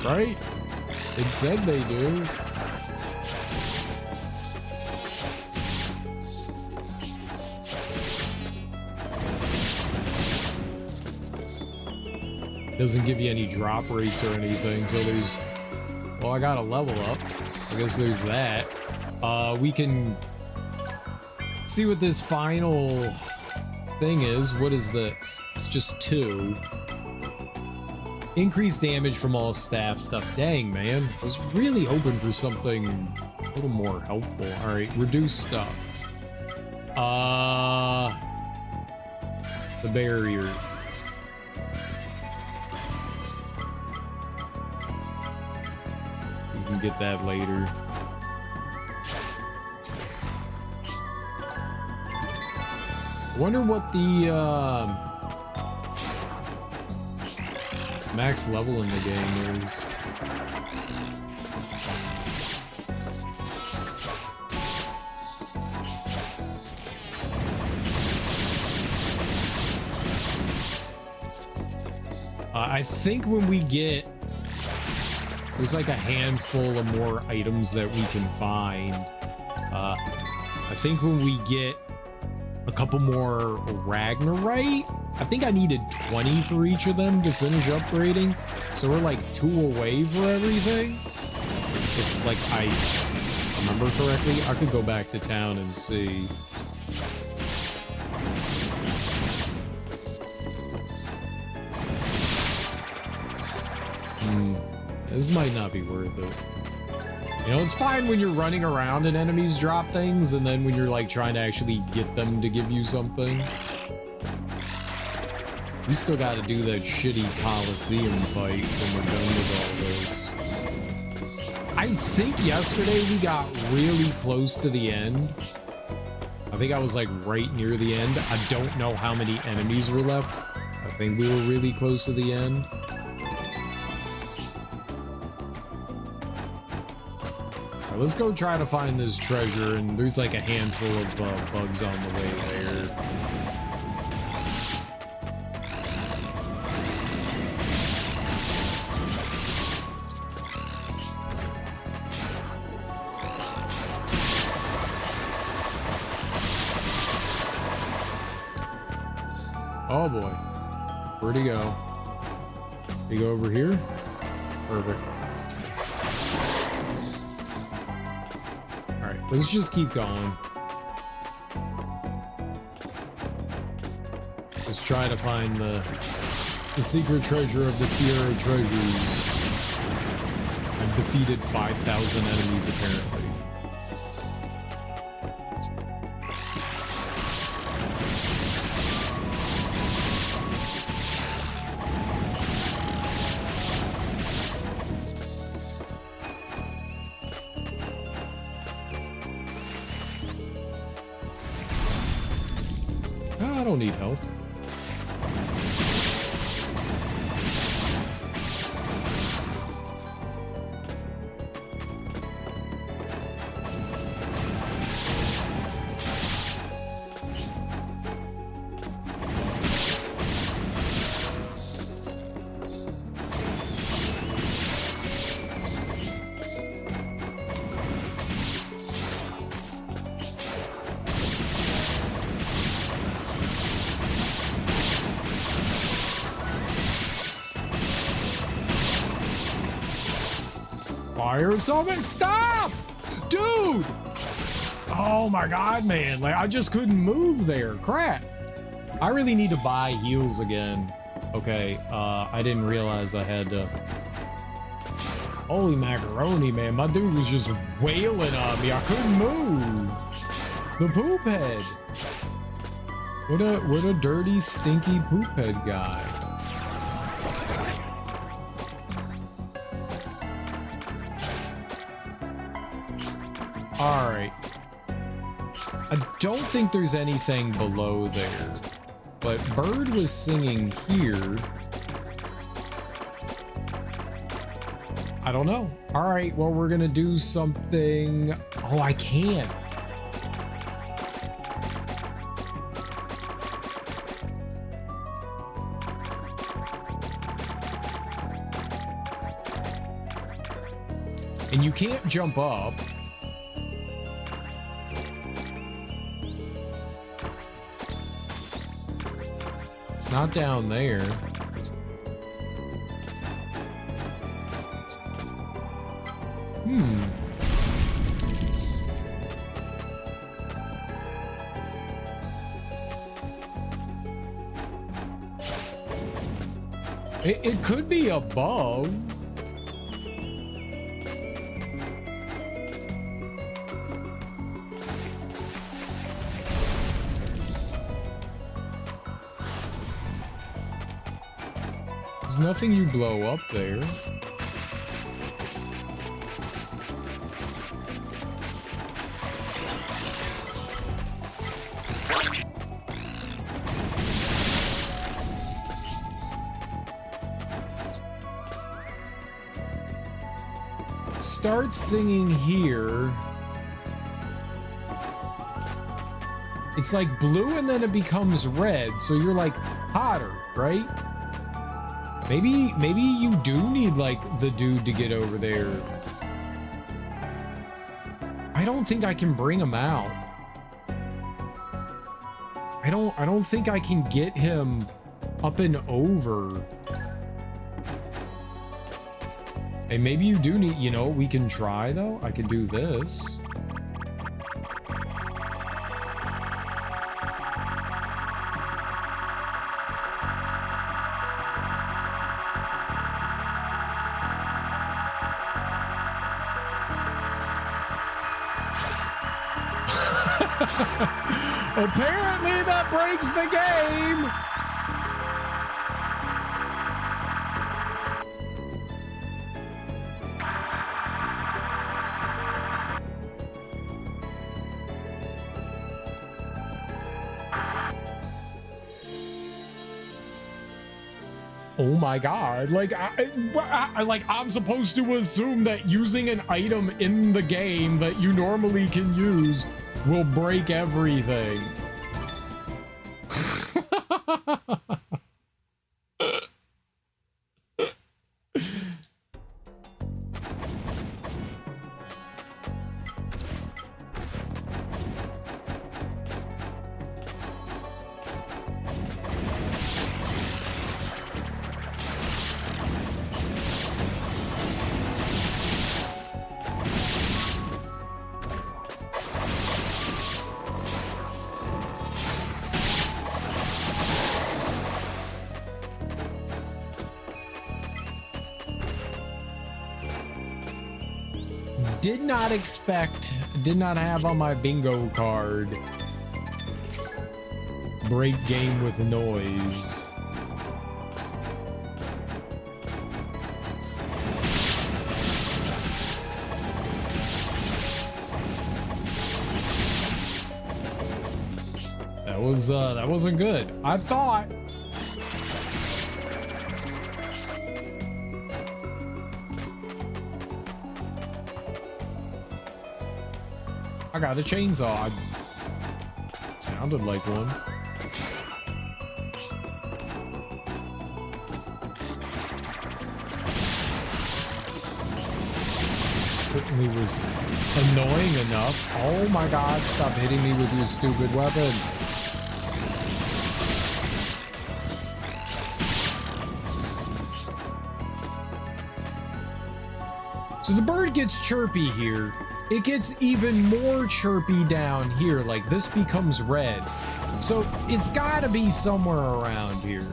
right? It said they do. Doesn't give you any drop rates or anything, so there's... Well, I got a level up. I guess there's that. We can see what this final thing is. What is this? It's just 2. Increased damage from all staff stuff. Dang, man. I was really hoping for something a little more helpful. All right, reduce stuff. The barrier. We can get that later. Wonder what the max level in the game is. I think when we get... There's like a handful of more items that we can find. I think when we get a couple more Ragnarite, I think I needed 20 for each of them to finish upgrading. So we're like 2 away for everything. If like I remember correctly, I could go back to town and see. This might not be worth it. You know, it's fine when you're running around and enemies drop things, and then when you're like trying to actually get them to give you something. We still got to do that shitty Coliseum fight when we're done with all this. I think yesterday we got really close to the end. I think I was like right near the end. I don't know how many enemies were left. I think we were really close to the end. Let's go try to find this treasure, and there's like a handful of bugs on the way there. Oh boy. Where'd he go? Did he go over here? Perfect. Let's just keep going. Let's try to find the secret treasure of the Sierra Treasures. I've defeated 5,000 enemies apparently. I don't need health. Fire summon, stop! Dude! Oh my god, man. Like, I just couldn't move there. Crap. I really need to buy heals again. Okay, I didn't realize I had to... Holy macaroni, man. My dude was just wailing on me. I couldn't move. The poop head. What a dirty, stinky poop head guy. Alright. I don't think there's anything below there. But Bird was singing here. I don't know. Alright, well, we're gonna do something... Oh, I can. And you can't jump up. It's not down there. It could be above. There's nothing you blow up there. Start singing here. It's like blue and then it becomes red, so you're like hotter, right? Maybe you do need like the dude to get over there. I don't think I can bring him out. I don't think I can get him up and over. Hey, maybe you do need, you know, we can try though. I could do this. Apparently that breaks the game. Oh my god, like I'm supposed to assume that using an item in the game that you normally can use will break everything. Did not have on my bingo card. Break game with noise. That wasn't good. I thought. I got a chainsaw. It sounded like one. Certainly was annoying enough. Oh my god, stop hitting me with your stupid weapon. So the bird gets chirpy here. It gets even more chirpy down here, like this becomes red. So it's gotta be somewhere around here.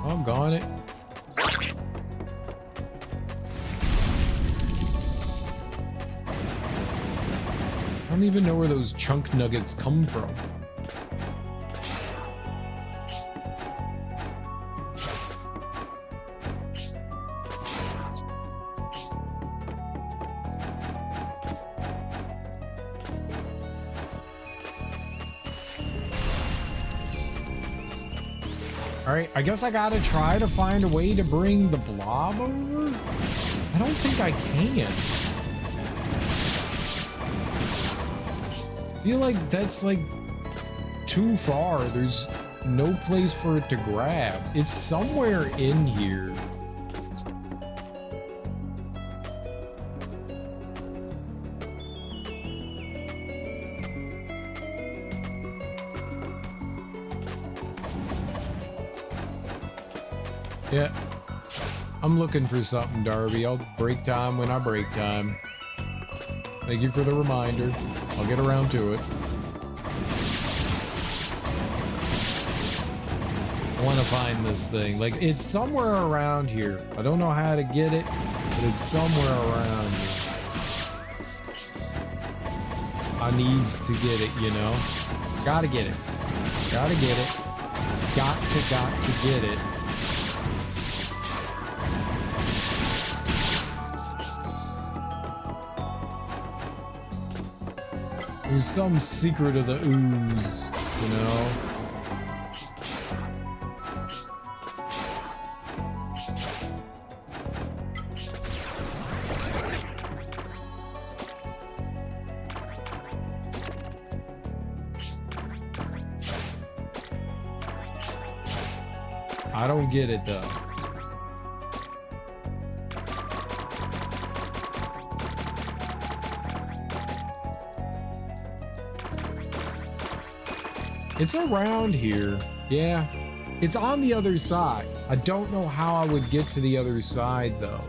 Doggone it. I don't even know where those chunk nuggets come from. Alright, I guess I gotta try to find a way to bring the blob over? I don't think I can. I feel like that's like too far. There's no place for it to grab. It's somewhere in here. Yeah, I'm looking for something, Darby. I'll break time when I break time. Thank you for the reminder. I'll get around to it. I want to find this thing. Like, it's somewhere around here. I don't know how to get it, but it's somewhere around here. I needs to get it, you know? Gotta get it. Gotta get it. Got to get it. There's some secret of the ooze, you know? I don't get it though. It's around here. Yeah. It's on the other side. I don't know how I would get to the other side though.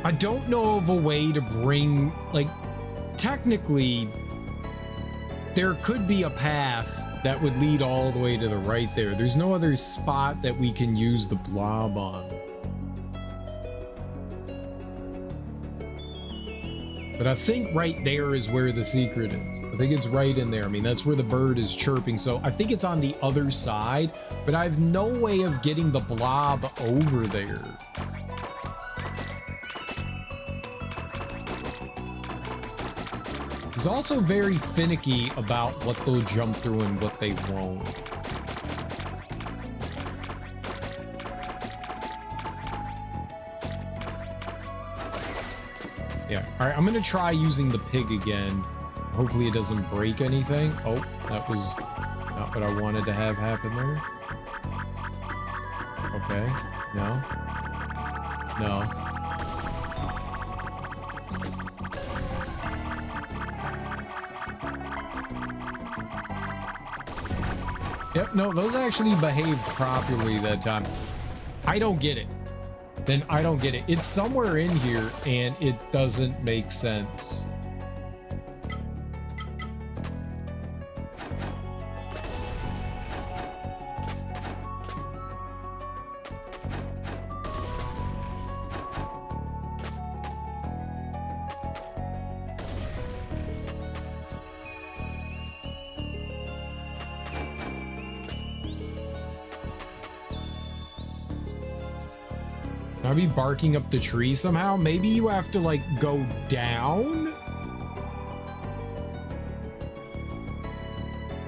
I don't know of a way to bring, like, technically there could be a path that would lead all the way to the right there. There's no other spot that we can use the blob on. But I think right there is where the secret is. I think it's right in there. I mean, that's where the bird is chirping. So I think it's on the other side, but I have no way of getting the blob over there. He's also very finicky about what they'll jump through and what they won't. Yeah, all right, I'm gonna try using the pig again. Hopefully it doesn't break anything. Oh, that was not what I wanted to have happen there. Okay, no. No. Yep, no, those actually behaved properly that time. I don't get it. Then I don't get it. It's somewhere in here and it doesn't make sense. Are we barking up the tree somehow? Maybe you have to, like, go down?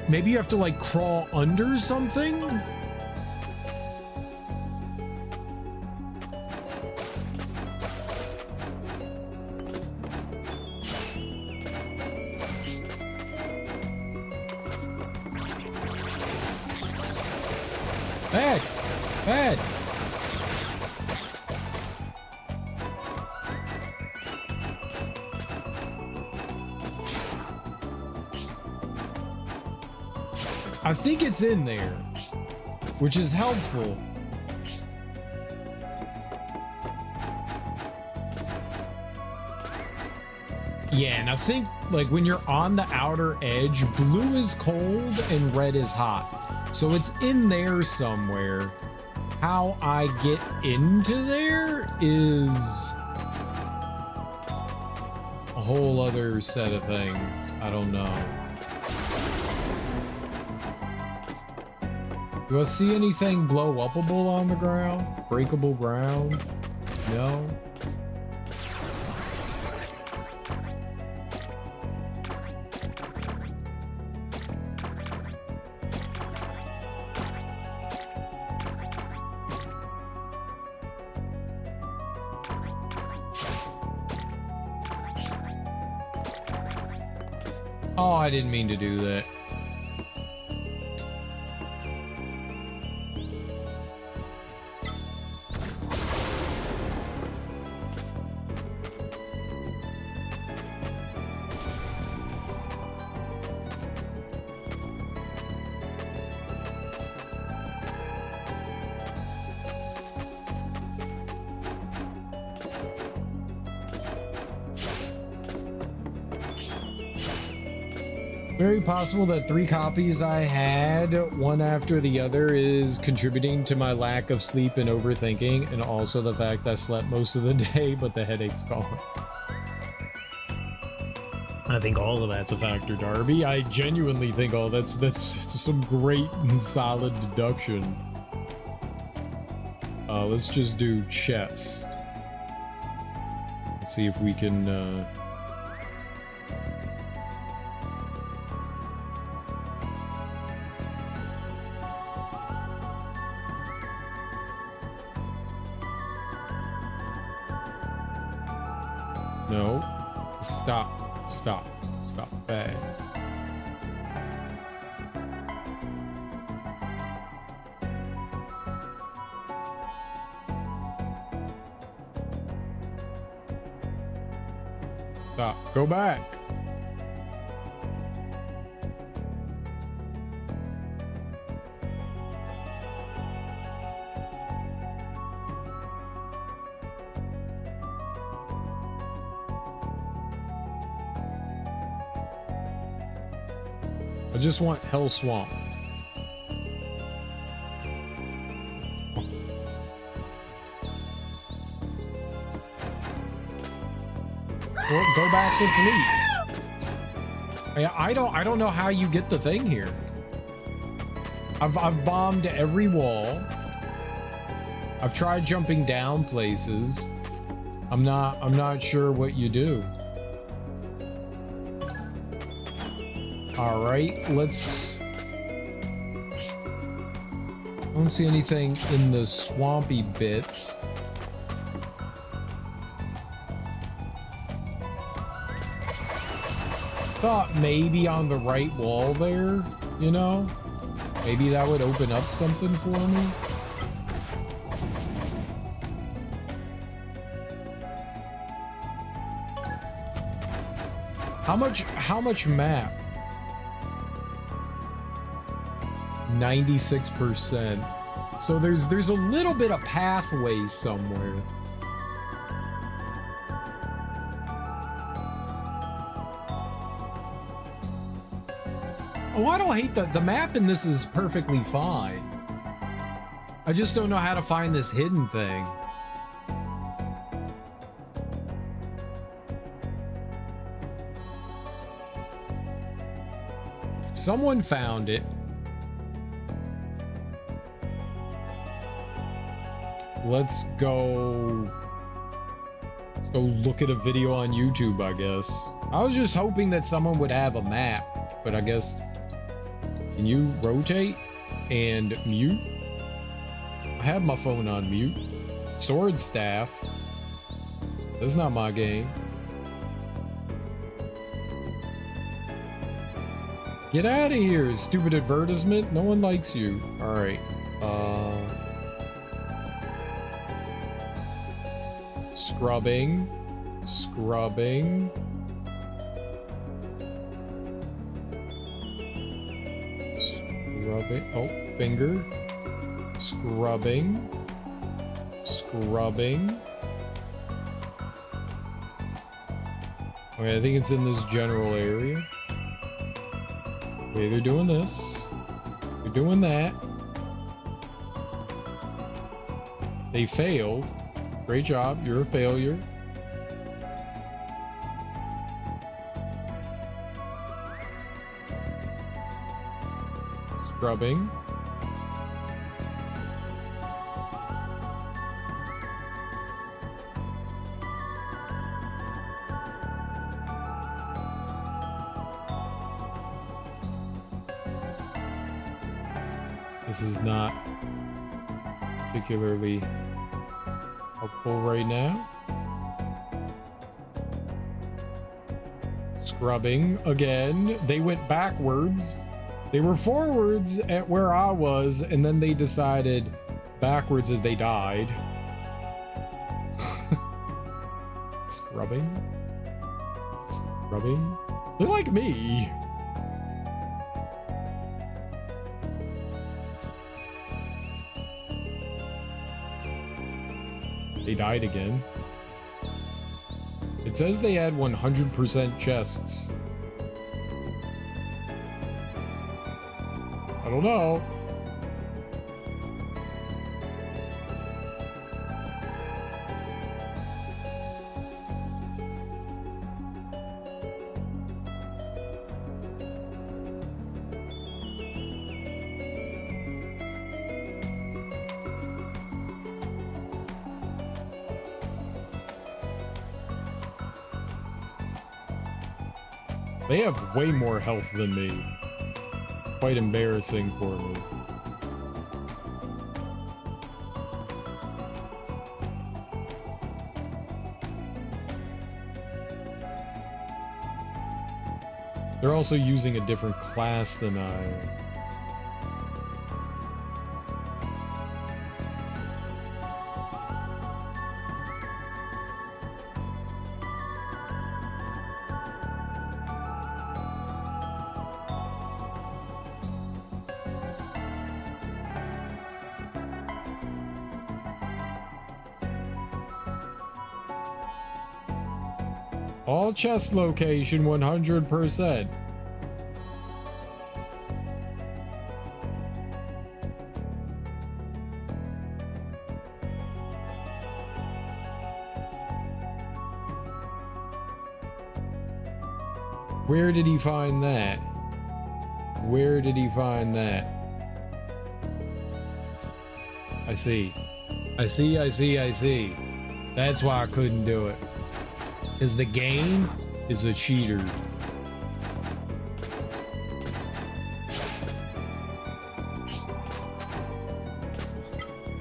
Maybe you have to, like, crawl under something? Bad! Bad! I think it's in there, which is helpful. Yeah, and I think, like, when you're on the outer edge, blue is cold and red is hot. So it's in there somewhere. How I get into there is a whole other set of things. I don't know. Do I see anything blow upable on the ground? Breakable ground? No. Oh, I didn't mean to do that. Very possible that 3 copies I had, one after the other, is contributing to my lack of sleep and overthinking, and also the fact I slept most of the day, but the headache's gone. I think all of that's a factor, Darby. I genuinely think that's some great and solid deduction. Let's just do chest. Let's see if we can, No. Stop. Stop. Stop. Bad. Stop. Go back. I just want Hell Swamp. Well, go back to sleep. I don't know how you get the thing here. I've bombed every wall. I've tried jumping down places. I'm not sure what you do. All right, let's. I don't see anything in the swampy bits. Thought maybe on the right wall there, you know? Maybe that would open up something for me. How much map? 96%. So there's a little bit of pathway somewhere. Oh, I don't hate the map in this is perfectly fine. I just don't know how to find this hidden thing. Someone found it. Let's go look at a video on YouTube, I guess. I was just hoping that someone would have a map, but I guess. Can you rotate and mute? I have my phone on mute. Sword staff. That's not my game. Get out of here, stupid advertisement. No one likes you. All right. Scrubbing. Scrubbing. Scrubbing. Oh, finger. Scrubbing. Scrubbing. Okay, I think it's in this general area. Okay, they're doing this. They're doing that. They failed. Great job. You're a failure. Scrubbing. This is not particularly helpful right now. scrubbing again. They went backwards. They were forwards at where I was, and then they decided backwards and they died. Scrubbing. Scrubbing. They're like me. They died again. It says they had 100% chests. I don't know. They have way more health than me. It's quite embarrassing for me. They're also using a different class than I am. All chest location 100%. Where did he find that? Where did he find that? I see. I see, I see, I see. That's why I couldn't do it. Because the game is a cheater.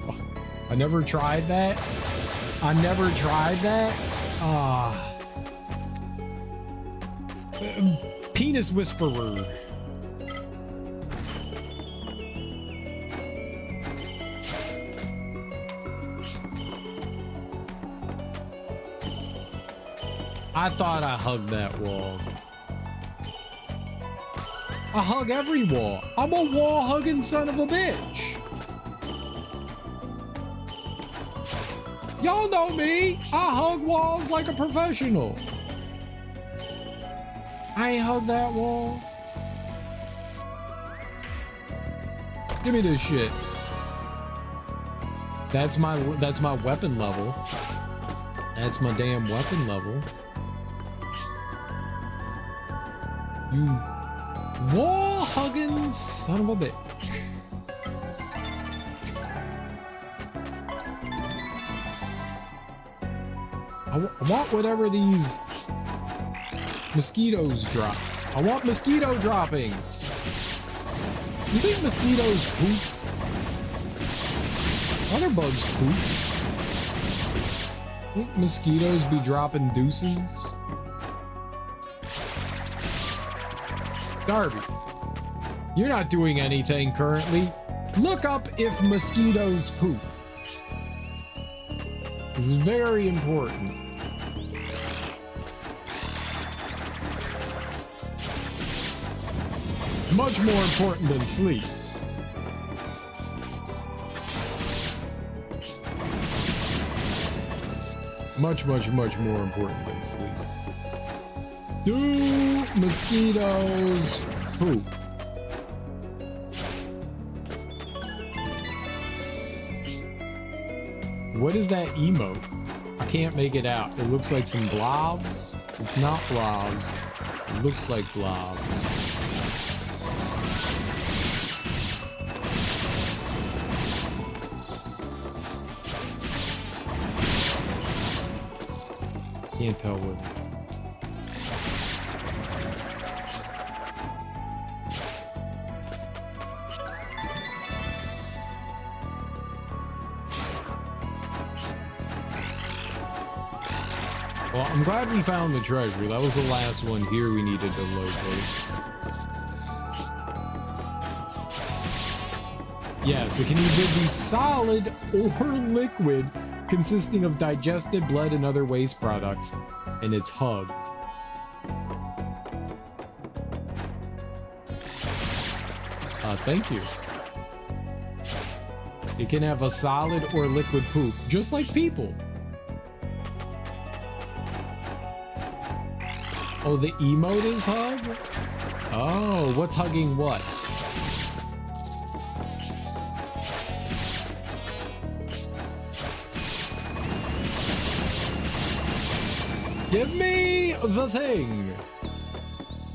Oh, I never tried that. I never tried that. Ah. Penis Whisperer. I thought I hugged that wall. I hug every wall. I'm a wall hugging son of a bitch. Y'all know me. I hug walls like a professional. I ain't hug that wall. Give me this shit. That's my weapon level. That's my damn weapon level. You wall hugging son of a bitch. I want whatever these mosquitoes drop. I want mosquito droppings. You think mosquitoes poop? Other bugs poop. Think mosquitoes be dropping deuces? Darby, you're not doing anything currently. Look up if mosquitoes poop. This is very important. Much more important than sleep. Much more important than sleep. Do mosquitoes poop? What is that emote? I can't make it out. It looks like some blobs. It's not blobs. It looks like blobs. Can't tell what it is. Well, I'm glad we found the treasure. That was the last one here we needed to locate. Yes, it can either be solid or liquid, consisting of digested blood and other waste products, and it's hug. Thank you. It can have a solid or liquid poop, just like people. Oh, the emote is hug? Oh, what's hugging what? Give me the thing.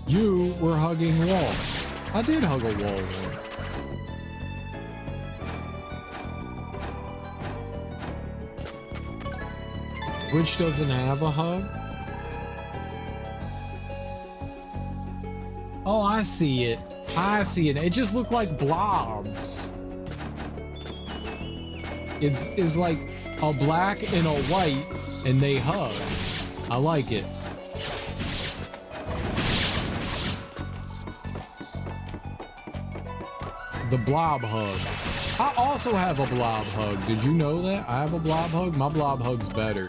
You were hugging walls. I did hug a wall once. Which doesn't have a hug? Oh, I see it. I see it. It just looked like blobs. It's like a black and a white, and they hug. I like it. The blob hug. I also have a blob hug. Did you know that? I have a blob hug. My blob hug's better.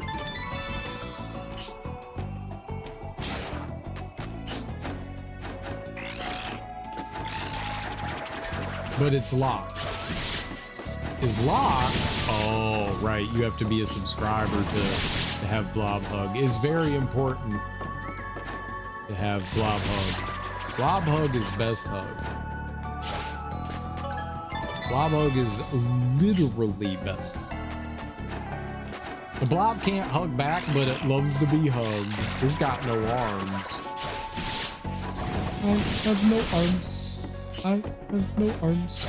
But it's locked. Is locked? Oh, right. You have to be a subscriber to have blob hug. It's very important to have blob hug. Blob hug is best hug. Blob hug is literally best. The blob can't hug back, but it loves to be hugged. It's got no arms. I have no arms. I have no arms.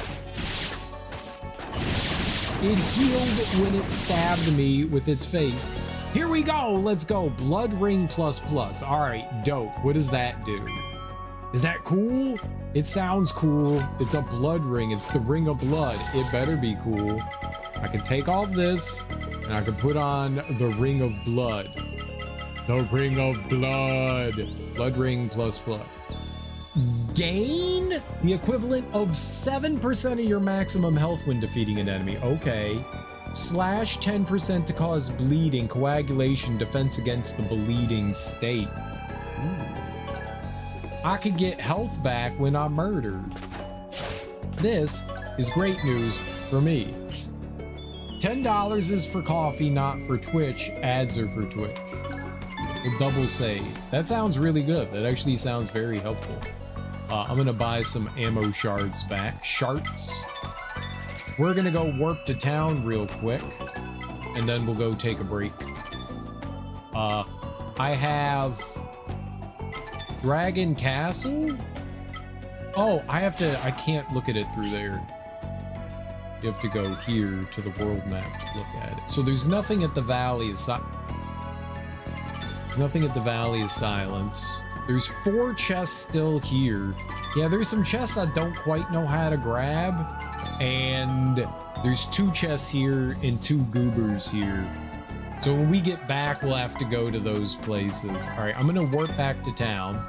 It healed when it stabbed me with its face. Here we go. Let's go. Blood ring plus plus. All right, dope. What does that do? Is that cool? It sounds cool. It's a blood ring. It's the ring of blood. It better be cool. I can take off this and I can put on the ring of blood. The ring of blood. Blood ring plus plus. Gain the equivalent of 7% of your maximum health when defeating an enemy. Okay. Slash 10% to cause bleeding, coagulation, defense against the bleeding state. Ooh. I could get health back when I'm murdered. This is great news for me. $10 is for coffee, not for Twitch. Ads are for Twitch. A double save. That sounds really good. That actually sounds very helpful. I'm gonna buy some ammo shards back. Shards. We're gonna go warp to town real quick, and then we'll go take a break. I have Dragon Castle. Oh, I can't look at it through there. You have to go here to the world map to look at it. So there's nothing at the Valley of There's nothing at the Valley of Silence. There's 4 chests still here. Yeah, there's some chests I don't quite know how to grab. And there's 2 chests here and 2 goobers here. So when we get back, we'll have to go to those places. All right, I'm gonna warp back to town.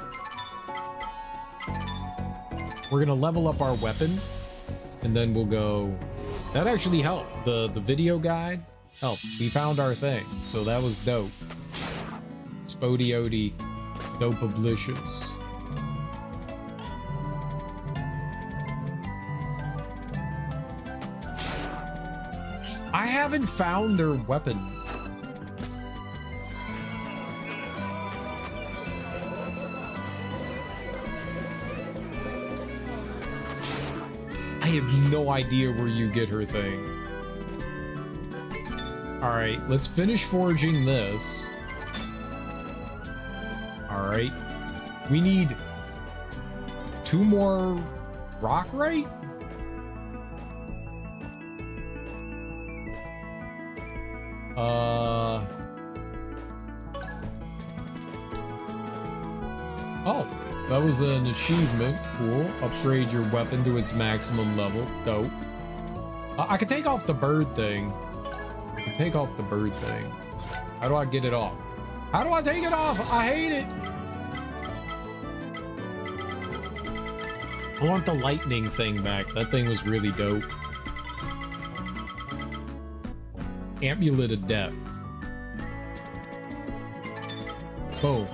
We're gonna level up our weapon, and then we'll go. That actually helped. The video guide helped. We found our thing, so that was dope. Spodiody. Dope-ablicious. I haven't found their weapon. I have no idea where you get her thing. All right, let's finish forging this. All right, we need 2 more rockite. Oh, that was an achievement. Cool. Upgrade your weapon to its maximum level. Dope. I can take off the bird thing. I can take off the bird thing. How do I get it off? How do I take it off? I hate it. I want the lightning thing back. That thing was really dope. Amulet of Death. Boom.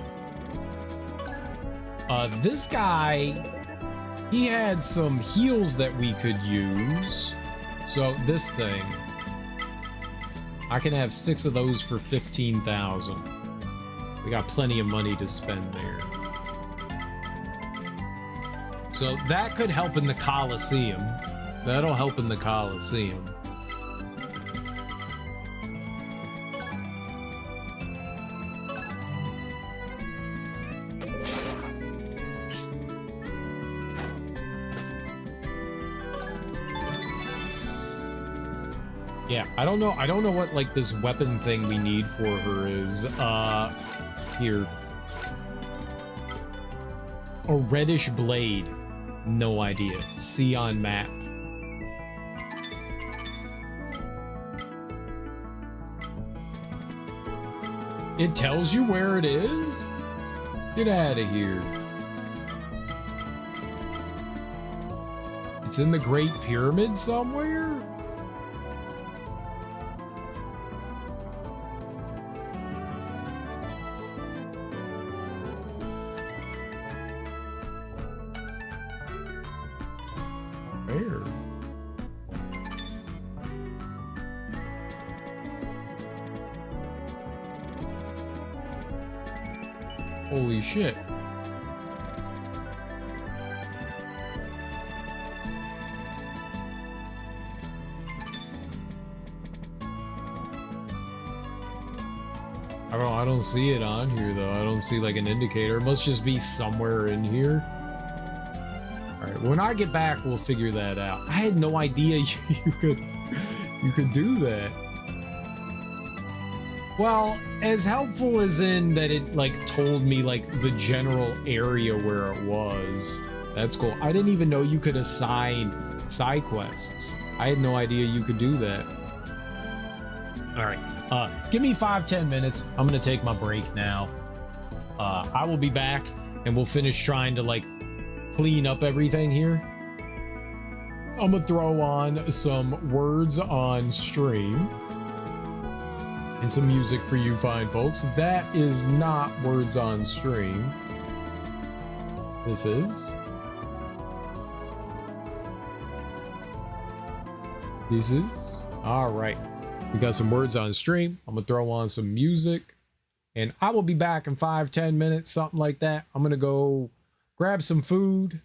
This guy, he had some heals that we could use. So this thing, I can have 6 of those for 15,000. We got plenty of money to spend there. So that could help in the Coliseum. That'll help in the Coliseum. Yeah, I don't know what like this weapon thing we need for her is. Here. A reddish blade. No idea. See on map. It tells you where it is? Get out of here. It's in the Great Pyramid somewhere? Where? Holy shit. I don't see it on here though. I don't see like an indicator. It must just be somewhere in here. Alright, when I get back, we'll figure that out. I had no idea you could do that. Well, as helpful as in that it like told me like the general area where it was. That's cool. I didn't even know you could assign side quests. I had no idea you could do that. Alright. Give me 5-10 minutes. I'm gonna take my break now. I will be back and we'll finish trying to like clean up everything here. I'm gonna throw on some words on stream and some music for you fine folks. That is not words on stream. This is. This is. All right. We got some words on stream. I'm gonna throw on some music and I will be back in 5-10 minutes, something like that. I'm gonna go grab some food,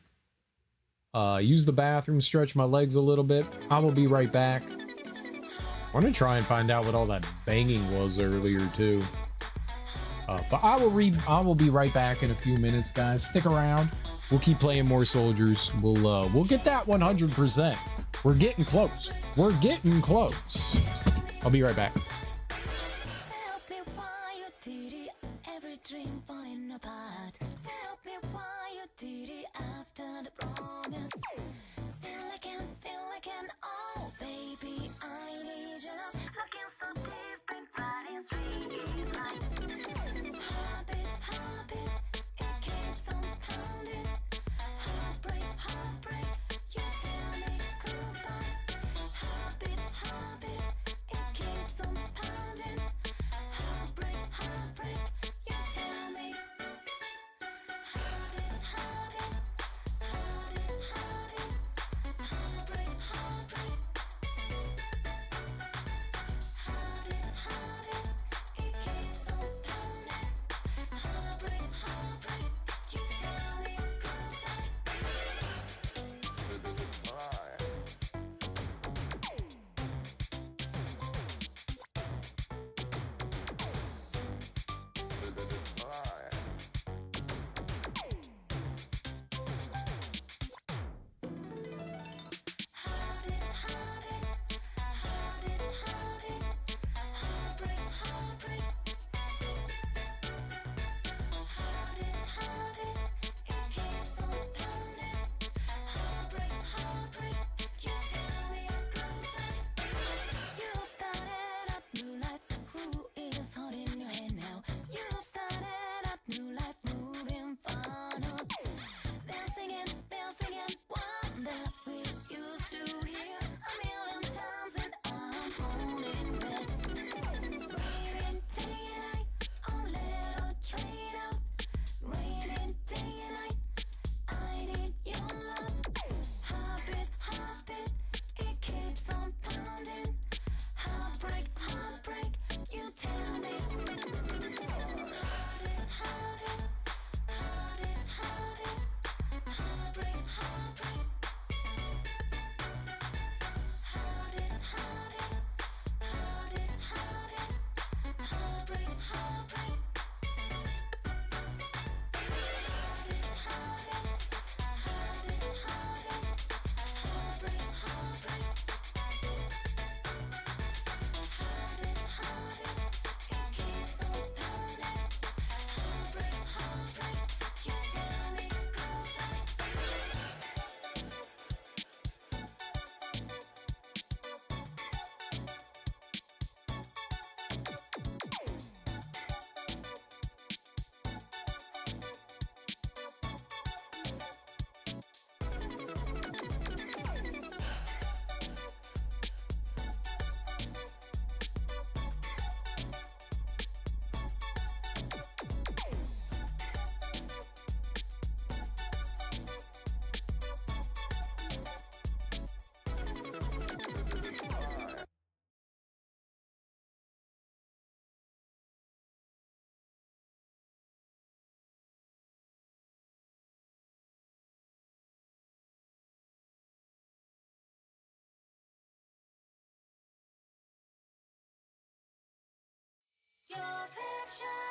use the bathroom, stretch my legs a little bit. I will be right back. I want to try and find out what all that banging was earlier too. But I will be right back in a few minutes, guys. Stick around. We'll keep playing more Soldiers. We'll get that 100%. We're getting close. We're getting close. I'll be right back. Tell me why you did it, every dream falling apart. Tell me why you did it after the promise. Still I can, oh baby, I need your love. Looking so deep in body's really right. Habit, it keeps on pounding. Heartbreak, you tell me goodbye. Habit, it keeps on Your fiction.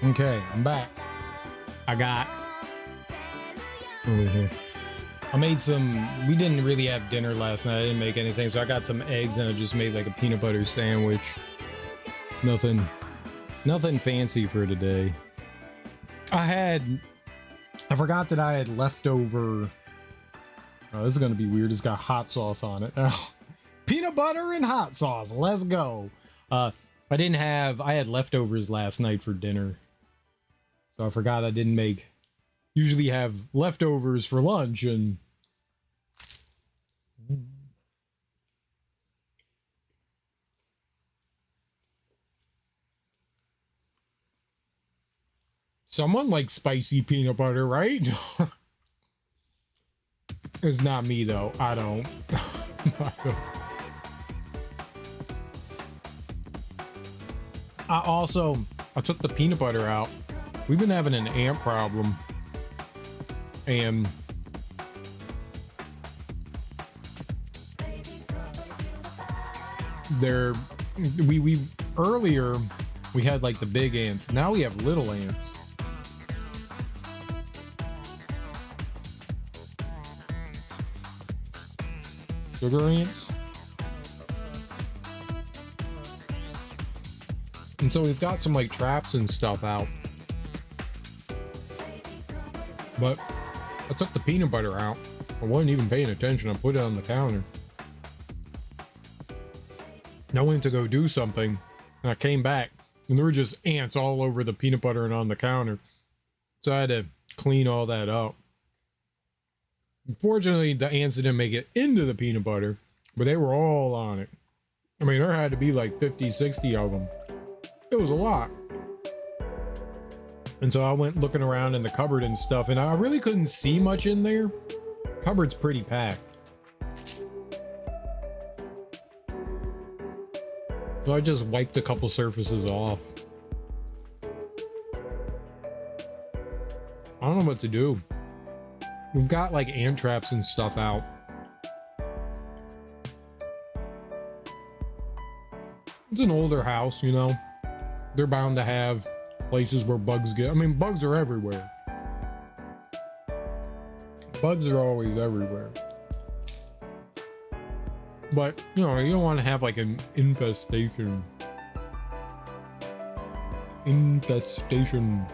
Okay, I'm back. I got over here. I made some. We didn't really have dinner last night. I didn't make anything, so I got some eggs and I just made like a peanut butter sandwich. Nothing fancy for today. I forgot that I had leftover. Oh, this is gonna be weird. It's got hot sauce on it. Oh, peanut butter and hot sauce. Let's go. I had leftovers last night for dinner. So I forgot I didn't make. Usually have leftovers for lunch and. Someone likes spicy peanut butter, right? It's not me though. I don't. I took the peanut butter out. We've been having an ant problem. And we earlier we had like the big ants. Now we have little ants. Sugar ants. And so we've got some like traps and stuff out. But I took the peanut butter out. I wasn't even paying attention. I put it on the counter. I went to go do something and I came back and there were just ants all over the peanut butter and on the counter. So I had to clean all that up. Unfortunately, the ants didn't make it into the peanut butter, but they were all on it. I mean, there had to be like 50, 60 of them. It was a lot. And so I went looking around in the cupboard and stuff, and I really couldn't see much in there. Cupboard's pretty packed. So I just wiped a couple surfaces off. I don't know what to do. We've got like ant traps and stuff out. It's an older house, you know. They're bound to have places where bugs get. I mean, bugs are everywhere. Bugs are always everywhere. But, you know, you don't want to have like an infestation. Infestation.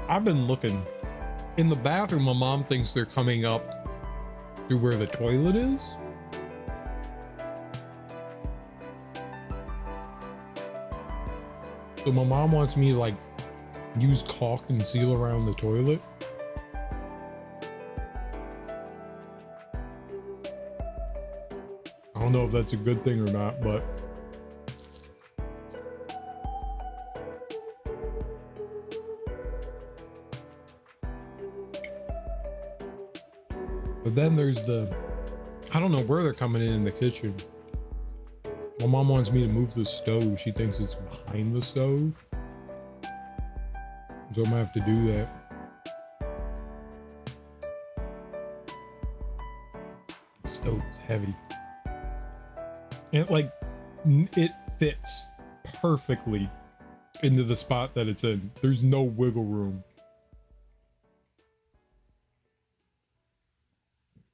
I've been looking. In the bathroom, my mom thinks they're coming up to where the toilet is. So my mom wants me to like use caulk and seal around the toilet. I don't know if that's a good thing or not, but then there's I don't know where they're coming in the kitchen. My mom wants me to move the stove. She thinks it's behind the stove. So I'm gonna have to do that. The stove is heavy. And like, it fits perfectly into the spot that it's in. There's no wiggle room.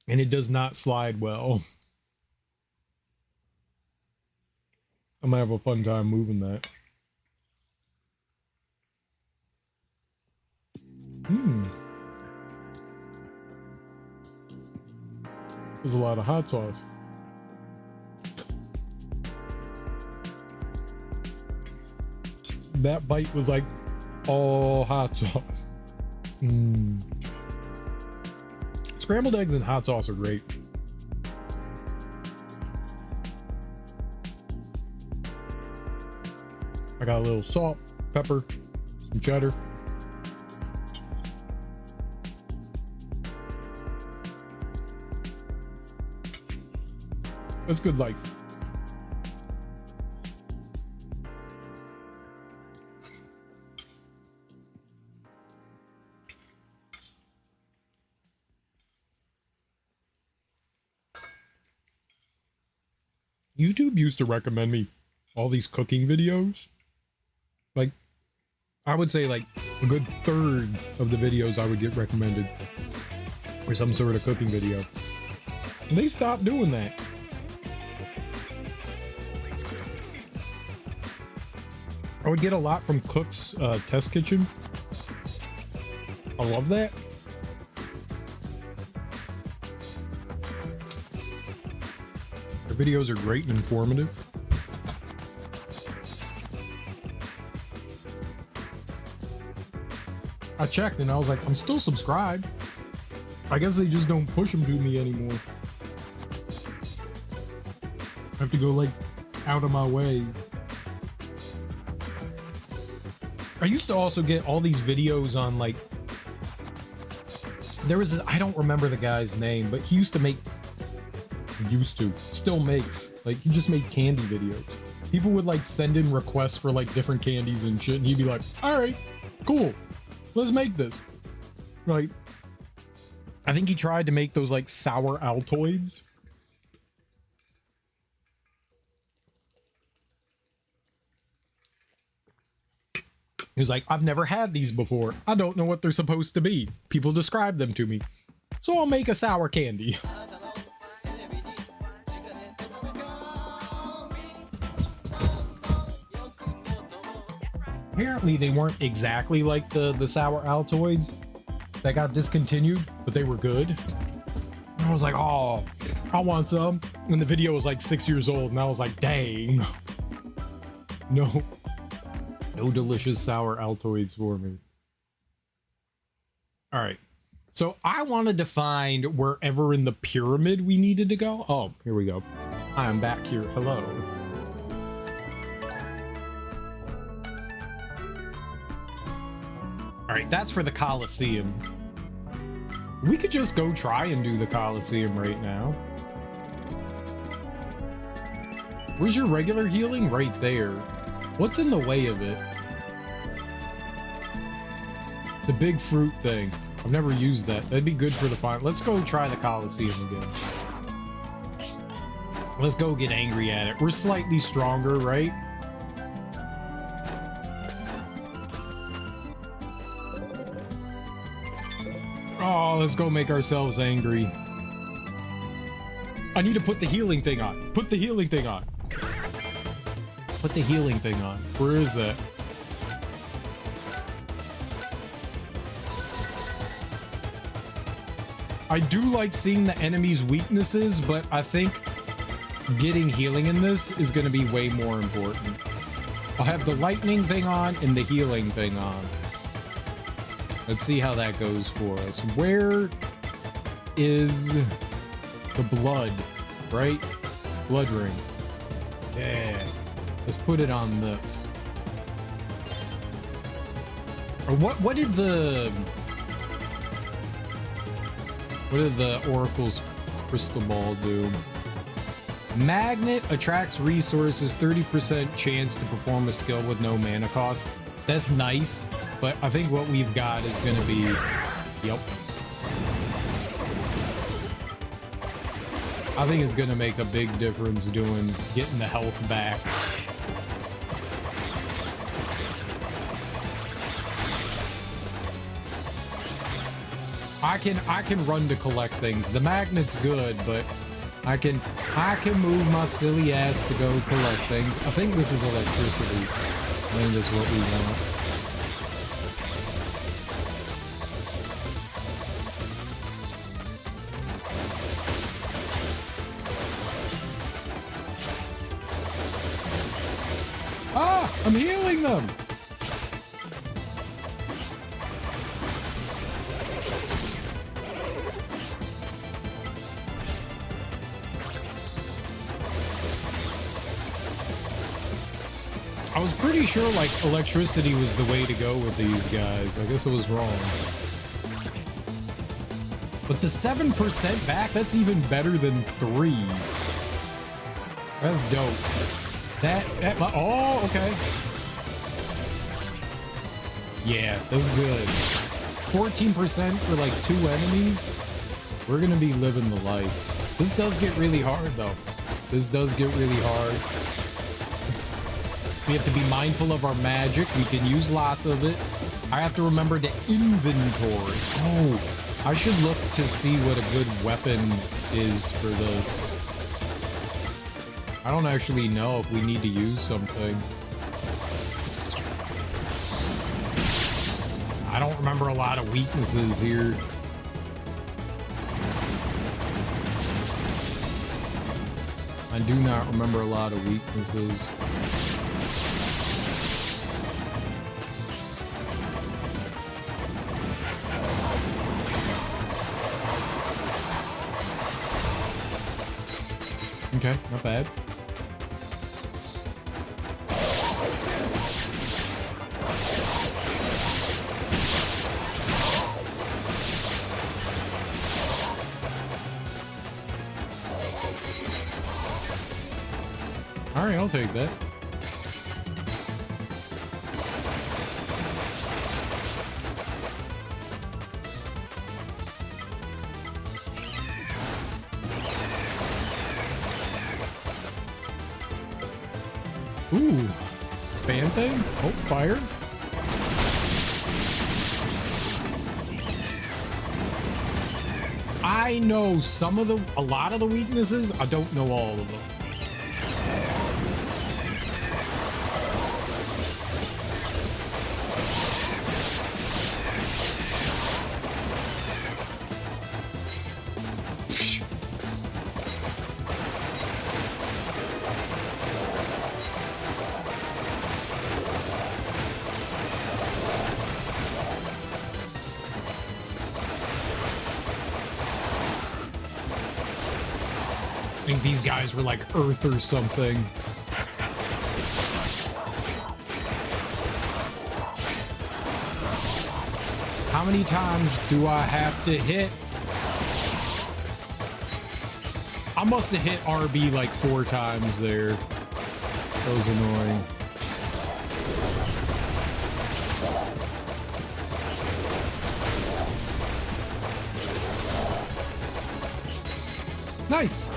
And it does not slide well. I'm gonna have a fun time moving that. There's a lot of hot sauce. That bite was like all hot sauce. Scrambled eggs and hot sauce are great. I got a little salt, pepper, some cheddar. That's good life. YouTube used to recommend me all these cooking videos. Like, I would say like a good third of the videos I would get recommended were some sort of cooking video. And they stopped doing that. I would get a lot from Cook's Test Kitchen. I love that. Their videos are great and informative. I checked and I was like, I'm still subscribed. I guess they just don't push them to me anymore. I have to go like out of my way. I used to also get all these videos on like, there was this, I don't remember the guy's name, but he used to make, still makes, like he just made candy videos. People would like send in requests for like different candies and shit, and he'd be like, all right, cool, let's make this. Like, I think he tried to make those like sour Altoids. He was like, I've never had these before. I don't know what they're supposed to be. People describe them to me. So I'll make a sour candy. Apparently they weren't exactly like the sour Altoids that got discontinued, but they were good. And I was like, oh, I want some. And the video was like 6 years old, and I was like, dang. No delicious sour Altoids for me. All right. So I wanted to find wherever in the pyramid we needed to go. Oh, here we go. I'm back here. Hello. All right, that's for the Colosseum. We could just go try and do the Colosseum right now. Where's your regular healing? Right there. What's in the way of it? The big fruit thing. I've never used that. That'd be good for the final. Let's go try the Colosseum again. Let's go get angry at it. We're slightly stronger, right? Oh, let's go make ourselves angry. I need to put the healing thing on. Put the healing thing on. Put the healing thing on. Where is that? I do like seeing the enemy's weaknesses, but I think getting healing in this is going to be way more important. I'll have the lightning thing on and the healing thing on. Let's see how that goes for us. Where is the blood, right? Blood ring. Yeah. Let's put it on this. Or what did the Oracle's crystal ball do? Magnet attracts resources, 30% chance to perform a skill with no mana cost. That's nice, but I think what we've got is going to be, yep. I think it's going to make a big difference getting the health back. I can run to collect things. The magnet's good, but I can move my silly ass to go collect things. I think this is electricity. I think that's what we want. Ah, I'm healing them. I was pretty sure like electricity was the way to go with these guys. I guess I was wrong. But the 7% back, that's even better than 3. That's dope. Oh, okay. Yeah, that's good. 14% for like 2 enemies. We're gonna be living the life. This does get really hard though. This does get really hard. We have to be mindful of our magic. We can use lots of it. I have to remember to inventory. Oh, I should look to see what a good weapon is for this. I don't actually know if we need to use something. I don't remember a lot of weaknesses here. I do not remember a lot of weaknesses. Okay, not bad. All right, I'll take that. Ooh, fan thing? Oh, fire. I know a lot of the weaknesses. I don't know all of them. I think these guys were like Earth or something. How many times do I have to hit? I must have hit RB like 4 times there. That was annoying. Nice.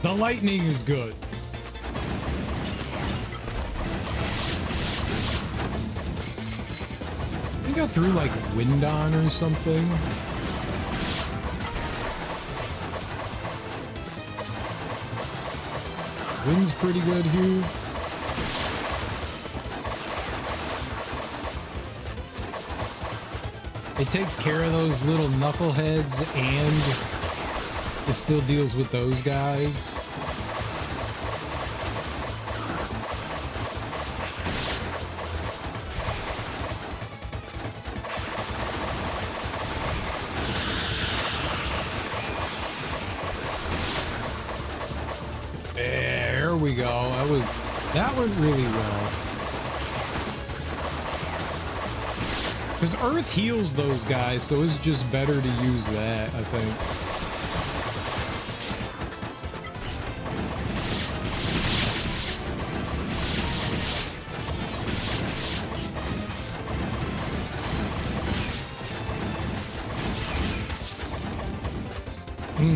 The lightning is good. I got through like wind on or something. Wind's pretty good here. It takes care of those little knuckleheads and it still deals with those guys. There we go. That went really well. Because Earth heals those guys, so it's just better to use that, I think.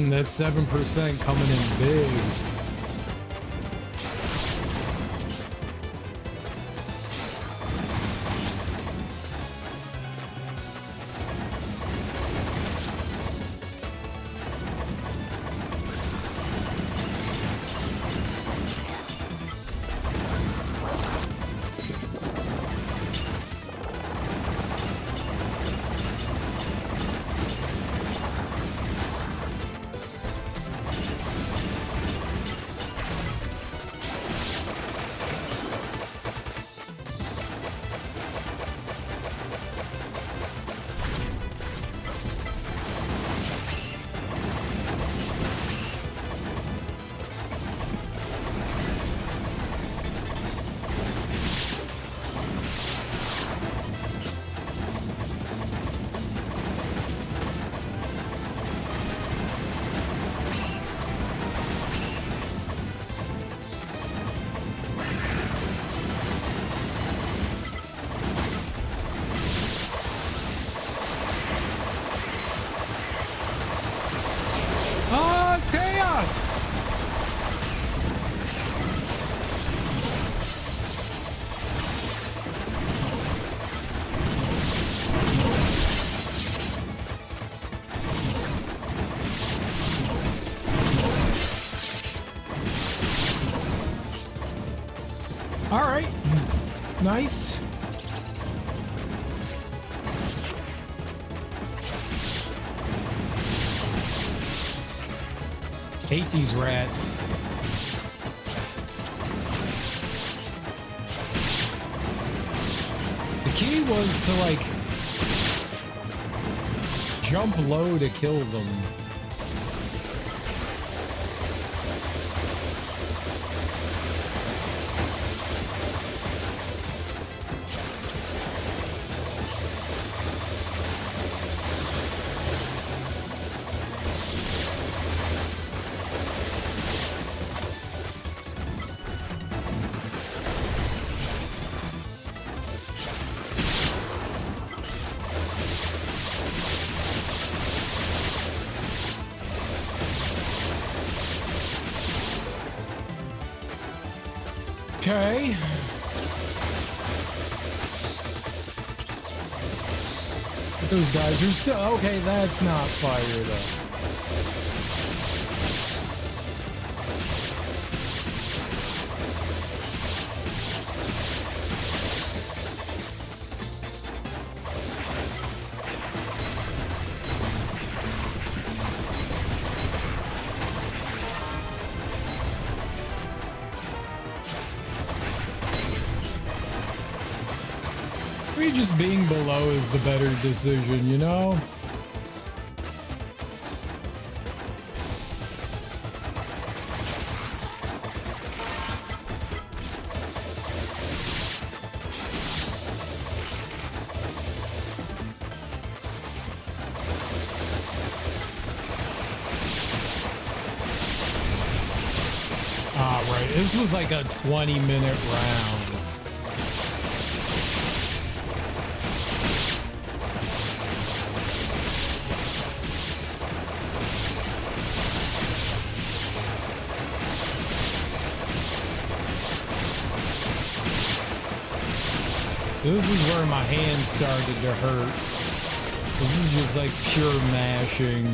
That's 7% coming in big. Nice. Hate these rats. The key was to like jump low to kill them. Okay. Those guys are still okay. That's not fired up. Maybe just being below is the better decision, you know? Ah, right. This was like a 20-minute round. This is where my hand started to hurt. This is just like pure mashing.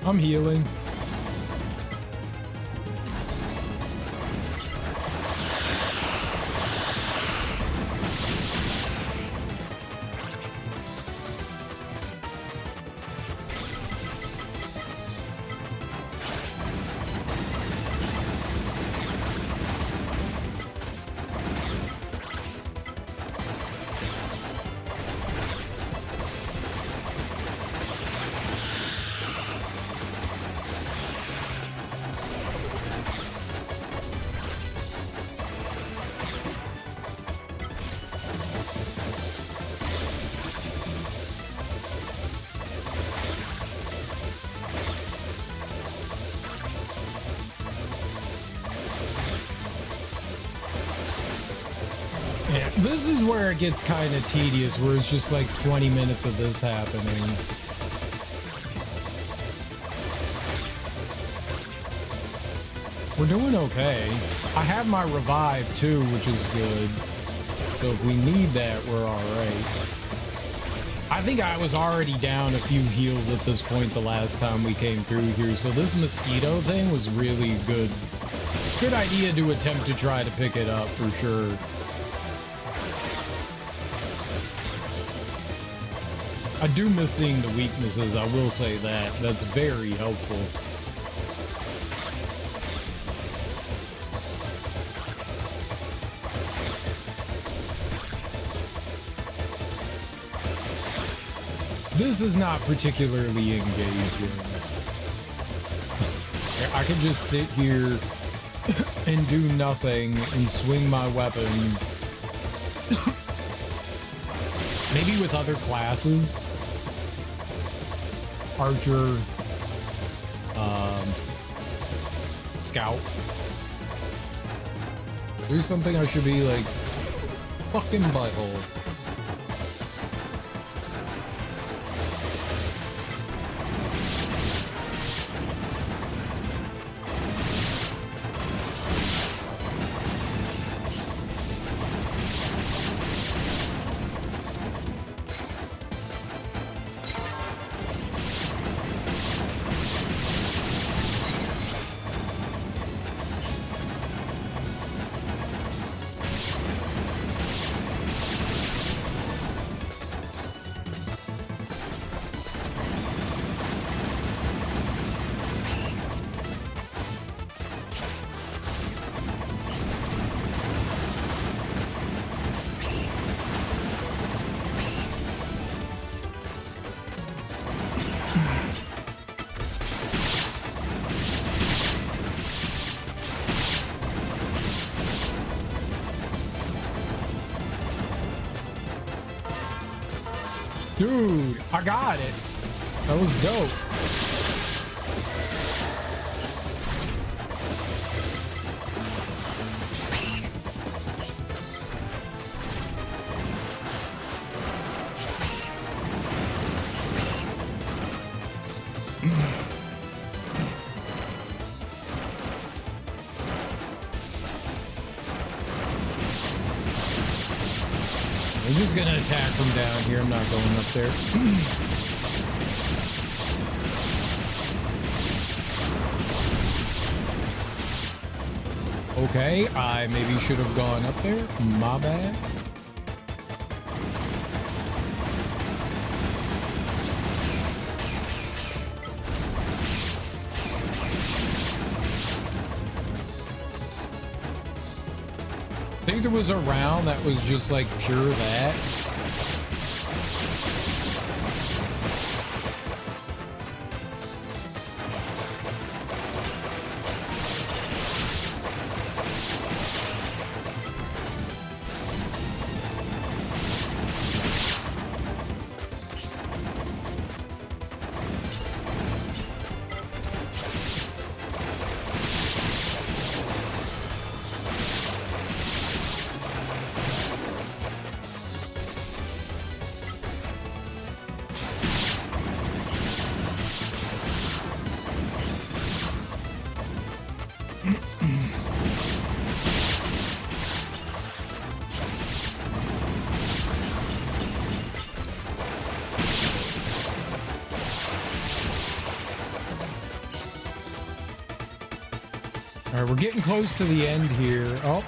I'm healing. this is where it gets kind of tedious, where it's just like 20 minutes of this happening. We're doing okay. I have my revive too, which is good. So if we need that, we're all right. I think I was already down a few heals at this point the last time we came through here, so this mosquito thing was really good. Good idea to attempt to try to pick it up for sure. I do miss seeing the weaknesses, I will say that. That's very helpful. This is not particularly engaging. I could just sit here and do nothing and swing my weapon. Maybe with other classes. Archer. Scout. There's something I should be like, fucking butthole. Dude, I got it. That was dope. I'm just gonna attack from down here. I'm not going up there. Okay, I maybe should have gone up there. My bad. I think there was a round that was just like pure that. All right, we're getting close to the end here. Oh.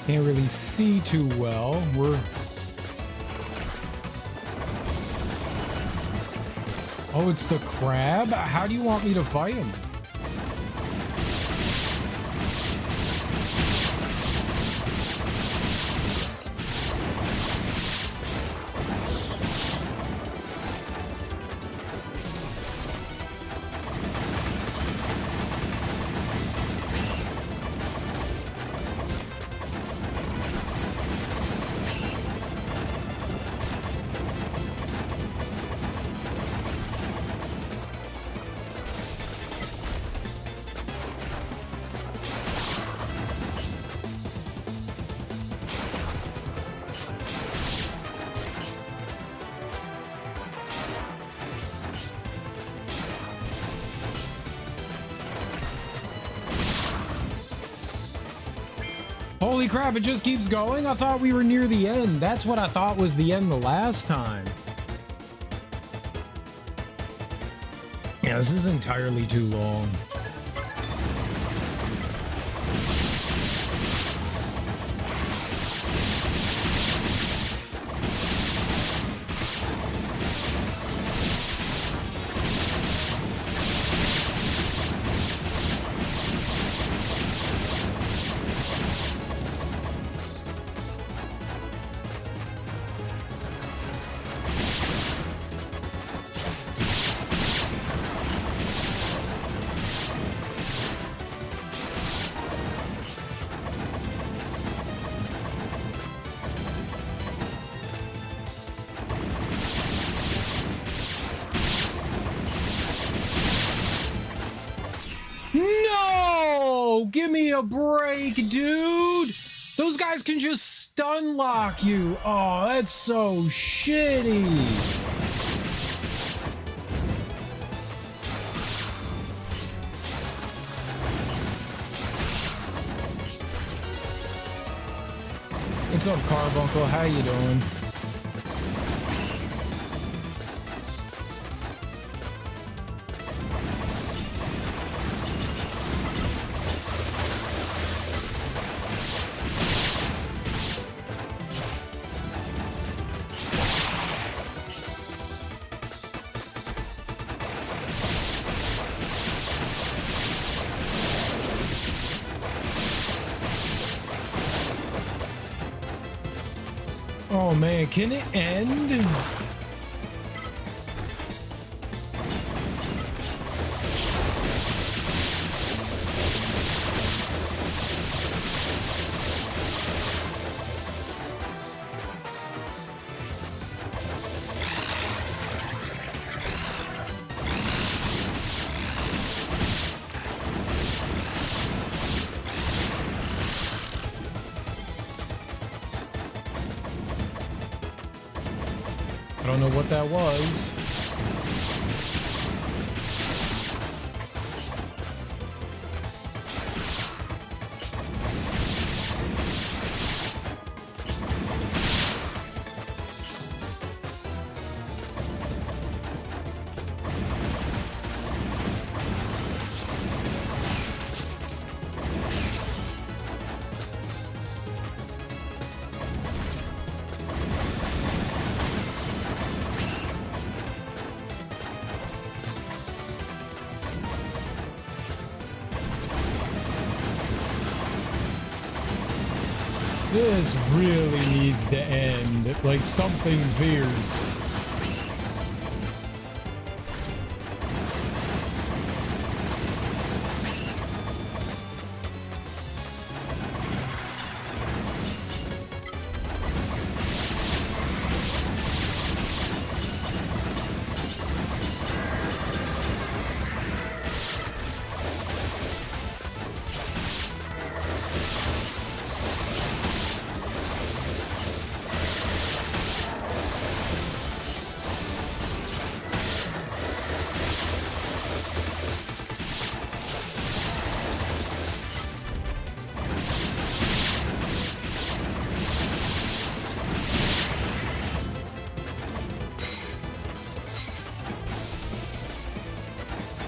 Can't really see too well. We're... Oh, it's the crab? How do you want me to fight him? Holy crap, it just keeps going? I thought we were near the end. That's what I thought was the end the last time. Yeah, this is entirely too long. No! Give me a break, dude! Those guys can just stun lock you. Oh, that's so shitty. What's up, Carbuncle? How you doing? Oh man, can it end? I don't know what that was. This really needs to end, like something fierce.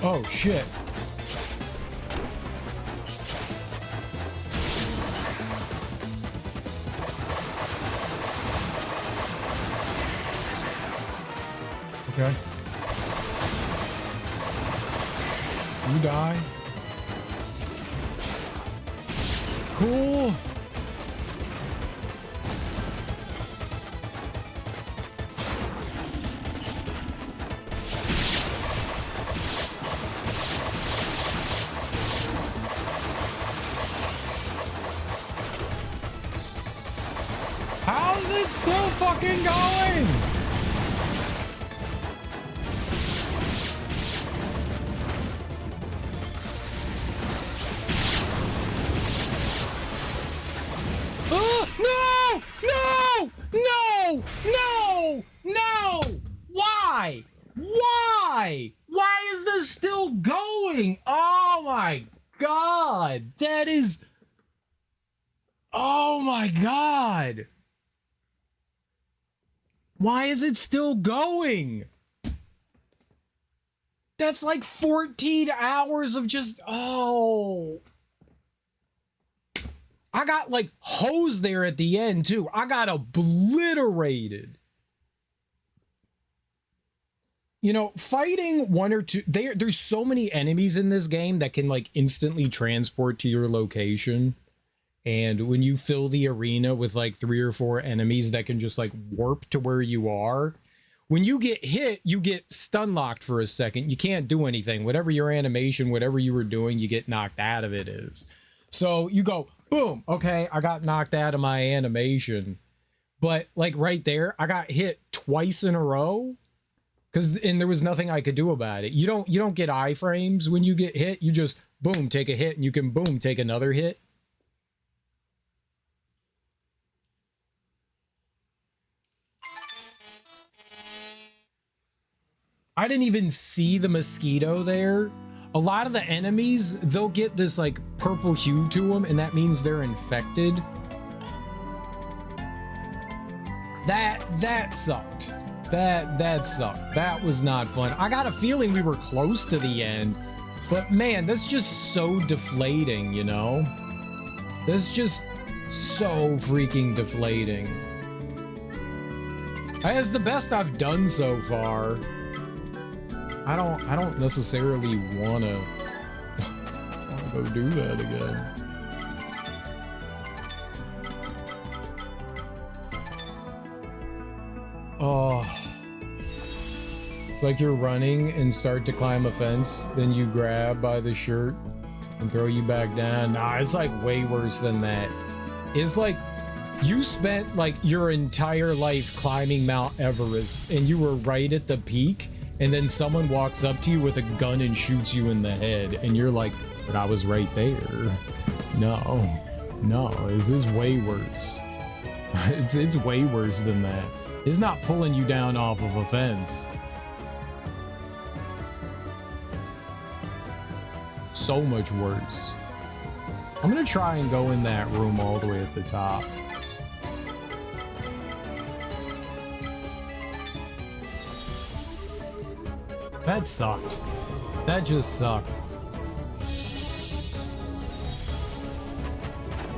Oh shit. Okay. You die. Cool. How's it still fucking going? No! No! No! No! No! Why? Why? Why is this still going? Oh my god! That is... Oh my god! Why is it still going? That's like 14 hours of just... Oh... I got like hosed there at the end too. I got obliterated. You know, fighting one or two, there's so many enemies in this game that can like instantly transport to your location. And when you fill the arena with like 3 or 4 enemies that can just like warp to where you are, when you get hit, you get stun locked for a second. You can't do anything. Whatever your animation, whatever you were doing, you get knocked out of it is. So you go, boom, okay, I got knocked out of my animation. But like right there, I got hit twice in a row. And there was nothing I could do about it. You don't get iframes when you get hit. You just boom, take a hit, and you can boom, take another hit. I didn't even see the mosquito there. A lot of the enemies, they'll get this like purple hue to them, and that means they're infected. That sucked. That sucked. That was not fun. I got a feeling we were close to the end, but man, that's just so deflating, you know? That's just so freaking deflating. That's the best I've done so far. I don't necessarily wanna go do that again. Oh, it's like you're running and start to climb a fence, then you grab by the shirt and throw you back down. Nah, it's like way worse than that. It's like you spent like your entire life climbing Mount Everest and you were right at the peak, and then someone walks up to you with a gun and shoots you in the head, and you're like, but I was right there. No, this is way worse. It's way worse than that. It's not pulling you down off of a fence. So much worse. I'm gonna try and go in that room all the way at the top. That sucked. That just sucked.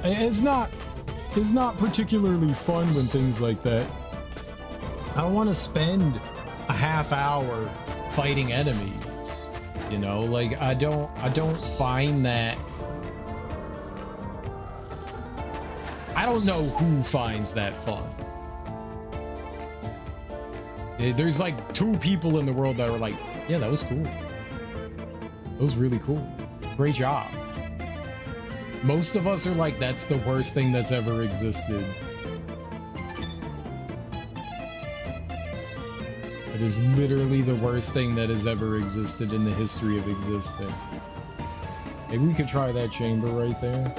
It's not particularly fun when things like that. I don't want to spend a half hour fighting enemies. You know, like I don't find that. I don't know who finds that fun. There's like 2 people in the world that are like, yeah, that was cool. That was really cool. Great job. Most of us are like, that's the worst thing that's ever existed. It is literally the worst thing that has ever existed in the history of existing. Maybe we could try that chamber right there.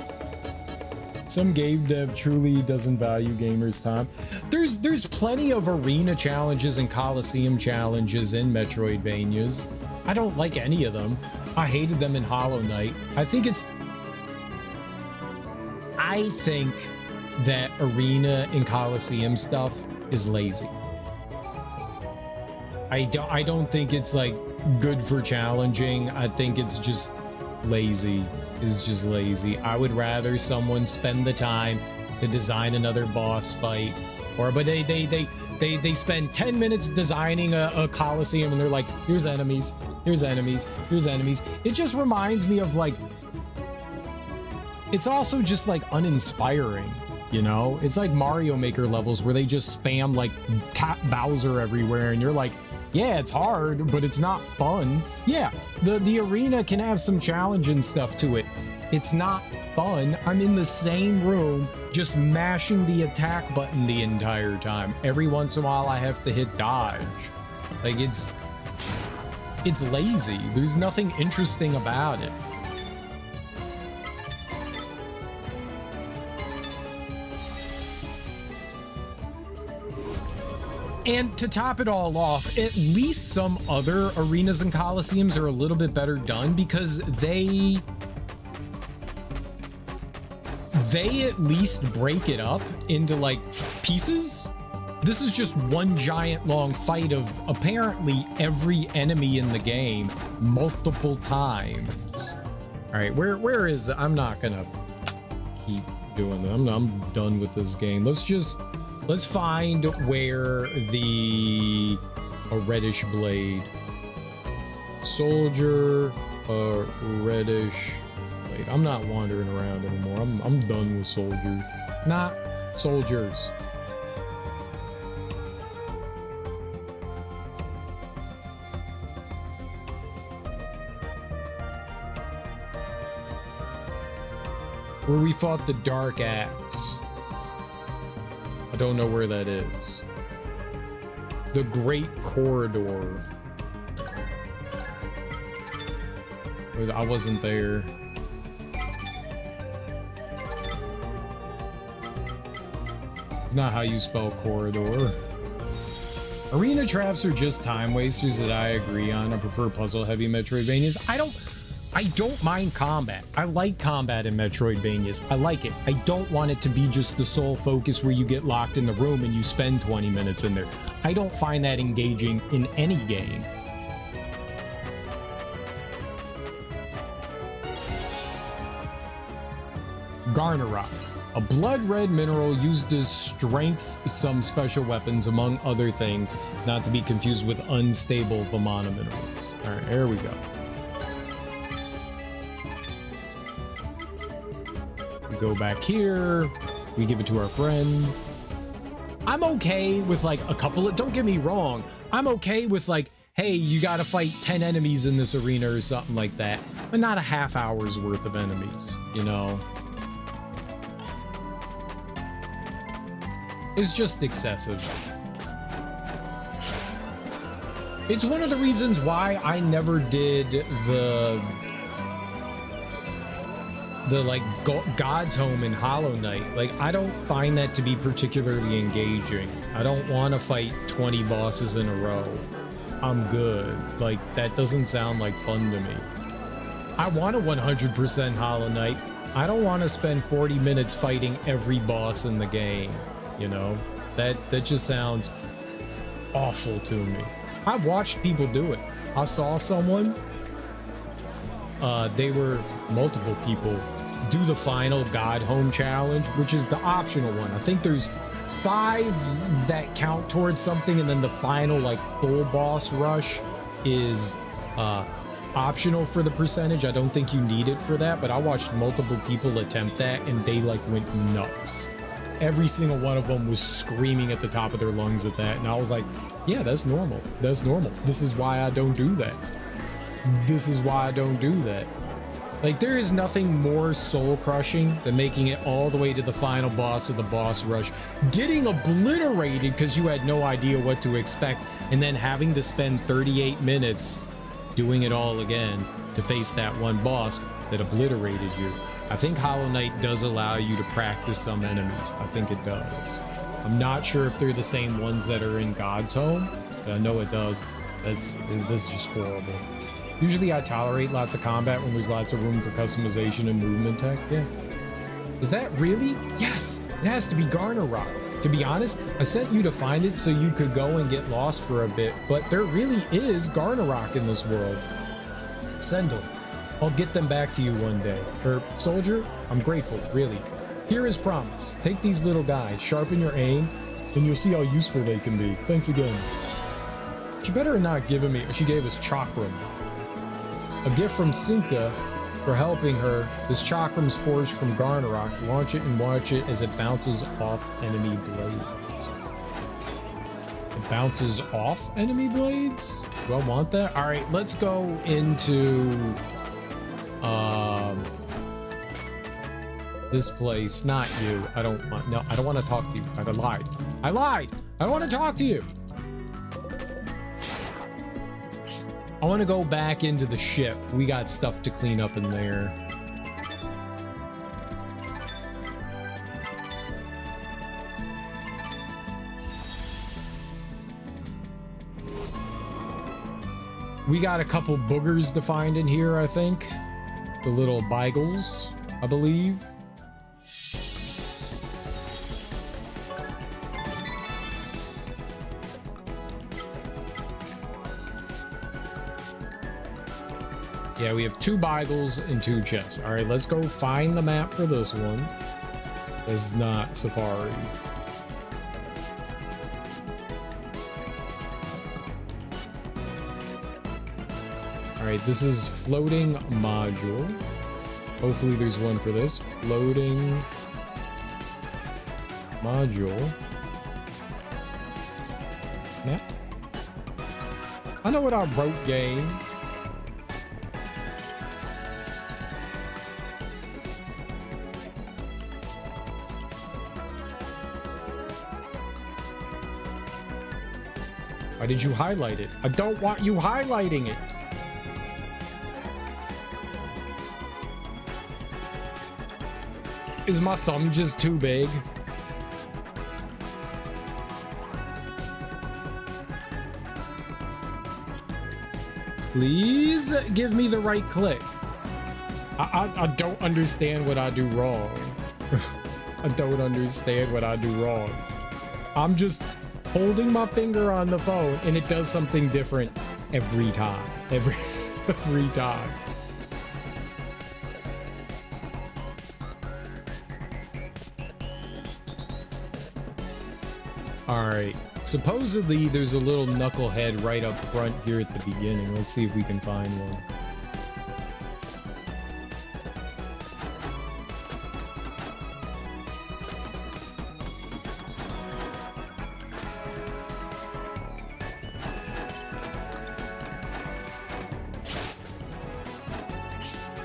Some game dev truly doesn't value gamers' time. There's plenty of arena challenges and Coliseum challenges in Metroidvanias. I don't like any of them. I hated them in Hollow Knight. I think that arena and Coliseum stuff is lazy. I don't think it's like good for challenging. I think it's just lazy. It's just lazy. I would rather someone spend the time to design another boss fight, but They spend 10 minutes designing a coliseum and they're like, here's enemies, here's enemies, here's enemies. It just reminds me of like, it's also just like uninspiring, you know? It's like Mario Maker levels where they just spam like Cat Bowser everywhere and you're like, yeah, it's hard, but it's not fun. Yeah, the arena can have some challenge and stuff to it. It's not fun. I'm in the same room just mashing the attack button the entire time. Every once in a while I have to hit dodge. Like it's lazy. There's nothing interesting about it. And to top it all off, at least some other arenas and coliseums are a little bit better done because they at least break it up into like pieces. This is just one giant long fight of apparently every enemy in the game multiple times. All right, where is it? I'm not gonna keep doing that. I'm done with this game. Let's find where a reddish blade. Soldier, a reddish blade. I'm not wandering around anymore. I'm done with soldiers. Not soldiers. Where we fought the Dark Axe. I don't know where that is. The Great Corridor. I wasn't there. It's not how you spell corridor. Arena traps are just time wasters that I agree on. I prefer puzzle heavy Metroidvanias. I don't mind combat. I like combat in Metroidvanias. I like it. I don't want it to be just the sole focus where you get locked in the room and you spend 20 minutes in there. I don't find that engaging in any game. Garner Rock. A blood red mineral used to strength some special weapons, among other things, not to be confused with unstable Vamana minerals. All right, there we go. We go back here. We give it to our friend. I'm okay with like a couple of, don't get me wrong, I'm okay with like, hey, you gotta fight 10 enemies in this arena or something like that, but not a half hour's worth of enemies, you know? It's just excessive. It's one of the reasons why I never did the like God's Home in Hollow Knight. Like, I don't find that to be particularly engaging. I don't want to fight 20 bosses in a row. I'm good. Like, that doesn't sound like fun to me. I want a 100% Hollow Knight. I don't want to spend 40 minutes fighting every boss in the game. You know, that just sounds awful to me. I've watched people do it. I saw someone, they were multiple people, do the final God Home challenge, which is the optional one. I think there's 5 that count towards something, and then the final like full boss rush is optional for the percentage. I don't think you need it for that, but I watched multiple people attempt that and they like went nuts. Every single one of them was screaming at the top of their lungs at that, and I was like, yeah, that's normal. That's normal. This is why I don't do that. This is why I don't do that. Like, there is nothing more soul-crushing than making it all the way to the final boss of the boss rush, getting obliterated because you had no idea what to expect, and then having to spend 38 minutes doing it all again to face that one boss that obliterated you. I think Hollow Knight does allow you to practice some enemies. I think it does. I'm not sure if they're the same ones that are in God's Home, but I know it does. This is just horrible. Usually I tolerate lots of combat when there's lots of room for customization and movement tech. Yeah. Is that really? Yes, it has to be Garner Rock. To be honest, I sent you to find it so you could go and get lost for a bit, but there really is Garner Rock in this world. Sendel. I'll get them back to you one day. Or, Soldier, I'm grateful, really. Here is promise. Take these little guys, sharpen your aim, and you'll see how useful they can be. Thanks again. She better not giving me. She gave us chakram. A gift from Sinka for helping her. This chakram's forged from Garnarok. Launch it and watch it as it bounces off enemy blades. It bounces off enemy blades? Do I want that? All right, let's go into this place. Not you. I don't want. No, I don't want to talk to you. I lied. I lied. I don't want to talk to you. I want to go back into the ship. We got stuff to clean up in there. We got a couple boogers to find in here, I think. The little beagles, I believe. Yeah, we have 2 beagles and 2 chests. All right, let's go find the map for this one. This is not Safari. All right, this is floating module. Hopefully there's one for this. Floating module. Yeah. I know what I wrote, game. Why did you highlight it? I don't want you highlighting it. Is my thumb just too big? Please give me the right click. I don't understand what I do wrong. I don't understand what I do wrong. I'm just holding my finger on the phone and it does something different every time. Every time. All right. Supposedly there's a little knucklehead right up front here at the beginning. Let's see if we can find one.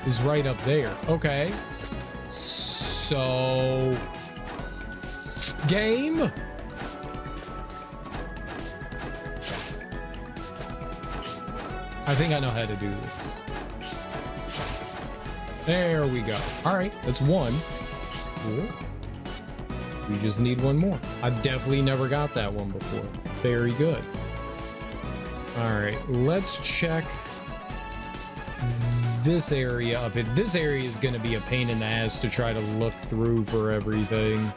Is right up there. Okay. So game. I think I know how to do this. There we go. All right, that's one. Cool. We just need one more. I definitely never got that one before. Very good. All right, let's check this area up. This area is going to be a pain in the ass to try to look through for everything.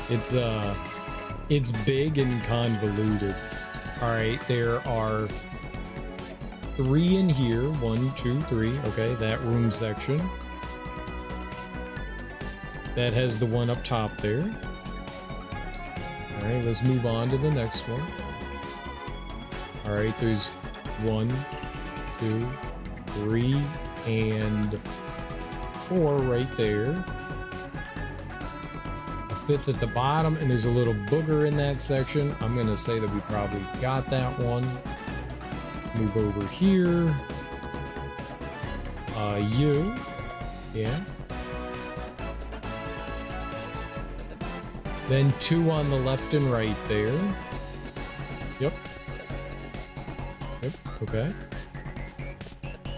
It's big and convoluted. All right, there are 3 in here. 1, 2, 3. Okay, that room section. That has the one up top there. All right, let's move on to the next one. All right, there's 1, 2, 3, and 4 right there. A 5th at the bottom, and there's a little booger in that section. I'm gonna say that we probably got that one. Move over here. You. Yeah. Then 2 on the left and right there. Yep. Yep. Okay.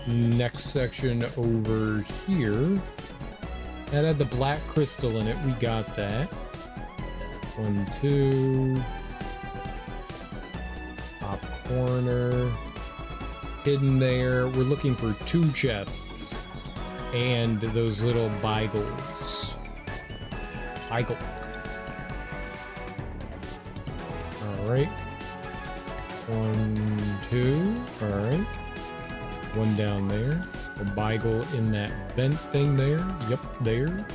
Next section over here. That had the black crystal in it. We got that. 1, 2. Top corner. Hidden there. We're looking for 2 chests. And those little beagles. Beagle. Alright. 1, 2. Alright. 1 down there. A beagle in that vent thing there. Yep, there.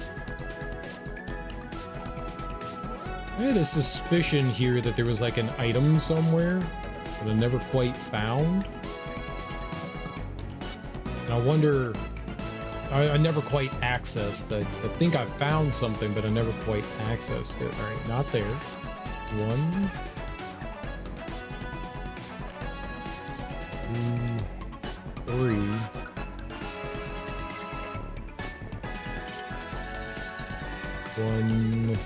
I had a suspicion here that there was like an item somewhere that I never quite found. And I wonder, I never quite accessed. I think I found something, but I never quite accessed it. All right, not there. 1, 2, 3. 1,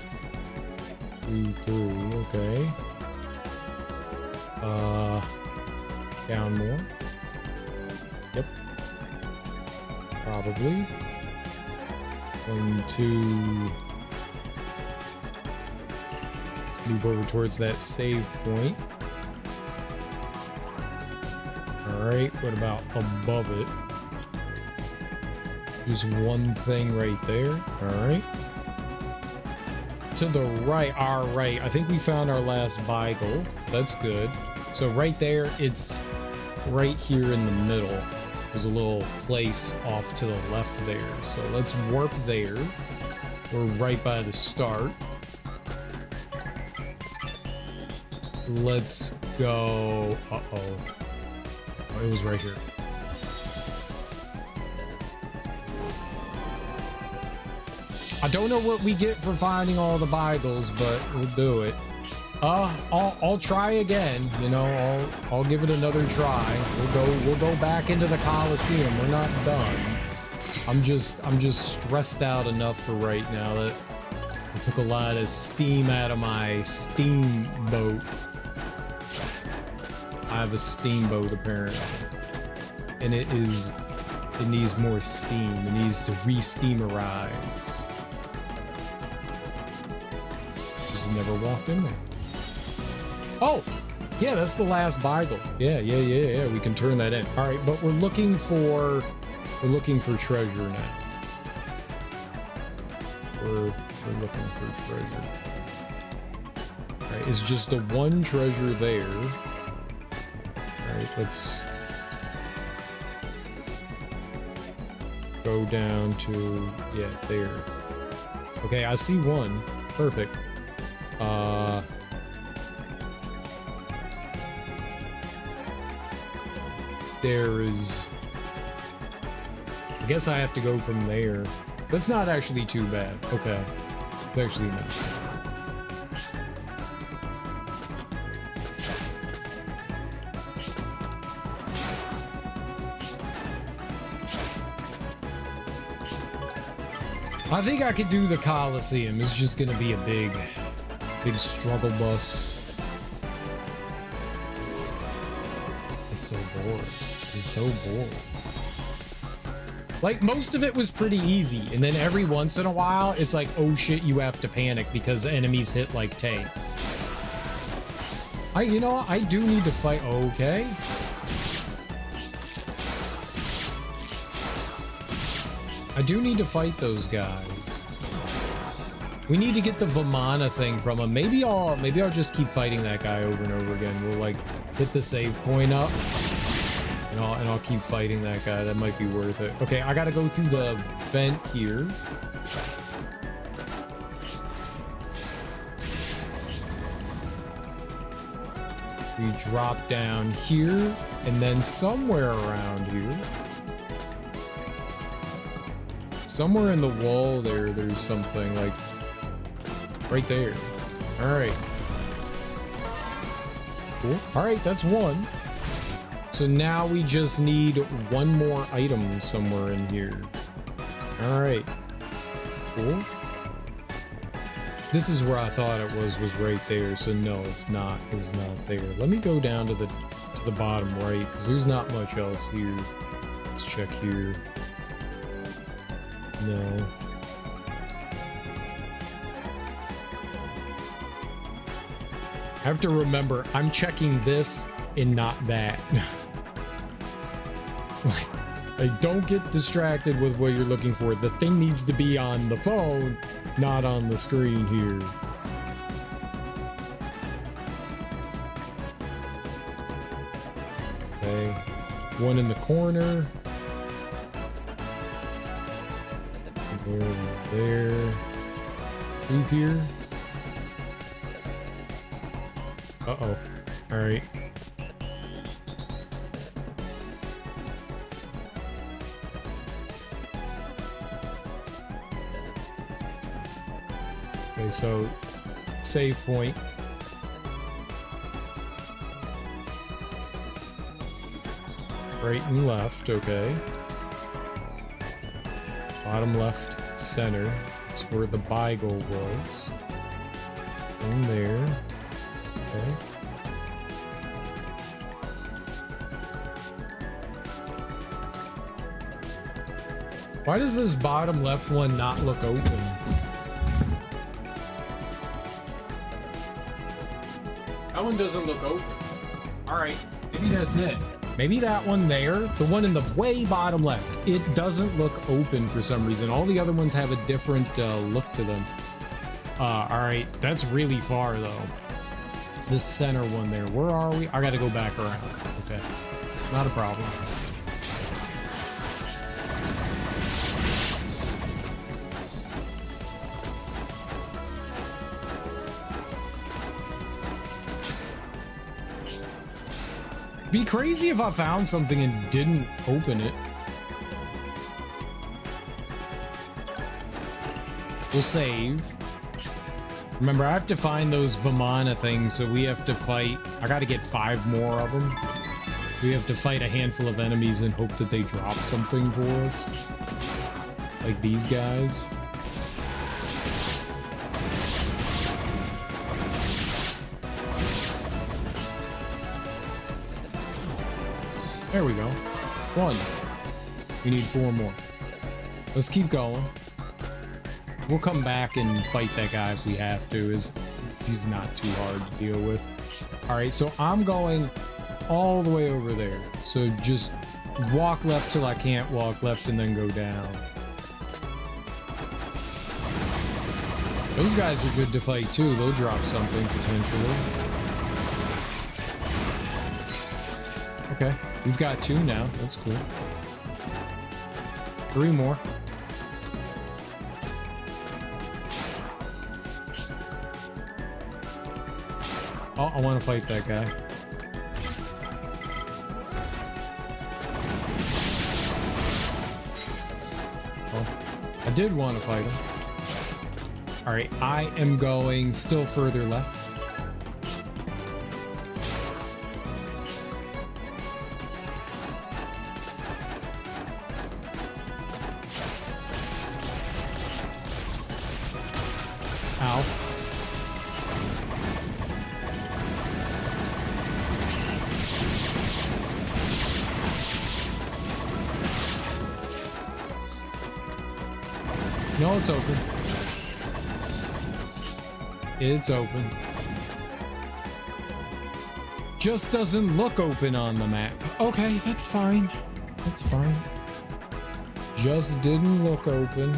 2, 3. Okay. Down more. Yep. Probably. 1, 2. Move over towards that save point. Alright, what about above it? Just one thing right there. Alright. To the right. Alright, I think we found our last Beagle. That's good. So right there, it's right here in the middle. There's a little place off to the left there. So let's warp there. We're right by the start. Let's go. Uh-oh. Oh, it was right here. I don't know what we get for finding all the Beagles, but we'll do it. I'll try again. You know, I'll give it another try. We'll go back into the Coliseum. We're not done. I'm just stressed out enough for right now that I took a lot of steam out of my steamboat. I have a steamboat apparently, and it needs more steam. It needs to re-steamerize. Just never walked in there. Oh, yeah, that's the last Beagle. Yeah. We can turn that in. All right, but we're looking for treasure now. We're looking for treasure. All right, it's just the one treasure there. All right, let's go down to, yeah, there. Okay, I see one. Perfect. There is, I guess I have to go from there. That's not actually too bad. Okay, it's actually not. I think I could do the Coliseum. It's just gonna be a big struggle bus. It's so boring. It's so boring. Like, most of it was pretty easy, and then every once in a while, it's like, oh shit, you have to panic because enemies hit like tanks. You know, I do need to fight. Okay. I do need to fight those guys. We need to get the Vamana thing from him. Maybe I'll just keep fighting that guy over and over again. We'll like hit the save point up, and I'll keep fighting that guy. That might be worth it. Okay, I gotta go through the vent here. We drop down here, and then somewhere around here, somewhere in the wall there's something like right there. All right. Cool. All right, that's one. So now we just need one more item somewhere in here. All right. Cool. This is where I thought it was right there. So no, it's not. It's not there. Let me go down to the bottom right, because there's not much else here. Let's check here. No. I have to remember, I'm checking this and not that. Like, don't get distracted with what you're looking for. The thing needs to be on the phone, not on the screen here. Okay. One in the corner. There. Move here. Uh-oh. All right. Okay, so save point. Right and left, okay. Bottom left center. That's where the Beagle was. In there. Okay. Why does this bottom left one not look open? That one doesn't look open. Alright, maybe that's it. Maybe that one there, the one in the way bottom left, it doesn't look open for some reason. All the other ones have a different look to them. Alright, that's really far though. This center one there, where are we? I gotta go back around. Okay, not a problem. Be crazy if I found something and didn't open it. We'll save. Remember, I have to find those Vamana things, so we have to fight. I gotta get 5 more of them. We have to fight a handful of enemies and hope that they drop something for us. Like these guys. There we go. 1. We need 4 more. Let's keep going. We'll come back and fight that guy if we have to. He's not too hard to deal with. Alright, so I'm going all the way over there. So just walk left till I can't walk left and then go down. Those guys are good to fight too. They'll drop something potentially. Okay, we've got 2 now. That's cool. 3 more. Oh, I want to fight that guy. Oh, I did want to fight him. All right, I am going still further left. Ow. No, it's open. It's open. Just doesn't look open on the map. Okay, that's fine. That's fine. Just didn't look open.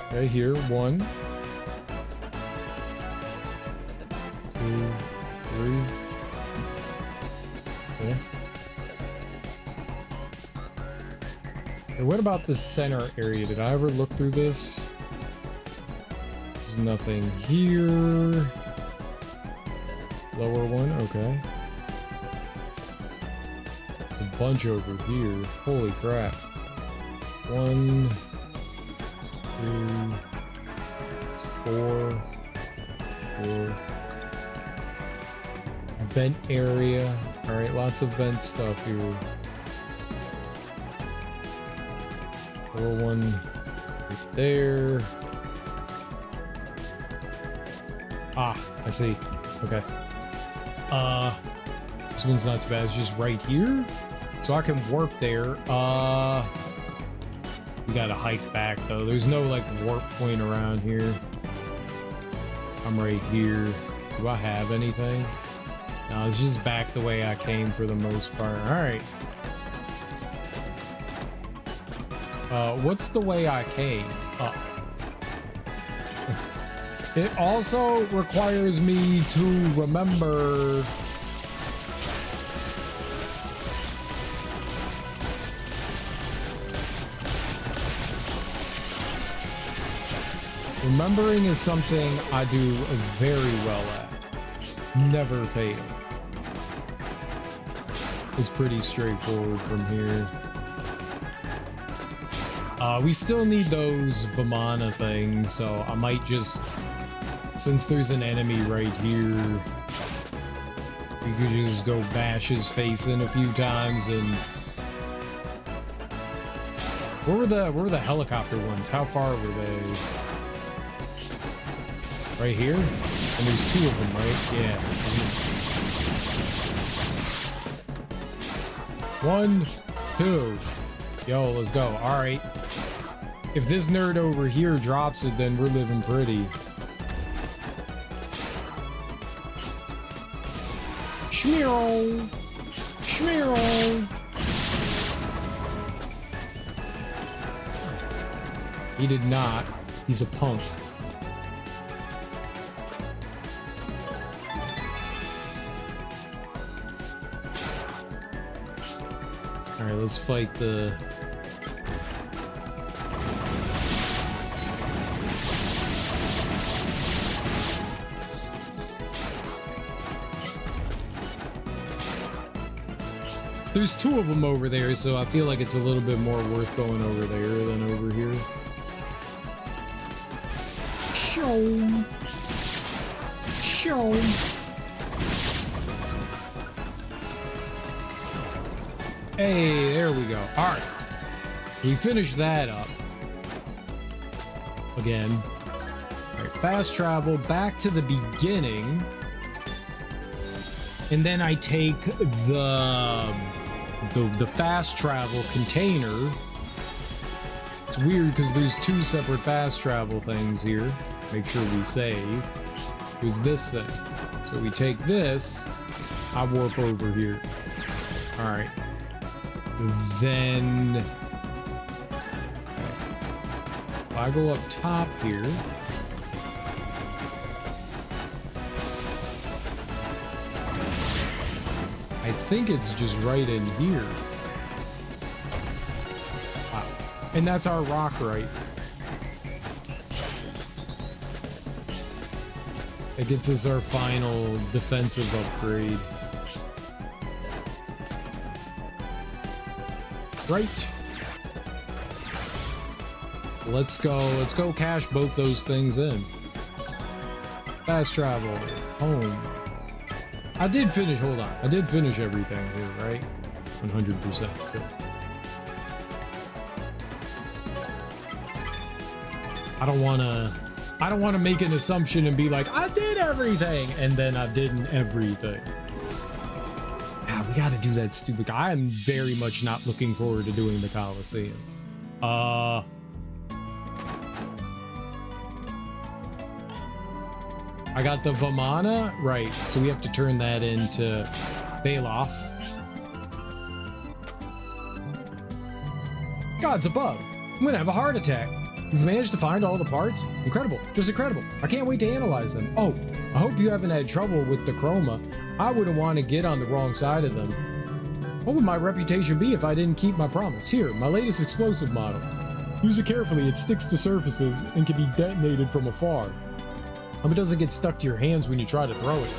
Okay, here, 1, 2, 3. Okay. Hey, what about the center area? Did I ever look through this? There's nothing here. Lower one, okay. There's a bunch over here. Holy crap. 1, 2, 4, 4. Vent area. Alright, lots of vent stuff here. Little one right there. Ah, I see. Okay. This one's not too bad. It's just right here. So I can warp there. We gotta hike back though. There's no like warp point around here. I'm right here. Do I have anything? No, it's just back the way I came for the most part. Alright. What's the way I came? Up. It also requires me to remember Remembering is something I do very well at. Never fail. It's pretty straightforward from here. We still need those Vamana things, so I might just, since there's an enemy right here, we could just go bash his face in a few times. And where were the helicopter ones? How far were they? Right here? And there's two of them, right? Yeah. 1, 2. Yo, let's go. All right. If this nerd over here drops it, then we're living pretty. Schmearl! Schmearl! He did not. He's a punk. Alright, let's fight the... There's two of them over there, so I feel like it's a little bit more worth going over there than over here. Show. Show. Hey, there we go. All right. We finished that up. Again. All right, fast travel back to the beginning. And then I take the fast travel container. It's weird because there's two separate fast travel things here. Make sure we save. It was this thing. So we take this. I warp over here. All right. Then if I go up top here. I think it's just right in here. Wow. And that's our rock right. It gets us our final defensive upgrade. Right. Let's go cash both those things in. Fast travel. Home. I did finish, hold on. I did finish everything here, right? 100%. Good. I don't wanna make an assumption and be like, I did everything, and then I didn't everything. Ah, we gotta do that stupid guy. I am very much not looking forward to doing the Coliseum. I got the Vamana, right, so we have to turn that into Bailoff. Gods above, I'm gonna have a heart attack. You've managed to find all the parts? Incredible, just incredible. I can't wait to analyze them. Oh, I hope you haven't had trouble with the chroma. I wouldn't want to get on the wrong side of them. What would my reputation be if I didn't keep my promise? Here, my latest explosive model. Use it carefully, it sticks to surfaces and can be detonated from afar. Hope it doesn't get stuck to your hands when you try to throw it.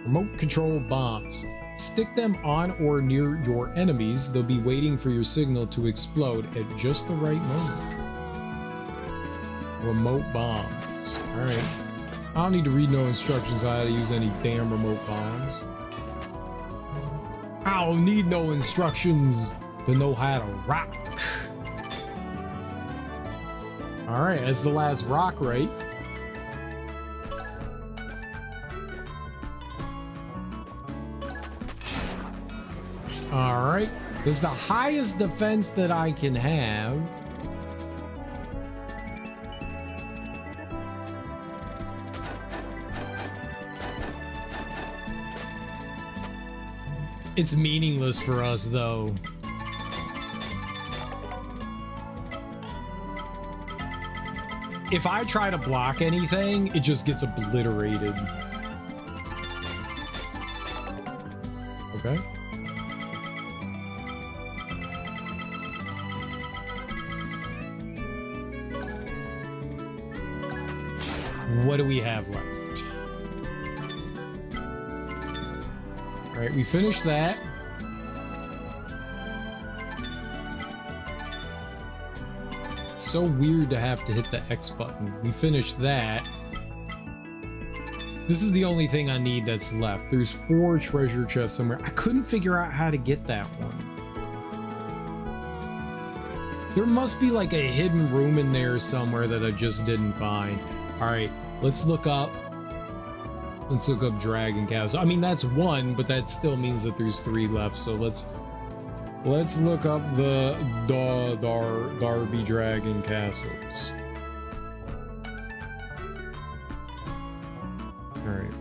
Remote control bombs. Stick them on or near your enemies. They'll be waiting for your signal to explode at just the right moment. Remote bombs. Alright. I don't need to read no instructions on how to use any damn remote bombs. I don't need no instructions to know how to rock. Alright, that's the last rock, right? Alright. This is the highest defense that I can have. It's meaningless for us, though. If I try to block anything, it just gets obliterated. Okay. What do we have left? All right, we finished that. It's so weird to have to hit the X button. We finished that. This is the only thing I need that's left. There's 4 treasure chests somewhere. I couldn't figure out how to get that one. There must be like a hidden room in there somewhere that I just didn't find. All right, let's look up. Let's look up Dragon Castle. I mean, that's 1, but that still means that there's 3 left. So let's look up the Darby Dragon Castles. All right.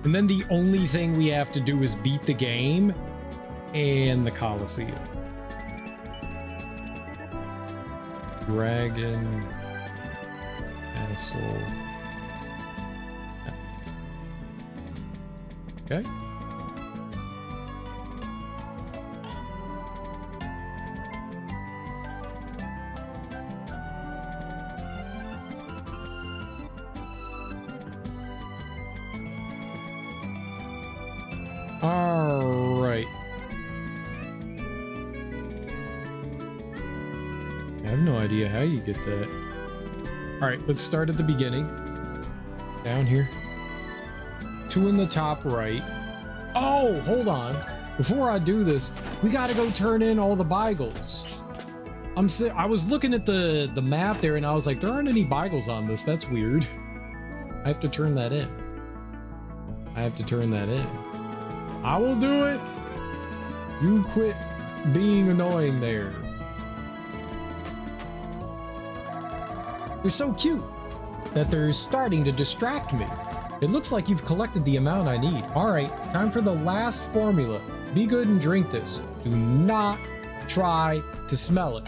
And then the only thing we have to do is beat the game and the Colosseum. Dragon Castle. Okay. All right. I have no idea how you get that. All right, let's start at the beginning. Down here. 2 in the top right. Oh, hold on. Before I do this, we gotta go turn in all the Beigles. I was looking at the map there and I was like, there aren't any Beigles on this. That's weird. I have to turn that in. I have to turn that in. I will do it. You quit being annoying there. They're so cute that they're starting to distract me. It looks like you've collected the amount I need. All right, time for the last formula. Be good and drink this. Do not try to smell it.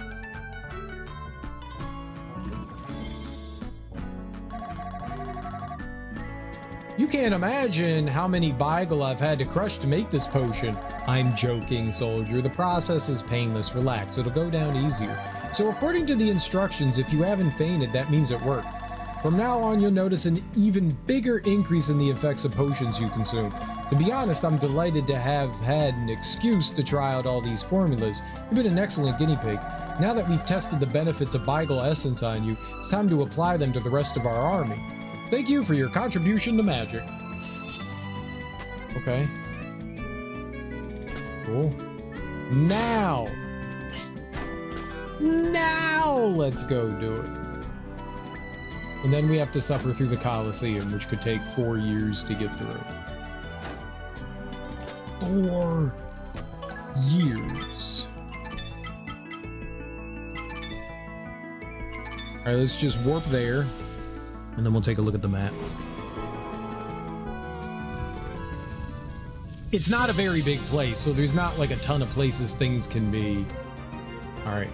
You can't imagine how many Beigel I've had to crush to make this potion. I'm joking, soldier. The process is painless. Relax, it'll go down easier. So according to the instructions, if you haven't fainted, that means it worked. From now on, you'll notice an even bigger increase in the effects of potions you consume. To be honest, I'm delighted to have had an excuse to try out all these formulas. You've been an excellent guinea pig. Now that we've tested the benefits of Beigel Essence on you, it's time to apply them to the rest of our army. Thank you for your contribution to magic. Okay. Cool. Now let's go do it. And then we have to suffer through the Colosseum, which could take 4 years to get through. 4 years. All right, let's just warp there, and then we'll take a look at the map. It's not a very big place, so there's not like a ton of places things can be. All right,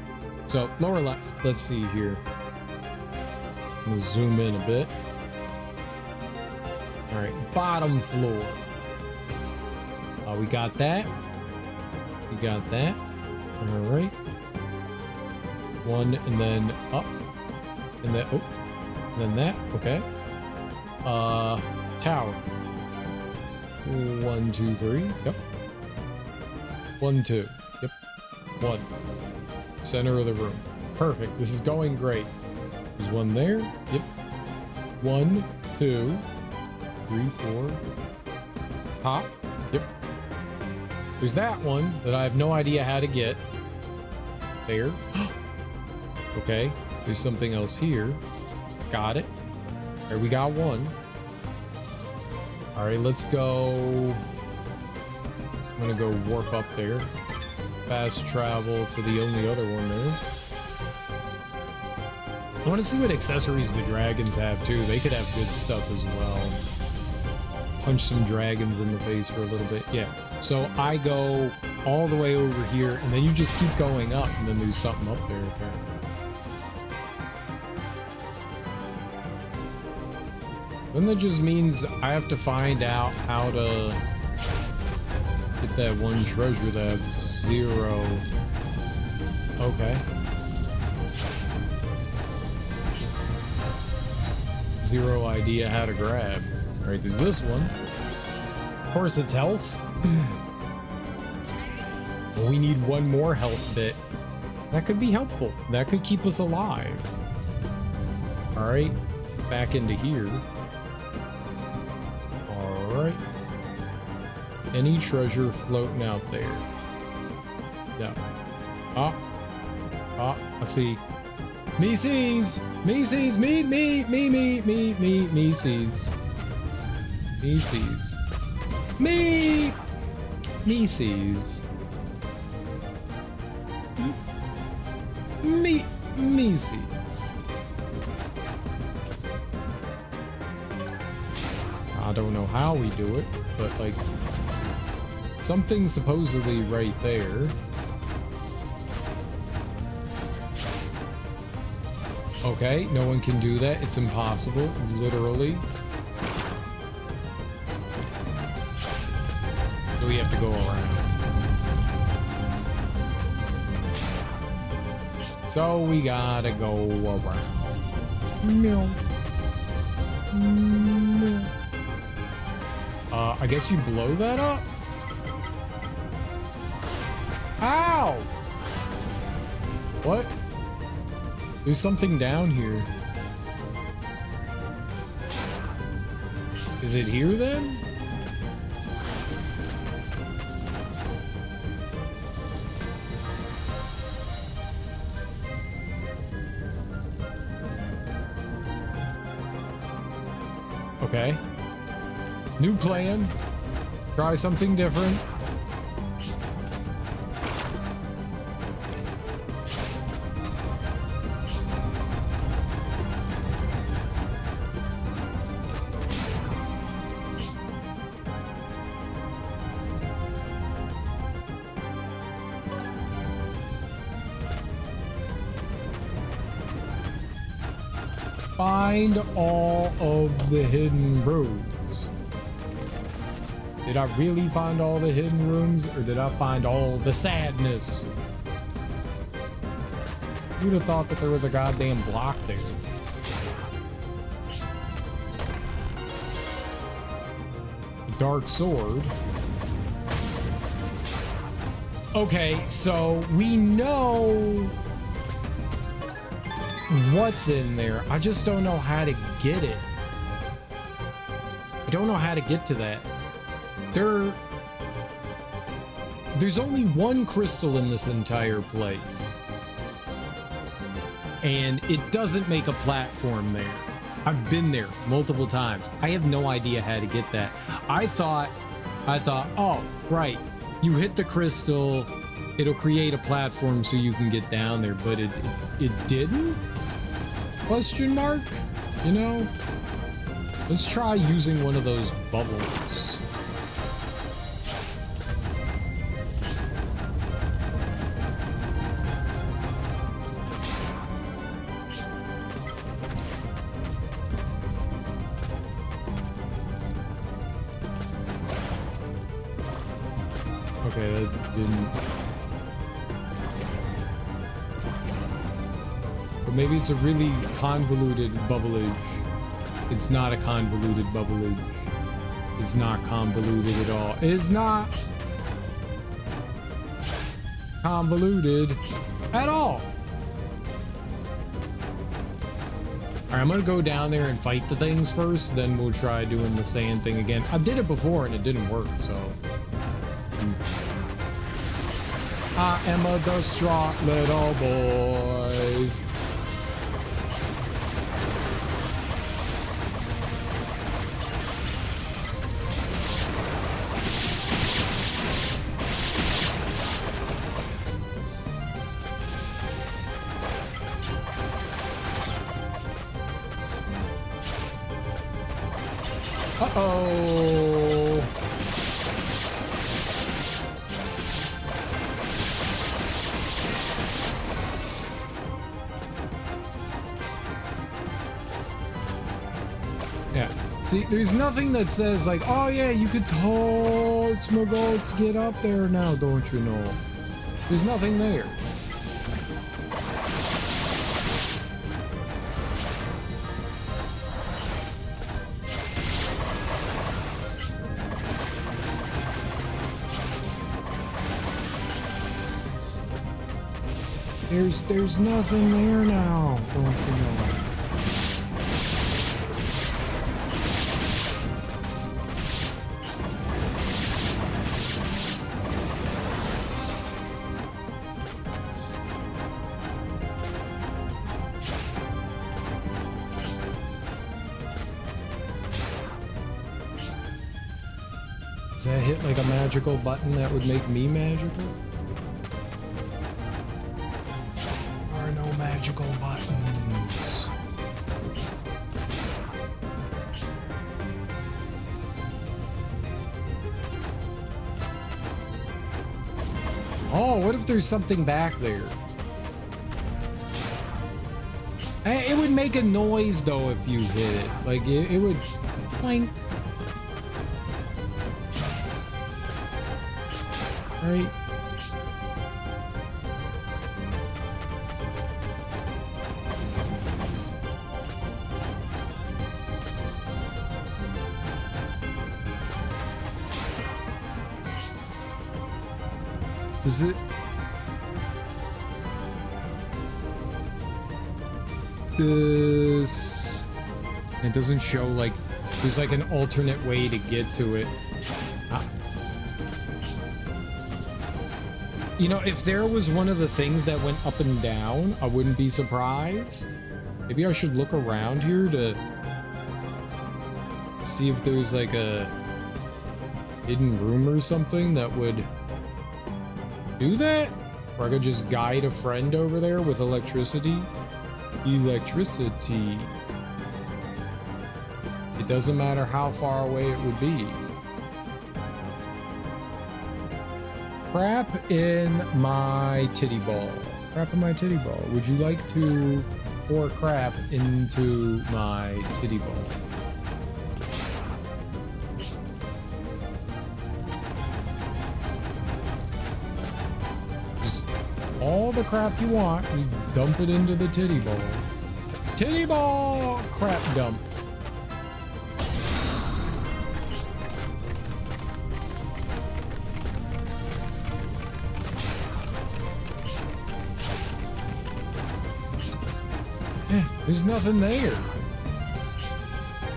so lower left, let's see here. I'm gonna zoom in a bit. All right, bottom floor. We got that. We got that. All right. 1 and then up. And then, oh, and then that. Okay. Tower. 1, 2, 3. Yep. 1, 2. Yep. 1. Center of the room. Perfect. This is going great. There's 1 there. Yep. 1, 2, 3, 4. Pop. Yep. There's that one that I have no idea how to get. There. Okay. There's something else here. Got it. There, we got 1. All right, let's go. I'm gonna go warp up there. Fast travel to the only other one there. I want to see what accessories the dragons have too. They could have good stuff as well. Punch some dragons in the face for a little bit. Yeah. So I go all the way over here, and then you just keep going up, and then there's something up there apparently. Then that just means I have to find out how to get that 1 treasure that I have 0. Okay. zero idea how to grab. All right, there's this one. Of course, it's health. We need one more health bit. That could be helpful. That could keep us alive. All right, back into here. All right. Any treasure floating out there? No. Oh. Oh, I see. Me sees. Me sees. Me sees. Me sees. Me sees. Me sees. I don't know how we do it, but like something supposedly right there. Okay, no one can do that. It's impossible, literally. So we have to go around. So we gotta go around. No. No. I guess you blow that up? Ow! What? There's something down here. Is it here then? Okay. New plan. Try something different. Find all of the hidden rooms. Did I really find all the hidden rooms, or did I find all the sadness? You'd have thought that there was a goddamn block there. A dark sword. Okay, so we know what's in there. I just don't know how to get it. I don't know how to get to that. There's only one crystal in this entire place. And it doesn't make a platform there. I've been there multiple times. I have no idea how to get that. I thought, oh, right. You hit the crystal, it'll create a platform so you can get down there, but it didn't? Question mark? You know? Let's try using one of those bubbles. Okay, that didn't... But maybe it's a really convoluted bubblage. It's not a convoluted bubblage. It's not convoluted at all. It's not convoluted at all. Alright, I'm gonna go down there and fight the things first, then we'll try doing the sand thing again. I did it before and it didn't work, so... I am a distraught little boy. Uh-oh. Yeah. See, there's nothing that says like, oh yeah, you could totes my goats get up there now, don't you know? There's nothing there. There's nothing there now. Don't you know? Does that hit like a magical button that would make me magical? There are no magical buttons. Oh, what if there's something back there? It would make a noise though if you hit it. Like it would clank. Right. Is it this? It doesn't show like there's like an alternate way to get to it. You know, if there was one of the things that went up and down, I wouldn't be surprised. Maybe I should look around here to see if there's like a hidden room or something that would do that? Or I could just guide a friend over there with electricity. Electricity. It doesn't matter how far away it would be. Crap in my titty ball. Crap in my titty ball. Would you like to pour crap into my titty ball? Just all the crap you want, just dump it into the titty ball. Titty ball crap dump. There's nothing there.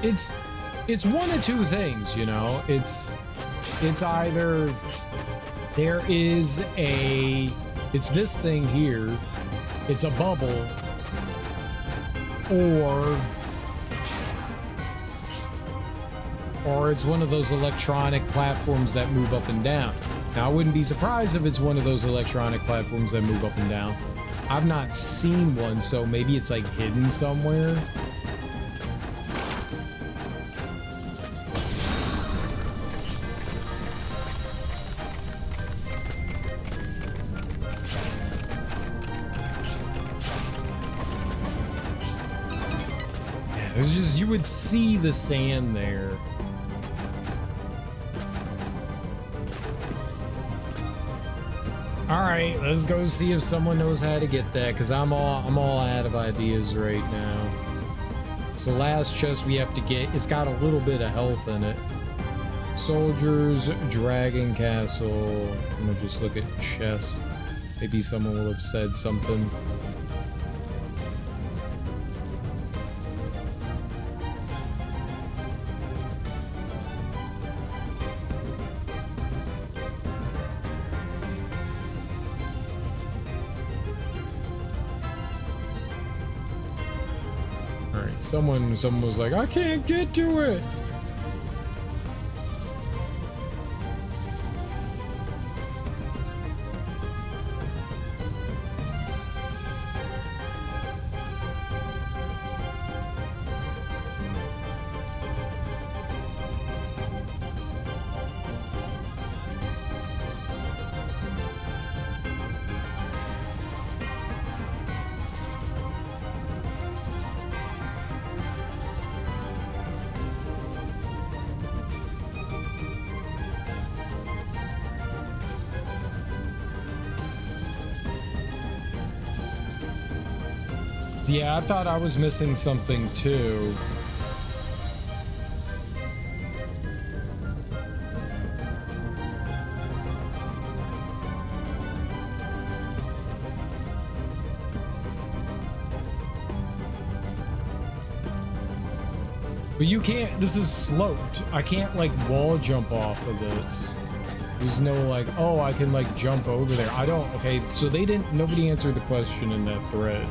It's one of two things, you know. It's either there is it's this thing here, it's a bubble, or it's one of those electronic platforms that move up and down. Now, I wouldn't be surprised if it's one of those electronic platforms that move up and down. I've not seen one, so maybe it's like hidden somewhere. Yeah, there's just, you would see the sand there. All right, let's go see if someone knows how to get that, because I'm all out of ideas right now. So last chest we have to get, it's got a little bit of health in it. Soldiers, Dragon Castle. I'm gonna just look at chest. Maybe someone will have said something. Someone was like, I can't get to it. Yeah, I thought I was missing something too. But you can't, this is sloped. I can't like wall jump off of this. There's no like, oh, I can like jump over there. I don't, okay, so they didn't, nobody answered the question in that thread.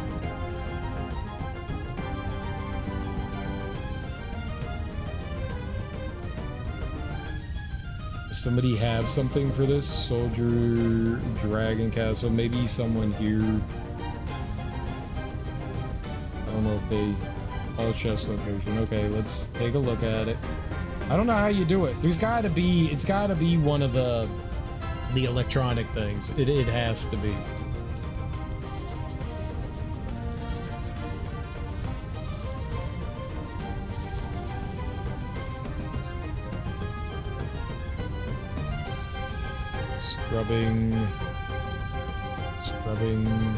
Does somebody have something for this? Soldier, Dragon Castle, maybe someone here. I don't know if they, all chest location. Okay, let's take a look at it. I don't know how you do it. There's gotta be, it's gotta be one of the electronic things. It has to be. Scrubbing. Scrubbing.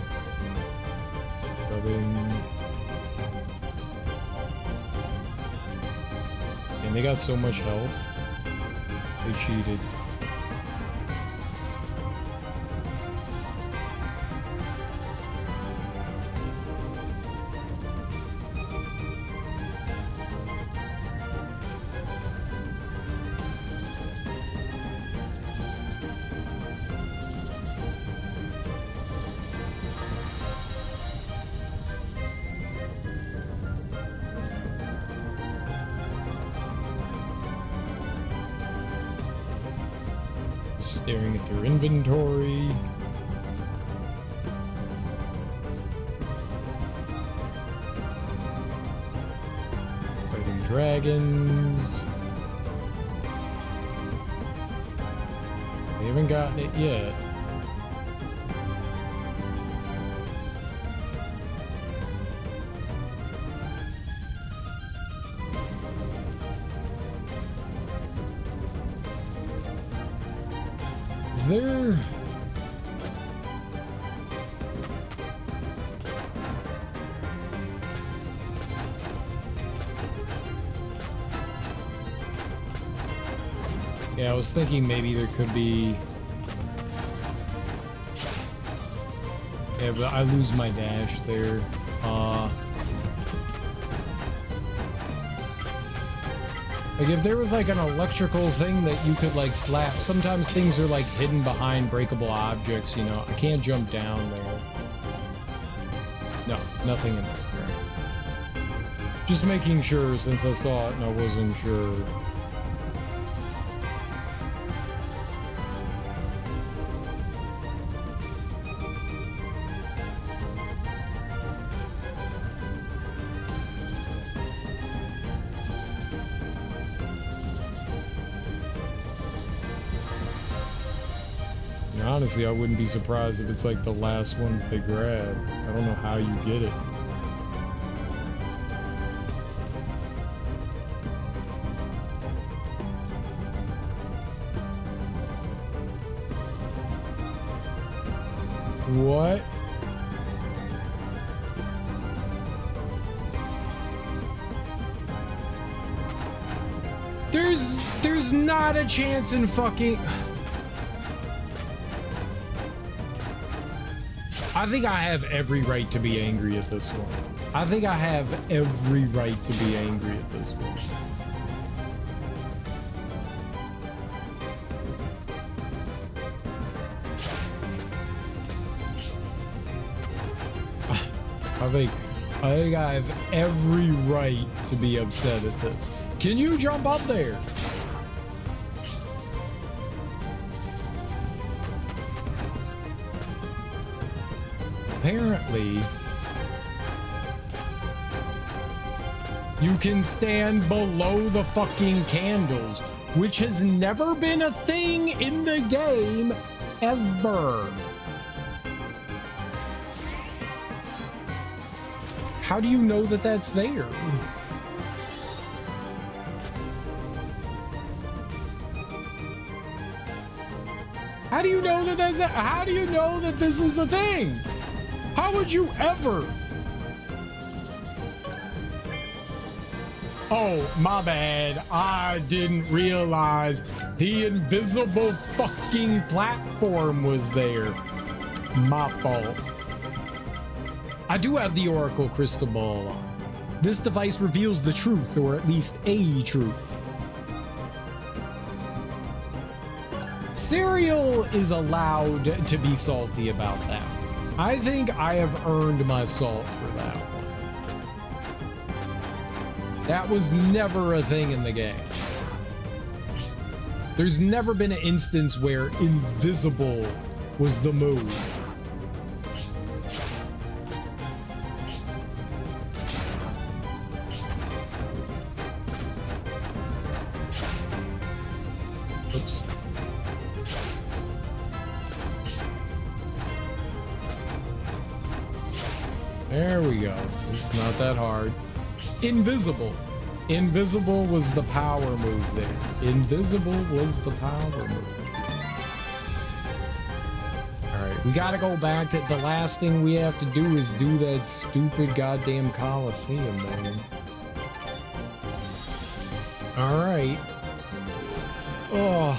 Scrubbing. And they got so much health. They cheated. Staring at their inventory. Fighting dragons. They haven't gotten it yet. Is there... Yeah, I was thinking maybe there could be... Yeah, but I lose my dash there. Like if there was like an electrical thing that you could like slap, sometimes things are like hidden behind breakable objects, you know. I can't jump down there. No, nothing in there. Just making sure since I saw it and I wasn't sure. Honestly, I wouldn't be surprised if it's like the last one they grab. I don't know how you get it. What? There's not a chance in fucking... I think I have every right to be angry at this one. I think I have every right to be angry at this one. I think I have every right to be upset at this. Can you jump up there? Apparently, you can stand below the fucking candles, which has never been a thing in the game, ever. How do you know that that's there? How do you know that that's there? How do you know that this is a thing? How would you ever? Oh, my bad. I didn't realize the invisible fucking platform was there. My fault. I do have the Oracle Crystal Ball on. This device reveals the truth, or at least a truth. Cereal is allowed to be salty about that. I think I have earned my salt for that one. That was never a thing in the game. There's never been an instance where invisible was the move. Oops. There we go. It's not that hard. Invisible. Invisible was the power move there. Invisible was the power move. Alright, we gotta go back to the last thing we have to do is do that stupid goddamn Coliseum, man. Alright. Oh.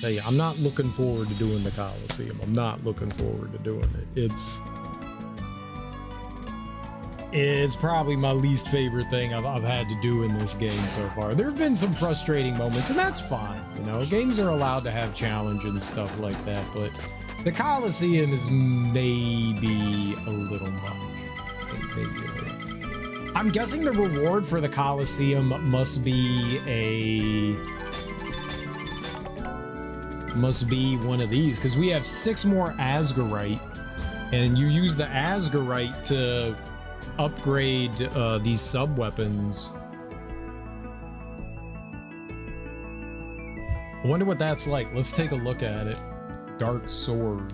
Tell you, I'm not looking forward to doing the Coliseum. I'm not looking forward to doing it. It's probably my least favorite thing I've had to do in this game so far. There have been some frustrating moments, and that's fine. You know, games are allowed to have challenges and stuff like that, but the Coliseum is maybe a little much. Maybe a little. I'm guessing the reward for the Coliseum must be one of these, because we have 6 more Asgarite, and you use the Asgarite to upgrade these sub-weapons. I wonder what that's like. Let's take a look at it. Dark Sword.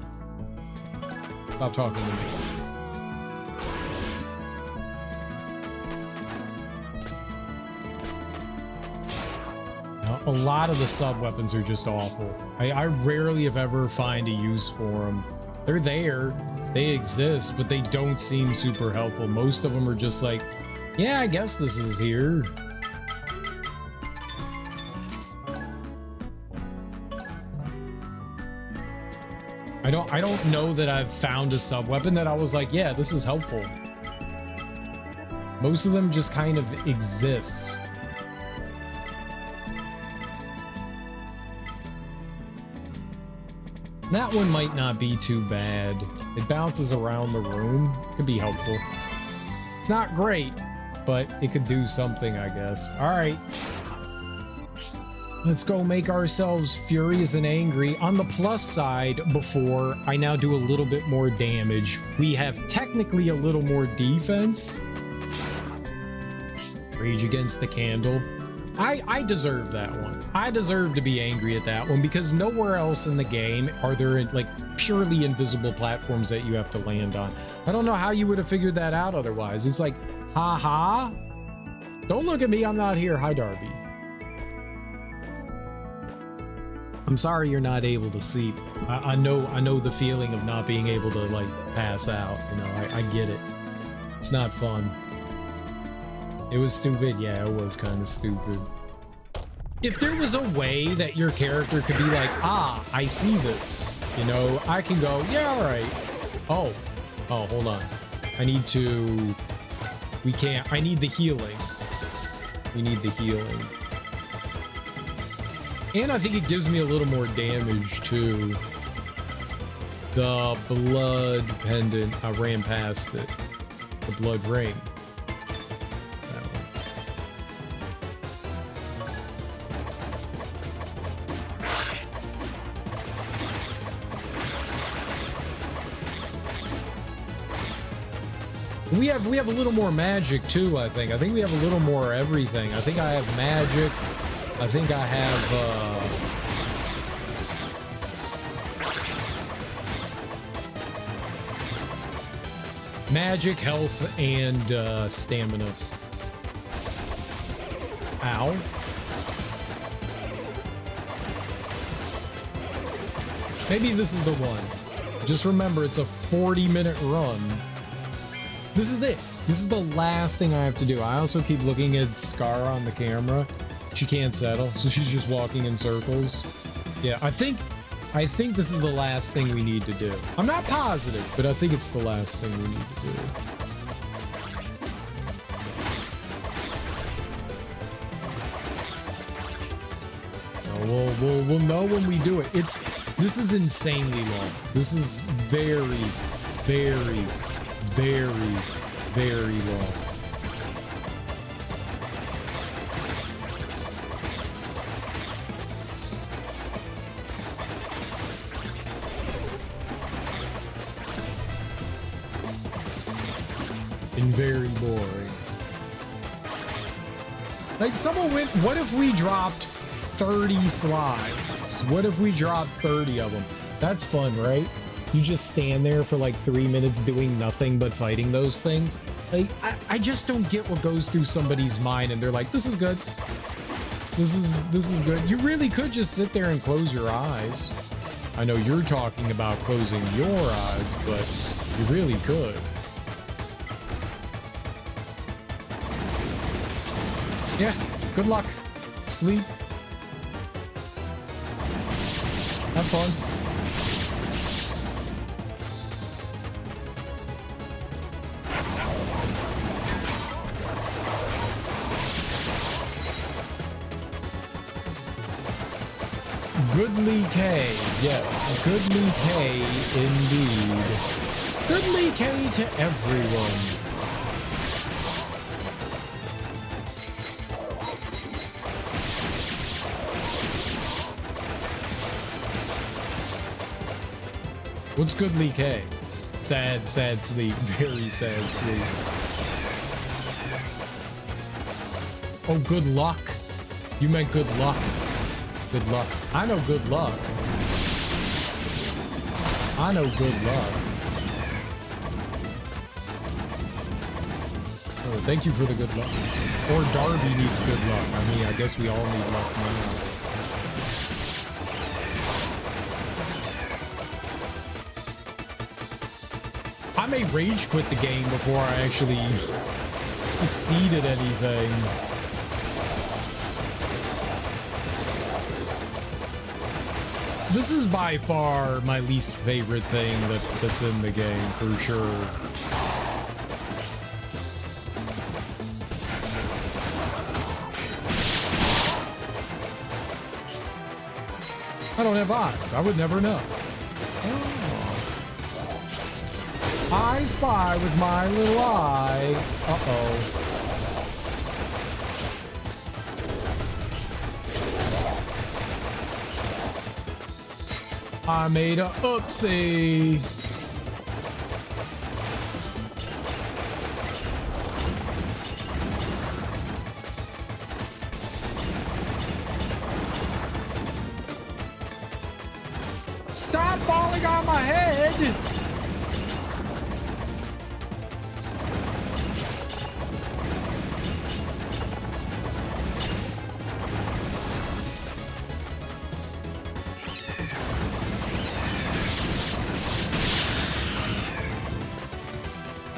Stop talking to me. Now, a lot of the sub-weapons are just awful. I rarely, if ever, find a use for them. They're there. They exist, but they don't seem super helpful. Most of them are just like, yeah, I guess this is here. I don't know that I've found a sub-weapon that I was like, yeah, this is helpful. Most of them just kind of exist. That one might not be too bad. It bounces around the room. Could be helpful. It's not great, but it could do something, I guess. All right. Let's go make ourselves furious and angry. On the plus side, before, I now do a little bit more damage. We have technically a little more defense. Rage Against the Candle. I deserve that one. I deserve to be angry at that one because nowhere else in the game are there like purely invisible platforms that you have to land on. I don't know how you would have figured that out otherwise. It's like, ha. Don't look at me, I'm not here. Hi, Darby. I'm sorry you're not able to sleep. I know the feeling of not being able to like pass out. You know, I get it. It's not fun. It was stupid. Yeah, it was kind of stupid. If there was a way that your character could be like, ah, I see this, you know, I can go, yeah, all right. Oh, hold on. I need the healing. We need the healing. And I think it gives me a little more damage too. The blood pendant, I ran past it. The blood ring. We have a little more magic too, I think. I think we have a little more everything. I think I have magic. I think I have magic, health, and stamina. Ow. Maybe this is the one. Just remember, it's a 40-minute run. This is it. This is the last thing I have to do. I also keep looking at Scar on the camera. She can't settle, so she's just walking in circles. Yeah, I think this is the last thing we need to do. I'm not positive, but I think it's the last thing we need to do. We'll know when we do it. This is insanely long. This is very, very, very, very long. And very boring. Like someone went, what if we dropped 30 slides? What if we dropped 30 of them? That's fun, right? You just stand there for like 3 minutes doing nothing but fighting those things. Like, I just don't get what goes through somebody's mind and they're like, this is good. This is good. You really could just sit there and close your eyes. I know you're talking about closing your eyes, but you really could. Yeah, good luck. Sleep. Have fun. Goodly K. Yes, Goodly K indeed. Goodly K to everyone. What's Goodly K? Sad, sad sleep. Very sad sleep. Oh, good luck. You meant good luck. Good luck. I know good luck. I know good luck. Oh, thank you for the good luck. Or Darby needs good luck. I mean, I guess we all need luck now. I may rage quit the game before I actually succeed at anything. This is by far my least favorite thing that's in the game, for sure. I don't have eyes. I would never know. I spy with my little eye. Uh-oh. I made a oopsie. Stop falling on my head.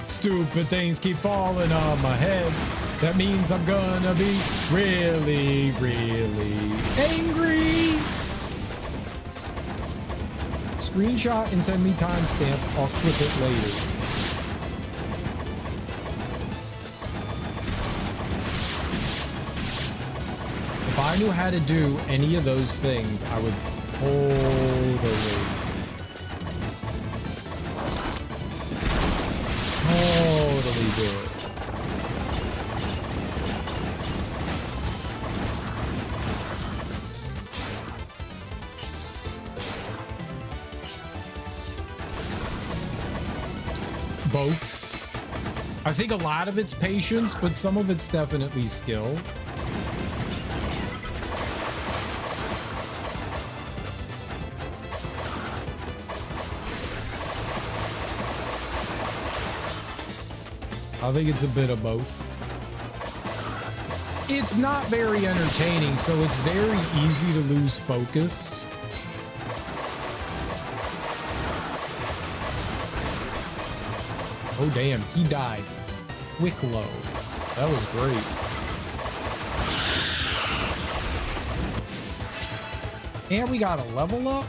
Stupid things keep falling on my head. That means I'm gonna be really, really angry. Screenshot and send me timestamp. I'll clip it later. If I knew how to do any of those things, I would totally do it. Both. I think a lot of it's patience, but some of it's definitely skill. I think it's a bit of both. It's not very entertaining, so it's very easy to lose focus. Oh damn, he died. Quick low. That was great. And we got a level up.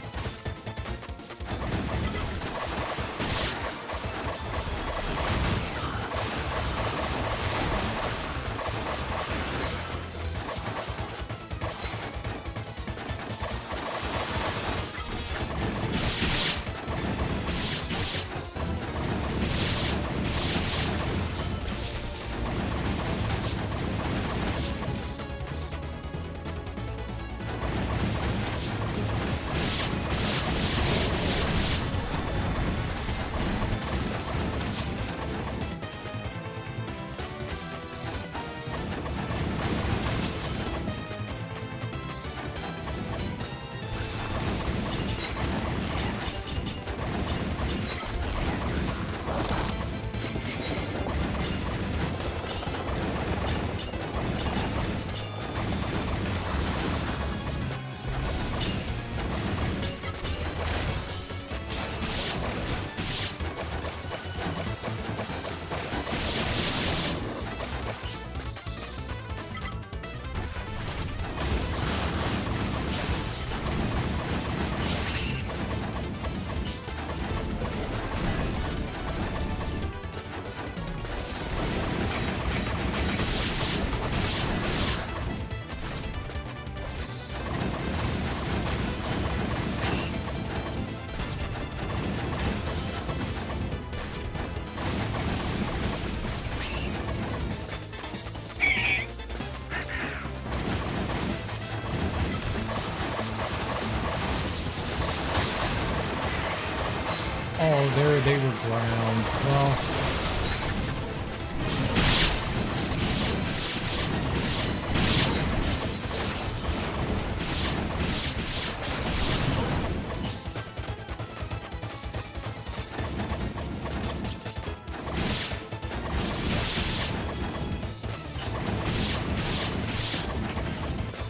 Oh, they were ground. Well,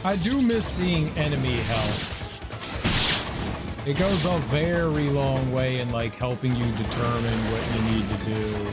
I do miss seeing enemy health. It goes a very long way in like helping you determine what you need to do.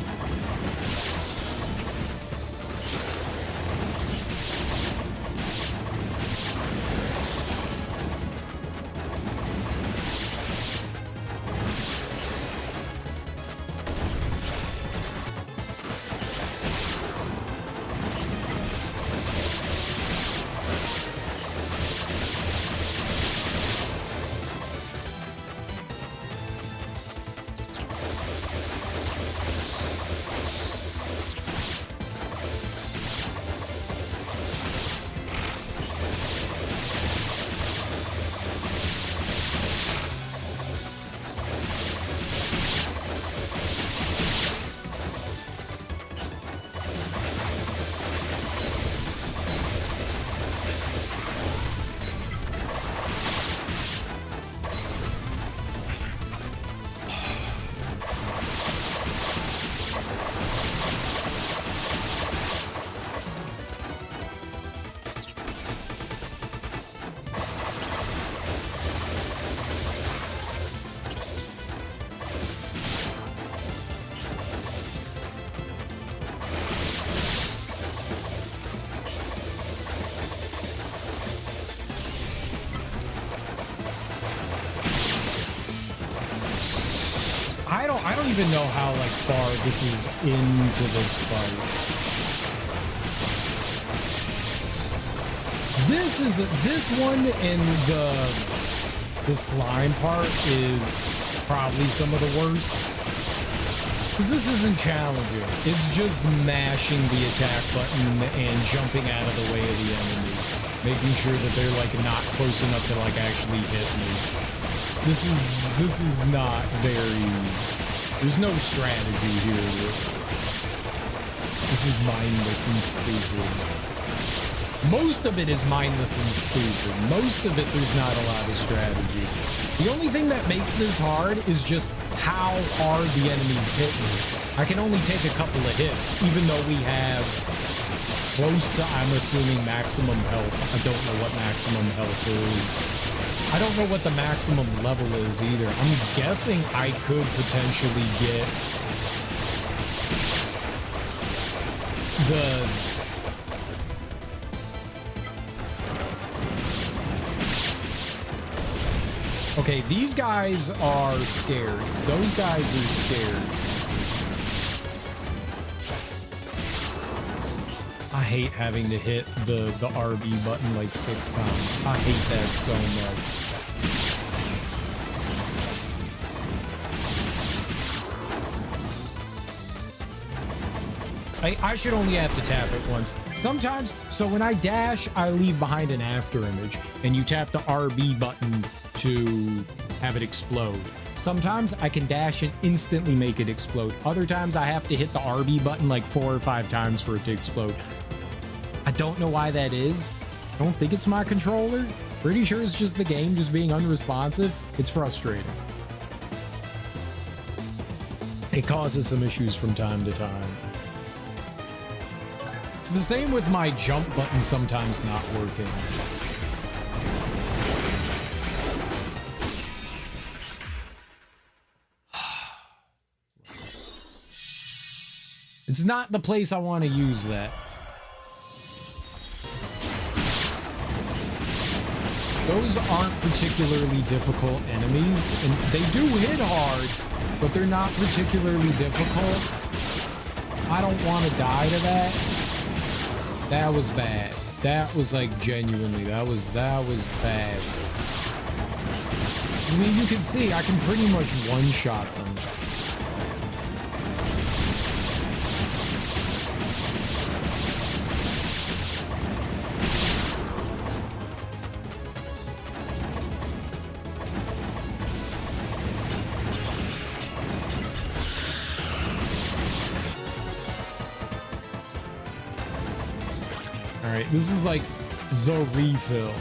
I don't even know how like far this is into this fight. This one and the slime part is probably some of the worst. Because this isn't challenging. It's just mashing the attack button and jumping out of the way of the enemy. Making sure that they're like not close enough to like actually hit me. This is not very... There's no strategy here. This is mindless and stupid. Most of it is mindless and stupid. Most of it, there's not a lot of strategy. The only thing that makes this hard is just how hard the enemies hit me. I can only take a couple of hits, even though we have close to, I'm assuming, maximum health. I don't know what maximum health is. I don't know what the maximum level is either. I'm guessing I could potentially get the... Okay, these guys are scared. Those guys are scared. I hate having to hit the RB button like 6 times. I hate that so much. I should only have to tap it once. Sometimes, so when I dash, I leave behind an after image, and you tap the RB button to have it explode. Sometimes I can dash and instantly make it explode. Other times I have to hit the RB button like 4 or 5 times for it to explode. I don't know why that is. I don't think it's my controller. Pretty sure it's just the game just being unresponsive. It's frustrating. It causes some issues from time to time. It's the same with my jump button sometimes not working. It's not the place I want to use that. Those aren't particularly difficult enemies, and they do hit hard, but they're not particularly difficult. I don't want to die to that. That was bad. That was like genuinely, that was bad. I mean, you can see I can pretty much one-shot them. right, this is like the refill.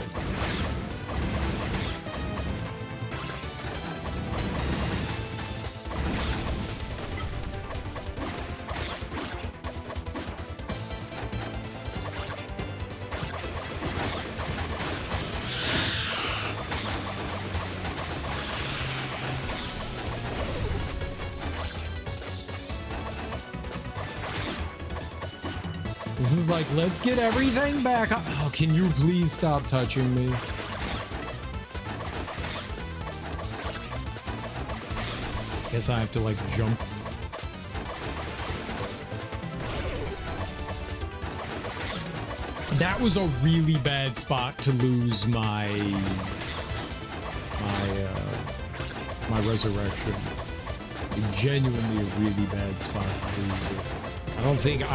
This is like, let's get everything back. Oh, can you please stop touching me? Guess I have to like jump. That was a really bad spot to lose my resurrection. Genuinely a really bad spot to lose it. I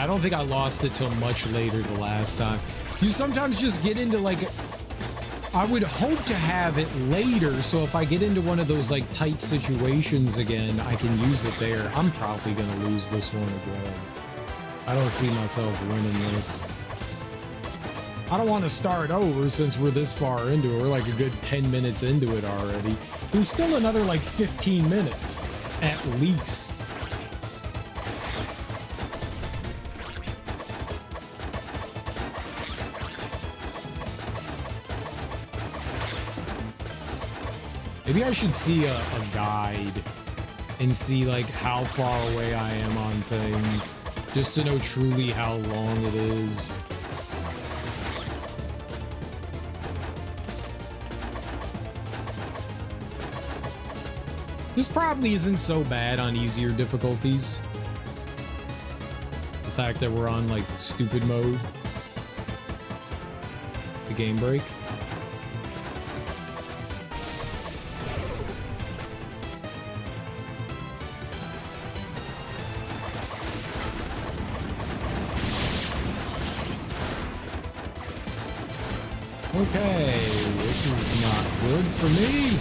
don't think I lost it till much later the last time. You sometimes just get into like, I would hope to have it later, so if I get into one of those like tight situations again, I can use it there. I'm probably gonna lose this one again. I don't see myself winning this. I don't want to start over since we're this far into it. We're like a good 10 minutes into it already. There's still another like 15 minutes at least. Maybe I should see a guide and see like how far away I am on things, just to know truly how long it is. This probably isn't so bad on easier difficulties. The fact that we're on like stupid mode. The game break. Okay, this is not good for me.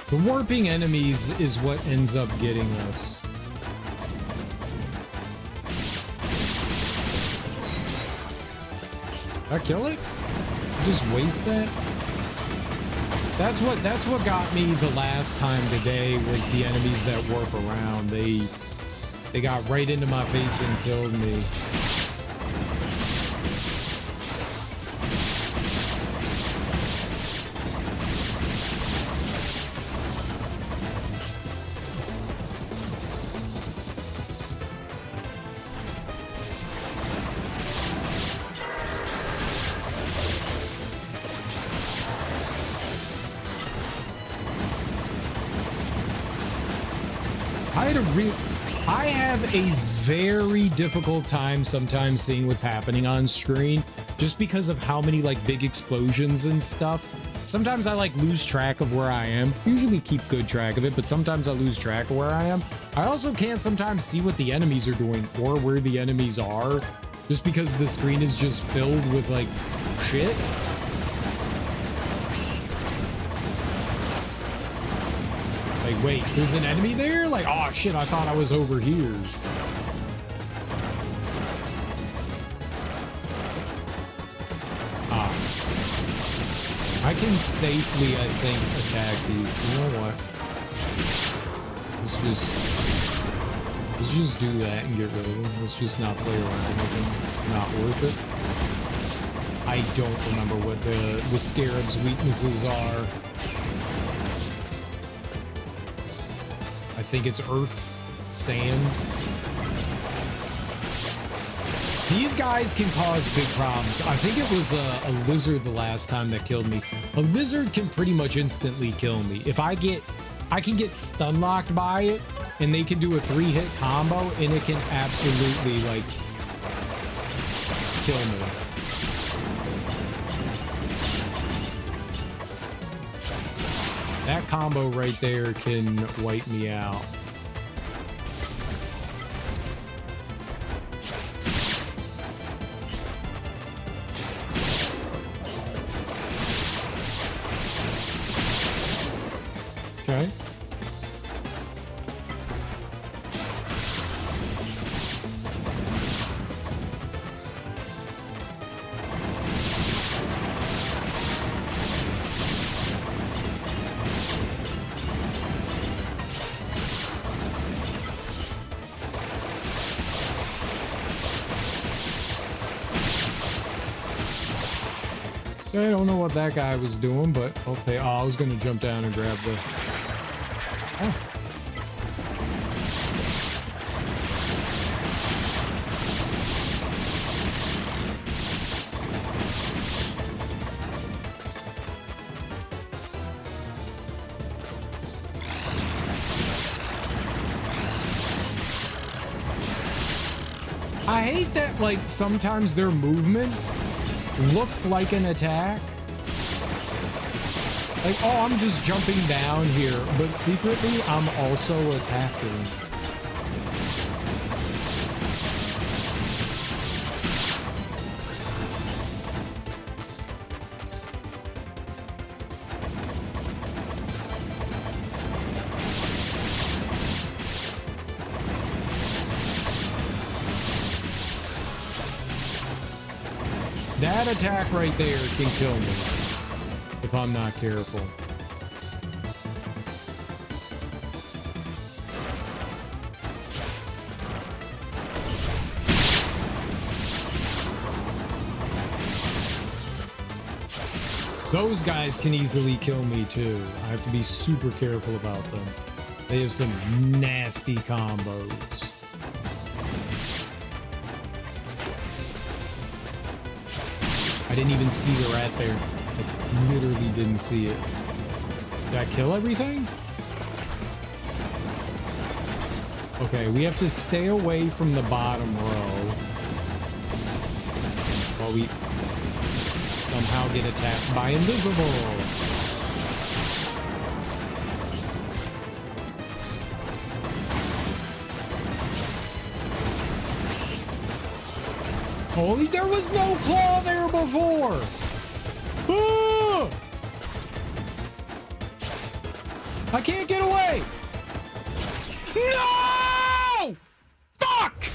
The warping enemies is what ends up getting us. Did I kill it? Just waste that? That's what got me the last time today was the enemies that warp around. They got right into my face and killed me. I have a very difficult time sometimes seeing what's happening on screen just because of how many like big explosions and stuff. Sometimes I like lose track of where I am. Usually keep good track of it, but sometimes I lose track of where I am. I also can't sometimes see what the enemies are doing or where the enemies are just because the screen is just filled with like shit. Like, wait, there's an enemy there? Like, oh shit, I thought I was over here. Ah. I can safely, I think, attack these. You know what? Let's just do that and get rid of them. Let's just not play around with them. It's not worth it. I don't remember what the Scarab's weaknesses are. I think it's earth, sand. These guys can cause big problems. I think it was a lizard the last time that killed me. A lizard can pretty much instantly kill me. If I can get stun locked by it, and they can do a 3-hit combo, and it can absolutely like kill me. That combo right there can wipe me out. Okay. I don't know what that guy was doing, but okay. Oh, I was gonna jump down and grab the. Oh. I hate that, like, sometimes their movement looks like an attack. Like, oh, I'm just jumping down here, but secretly I'm also attacking. That attack right there can kill me if I'm not careful. Those guys can easily kill me too. I have to be super careful about them. They have some nasty combos. I didn't even see the rat there. I literally didn't see it. Did I kill everything? Okay, we have to stay away from the bottom row while we somehow get attacked by invisible. Holy, there was no claw there before! Ah! I can't get away! No! Fuck!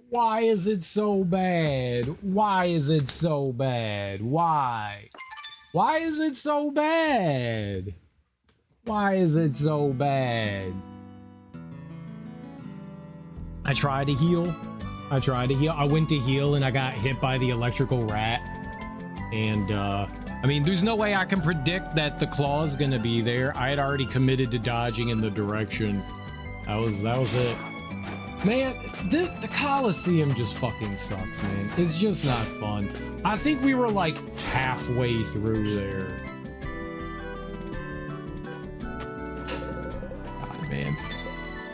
Why is it so bad? Why is it so bad? Why? Why is it so bad? Why is it so bad? I tried to heal. I went to heal and I got hit by the electrical rat. And, I mean, there's no way I can predict that the claw is gonna be there. I had already committed to dodging in the direction. That was it. Man, the Coliseum just fucking sucks, man. It's just not fun. I think we were like halfway through there. God, man.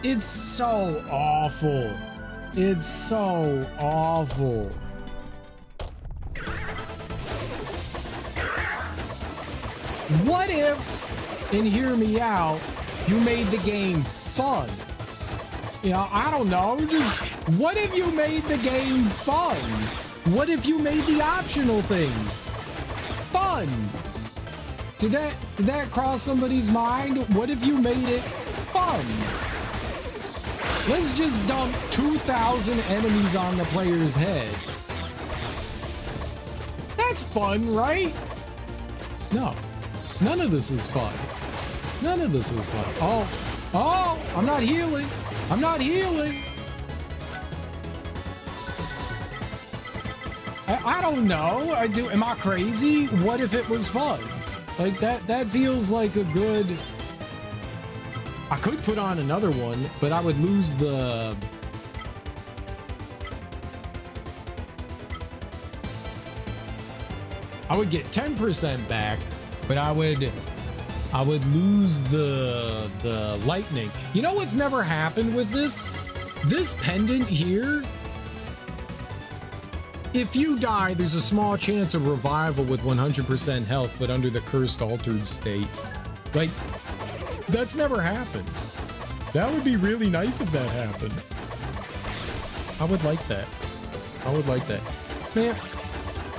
It's so awful. It's so awful. What if, and hear me out, you made the game fun? You know, I don't know, just, what if you made the game fun? What if you made the optional things fun? Did that cross somebody's mind? What if you made it fun? Let's just dump 2,000 enemies on the player's head. That's fun, right? No, none of this is fun. None of this is fun. Oh, I'm not healing. I'm not healing. I don't know. Am I crazy? What if it was fun? Like that feels like a good. I could put on another one, but I would lose the. I would get 10% back, but I would lose the lightning. You know what's never happened with this? This pendant here, if you die, there's a small chance of revival with 100% health, but under the cursed altered state. Like, that's never happened. That would be really nice if that happened. I would like that. I would like that. Man,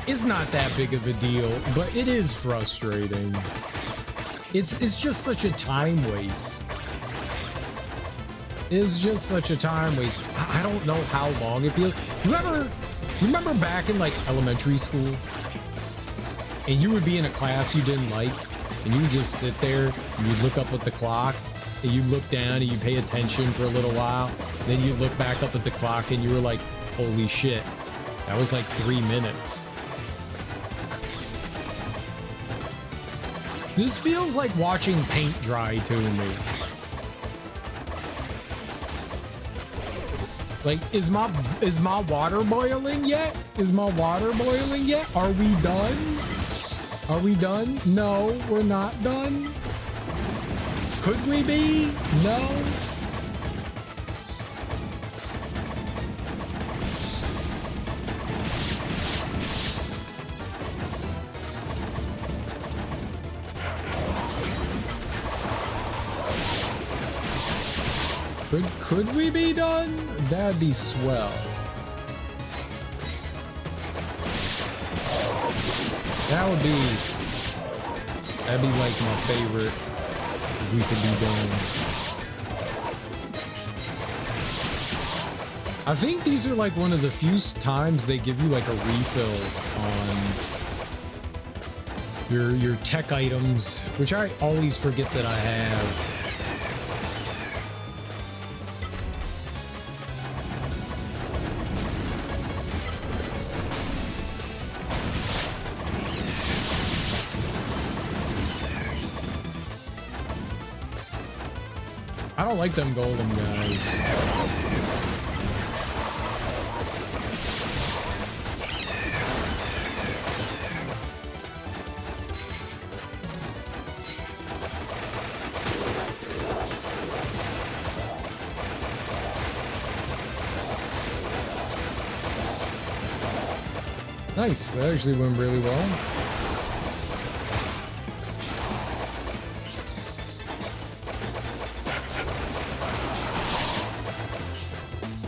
it's not that big of a deal, but it is frustrating. It's just such a time waste. It's just such a time waste. I don't know how long it feels. Remember back in like elementary school, and you would be in a class you didn't like, and you would just sit there and you'd look up at the clock, and you look down and you pay attention for a little while, and then you look back up at the clock and you were like, holy shit, that was like 3 minutes. This feels like watching paint dry to me. Like, is my water boiling yet? Is my water boiling yet? Are we done? Are we done? No, we're not done. Could we be? No. Could we be done? That'd be swell. That'd be like my favorite. If we could be done. I think these are like one of the few times they give you like a refill on your tech items, which I always forget that I have. I don't like them golem guys. Nice, that actually went really well.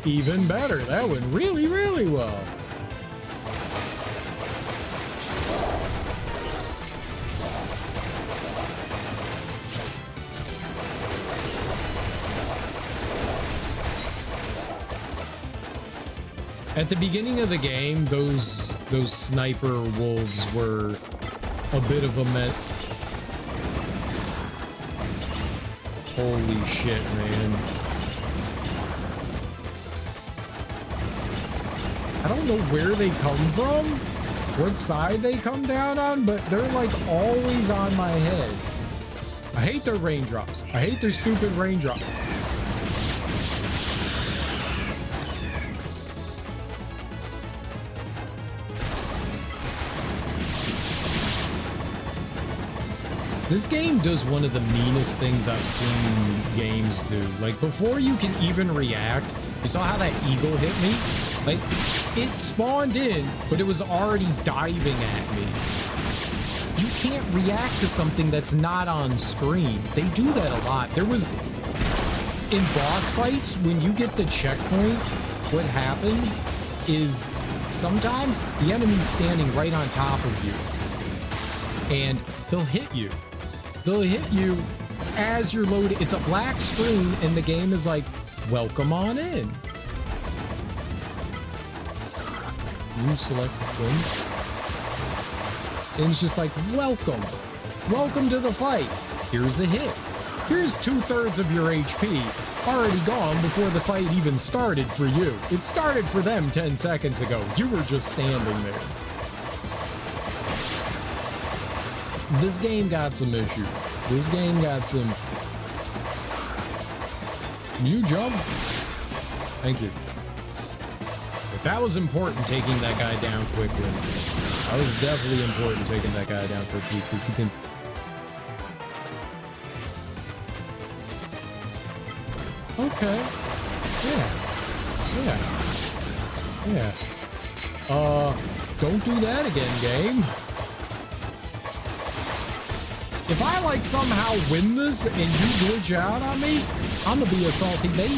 Even better. That went really, really well. At the beginning of the game, those sniper wolves were a bit of a met. Holy shit, man. I don't know where they come from, what side they come down on, but they're like always on my head. I hate their raindrops. I hate their stupid raindrops. This game does one of the meanest things I've seen games do. Like, before you can even react, you saw how that eagle hit me? Like, it spawned in, but it was already diving at me. You can't react to something that's not on screen. They do that a lot. There was, in boss fights, when you get the checkpoint, what happens is sometimes the enemy's standing right on top of you, and they'll hit you. They'll hit you as you're loaded. It's a black screen, and the game is like, welcome on in. You select the thing, and it's just like, welcome to the fight. Here's a hit. Here's 2/3 of your HP already gone before the fight even started for you. It started for them 10 seconds ago. You were just standing there. This game got some issues. This game got some. You jump. Thank you. That was important, taking that guy down quickly. That was definitely important, taking that guy down quickly, because he can... Okay. Yeah. Don't do that again, game. If I like somehow win this and you glitch out on me, I'm gonna be a salty baby.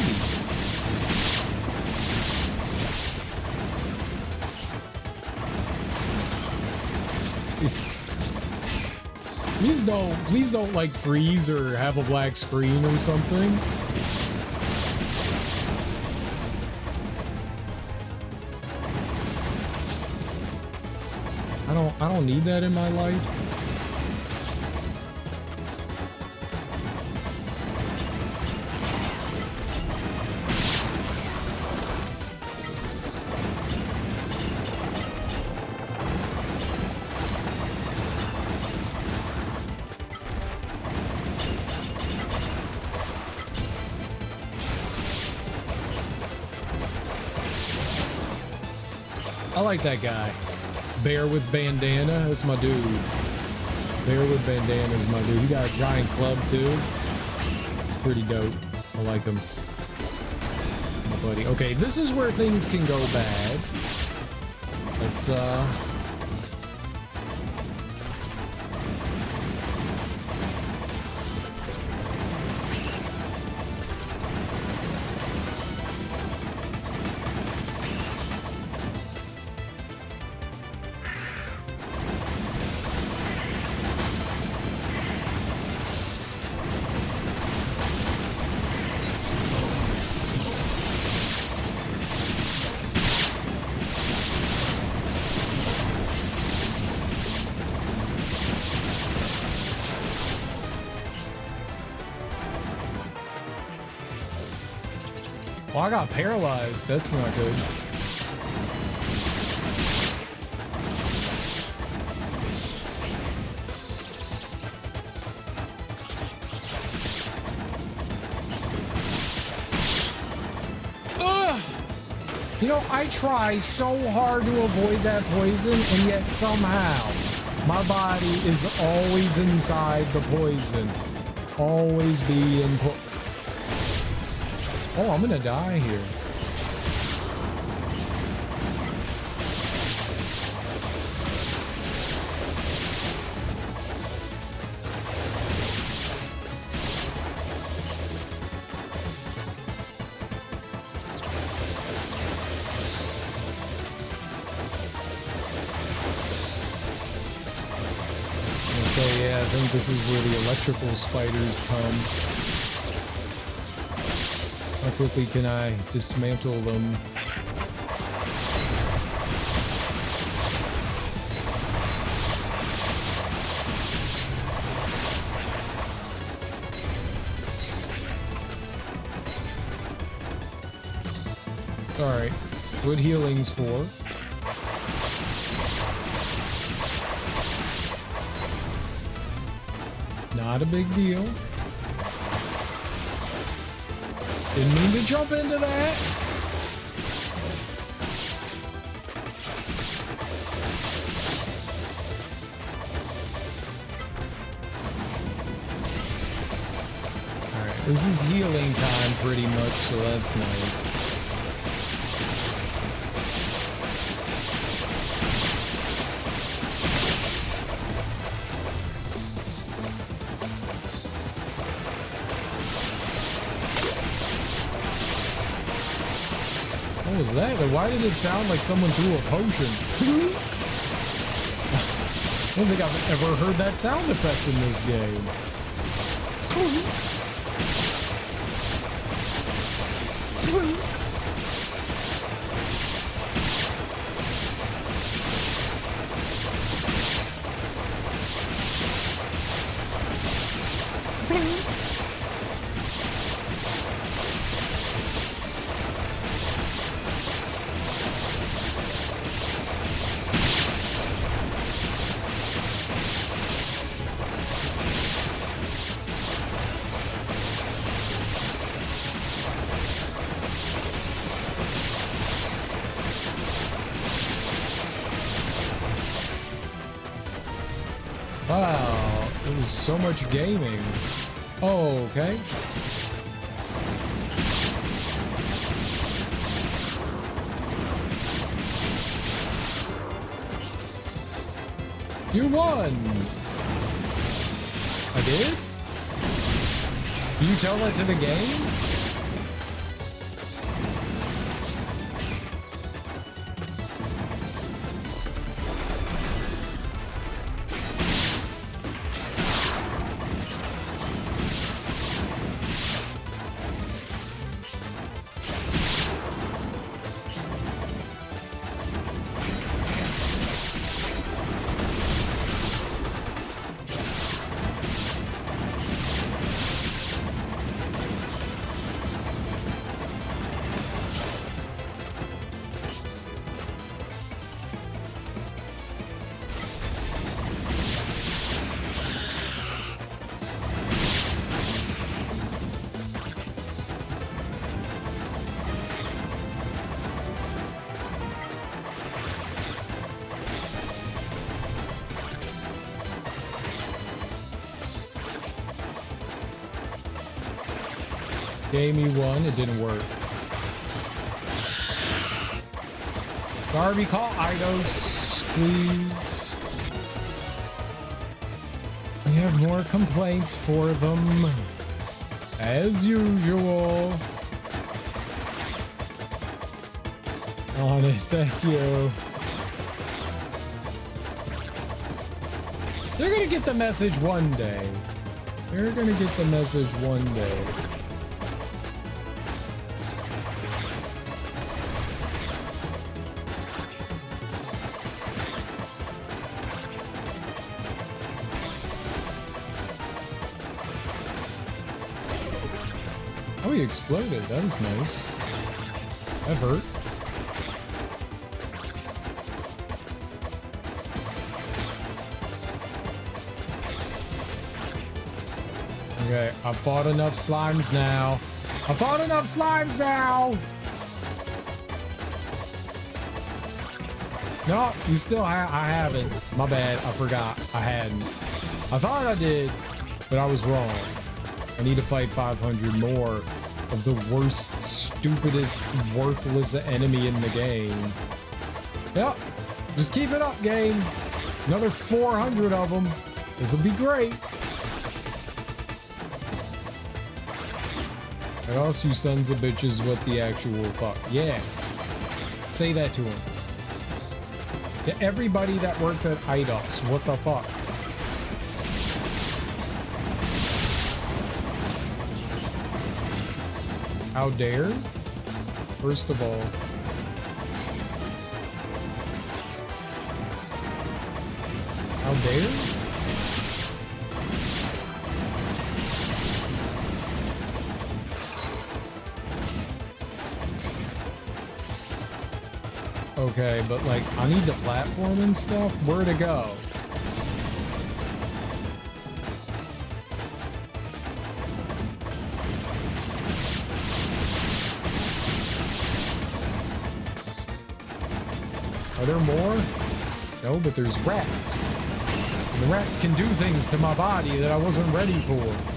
Please don't like freeze or have a black screen or something. I don't need that in my life. I like that guy. Bear with bandana, that's my dude. Bear with bandana is my dude. He got a giant club too. It's pretty dope. I like him. My buddy. Okay, this is where things can go bad. Let's well, I got paralyzed. That's not good. Ugh! You know, I try so hard to avoid that poison, and yet somehow my body is always inside the poison. Always be in Oh, I'm gonna die here. So yeah, I think this is where the electrical spiders come. How quickly can I dismantle them? Alright, what healing's for? Not a big deal. Didn't mean to jump into that. Alright, this is healing time pretty much, so that's nice. What was that? Why did it sound like someone threw a potion? I don't think I've ever heard that sound effect in this game. Wow, it was so much gaming. Oh, okay. You won! I did? You tell that to the game? Gave me one, it didn't work. Darby, call Eidos, please. We have more complaints for them, as usual. On it, thank you. They're gonna get the message one day. They're gonna get the message one day. Oh, he exploded. That was nice. That hurt. Okay, I fought enough slimes now. I fought enough slimes now! No, you still I haven't. My bad, I forgot. I hadn't. I thought I did, but I was wrong. I need to fight 500 more of the worst, stupidest, worthless enemy in the game. Yep, just keep it up, game. Another 400 of them. This will be great. And also, you sons of bitches, what the actual fuck? Yeah. Say that to him. To everybody that works at Eidos, what the fuck? How dare? First of all. How dare? Okay, but like, I need the platform and stuff. Where to go? Are there more? No, but there's rats. And the rats can do things to my body that I wasn't ready for.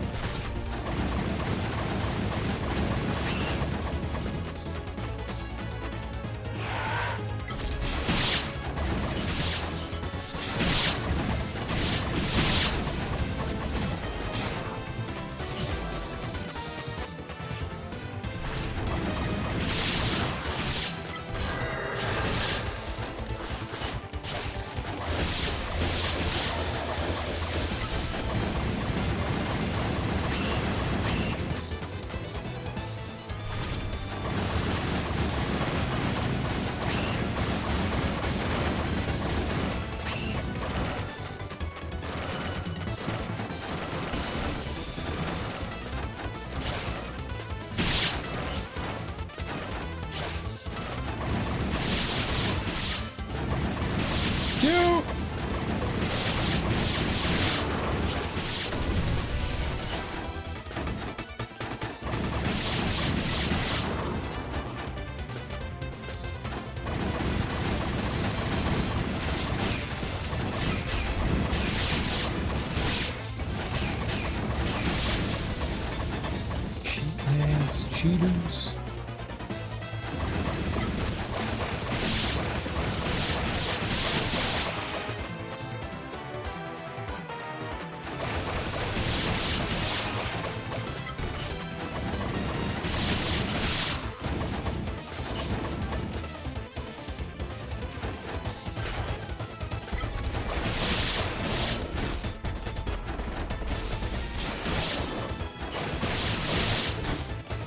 Cheaters.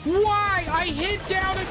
Why? I hit down and...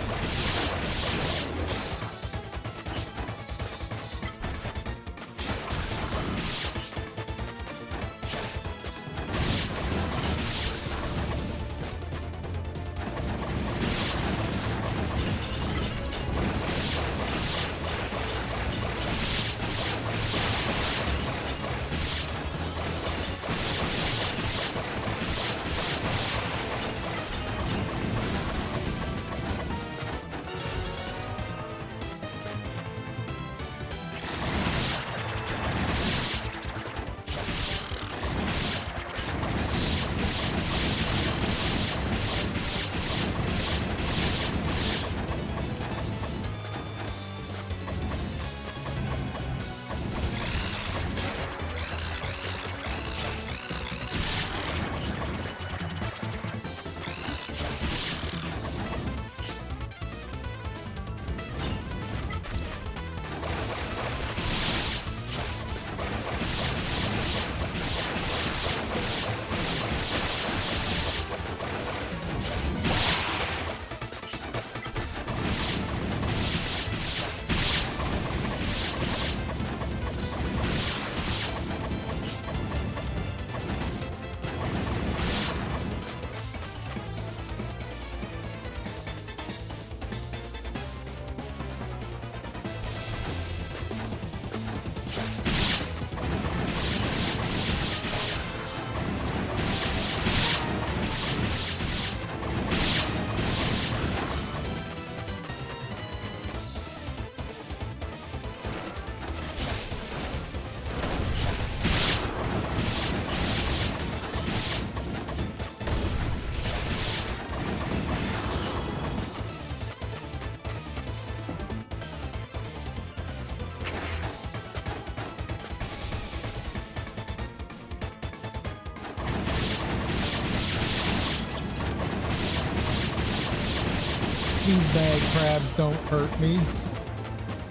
These bag crabs don't hurt me.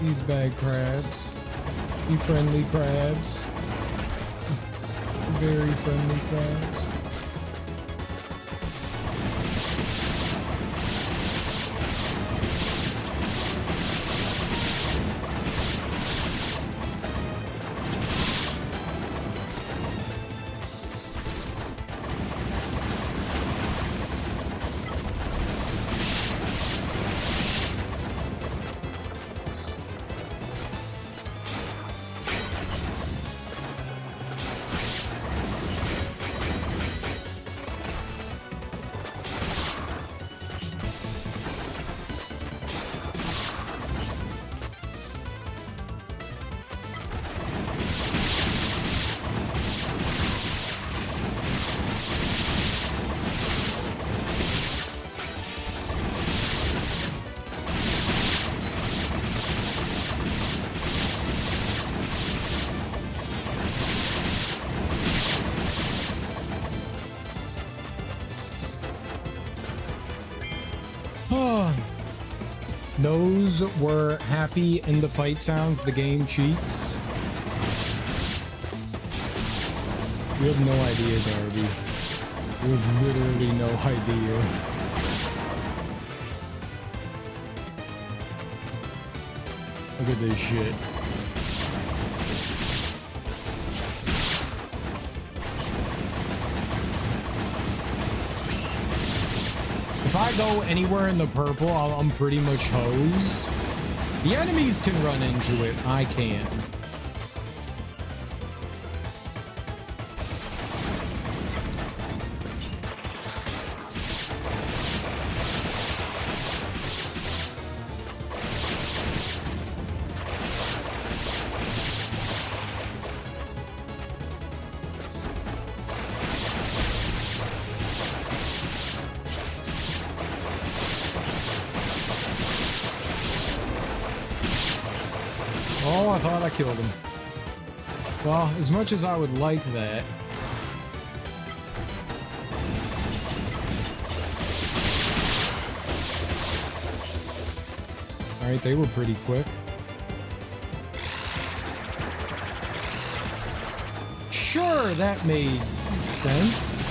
These bag crabs. Be friendly crabs. Very friendly crabs. Those were happy in the fight sounds. The game cheats. You have no idea, Darby. You have literally no idea. Look at this shit. If I go anywhere in the purple, I'm pretty much hosed. The enemies can run into it. I can't. Oh, I thought I killed him. Well, as much as I would like that. Alright, they were pretty quick. Sure, that made sense.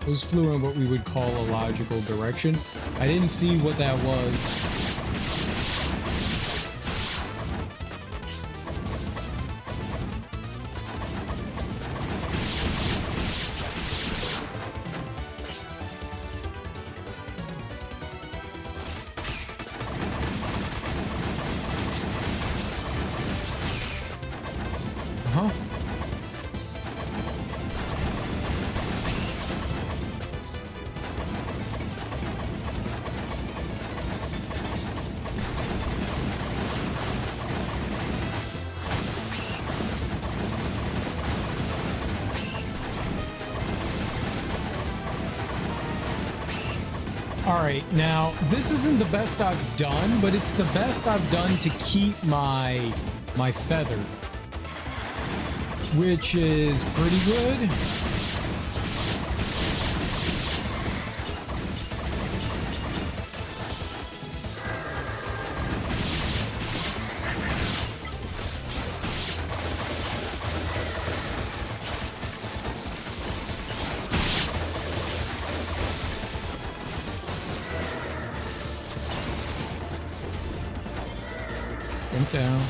Those flew in what we would call a logical direction. I didn't see what that was. Huh? All right, now this isn't the best I've done, but it's the best I've done to keep my feather, which is pretty good. Jump down.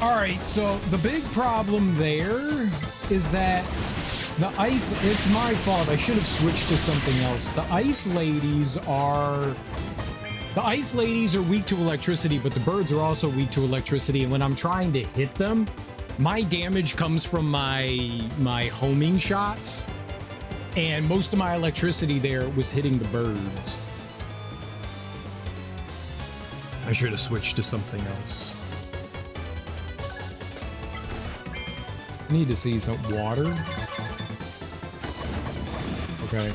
All right, so the big problem there is that the ice, it's my fault. I should have switched to something else. The ice ladies are weak to electricity, but the birds are also weak to electricity. And when I'm trying to hit them, my damage comes from my homing shots. And most of my electricity there was hitting the birds. I should have switched to something else. I need to see some water. Okay.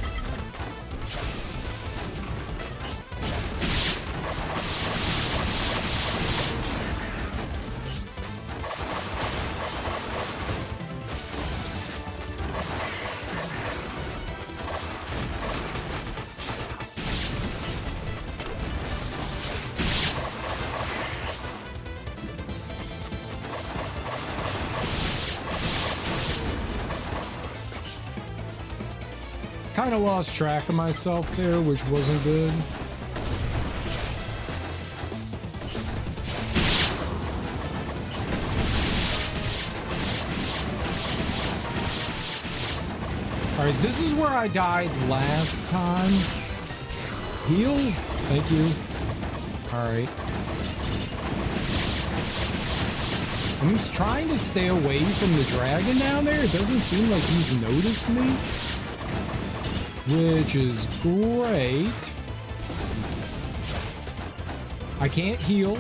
Kind of lost track of myself there, which wasn't good. All right, this is where I died last time. Heal? Thank you. All right. I'm just trying to stay away from the dragon down there. It doesn't seem like he's noticed me, which is great. I can't heal.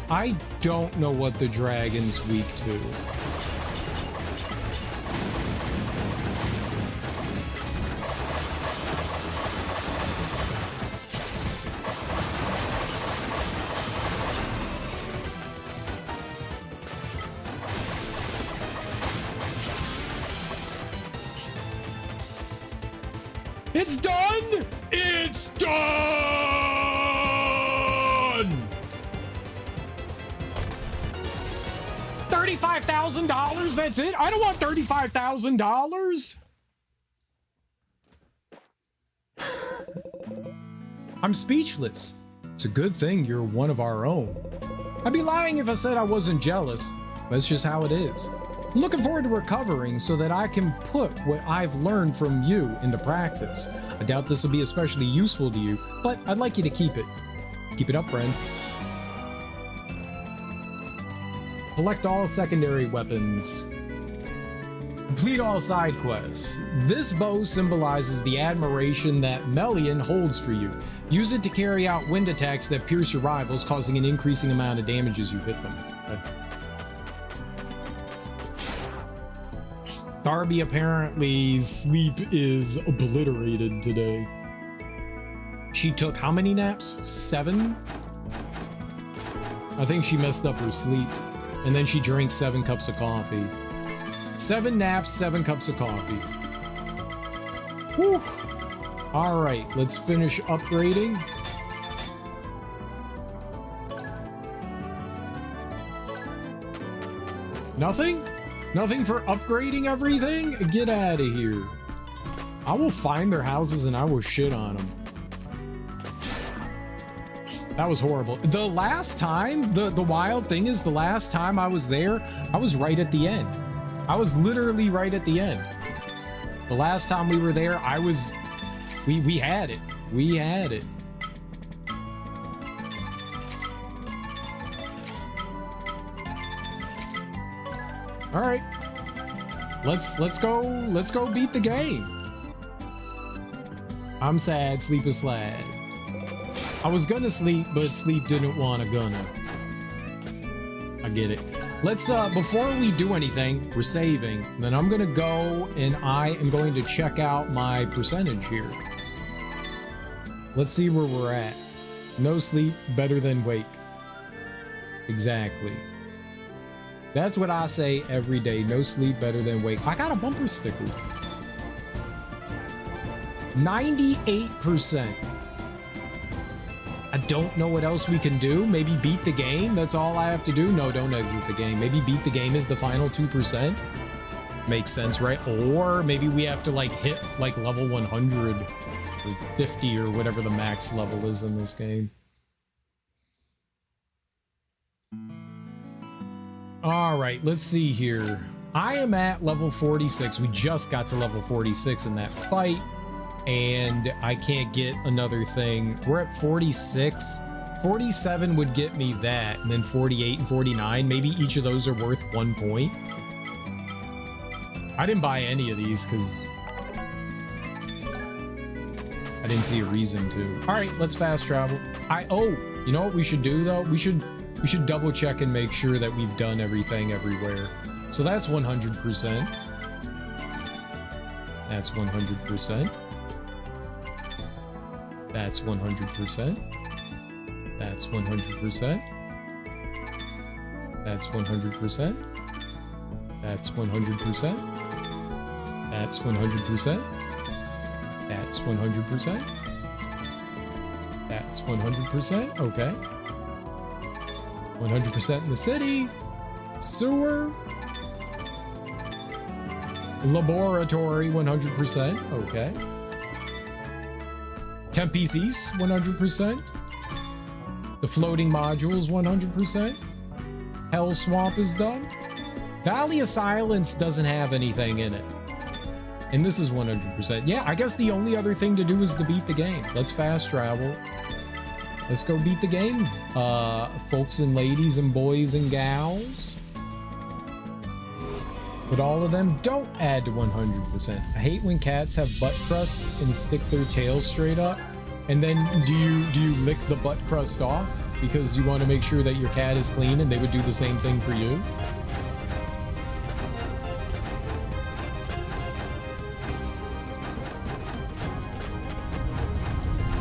I don't know what the dragon's weak to. It's done! It's done! $35,000? That's it? I don't want $35,000. I'm speechless. It's a good thing you're one of our own. I'd be lying if I said I wasn't jealous. That's just how it is. I'm looking forward to recovering so that I can put what I've learned from you into practice. I doubt this will be especially useful to you, but I'd like you to keep it. Keep it up, friend. Collect all secondary weapons. Complete all side quests. This bow symbolizes the admiration that Melian holds for you. Use it to carry out wind attacks that pierce your rivals, causing an increasing amount of damage as you hit them. Darby apparently sleep is obliterated today. She took how many naps? 7? I think she messed up her sleep. And then she drank 7 cups of coffee. 7 naps, 7 cups of coffee. Whew. All right, let's finish upgrading. Nothing? Nothing for upgrading everything? Get out of here. I will find their houses and I will shit on them. That was horrible. The last time, the wild thing is, the last time I was there, I was right at the end. I was literally right at the end. The last time we were there, I was... We had it. We had it. All right. Let's go beat the game. I'm sad, sleep is slad. I was gonna sleep, but sleep didn't wanna gonna. I get it. Let's, before we do anything, we're saving. Then I'm gonna go and I am going to check out my percentage here. Let's see where we're at. No sleep, better than wake. Exactly. That's what I say every day. No sleep, better than wake. I got a bumper sticker. 98%. I don't know what else we can do. Maybe beat the game. That's all I have to do. No, don't exit the game. Maybe beat the game is the final 2%. Makes sense, right? Or maybe we have to like hit like level 100 or 50 or whatever the max level is in this game. All right, let's see here. I am at level 46. We just got to level 46 in that fight. And I can't get another thing. We're at 46. 47 would get me that, and then 48 and 49. Maybe each of those are worth 1 point. I didn't buy any of these because I didn't see a reason to. All right, let's fast travel. You know what we should do though? We should double check and make sure that we've done everything everywhere. So that's 100%. That's 100%. That's 100%. That's 100%. That's 100%. That's 100%. That's 100%. That's 100%. That's 100%. Okay. 100% in the city. Sewer. Laboratory, 100%. Okay. Tempe's East, 100%. The floating modules, 100%. Hell Swamp is done. Valley of Silence doesn't have anything in it. And this is 100%. Yeah, I guess the only other thing to do is to beat the game. Let's fast travel. Let's go beat the game. Folks and ladies and boys and gals. But all of them don't add to 100%. I hate when cats have butt crust and stick their tails straight up. And then do you lick the butt crust off because you want to make sure that your cat is clean, and they would do the same thing for you?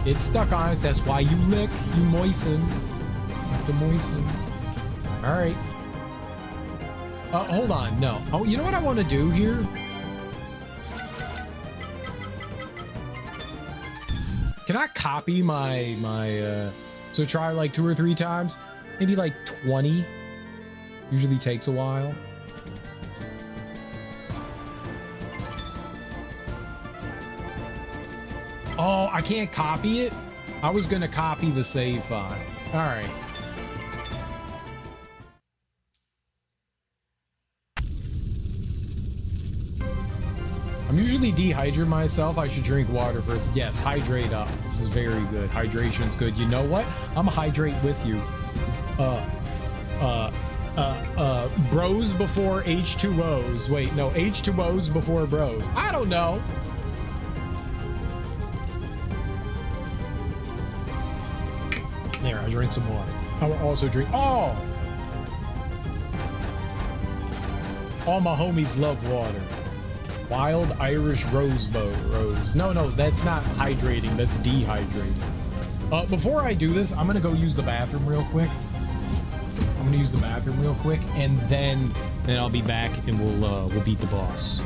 It's stuck on it. That's why you lick. You moisten. You have to moisten. All right. Hold on. No. Oh, you know what I want to do here? Can I copy my so try like 2 or 3 times? Maybe like 20. Usually takes a while. Oh, I can't copy it? I was gonna copy the save file. All right. I'm usually dehydrate myself. I should drink water first. Yes, hydrate up. This is very good. Hydration's good. You know what? I'm gonna hydrate with you. Bros before H2Os. Wait, no, H2Os before bros. I don't know. There, I drank some water. I will also drink. Oh! All my homies love water. Wild Irish rose. No, that's not hydrating. That's dehydrating. Before I do this, I'm gonna go use the bathroom real quick. I'm gonna use the bathroom real quick, and then I'll be back and we'll beat the boss.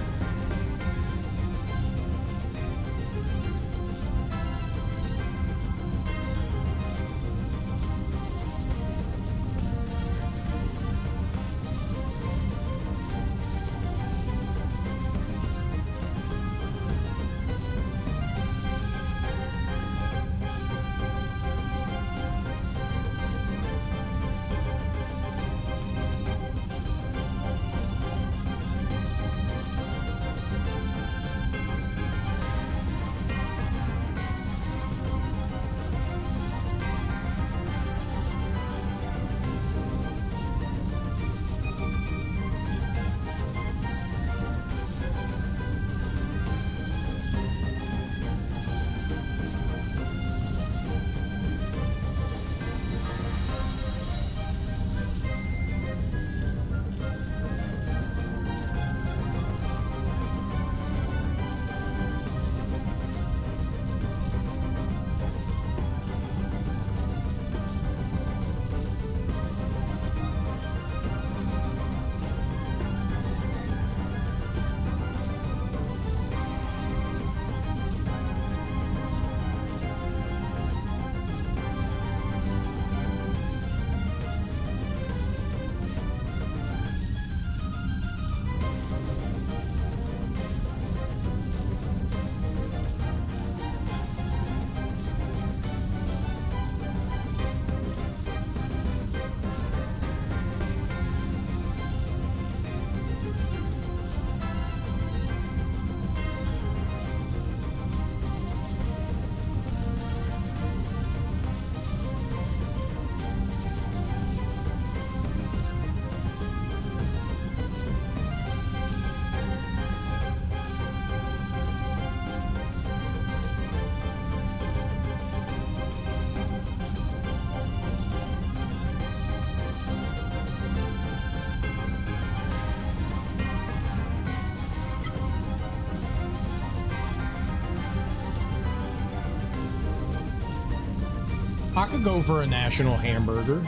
I could go for a national hamburger.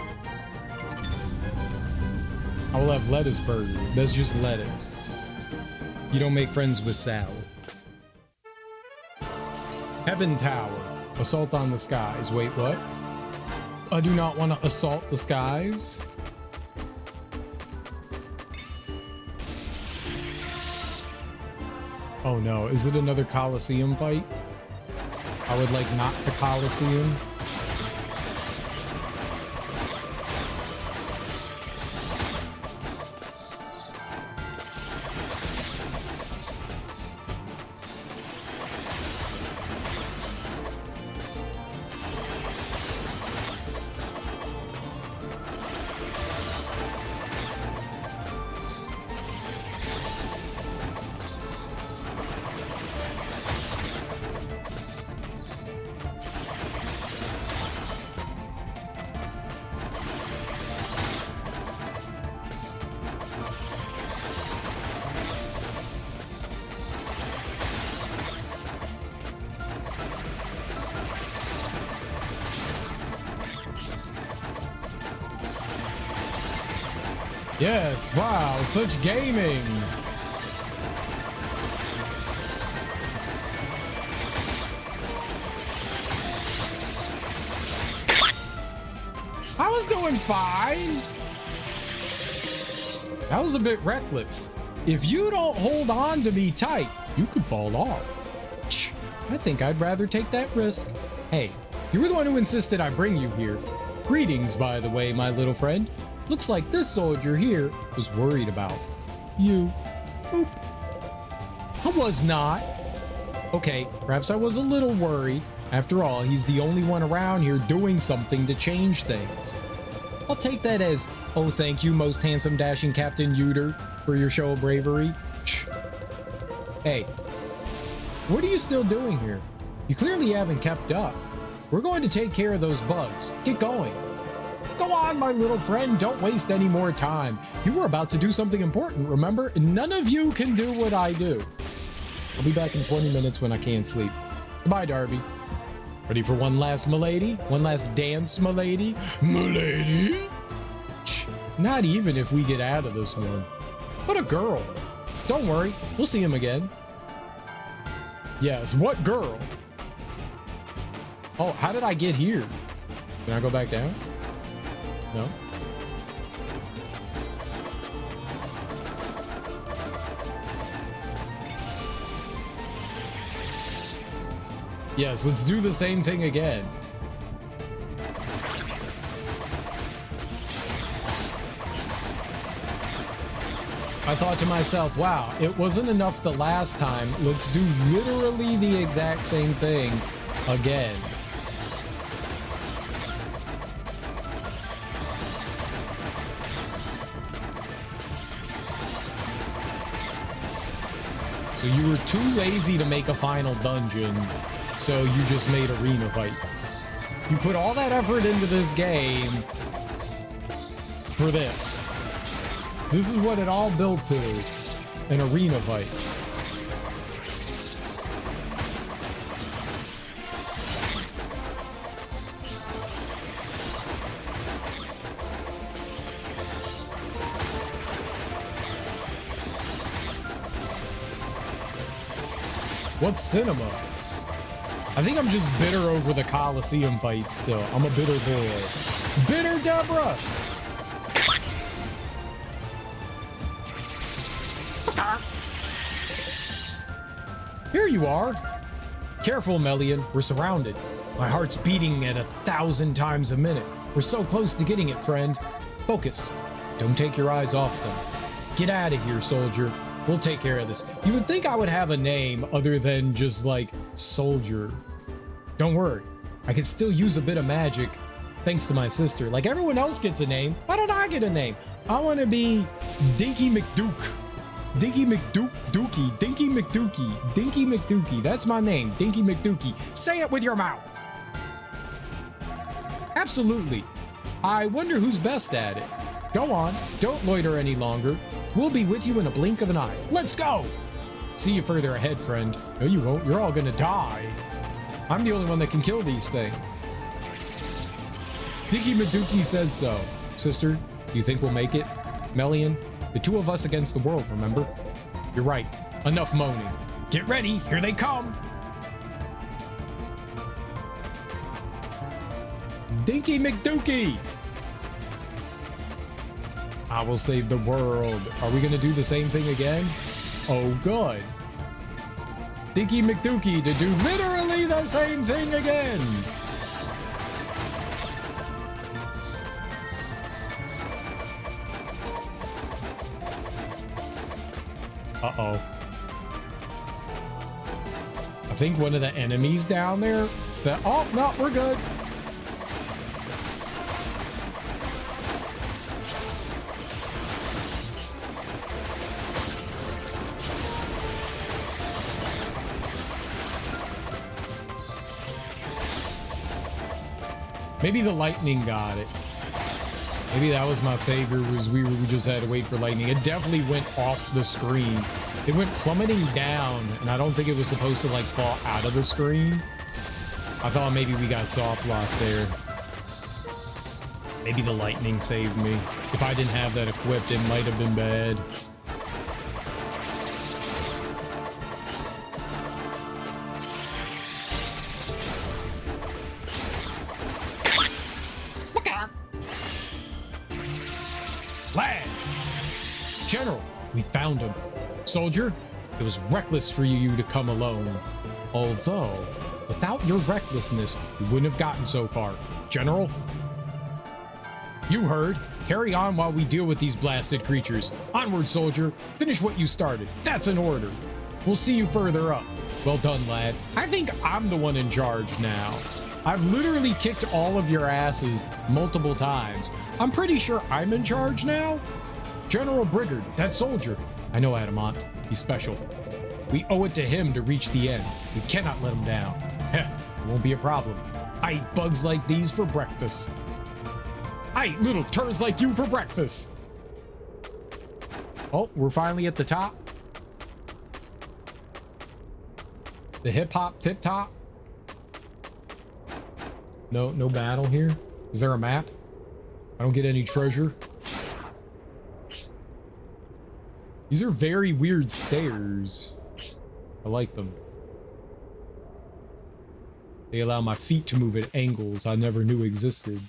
I will have lettuce burger. That's just lettuce. You don't make friends with salad. Heaven Tower. Assault on the skies. Wait, what? I do not want to assault the skies. Oh no, is it another Coliseum fight? I would like not the Coliseum. Yes, wow, such gaming. I was doing fine. That was a bit reckless. If you don't hold on to me tight, you could fall off. I think I'd rather take that risk. Hey, you were the one who insisted I bring you here. Greetings, by the way, my little friend. Looks like this soldier here was worried about you. Oop. I was not. Okay, perhaps I was a little worried. After all, he's the only one around here doing something to change things. I'll take that as, oh, thank you, most handsome, dashing Captain Uter, for your show of bravery. Hey, what are you still doing here? You clearly haven't kept up. We're going to take care of those bugs. Get going. Go on, my little friend. Don't waste any more time. You were about to do something important, remember? None of you can do what I do. I'll be back in 20 minutes when I can't sleep. Goodbye, Darby. Ready for one last milady? One last dance, milady? Milady? Not even if we get out of this one. What a girl. Don't worry, we'll see him again. Yes, what girl? Oh, how did I get here? Can I go back down? No. Yes, let's do the same thing again. I thought to myself, wow, it wasn't enough the last time. Let's do literally the exact same thing again. So you were too lazy to make a final dungeon, so you just made arena fights. You put all that effort into this game for this. This is what it all built to, an arena fight. What's cinema? I think I'm just bitter over the Coliseum fight still. I'm a bitter boy. Bitter Deborah! Here you are. Careful, Melian. We're surrounded. My heart's beating at 1,000 times a minute. We're so close to getting it, friend. Focus. Don't take your eyes off them. Get out of here, soldier. We'll take care of this. You would think I would have a name other than just like Soldier. Don't worry. I can still use a bit of magic thanks to my sister. Like everyone else gets a name. Why don't I get a name? I want to be Dinky McDuke. Dinky McDookie. Dinky McDookie. Dinky McDookie. That's my name. Dinky McDookie. Say it with your mouth. Absolutely. I wonder who's best at it. Go on. Don't loiter any longer. We'll be with you in a blink of an eye. Let's go! See you further ahead, friend. No, you won't. You're all gonna die. I'm the only one that can kill these things. Dinky Madookie says so. Sister, do you think we'll make it? Melian, the two of us against the world, remember? You're right. Enough moaning. Get ready. Here they come. Dinky McDookie! I will save the world. Are we gonna do the same thing again? Oh, good. Dinky McDookie to do literally the same thing again. Uh-oh. I think one of the enemies down there that... Oh, no, we're good. Maybe the lightning got it. Maybe that was my savior, was we just had to wait for lightning. It definitely went off the screen. It went plummeting down, and I don't think it was supposed to like fall out of the screen. I thought maybe we got soft lock there. Maybe the lightning saved me. If I didn't have that equipped, it might have been bad. General, we found him. Soldier, it was reckless for you to come alone. Although, without your recklessness, we wouldn't have gotten so far. General? You heard. Carry on while we deal with these blasted creatures. Onward, soldier. Finish what you started. That's an order. We'll see you further up. Well done, lad. I think I'm the one in charge now. I've literally kicked all of your asses multiple times. I'm pretty sure I'm in charge now. General Brigard, that soldier. I know Adamant. He's special. We owe it to him to reach the end. We cannot let him down. Heh, it won't be a problem. I eat bugs like these for breakfast. I eat little turds like you for breakfast. Oh, we're finally at the top. The hip-hop tip-top. No battle here. Is there a map? I don't get any treasure. These are very weird stairs. I like them. They allow my feet to move at angles I never knew existed.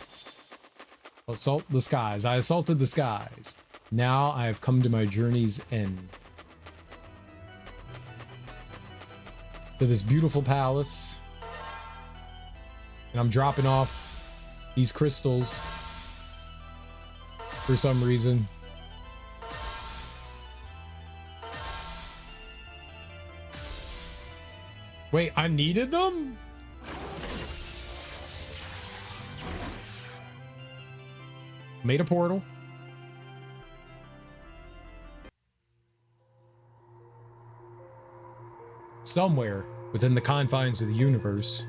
Assault the skies. I assaulted the skies. Now I have come to my journey's end. To this beautiful palace. And I'm dropping off these crystals for some reason. Wait, I needed them? Made a portal. Somewhere within the confines of the universe.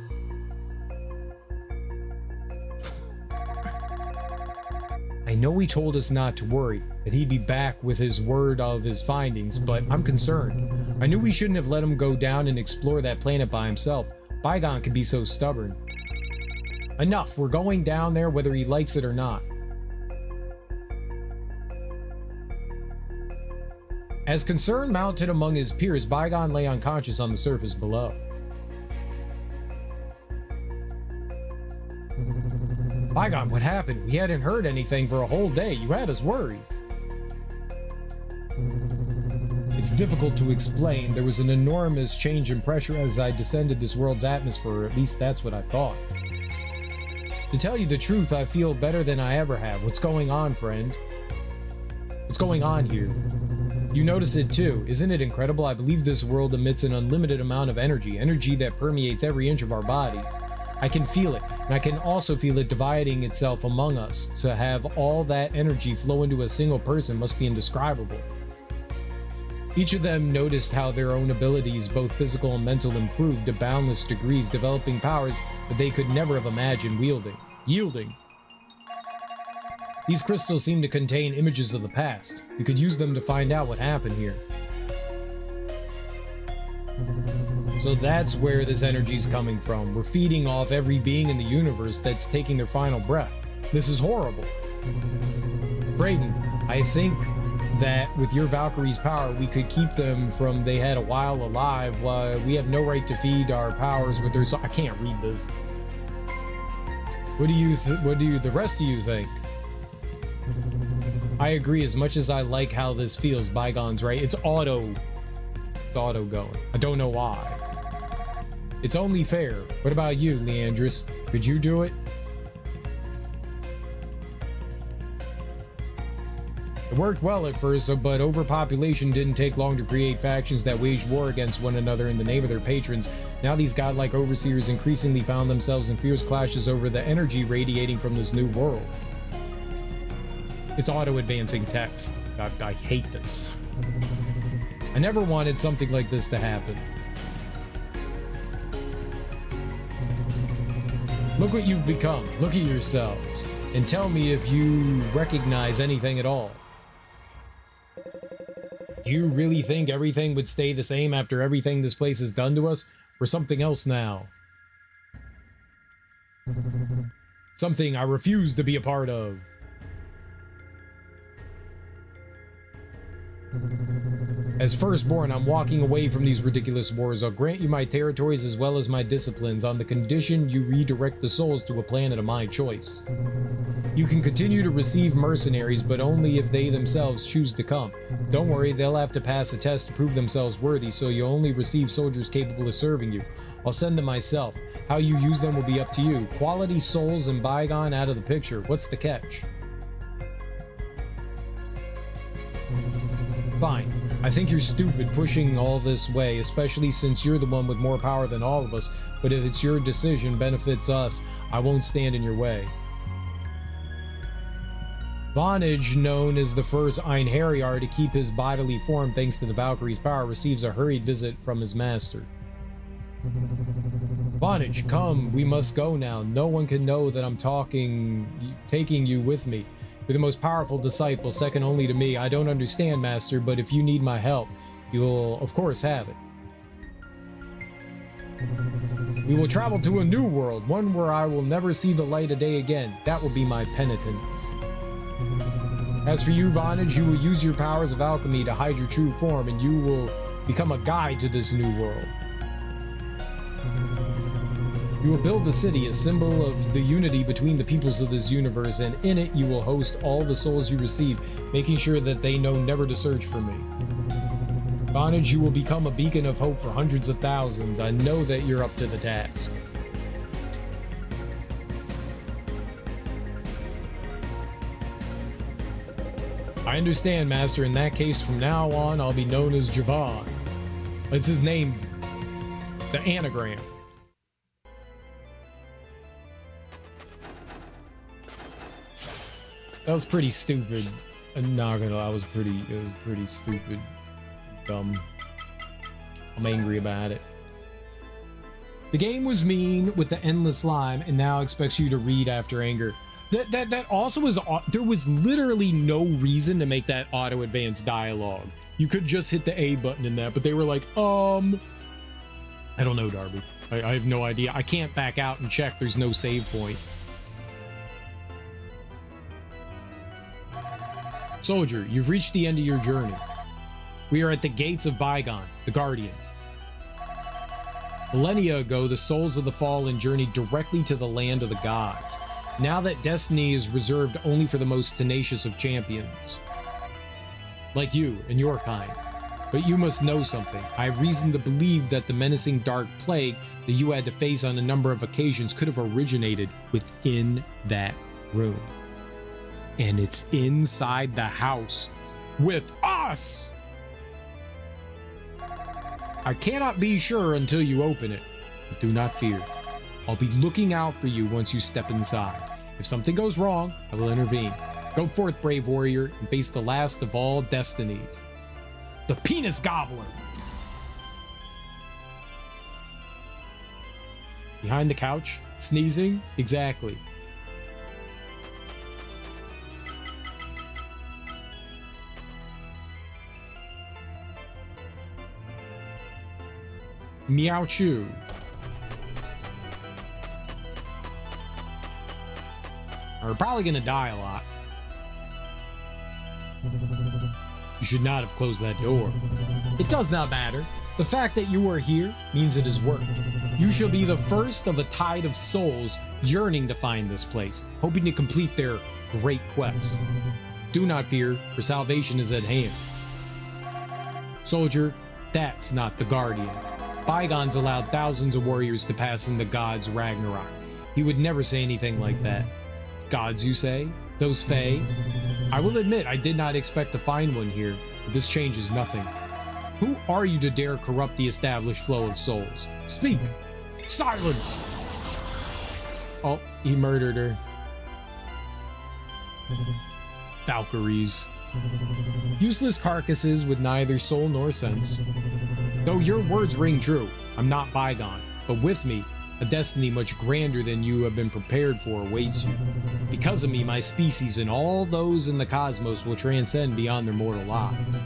I know he told us not to worry, that he'd be back with his word of his findings, but I'm concerned. I knew we shouldn't have let him go down and explore that planet by himself. Bygone could be so stubborn. Enough, we're going down there whether he likes it or not. As concern mounted among his peers, Bygone lay unconscious on the surface below. Bygone, what happened? We hadn't heard anything for a whole day. You had us worried. It's difficult to explain. There was an enormous change in pressure as I descended this world's atmosphere, or at least that's what I thought. To tell you the truth, I feel better than I ever have. What's going on, friend? What's going on here? You notice it too. Isn't it incredible? I believe this world emits an unlimited amount of energy that permeates every inch of our bodies. I can feel it, and I can also feel it dividing itself among us. To have all that energy flow into a single person must be indescribable. Each of them noticed how their own abilities, both physical and mental, improved to boundless degrees, developing powers that they could never have imagined yielding. These crystals seem to contain images of the past. You could use them to find out what happened here. So that's where this energy's coming from. We're feeding off every being in the universe that's taking their final breath. This is horrible. Brayden, I think that with your Valkyrie's power, we could keep them from they had a while alive. We have no right to feed our powers with their I can't read this. What do the rest of you think? I agree. As much as I like how this feels, Bygone's right. It's auto going. I don't know why. It's only fair. What about you, Leandris? Could you do it? It worked well at first, but overpopulation didn't take long to create factions that waged war against one another in the name of their patrons. Now these godlike overseers increasingly found themselves in fierce clashes over the energy radiating from this new world. It's auto-advancing text. I hate this. I never wanted something like this to happen. Look what you've become. Look at yourselves. And tell me if you recognize anything at all. Do you really think everything would stay the same after everything this place has done to us? We're something else now. Something I refuse to be a part of. As firstborn, I'm walking away from these ridiculous wars. I'll grant you my territories as well as my disciplines on the condition you redirect the souls to a planet of my choice. You can continue to receive mercenaries, but only if they themselves choose to come. Don't worry, they'll have to pass a test to prove themselves worthy, so you only receive soldiers capable of serving you. I'll send them myself. How you use them will be up to you. Quality souls and Bygone out of the picture. What's the catch? Fine. I think you're stupid pushing all this way, especially since you're the one with more power than all of us, but if it's your decision benefits us, I won't stand in your way. Vonage, known as the first Einherjar to keep his bodily form thanks to the Valkyrie's power, receives a hurried visit from his master. Vonage, come, we must go now. No one can know that I'm taking you with me. You're the most powerful disciple, second only to me. I don't understand, Master, but if you need my help, you'll of course have it. We will travel to a new world, one where I will never see the light of day again. That will be my penitence. As for you, Vonage, you will use your powers of alchemy to hide your true form, and you will become a guide to this new world. You will build the city, a symbol of the unity between the peoples of this universe, and in it you will host all the souls you receive, making sure that they know never to search for me. Vonage, you will become a beacon of hope for hundreds of thousands. I know that you're up to the task. I understand, Master. In that case, from now on, I'll be known as Javon. It's his name. It's an anagram. That was pretty stupid. I'm not gonna lie, it was pretty stupid. It's dumb. I'm angry about it. The game was mean with the endless slime and now expects you to read after anger. That also was, there was literally no reason to make that auto advance dialogue. You could just hit the A button in that, but they were like, I don't know, Darby. I have no idea. I can't back out and check. There's no save point. Soldier, you've reached the end of your journey. We are at the gates of Bygone, the Guardian. Millennia ago, the souls of the fallen journeyed directly to the land of the gods. Now that destiny is reserved only for the most tenacious of champions. Like you and your kind. But you must know something. I have reason to believe that the menacing dark plague that you had to face on a number of occasions could have originated within that room. And it's inside the house with us! I cannot be sure until you open it, but do not fear. I'll be looking out for you once you step inside. If something goes wrong, I will intervene. Go forth, brave warrior, and face the last of all destinies. The Penis Goblin! Behind the couch? Sneezing? Exactly. Meow Chew. We're probably gonna die a lot. You should not have closed that door. It does not matter. The fact that you are here means it has worked. You shall be the first of a tide of souls yearning to find this place, hoping to complete their great quest. Do not fear, for salvation is at hand. Soldier, that's not the Guardian. Bygones allowed thousands of warriors to pass in the gods' Ragnarok. He would never say anything like that. Gods, you say? Those Fae? I will admit I did not expect to find one here, but this changes nothing. Who are you to dare corrupt the established flow of souls? Speak! Silence! Oh, he murdered her. Valkyries. Useless carcasses with neither soul nor sense. Though your words ring true, I'm not Bygone, but with me, a destiny much grander than you have been prepared for awaits you. Because of me, my species and all those in the cosmos will transcend beyond their mortal lives.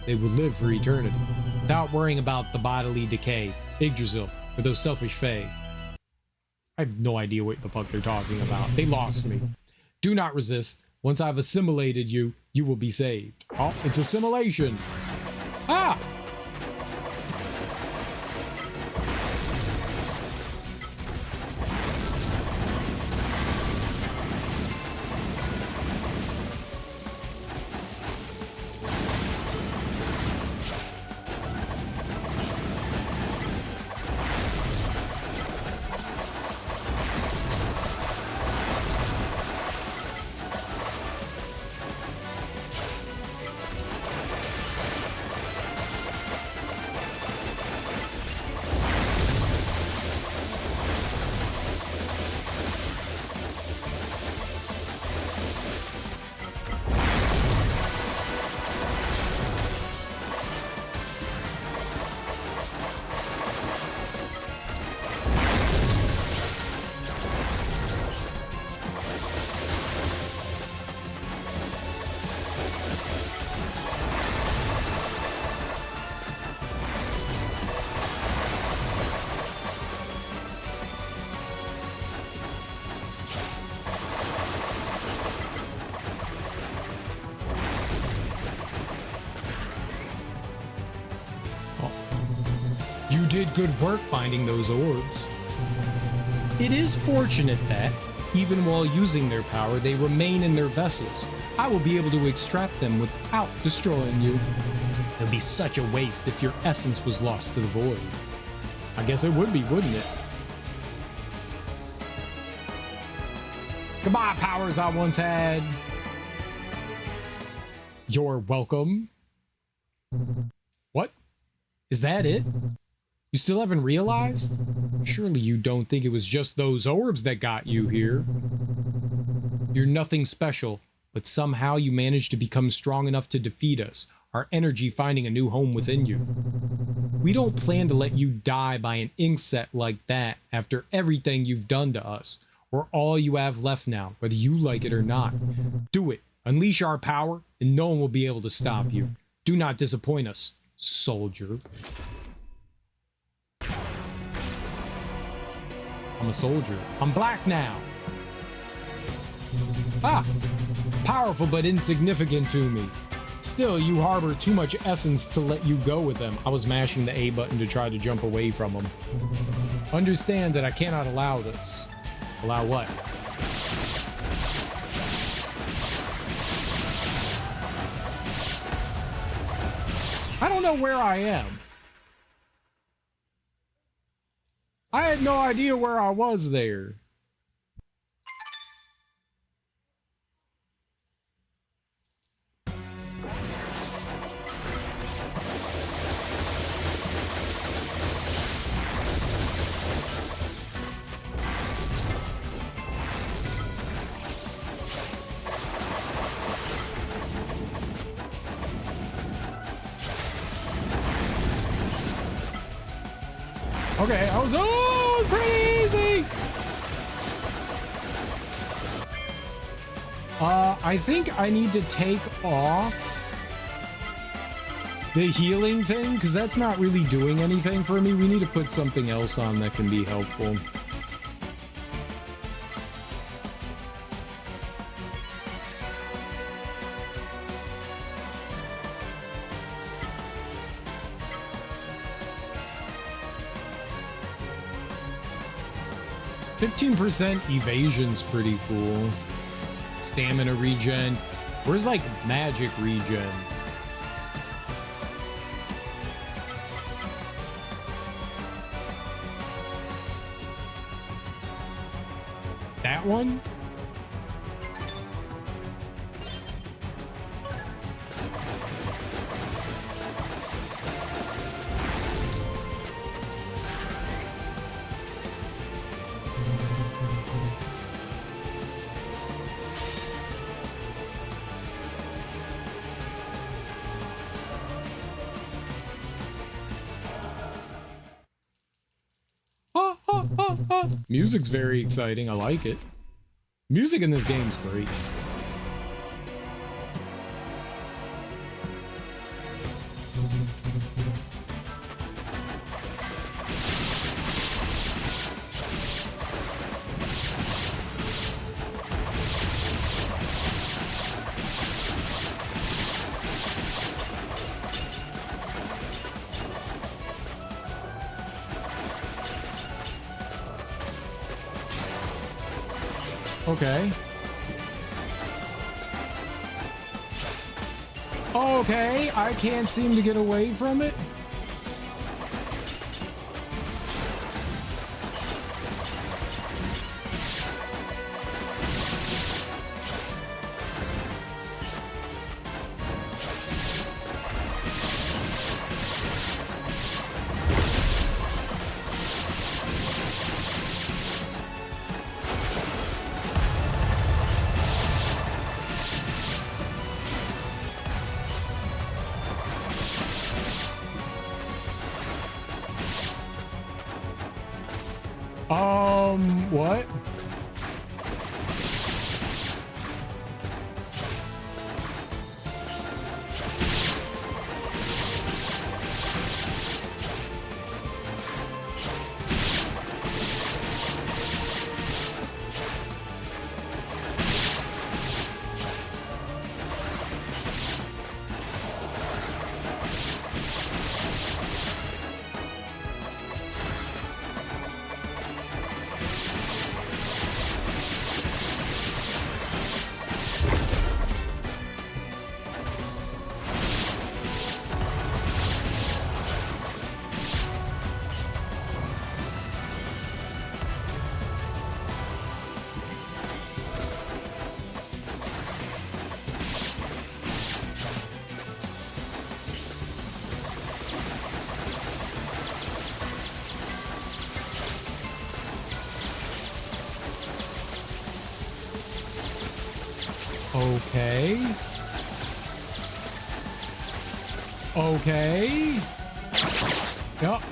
They will live for eternity, without worrying about the bodily decay, Yggdrasil, or those selfish Fae. I have no idea what the fuck they're talking about. They lost me. Do not resist. Once I've assimilated you, you will be saved. Oh, it's assimilation. Ah! You did good work finding those orbs. It is fortunate that, even while using their power, they remain in their vessels. I will be able to extract them without destroying you. It would be such a waste if your essence was lost to the void. I guess it would be, wouldn't it? Goodbye, powers I once had. You're welcome. What? Is that it? You still haven't realized? Surely you don't think it was just those orbs that got you here. You're nothing special, but somehow you managed to become strong enough to defeat us, our energy finding a new home within you. We don't plan to let you die by an insect like that after everything you've done to us. We're all you have left now, whether you like it or not. Do it. Unleash our power, and no one will be able to stop you. Do not disappoint us, soldier. I'm a soldier. I'm black now. Ah, powerful but insignificant to me. Still, you harbor too much essence to let you go with them. I was mashing the A button to try to jump away from them. Understand that I cannot allow this. Allow what? I don't know where I am. I had no idea where I was there. Okay, I was pretty easy. I think I need to take off the healing thing because that's not really doing anything for me. We need to put something else on that can be helpful. %, evasion's pretty cool. Stamina regen. Where's like magic regen? That one? Music's very exciting. I like it. Music in this game's great. Okay. Okay, I can't seem to get away from it. What? Okay. Okay. Yep.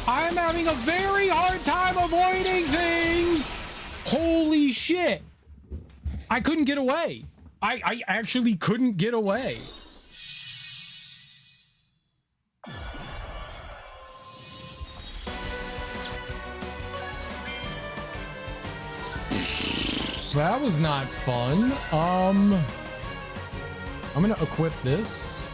I'm having a very hard time avoiding things. Holy shit. I couldn't get away. I actually couldn't get away. That was not fun. I'm gonna equip this.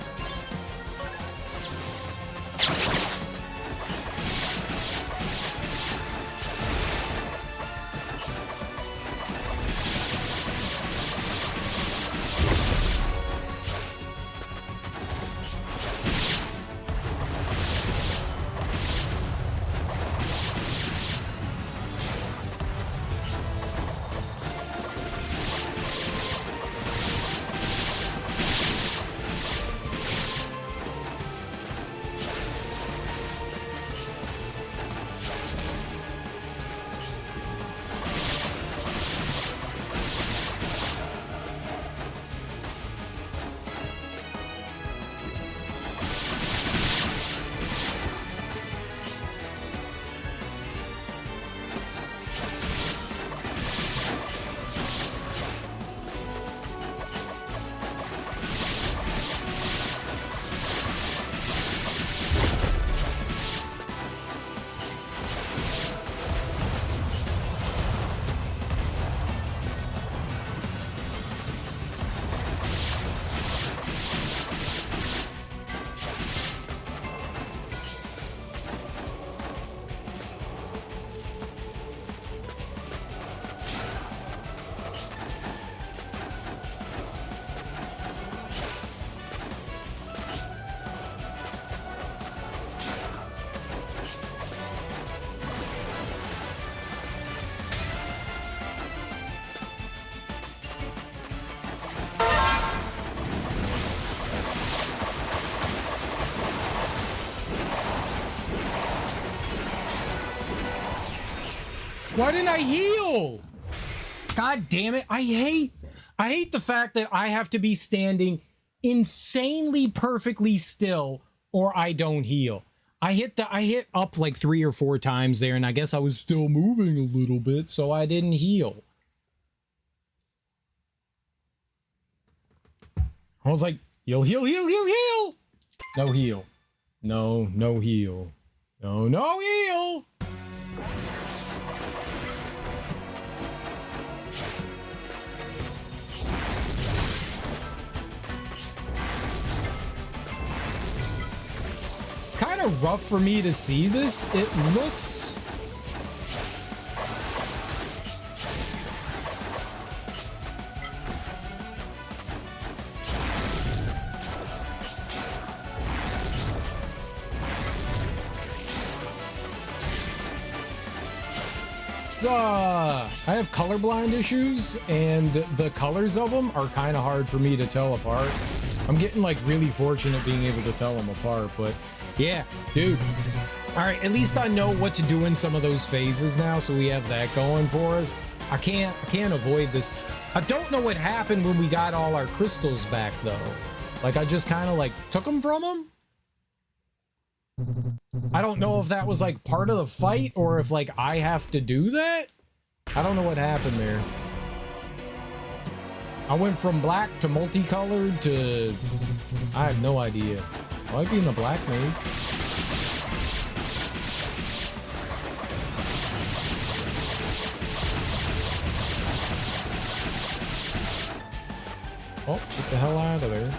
Why didn't I heal? God damn it. I hate the fact that I have to be standing insanely perfectly still or I don't heal. I hit up like 3 or 4 times there, and I guess I was still moving a little bit, so I didn't heal. I was like, heal, heal, heal, heal, heal. No heal. No, no heal. No, no heal. It's kind of rough for me to see this. It looks... I have colorblind issues, and the colors of them are kind of hard for me to tell apart. I'm getting like really fortunate being able to tell them apart, but yeah, dude. All right, at least I know what to do in some of those phases now, so we have that going for us. I can't avoid this. I don't know what happened when we got all our crystals back though. Like I just kind of like took them from them. I don't know if that was like part of the fight or if like I have to do that. I don't know what happened there. I went from black to multicolored to... I have no idea. Might be in the black mode. Oh, get the hell out of there.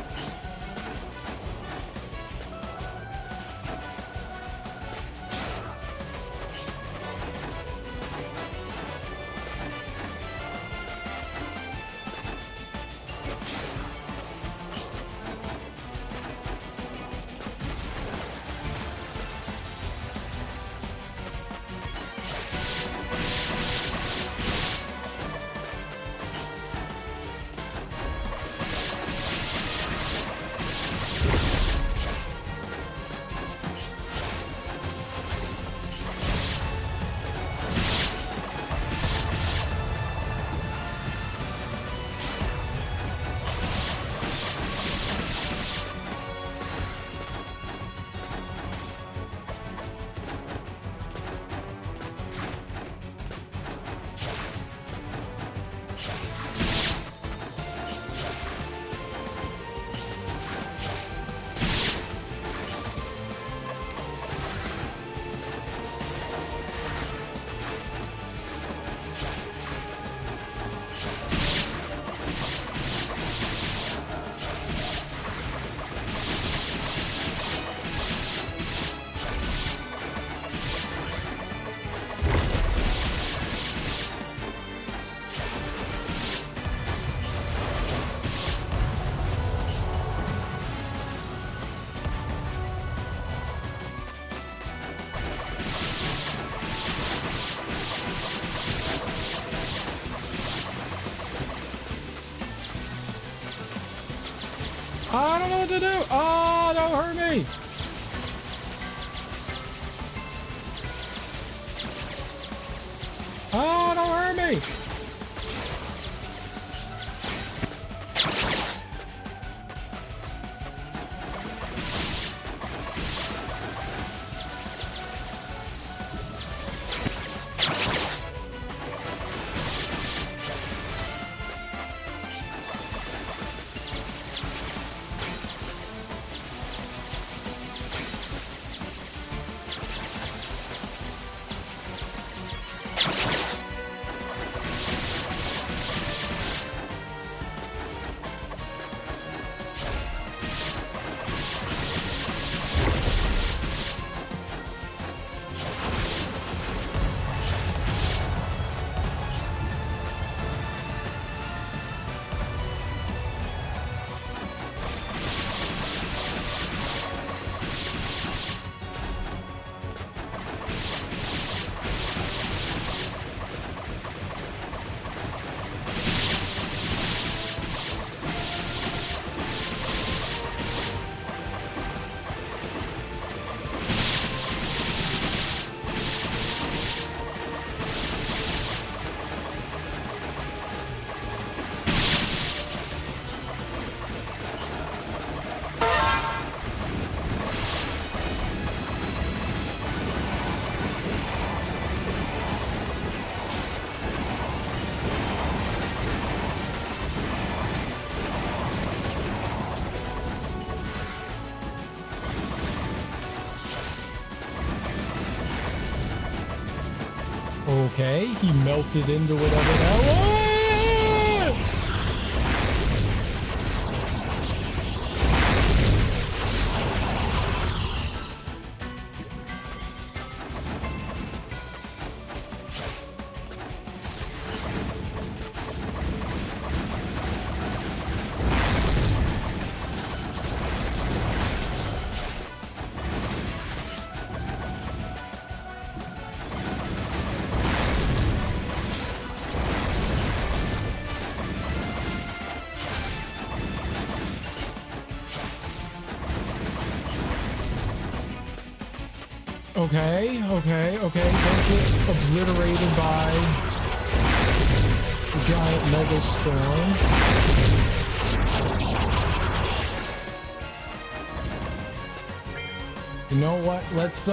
I don't know what to do. Oh, don't hurt me. Oh, don't hurt me. Okay, he melted into whatever that was. Okay. Don't get obliterated by the giant mega storm. You know what? Let's,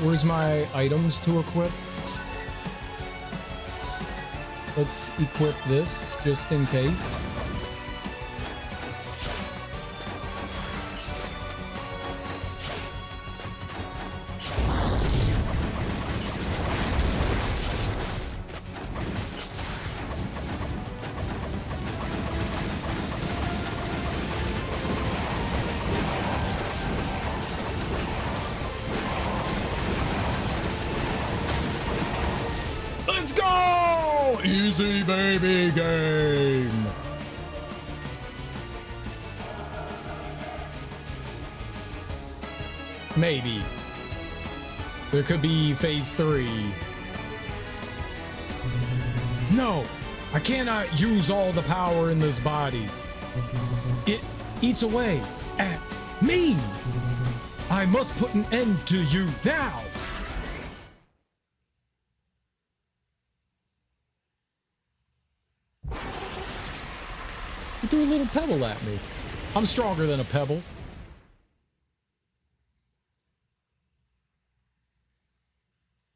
where's my items to equip? Let's equip this, just in case. Let's go! Easy baby game. Maybe. There could be phase 3. No! I cannot use all the power in this body. It eats away at me! I must put an end to you now! He threw a little pebble at me. I'm stronger than a pebble.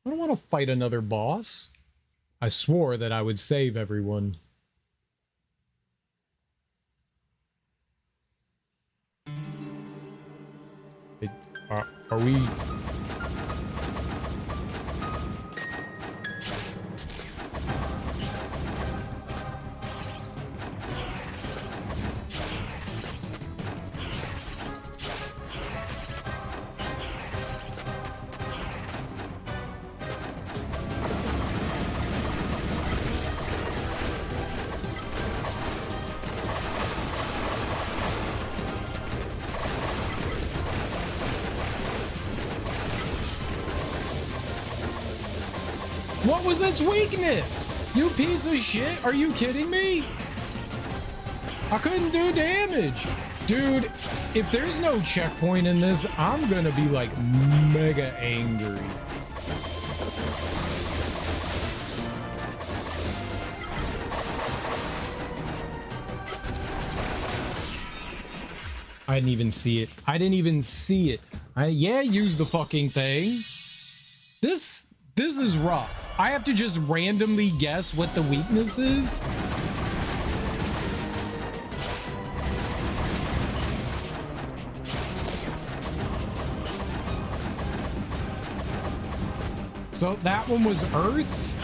I don't want to fight another boss. I swore that I would save everyone. Are we... What was its weakness? You piece of shit? Are you kidding me? I couldn't do damage. Dude, if there's no checkpoint in this, I'm gonna be like mega angry. I didn't even see it. I didn't even see it. Yeah, use the fucking thing. This is rough. I have to just randomly guess what the weakness is. So that one was Earth.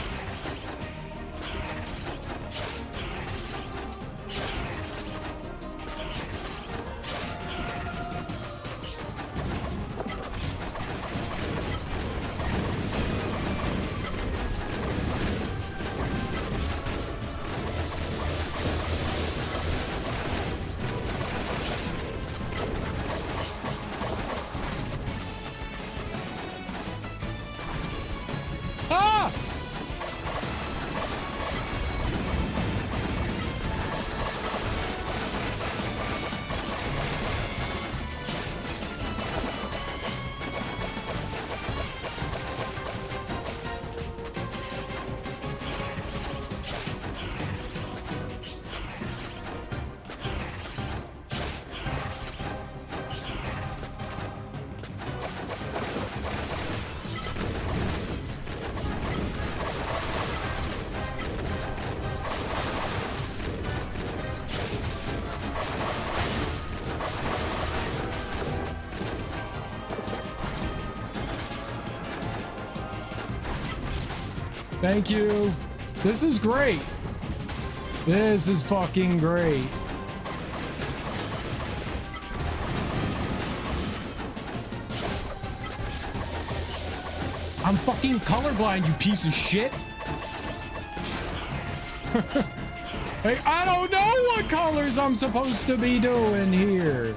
Thank you. This is great. This is fucking great. I'm fucking colorblind, you piece of shit. Hey, I don't know what colors I'm supposed to be doing here.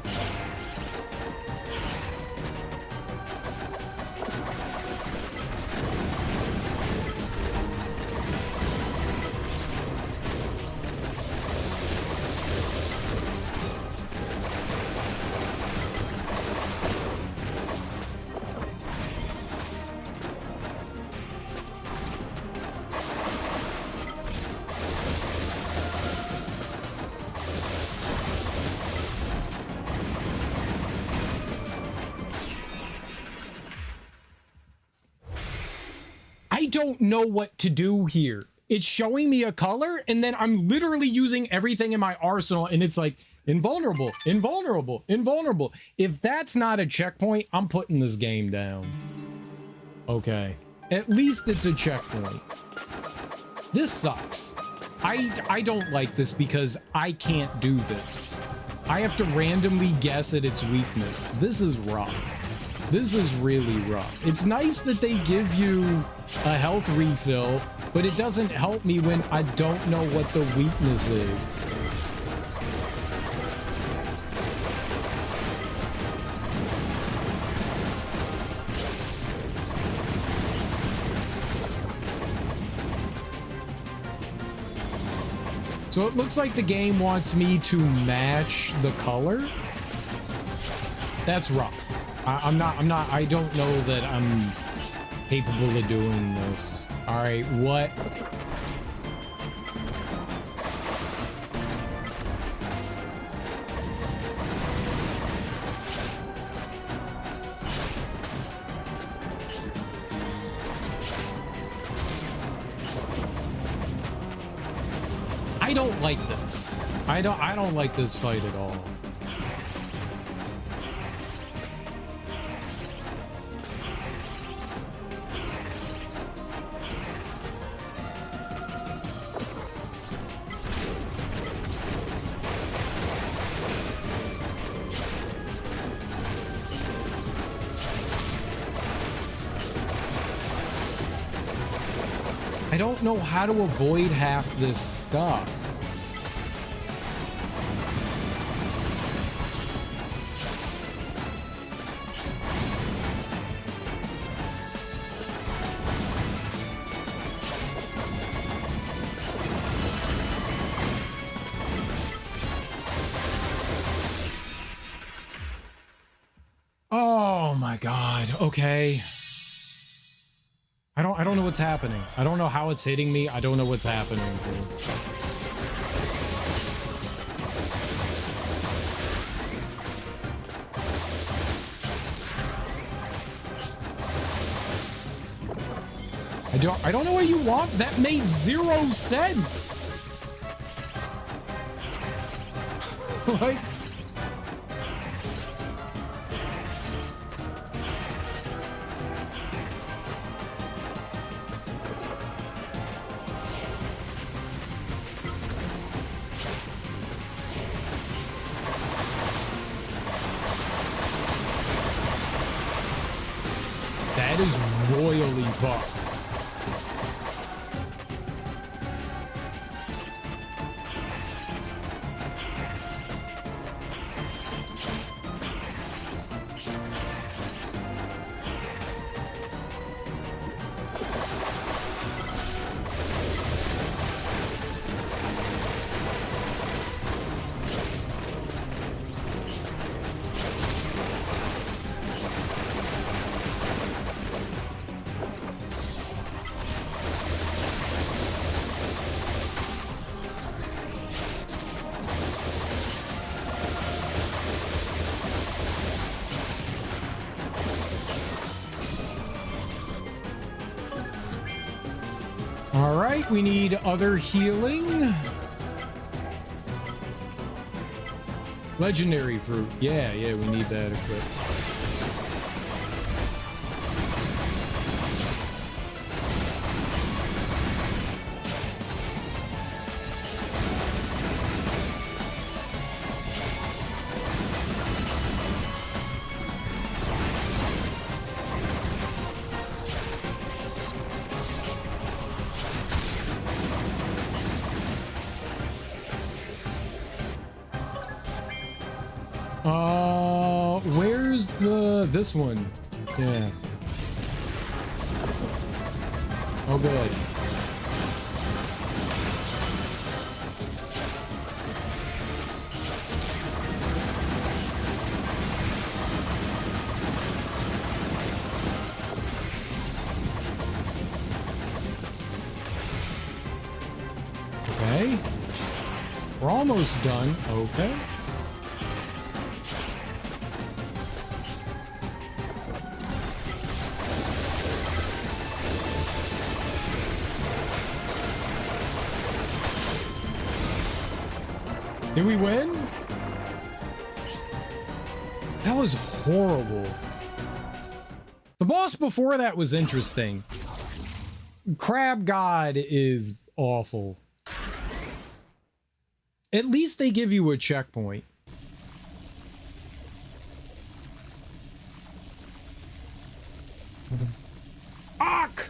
I don't know what to do here. It's showing me a color and then I'm literally using everything in my arsenal and it's like invulnerable, invulnerable, invulnerable. If that's not a checkpoint, I'm putting this game down. Okay. At least it's a checkpoint. This sucks. I don't like this because I can't do this. I have to randomly guess at its weakness. This is rough. This is really rough. It's nice that they give you a health refill, but it doesn't help me when I don't know what the weakness is. So it looks like the game wants me to match the color. That's rough. I don't know that I'm capable of doing this. All right, what? I don't like this. I don't like this fight at all. I don't know how to avoid half this stuff. my god. Okay. I don't know what's happening. I don't know how it's hitting me. I don't know what's happening. I don't know what you want. That made 0 sense. Like, that is royally fucked. All right, we need other healing. Legendary fruit. Yeah, we need that equipped. Where's this one? Yeah. Oh, good. Okay. We're almost done. Okay. Did we win? That was horrible. The boss before that was interesting. Crab God is awful. At least they give you a checkpoint. Ark!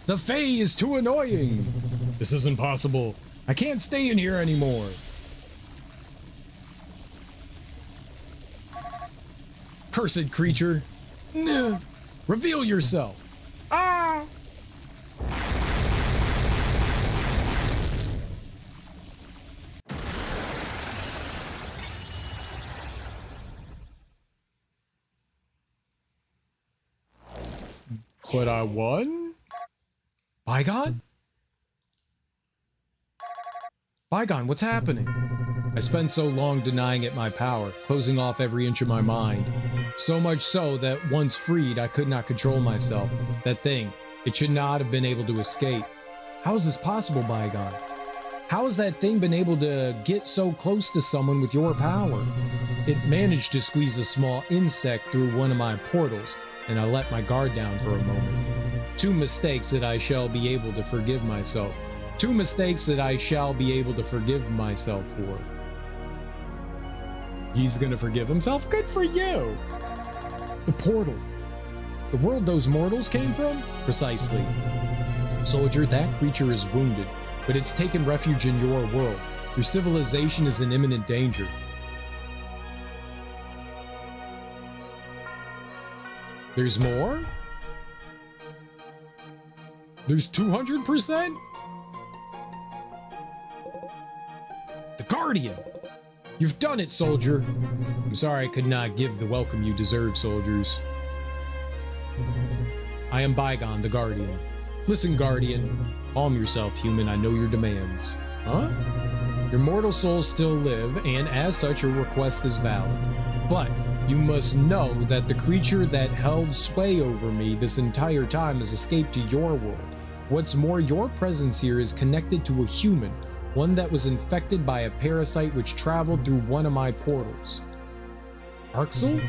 The Fae is too annoying. This isn't possible. I can't stay in here anymore. Cursed creature. Reveal yourself. Ah! But I won? Bygone? Bygone, what's happening? I spent so long denying it my power, closing off every inch of my mind. So much so that once freed, I could not control myself. That thing, it should not have been able to escape. How is this possible, Bygone? How has that thing been able to get so close to someone with your power? It managed to squeeze a small insect through one of my portals, and I let my guard down for a moment. 2 mistakes that I shall be able to forgive myself. 2 mistakes that I shall be able to forgive myself for. He's gonna forgive himself? Good for you! The portal. The world those mortals came from? Precisely. Soldier, that creature is wounded, but it's taken refuge in your world. Your civilization is in imminent danger. There's more? There's 200%? The Guardian! You've done it, soldier. I'm sorry I could not give the welcome you deserve, soldiers. I am Bygone, the Guardian. Listen, Guardian. Calm yourself, human. I know your demands. Huh? Your mortal souls still live, and as such, your request is valid. But you must know that the creature that held sway over me this entire time has escaped to your world. What's more, your presence here is connected to a human, one that was infected by a parasite which traveled through one of my portals. Arxel?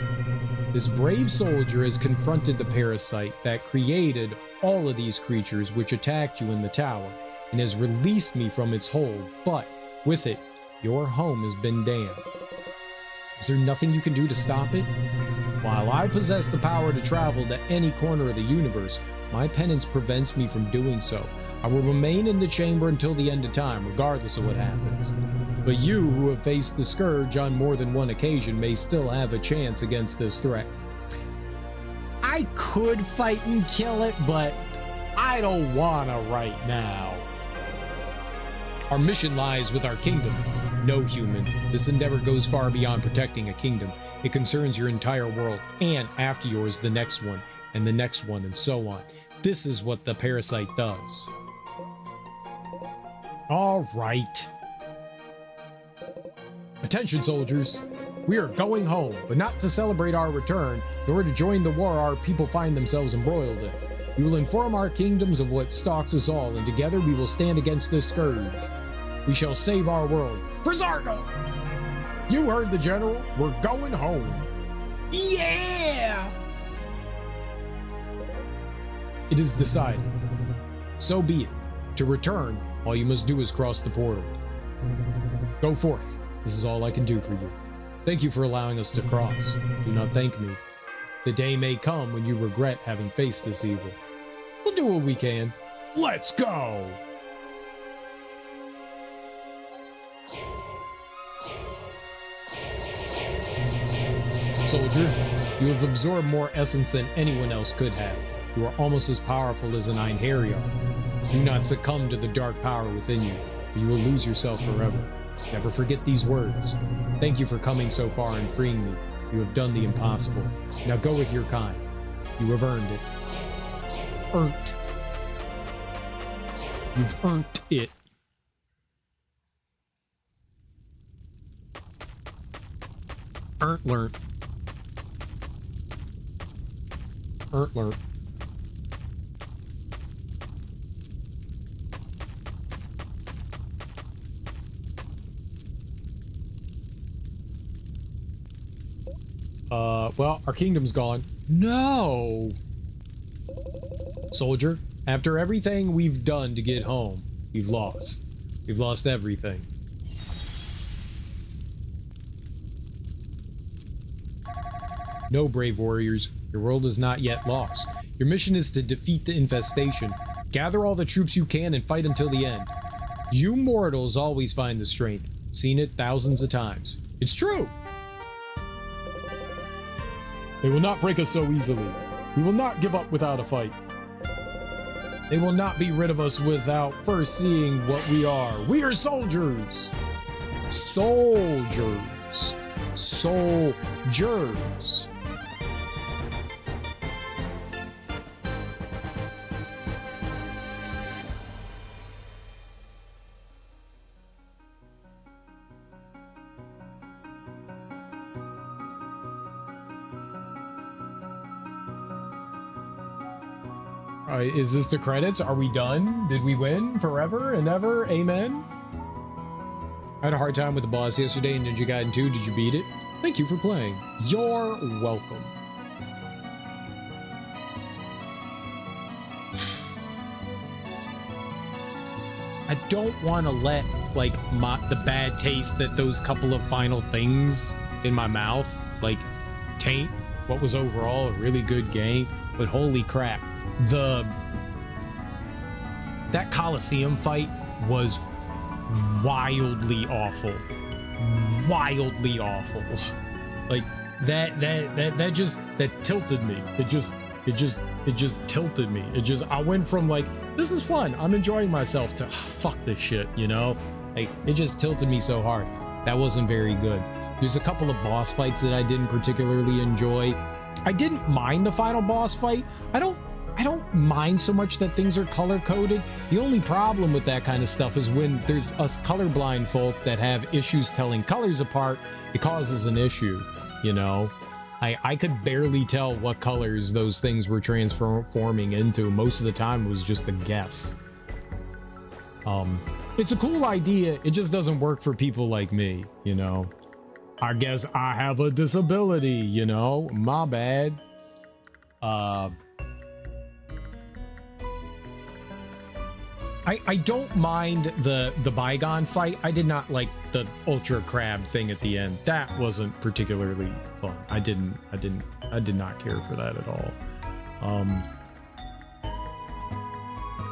This brave soldier has confronted the parasite that created all of these creatures which attacked you in the tower, and has released me from its hold, but with it, your home has been damned. Is there nothing you can do to stop it? While I possess the power to travel to any corner of the universe, my penance prevents me from doing so. I will remain in the chamber until the end of time, regardless of what happens. But you, who have faced the Scourge on more than one occasion, may still have a chance against this threat. I could fight and kill it, but I don't wanna right now. Our mission lies with our kingdom. No, human, this endeavor goes far beyond protecting a kingdom. It concerns your entire world, and after yours, the next one, and the next one, and so on. This is what the parasite does. All right. Attention, soldiers. We are going home, but not to celebrate our return, nor to join the war our people find themselves embroiled in. We will inform our kingdoms of what stalks us all, and together we will stand against this scourge. We shall save our world. For Zargo! You heard the general. We're going home. Yeah! It is decided. So be it. To return, all you must do is cross the portal. Go forth. This is all I can do for you. Thank you for allowing us to cross. Do not thank me. The day may come when you regret having faced this evil. We'll do what we can. Let's go! Soldier, you have absorbed more essence than anyone else could have. You are almost as powerful as an Einherjar. Do not succumb to the dark power within you, or you will lose yourself forever. Never forget these words. Thank you for coming so far and freeing me. You have done the impossible. Now go with your kind. You have earned it. Earned. You've earned it. Earned learnt. Earned learnt. Well, our kingdom's gone. No! Soldier, after everything we've done to get home, we've lost. We've lost everything. No, brave warriors, your world is not yet lost. Your mission is to defeat the infestation. Gather all the troops you can and fight until the end. You mortals always find the strength. Seen it thousands of times. It's true! They will not break us so easily. We will not give up without a fight. They will not be rid of us without first seeing what we are. We are soldiers! Soldiers. Soldiers. Is this the credits? Are we done? Did we win forever and ever? Amen? I had a hard time with the boss yesterday in Ninja Gaiden 2. Did you beat it? Thank you for playing. You're welcome. I don't want to let, like, the bad taste that those couple of final things in my mouth, like, taint what was overall a really good game. But holy crap. That Coliseum fight was wildly awful. Wildly awful. Like that tilted me. It just tilted me. I went from like, this is fun, I'm enjoying myself, to fuck this shit, you know? Like it just tilted me so hard. That wasn't very good. There's a couple of boss fights that I didn't particularly enjoy. I didn't mind the final boss fight. I don't mind so much that things are color coded. The only problem with that kind of stuff is when there's us colorblind folk that have issues telling colors apart, it causes an issue, you know? I could barely tell what colors those things were transforming into. Most of the time it was just a guess. It's a cool idea, it just doesn't work for people like me, you know? I guess I have a disability, you know? My bad. I don't mind the Bygone fight. I did not like the Ultra Crab thing at the end. That wasn't particularly fun. I did not care for that at all.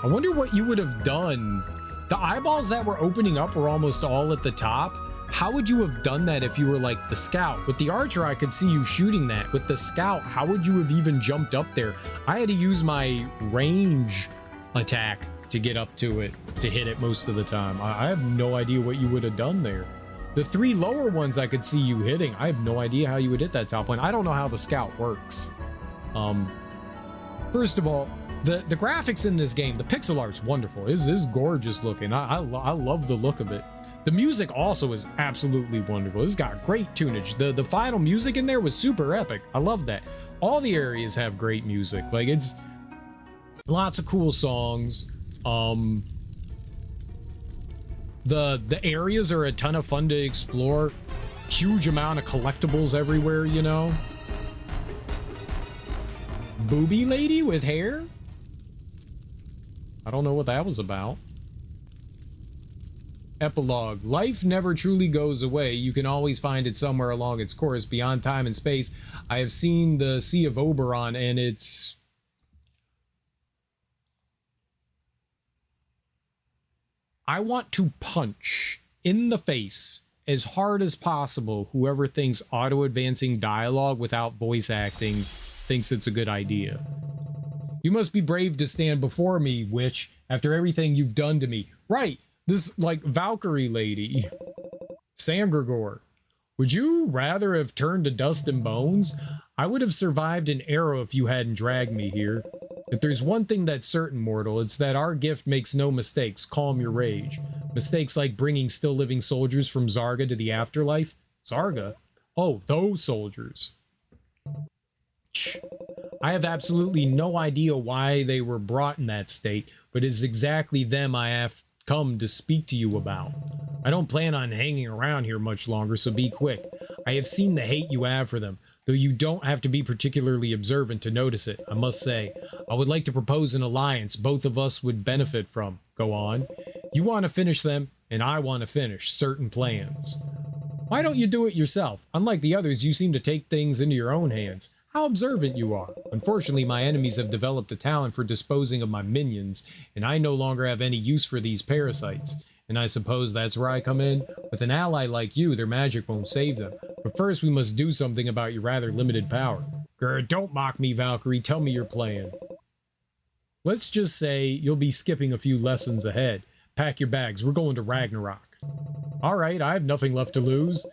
I wonder what you would have done. The eyeballs that were opening up were almost all at the top. How would you have done that if you were like the scout? With the archer, I could see you shooting that. With the scout, how would you have even jumped up there? I had to use my range attack to get up to it, to hit it most of the time. I have no idea what you would have done there. The 3 lower ones I could see you hitting. I have no idea how you would hit that top one. I don't know how the scout works. First of all, the graphics in this game, the pixel art's wonderful. It is gorgeous looking. I love the look of it. The music also is absolutely wonderful. It's got great tunage. The final music in there was super epic. I love that. All the areas have great music. Like, it's lots of cool songs. The areas are a ton of fun to explore. Huge amount of collectibles everywhere, you know. Booby lady with hair? I don't know what that was about. Epilogue. Life never truly goes away. You can always find it somewhere along its course beyond time and space. I have seen the Sea of Oberon, and it's... I want to punch in the face as hard as possible whoever thinks auto-advancing dialogue without voice acting thinks it's a good idea. You must be brave to stand before me, witch, after everything you've done to me. Right, this, like, Valkyrie lady. Sangregor. Would you rather have turned to dust and bones? I would have survived an arrow if you hadn't dragged me here. If there's one thing that's certain, mortal, it's that our gift makes no mistakes. Calm your rage. Mistakes like bringing still living soldiers from Zarga to the afterlife? Zarga? Oh, those soldiers. I have absolutely no idea why they were brought in that state, but it's exactly them I have come to speak to you about. I don't plan on hanging around here much longer, so be quick. I have seen the hate you have for them, though you don't have to be particularly observant to notice it, I must say. I would like to propose an alliance both of us would benefit from. Go on. You want to finish them, and I want to finish certain plans. Why don't you do it yourself? Unlike the others, you seem to take things into your own hands. How observant you are. Unfortunately, my enemies have developed a talent for disposing of my minions, and I no longer have any use for these parasites. And I suppose that's where I come in. With an ally like you, their magic won't save them. But first, we must do something about your rather limited power. Grr, don't mock me, Valkyrie. Tell me your plan. Let's just say you'll be skipping a few lessons ahead. Pack your bags. We're going to Ragnarok. All right, I have nothing left to lose.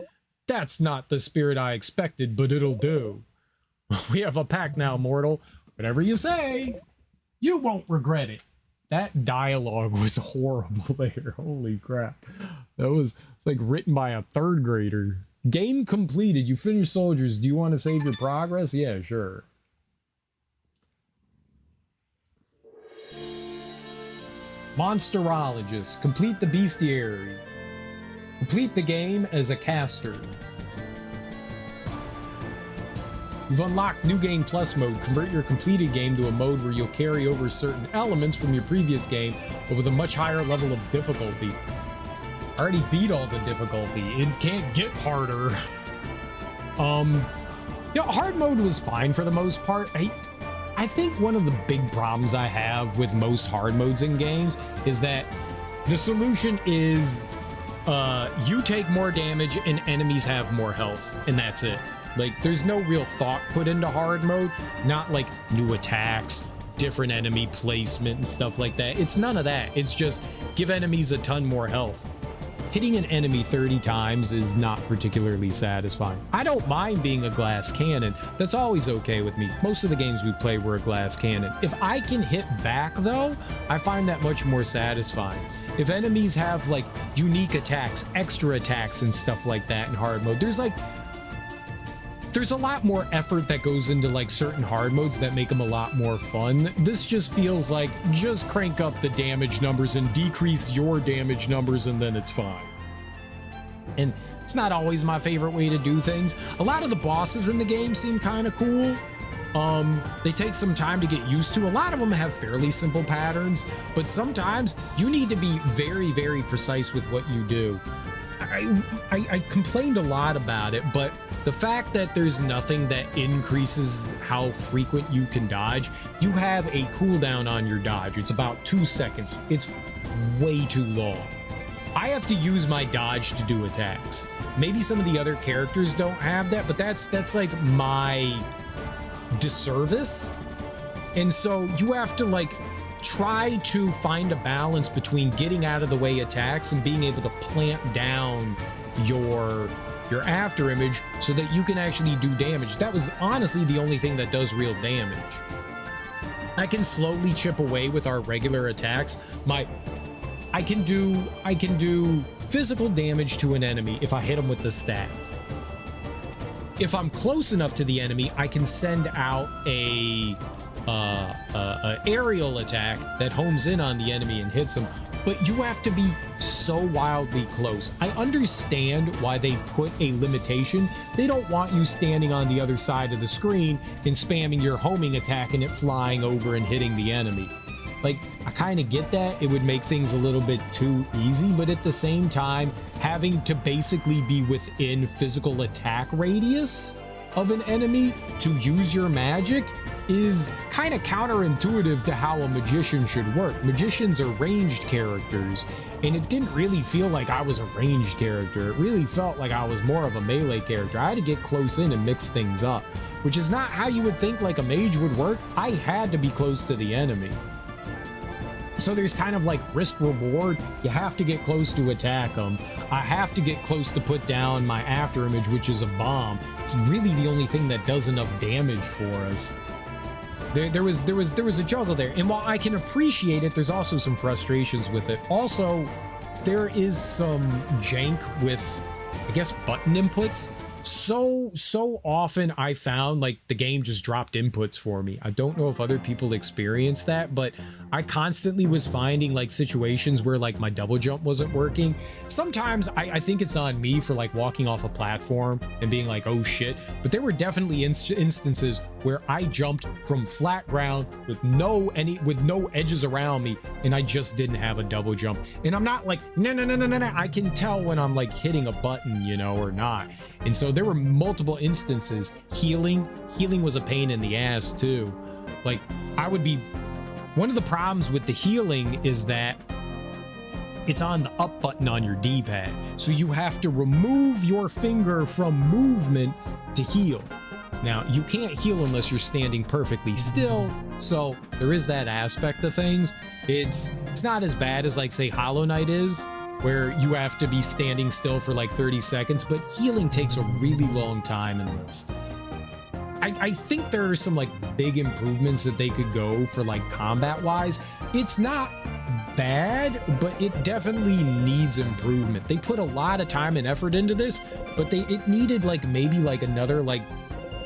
That's not the spirit I expected, but it'll do. We have a pact now, mortal. Whatever you say, you won't regret it. That dialogue was horrible there. Holy crap. That was like written by a 3rd grader. Game completed. You finished Soldiers. Do you want to save your progress? Yeah, sure. Monsterologist. Complete the bestiary. Complete the game as a caster. You've unlocked New Game Plus mode. Convert your completed game to a mode where you'll carry over certain elements from your previous game, but with a much higher level of difficulty. I already beat all the difficulty. It can't get harder. Yeah, hard mode was fine for the most part. I think one of the big problems I have with most hard modes in games is that the solution is you take more damage and enemies have more health, and that's it. Like, there's no real thought put into hard mode, not like new attacks, different enemy placement and stuff like that. It's none of that. It's just give enemies a ton more health. hitting an enemy 30 times is not particularly satisfying. I don't mind being a glass cannon. That's always okay with me. Most of the games we play were a glass cannon. If I can hit back though, I find that much more satisfying. If enemies have like unique attacks, extra attacks and stuff like that in hard mode, there's a lot more effort that goes into like certain hard modes that make them a lot more fun. This just feels like just crank up the damage numbers and decrease your damage numbers and then it's fine. And it's not always my favorite way to do things. A lot of the bosses in the game seem kind of cool. They take some time to get used to. A lot of them have fairly simple patterns, but sometimes you need to be very, very precise with what you do. I complained a lot about it, but the fact that there's nothing that increases how frequent you can dodge, you have a cooldown on your dodge. It's about 2 seconds. It's way too long. I have to use my dodge to do attacks. Maybe some of the other characters don't have that, but that's like my disservice. And so you have to like try to find a balance between getting out of the way attacks and being able to plant down your after image so that you can actually do damage. That was honestly the only thing that does real damage. I can slowly chip away with our regular attacks. I can do physical damage to an enemy if I hit them with the staff. If I'm close enough to the enemy, I can send out a aerial attack that homes in on the enemy and hits them, but you have to be so wildly close. I understand why they put a limitation. They don't want you standing on the other side of the screen and spamming your homing attack and it flying over and hitting the enemy. Like, I kind of get that. It would make things a little bit too easy, but at the same time, having to basically be within physical attack radius of an enemy to use your magic is kind of counterintuitive to how a magician should work. Magicians are ranged characters, and it didn't really feel like I was a ranged character. It really felt like I was more of a melee character. I had to get close in and mix things up, which is not how you would think like a mage would work. I had to be close to the enemy. So there's kind of like risk reward. You have to get close to attack them. I have to get close to put down my after image, which is a bomb. It's really the only thing that does enough damage for us. There was a juggle there, and while I can appreciate it, there's also some frustrations with it. Also, there is some jank with, I guess, button inputs. So often I found like the game just dropped inputs for me. I don't know if other people experience that, but I constantly was finding like situations where like my double jump wasn't working. Sometimes I think it's on me for like walking off a platform and being like, oh shit. But there were definitely instances where I jumped from flat ground with no edges around me, and I just didn't have a double jump. And I'm not like, no. I can tell when I'm like hitting a button, you know, or not. And so there were multiple instances. Healing was a pain in the ass too. Like, one of the problems with the healing is that it's on the up button on your D-pad. So you have to remove your finger from movement to heal. Now, you can't heal unless you're standing perfectly still, so there is that aspect of things. It's not as bad as like say Hollow Knight is, where you have to be standing still for like 30 seconds, but healing takes a really long time in this. I think there are some like big improvements that they could go for like combat wise. It's not bad, but it definitely needs improvement. They put a lot of time and effort into this, but it needed like maybe like another like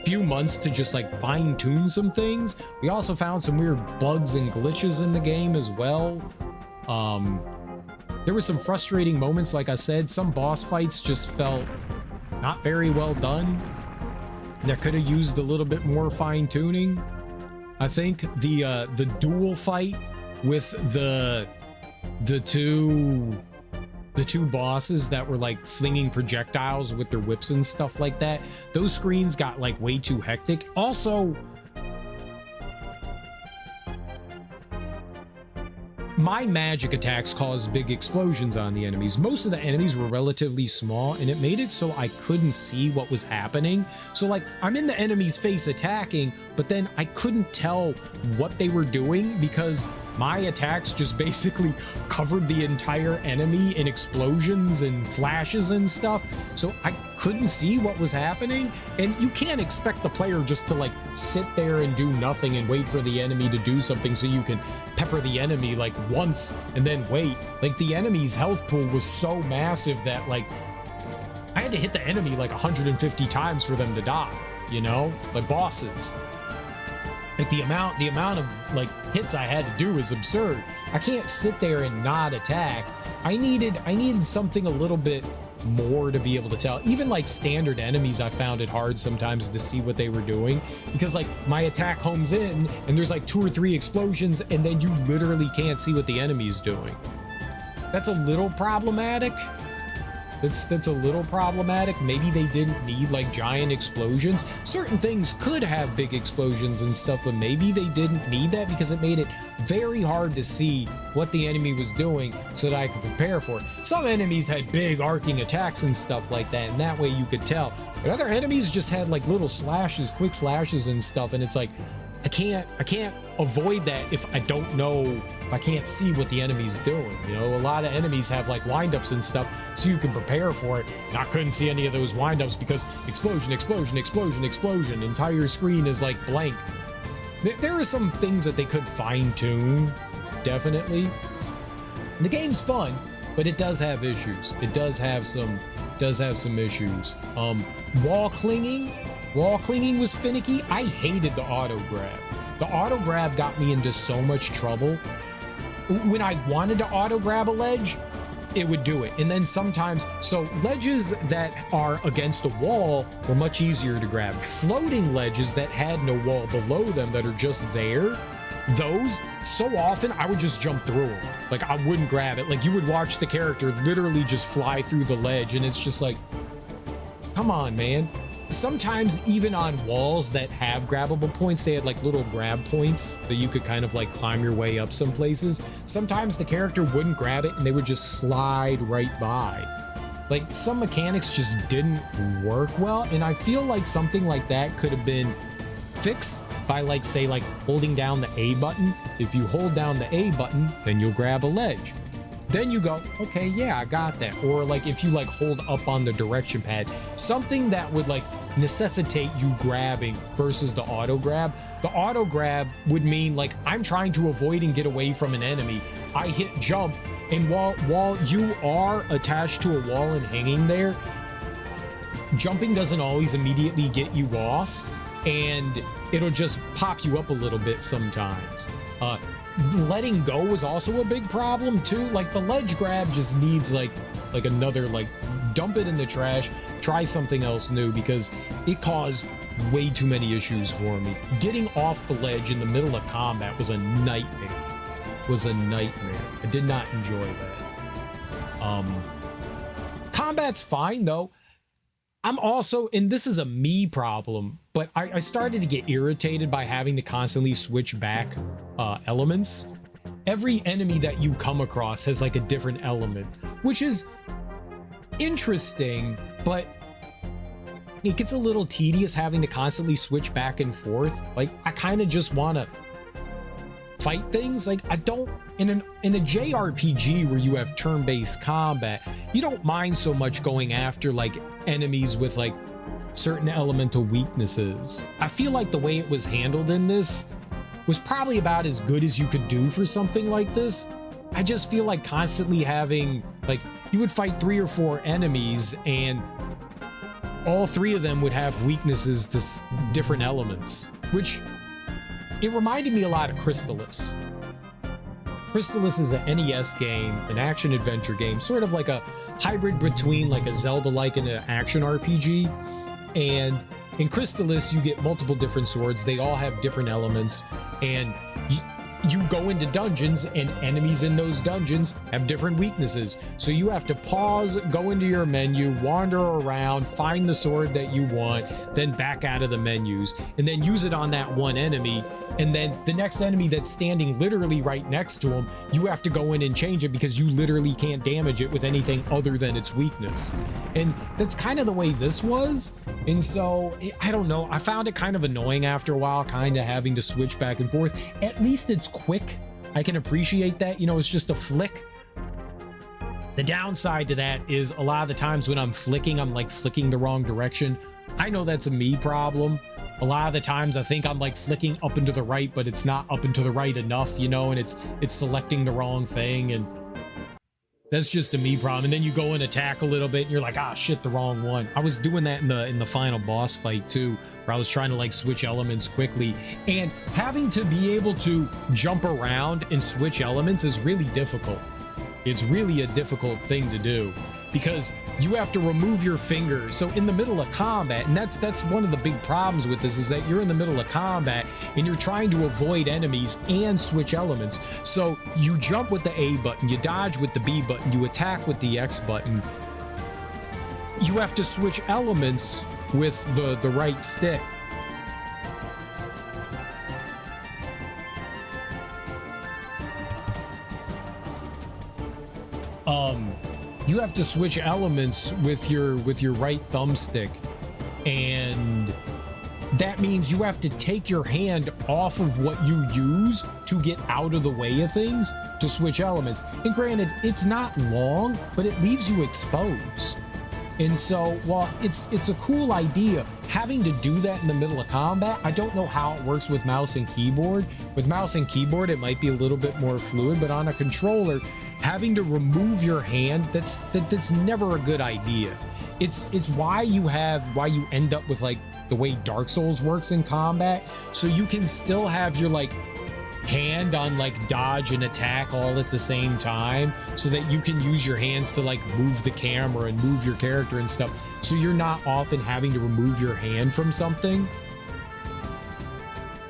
few months to just like fine tune some things. We also found some weird bugs and glitches in the game as well. There were some frustrating moments. Like I said, some boss fights just felt not very well done. That could have used a little bit more fine tuning. I think the duel fight with the two bosses that were like flinging projectiles with their whips and stuff like that, those screens got like way too hectic. Also, my magic attacks caused big explosions on the enemies. Most of the enemies were relatively small, and it made it so I couldn't see what was happening. So like, I'm in the enemy's face attacking, but then I couldn't tell what they were doing because my attacks just basically covered the entire enemy in explosions and flashes and stuff. So I couldn't see what was happening. And you can't expect the player just to like sit there and do nothing and wait for the enemy to do something so you can pepper the enemy like once and then wait. Like the enemy's health pool was so massive that like I had to hit the enemy like 150 times for them to die, you know, like bosses. Like the amount of like hits I had to do is absurd. I can't sit there and not attack. I needed something a little bit more to be able to tell. Even like standard enemies, I found it hard sometimes to see what they were doing because like my attack homes in and there's like 2 or 3 explosions and then you literally can't see what the enemy's doing. That's a little problematic. That's a little problematic. Maybe they didn't need like giant explosions. Certain things could have big explosions and stuff, but maybe they didn't need that because it made it very hard to see what the enemy was doing so that I could prepare for it. Some enemies had big arcing attacks and stuff like that, and that way you could tell. But other enemies just had like little slashes, quick slashes and stuff, and it's like I can't avoid that if I don't know, if I can't see what the enemy's doing. You know, a lot of enemies have like windups and stuff so you can prepare for it. And I couldn't see any of those windups because explosion, explosion, explosion, explosion. Entire screen is like blank. There are some things that they could fine tune, definitely. The game's fun, but it does have issues. It does have some issues. Wall clinging was finicky. I hated the auto grab. The auto grab got me into so much trouble. When I wanted to auto grab a ledge, it would do it. And then sometimes, so ledges that are against a wall were much easier to grab. Floating ledges that had no wall below them that are just there, those, so often I would just jump through them. Like I wouldn't grab it. Like you would watch the character literally just fly through the ledge and it's just like, come on, man. Sometimes even on walls that have grabbable points, they had like little grab points that you could kind of like climb your way up some places. Sometimes the character wouldn't grab it and they would just slide right by. Like some mechanics just didn't work well. And I feel like something like that could have been fixed by like, say like holding down the A button. If you hold down the A button, then you'll grab a ledge. Then you go, okay, yeah, I got that. Or like if you like hold up on the direction pad, something that would like necessitate you grabbing versus the auto grab. The auto grab would mean like I'm trying to avoid and get away from an enemy. I hit jump, and while you are attached to a wall and hanging there, jumping doesn't always immediately get you off, and it'll just pop you up a little bit sometimes. Letting go was also a big problem too. Like the ledge grab just needs like another, like dump it in the trash, try something else new, because it caused way too many issues for me. Getting off the ledge in the middle of combat was a nightmare. I did not enjoy that. Combat's fine though. I'm also, and this is a me problem, but I started to get irritated by having to constantly switch back elements. Every enemy that you come across has like a different element, which is interesting, but it gets a little tedious having to constantly switch back and forth. Like I kind of just want to fight things. Like I don't, in a JRPG where you have turn-based combat, you don't mind so much going after like enemies with like certain elemental weaknesses. I feel like the way it was handled in this was probably about as good as you could do for something like this. I just feel like constantly having, like, you would fight 3 or 4 enemies and all 3 of them would have weaknesses to different elements, which it reminded me a lot of Crystalis. Crystalis is an NES game, an action-adventure game, sort of like a hybrid between like a Zelda-like and an action RPG. And in Crystalis, you get multiple different swords. They all have different elements, and you go into dungeons and enemies in those dungeons have different weaknesses. So you have to pause, go into your menu, wander around, find the sword that you want, then back out of the menus, and then use it on that one enemy. And then the next enemy that's standing literally right next to him, you have to go in and change it because you literally can't damage it with anything other than its weakness. And that's kind of the way this was. And so, I don't know, I found it kind of annoying after a while, kind of having to switch back and forth. At least it's quick. I can appreciate that. You know, it's just a flick. The downside to that is a lot of the times when I'm flicking, I'm like flicking the wrong direction. I know that's a me problem. A lot of the times I think I'm like flicking up and to the right, but it's not up and to the right enough, you know, and it's selecting the wrong thing, and that's just a me problem. And then you go and attack a little bit and you're like, ah, shit, the wrong one. I was doing that in the final boss fight too, where I was trying to like switch elements quickly, and having to be able to jump around and switch elements is really difficult. It's really a difficult thing to do, because you have to remove your fingers. So in the middle of combat, and that's one of the big problems with this, is that you're in the middle of combat and you're trying to avoid enemies and switch elements. So you jump with the A button, you dodge with the B button, you attack with the X button. You have to switch elements with the right stick. You have to switch elements with your right thumbstick, and that means you have to take your hand off of what you use to get out of the way of things to switch elements. And granted, it's not long, but it leaves you exposed. And so, while it's a cool idea, having to do that in the middle of combat, I don't know how it works with mouse and keyboard. With mouse and keyboard, it might be a little bit more fluid, but on a controller, having to remove your hand, that's never a good idea. It's why you end up with like the way Dark Souls works in combat, so you can still have your like hand on like dodge and attack all at the same time, so that you can use your hands to like move the camera and move your character and stuff, so you're not often having to remove your hand from something.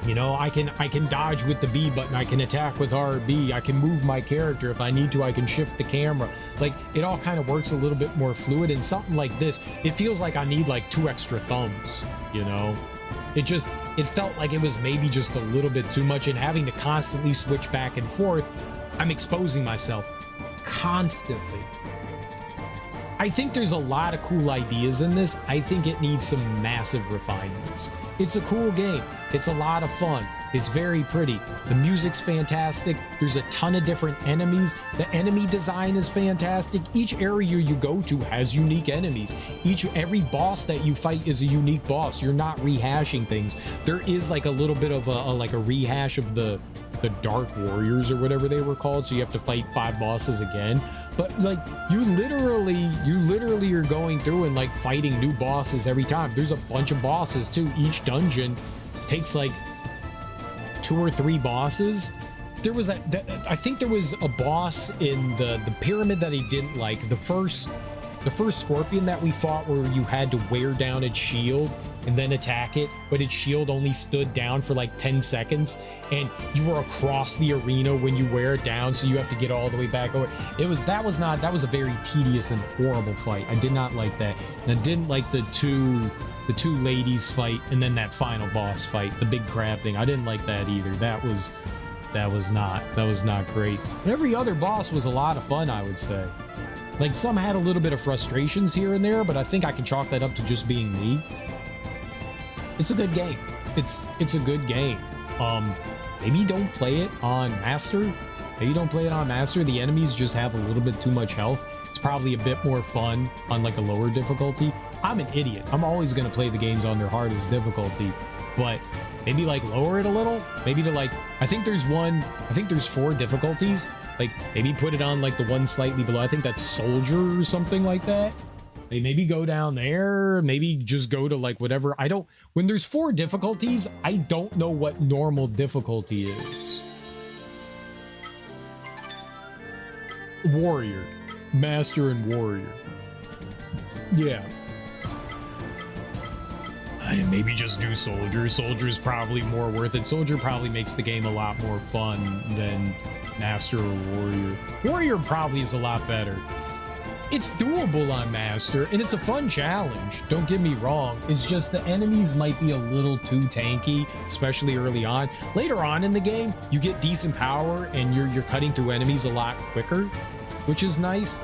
You know, I can dodge with the B button, I can attack with RB, I can move my character if I need to, I can shift the camera. Like, it all kind of works a little bit more fluid. And something like this, it feels like I need like 2 extra thumbs, you know? It felt like it was maybe just a little bit too much, and having to constantly switch back and forth, I'm exposing myself constantly. I think there's a lot of cool ideas in this. I think it needs some massive refinements. It's a cool game. It's a lot of fun. It's very pretty. The music's fantastic. There's a ton of different enemies. The enemy design is fantastic. Each area you go to has unique enemies. Every boss that you fight is a unique boss. You're not rehashing things. There is like a little bit of a rehash of the Dark Warriors or whatever they were called, so you have to fight 5 bosses again. But like, you literally are going through and like fighting new bosses every time. There's a bunch of bosses too. Each dungeon takes like 2 or 3 bosses. I think there was a boss in the pyramid that I didn't like. The first scorpion that we fought, where you had to wear down its shield and then attack it, but its shield only stood down for like 10 seconds, and you were across the arena when you wear it down, so you have to get all the way back over. That was a very tedious and horrible fight. I did not like that. And I didn't like the two ladies fight, and then that final boss fight, the big crab thing. I didn't like that either. That was not great. But every other boss was a lot of fun, I would say. Like, some had a little bit of frustrations here and there, but I think I can chalk that up to just being me. It's a good game. It's a good game. Maybe don't play it on Master. Maybe don't play it on Master. The enemies just have a little bit too much health. It's probably a bit more fun on like a lower difficulty. I'm an idiot. I'm always going to play the games on their hardest difficulty, but maybe like lower it a little. Maybe to like, I think there's 4 difficulties. Like, maybe put it on like the one slightly below. I think that's Soldier or something like that. Maybe go down there, maybe just go to like whatever. When there's 4 difficulties, I don't know what normal difficulty is. Warrior, Master and Warrior. Yeah. maybe just do Soldier. Soldier's probably more worth it. Soldier probably makes the game a lot more fun than Master or Warrior. Warrior probably is a lot better. It's doable on Master, and it's a fun challenge. Don't get me wrong. It's just the enemies might be a little too tanky, especially early on. Later on in the game, you get decent power, and you're cutting through enemies a lot quicker, which is nice.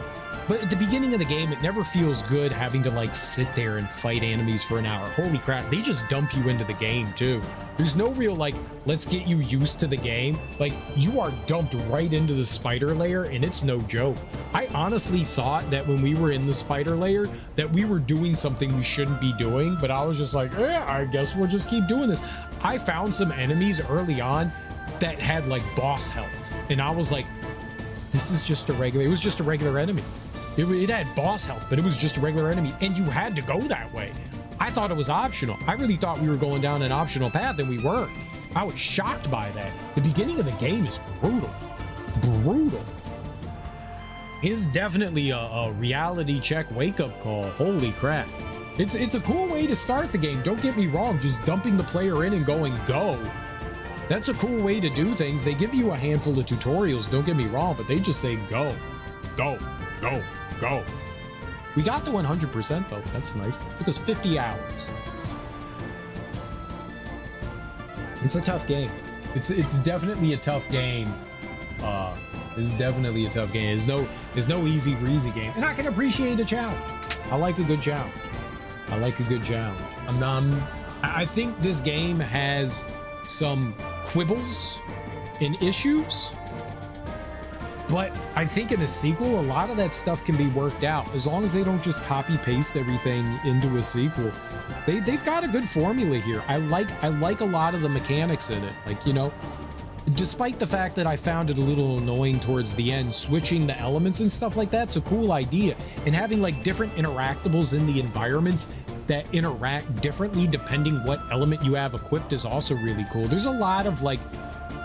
But at the beginning of the game, it never feels good having to like sit there and fight enemies for an hour. Holy crap, they just dump you into the game too. There's no real like, let's get you used to the game. Like, you are dumped right into the spider layer, and it's no joke. I honestly thought that when we were in the spider layer that we were doing something we shouldn't be doing, but I was just like, I guess we'll just keep doing this. I found some enemies early on that had like boss health, and I was like, this is just a regular, it was just a regular enemy. It had boss health, but it was just a regular enemy, and you had to go that way. I thought it was optional. I really thought we were going down an optional path, and we weren't. I was shocked by that. The beginning of the game is brutal. Brutal. It's definitely a reality check wake-up call. Holy crap. It's a cool way to start the game. Don't get me wrong. Just dumping the player in and going, go. That's a cool way to do things. They give you a handful of tutorials, don't get me wrong, but they just say, go, go, go. Go. We got the 100% though. That's nice. It took us 50 hours. It's a tough game. It's definitely a tough game. It's definitely a tough game. There's no easy breezy game. And I can appreciate a challenge. I like a good challenge. I like a good challenge. I think this game has some quibbles and issues, but I think in a sequel, a lot of that stuff can be worked out as long as they don't just copy paste everything into a sequel. They've got a good formula here. I like a lot of the mechanics in it. Like, you know, despite the fact that I found it a little annoying towards the end, switching the elements and stuff like that's a cool idea. And having like different interactables in the environments that interact differently depending what element you have equipped is also really cool. There's a lot of like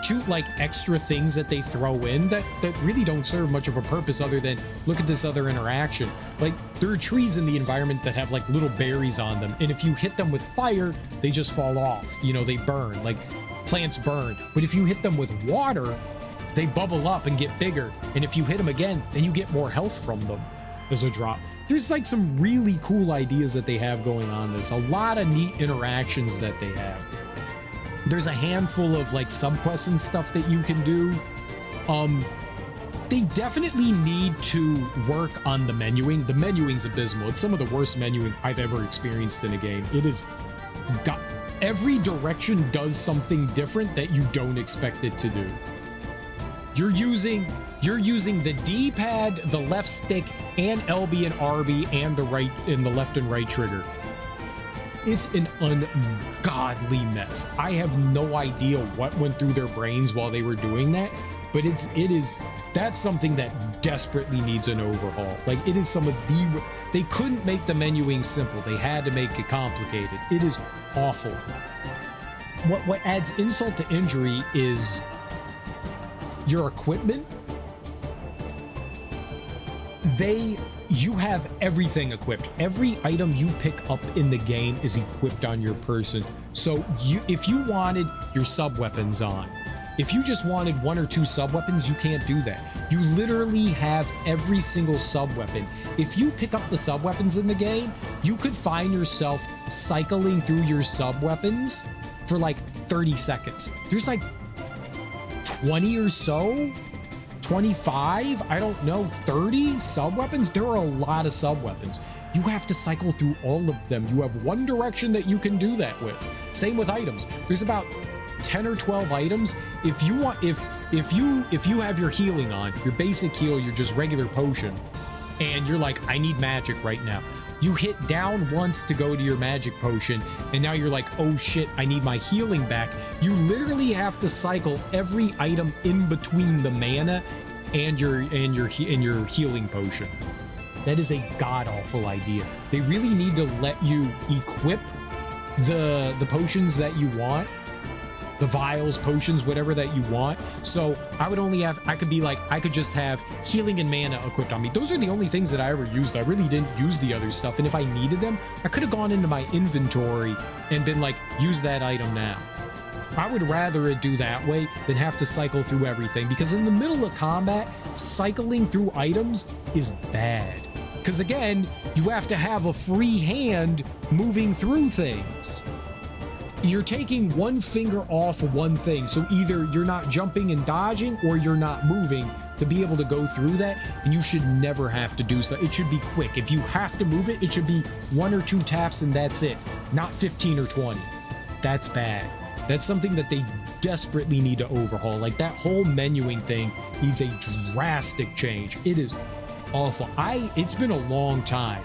cute like extra things that they throw in that really don't serve much of a purpose other than look at this other interaction. Like, there are trees in the environment that have like little berries on them, and if you hit them with fire, they just fall off. You know, they burn. Like, plants burn. But if you hit them with water, they bubble up and get bigger, and if you hit them again, then you get more health from them as a drop. There's like some really cool ideas that they have going on. There's a lot of neat interactions that they have. There's a handful of like subquests and stuff that you can do. They definitely need to work on the menuing. The menuing's abysmal. It's some of the worst menuing I've ever experienced in a game. It is got every direction does something different that you don't expect it to do. You're using the D-pad, the left stick, and LB and RB, and the left and right trigger. It's an ungodly mess. I have no idea what went through their brains while they were doing that, but that's something that desperately needs an overhaul. Like, it is they couldn't make the menuing simple. They had to make it complicated. It is awful. What adds insult to injury is your equipment. You have everything equipped. Every item you pick up in the game is equipped on your person. So if you wanted your sub weapons on, if you just wanted one or two sub weapons, you can't do that. You literally have every single sub weapon. If you pick up the sub weapons in the game, you could find yourself cycling through your sub weapons for like 30 seconds. There's like 20 or so, 25, I don't know, 30 sub weapons. There are a lot of sub weapons. You have to cycle through all of them. You have one direction that you can do that with. Same with items. There's about 10 or 12 items. If you have your healing on, your basic heal, your just regular potion, and you're like, I need magic right now. You hit down once to go to your magic potion, and now you're like, oh shit, I need my healing back. You literally have to cycle every item in between the mana and your healing potion. That is a god-awful idea. They really need to let you equip the potions that you want, the vials, potions, whatever that you want. So I would only have, I could just have healing and mana equipped on me. Those are the only things that I ever used. I really didn't use the other stuff. And if I needed them, I could have gone into my inventory and been like, use that item now. I would rather it do that way than have to cycle through everything, because in the middle of combat, cycling through items is bad. Because again, you have to have a free hand moving through things. You're taking one finger off of one thing, so either you're not jumping and dodging or you're not moving to be able to go through that, and you should never have to do so. It should be quick. If you have to move it, it should be 1 or 2 taps and that's it, not 15 or 20. That's bad. That's something that they desperately need to overhaul. Like, that whole menuing thing needs a drastic change. It is awful. It's been a long time.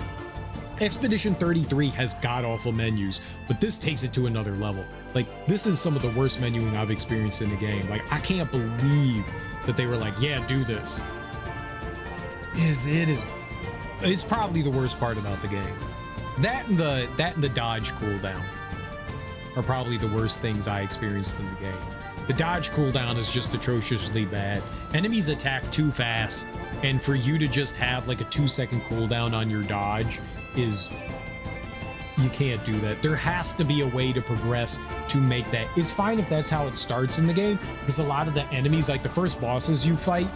Expedition 33 has god-awful menus, but this takes it to another level. Like, this is some of the worst menuing I've experienced in the game. Like, I can't believe that they were like, yeah, do this. It's probably the worst part about the game. That and the dodge cooldown are probably the worst things I experienced in the game. The dodge cooldown is just atrociously bad. Enemies attack too fast, and for you to just have like a 2-second cooldown on your dodge is, you can't do that. There has to be a way to progress to make that. It's fine if that's how it starts in the game, because a lot of the enemies, like the first bosses you fight,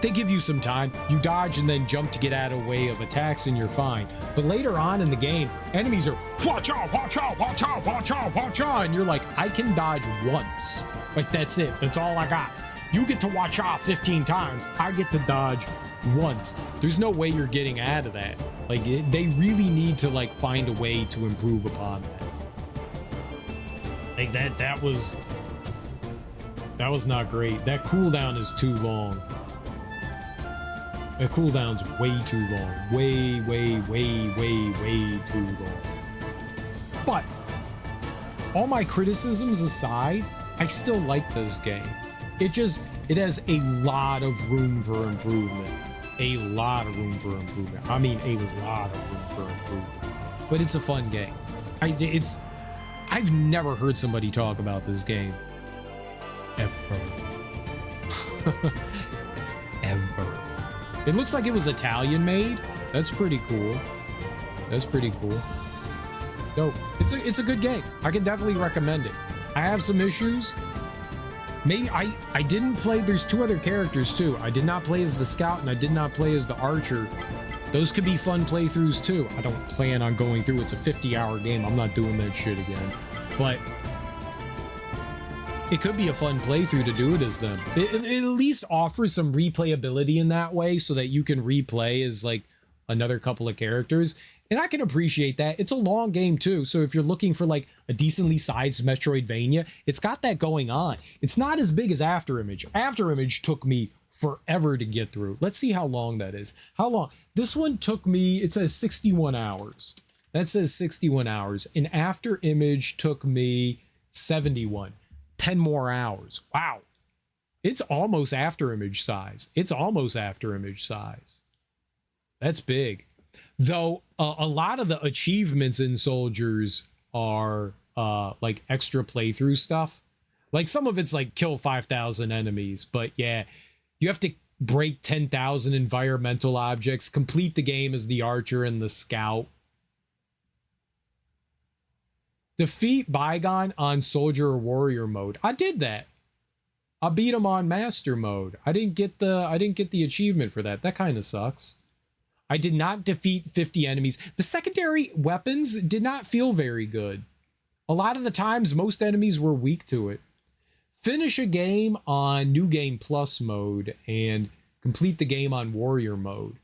they give you some time. You dodge and then jump to get out of the way of attacks and you're fine. But later on in the game, enemies are watch out, watch out, watch out, watch out, watch out, and you're like, I can dodge once. Like, that's it. That's all I got. You get to watch out 15 times. I get to dodge once. There's no way you're getting out of that. Like, they really need to like find a way to improve upon that. Like, that was not great. That cooldown is too long. That cooldown's way too long. Way too long. But all my criticisms aside, I still like this game. It has a lot of room for improvement. A lot of room for improvement. I mean, a lot of room for improvement. But it's a fun game. I've never heard somebody talk about this game. Ever. Ever. It looks like it was Italian made. That's pretty cool. That's pretty cool. No, it's a good game. I can definitely recommend it. I have some issues. Maybe I didn't play. There's 2 other characters too. I did not play as the scout and I did not play as the archer. Those could be fun playthroughs too. I don't plan on going through. It's a 50-hour game. I'm not doing that shit again. But it could be a fun playthrough to do it as them. It at least offers some replayability in that way, so that you can replay as like another couple of characters. And I can appreciate that. It's a long game too. So if you're looking for like a decently sized Metroidvania, it's got that going on. It's not as big as Afterimage. Afterimage took me forever to get through. Let's see how long that is. How long? This one took me, it says 61 hours. That says 61 hours. And Afterimage took me 71. 10 more hours. Wow. It's almost Afterimage size. It's almost Afterimage size. That's big. Though a lot of the achievements in Souldiers are like extra playthrough stuff. Like, some of it's like kill 5,000 enemies, but yeah, you have to break 10,000 environmental objects, complete the game as the archer and the scout. Defeat Bygone on soldier or warrior mode. I did that. I beat him on master mode. I didn't get the achievement for that. That kind of sucks. I did not defeat 50 enemies. The secondary weapons did not feel very good. A lot of the times, most enemies were weak to it. Finish a game on New Game Plus mode and complete the game on warrior mode.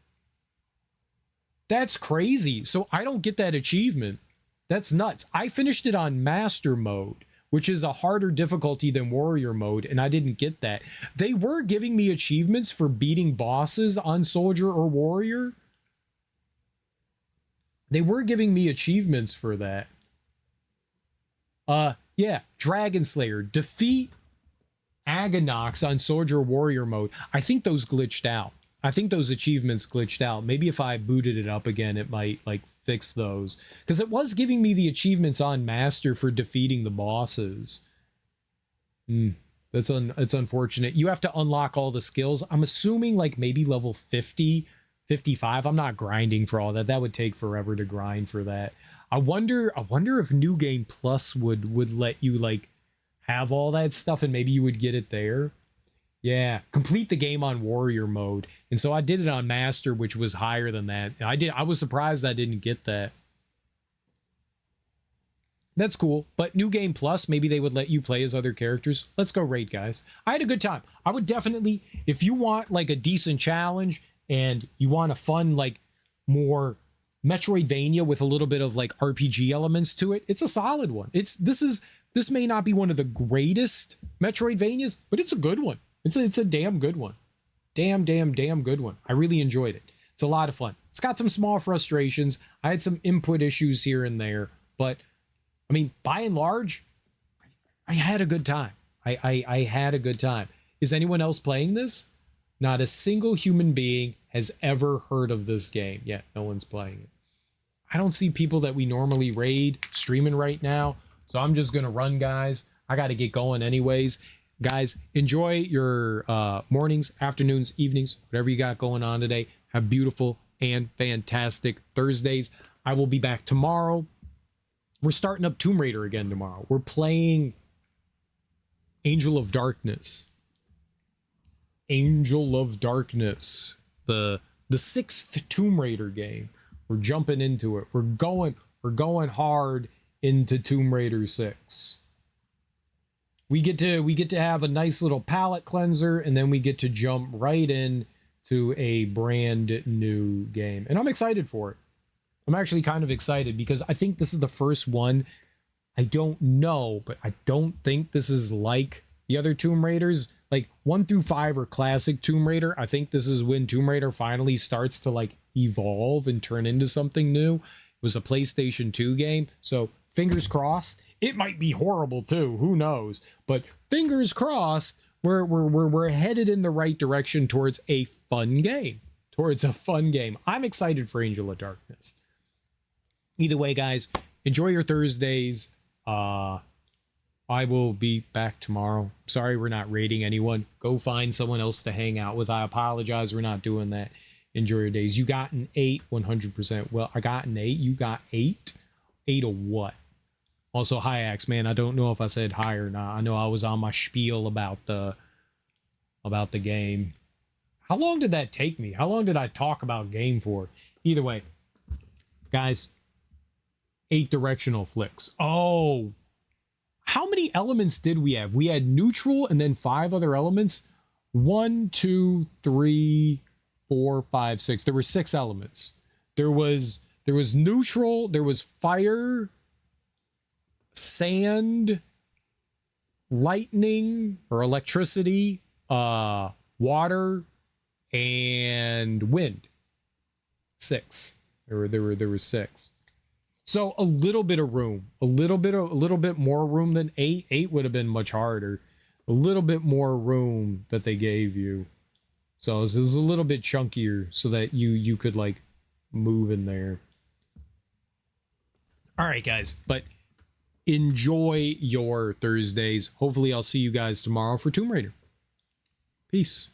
That's crazy. So I don't get that achievement. That's nuts. I finished it on master mode, which is a harder difficulty than warrior mode, and I didn't get that. They were giving me achievements for beating bosses on soldier or warrior. They were giving me achievements for that. Yeah, Dragon Slayer. Defeat Agonox on soldier warrior mode. I think those glitched out. I think those achievements glitched out. Maybe if I booted it up again, it might like fix those. Because it was giving me the achievements on master for defeating the bosses. It's unfortunate. You have to unlock all the skills. I'm assuming like maybe level 50, 55. I'm not grinding for all that. That would take forever to grind for that. I wonder if New Game Plus would let you like have all that stuff and maybe you would get it there. Yeah, complete the game on warrior mode. And so I did it on master, which was higher than that. I was surprised I didn't get that. That's cool. But New Game Plus, maybe they would let you play as other characters. Let's go raid, guys. I had a good time. I would definitely, if you want like a decent challenge and you want a fun, like more Metroidvania with a little bit of like RPG elements to it, it's a solid one. This may not be one of the greatest Metroidvanias, but it's a good one. It's a damn good one. Damn good one. I really enjoyed it. It's a lot of fun. It's got some small frustrations. I had some input issues here and there, but I mean, by and large, I had a good time. I had a good time. Is anyone else playing this? Not a single human being has ever heard of this game yet. No one's playing it. I don't see people that we normally raid streaming right now. So I'm just going to run, guys. I got to get going anyways. Guys, enjoy your mornings, afternoons, evenings, whatever you got going on today. Have beautiful and fantastic Thursdays. I will be back tomorrow. We're starting up Tomb Raider again tomorrow. We're playing Angel of Darkness. Angel of Darkness. The 6th Tomb Raider game. We're jumping into it. We're going hard into Tomb Raider 6. We get to have a nice little palate cleanser, and then we get to jump right in to a brand new game. And I'm excited for it. I'm actually kind of excited because I think this is the first one. I don't know, but I don't think this is like the other Tomb Raiders. Like 1 through 5 are classic Tomb Raider. I think this is when Tomb Raider finally starts to like evolve and turn into something new. It was a PlayStation 2 game, so fingers crossed. It might be horrible too. Who knows? But fingers crossed. We're headed in the right direction towards a fun game. I'm excited for Angel of Darkness. Either way, guys, enjoy your Thursdays. I will be back tomorrow. Sorry we're not raiding anyone. Go find someone else to hang out with. I apologize. We're not doing that. Enjoy your days. You got an 8, 100%. Well, I got an 8. You got 8? 8 of what? Also, hi, Axe, man. I don't know if I said hi or not. I know I was on my spiel about the game. How long did that take me? How long did I talk about game for? Either way, guys, 8 directional flicks. Oh, how many elements did we have? We had neutral and then 5 other elements. 1, 2, 3, 4, 5, 6. There were 6 elements. There was neutral. There was fire, sand, lightning or electricity, water, and wind. 6. There were 6. So a little bit of room, a little bit more room than 8. 8 would have been much harder. A little bit more room that they gave you. So it was a little bit chunkier so that you could like move in there. All right, guys, but enjoy your Thursdays. Hopefully I'll see you guys tomorrow for Tomb Raider. Peace.